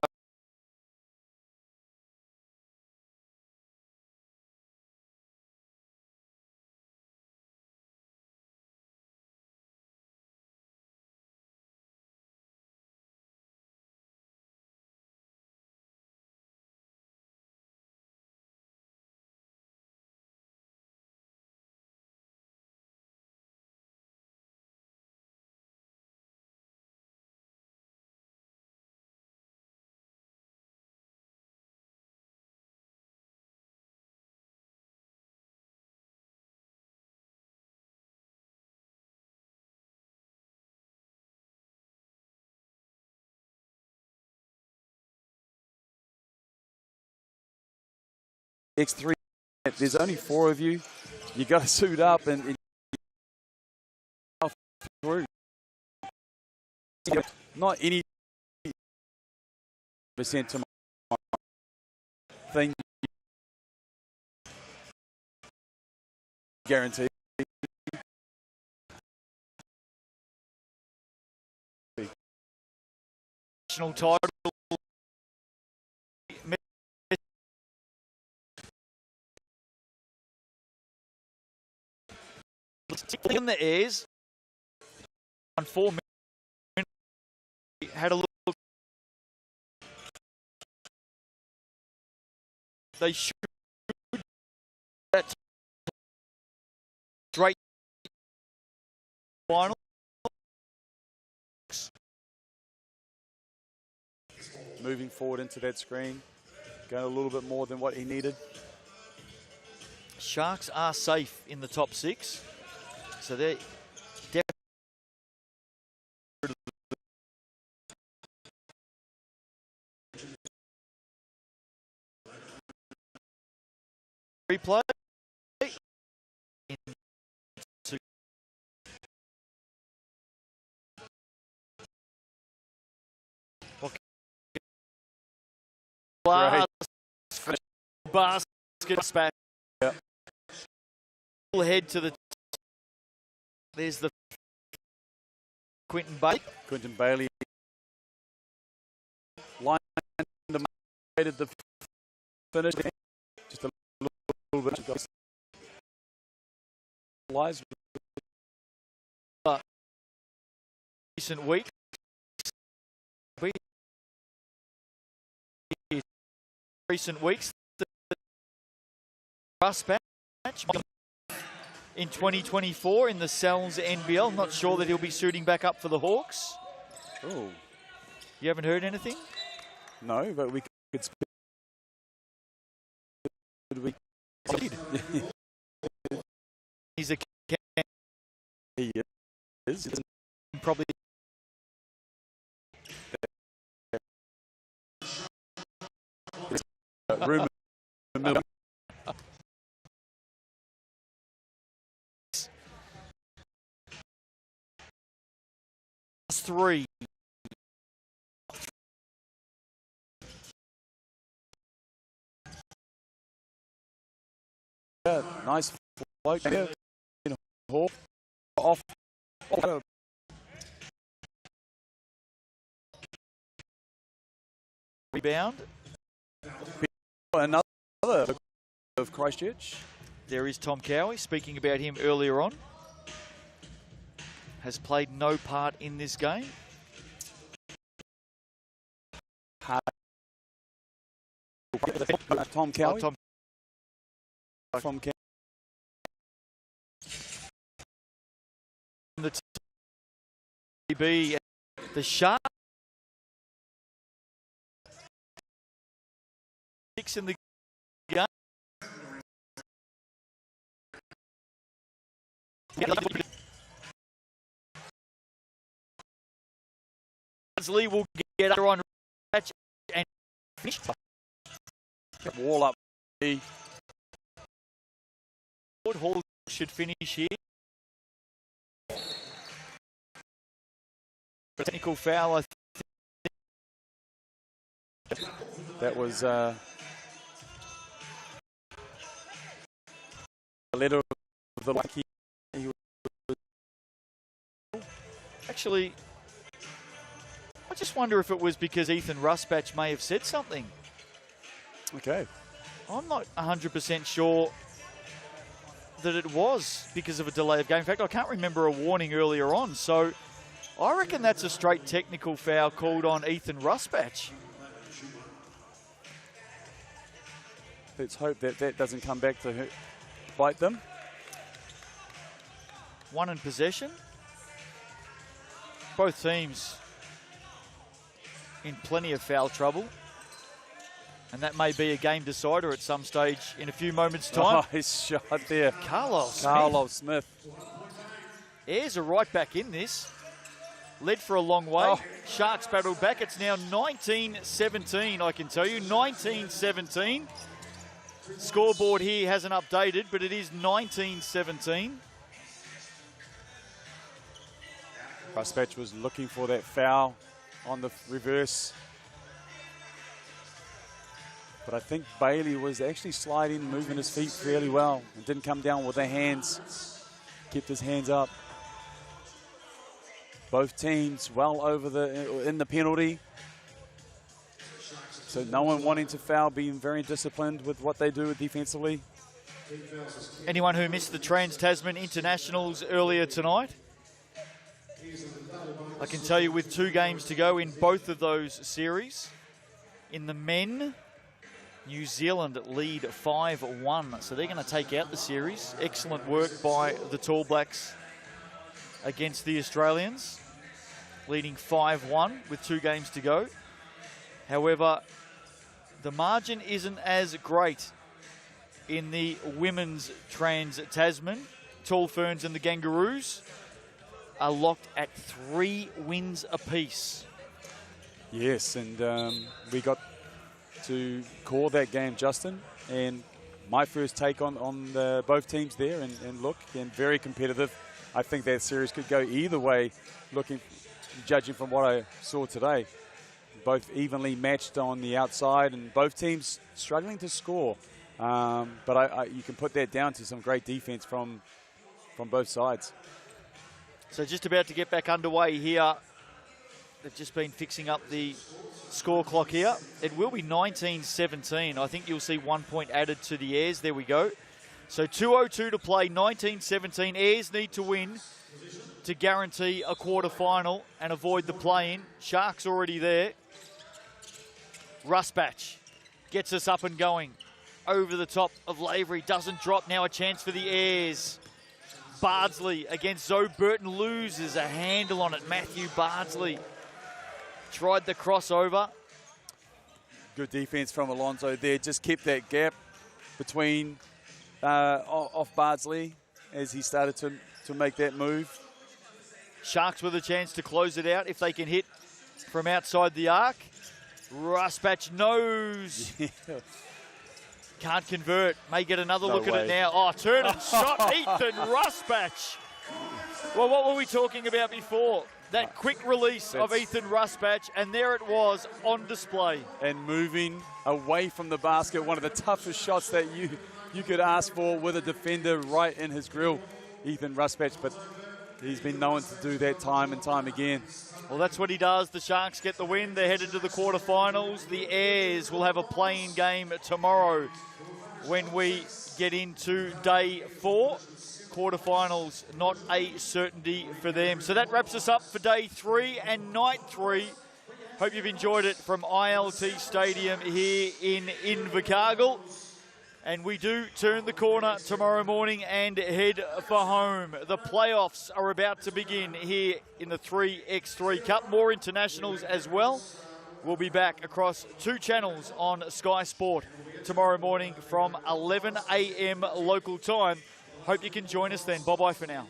X3, there's only 4 of you. You got to suit up and through. Not any percent to my thing. Guaranteed. National title. In the airs on 4 minutes. Had a look. They should that straight final. Moving forward into that screen, going a little bit more than what he needed. Sharks are safe in the top 6. So they're definitely replay. Basket spat. Yep. Head to the. There's the Quinton Bailey. Quinton Bailey. Line the finish. Just a little bit. Lies. Recent week. Recent weeks. The Rust match. In 2024 in the Sal's NBL. Not sure that he'll be suiting back up for the Hawks. Oh. You haven't heard anything? No, but we could speak. He's a he is. Probably rumor. 3. Yeah, nice float there. Off. Rebound. Another of Christchurch. There is Tom Cowie, speaking about him earlier on. Has played no part in this game. Tom Cowie. Tom From the TB, the Shark. 6 in the game. Lee will get under on match and finish. Wall up. Hall should finish here. Technical foul, I think. That was a letter of the lucky. Actually, I just wonder if it was because Ethan Rusbatch may have said something. Okay. I'm not 100% sure that it was because of a delay of game. In fact, I can't remember a warning earlier on. So I reckon that's a straight technical foul called on Ethan Rusbatch. Let's hope that that doesn't come back to bite them. 1 in possession. Both teams in plenty of foul trouble. And that may be a game decider at some stage in a few moments' time. Nice shot there. Carlos Smith. Ayres are right back in this. Led for a long way. Sharks battled back. It's now 19-17, I can tell you. 19-17. Scoreboard here hasn't updated, but it is 19-17. Rusbatch was looking for that foul on the reverse. But I think Bailey was actually sliding, moving his feet fairly well, and didn't come down with their hands. Kept his hands up. Both teams well over in the penalty. So no one wanting to foul, being very disciplined with what they do defensively. Anyone who missed the Trans-Tasman Internationals earlier tonight, I can tell you with 2 games to go in both of those series. In the men, New Zealand lead 5-1, so they're going to take out the series. Excellent work by the Tall Blacks against the Australians, leading 5-1 with 2 games to go. However, the margin isn't as great in the women's Trans-Tasman. Tall Ferns and the Kangaroos are locked at 3 wins apiece. Yes, and we got to call that game, Justin, and my first take on both teams there, and look, and very competitive. I think that series could go either way, judging from what I saw today. Both evenly matched on the outside, and both teams struggling to score. But you can put that down to some great defense from both sides. So just about to get back underway here. They've just been fixing up the score clock here. It will be 19-17. I think you'll see 1 point added to the Ayres. There we go. So 2:02 to play, 19-17. Ayres need to win to guarantee a quarter-final and avoid the play-in. Sharks already there. Rusbatch gets us up and going. Over the top of Lavery, doesn't drop. Now a chance for the Ayres. Bardsley against Zoe Burton, loses a handle on it. Matthew Bardsley tried the crossover. Good defense from Alonso there. Just kept that gap between off Bardsley as he started to make that move. Sharks with a chance to close it out if they can hit from outside the arc. Rusbatch knows. Can't convert. May get another look at it now. Oh, turn and shot. Ethan Rusbatch. Well, what were we talking about before? That quick release of Ethan Rusbatch, and there it was on display. And moving away from the basket, one of the toughest shots that you could ask for with a defender right in his grill, Ethan Ruspatch, but he's been known to do that time and time again. Well, that's what he does. The Sharks get the win. They're headed to the quarterfinals. The Airs will have a playing game tomorrow when we get into day 4. Quarterfinals, not a certainty for them. So that wraps us up for day 3 and night 3. Hope you've enjoyed it from ILT Stadium here in Invercargill. And we do turn the corner tomorrow morning and head for home. The playoffs are about to begin here in the 3x3 Cup. More internationals as well. We'll be back across 2 channels on Sky Sport tomorrow morning from 11 a.m. local time. Hope you can join us then. Bye-bye for now.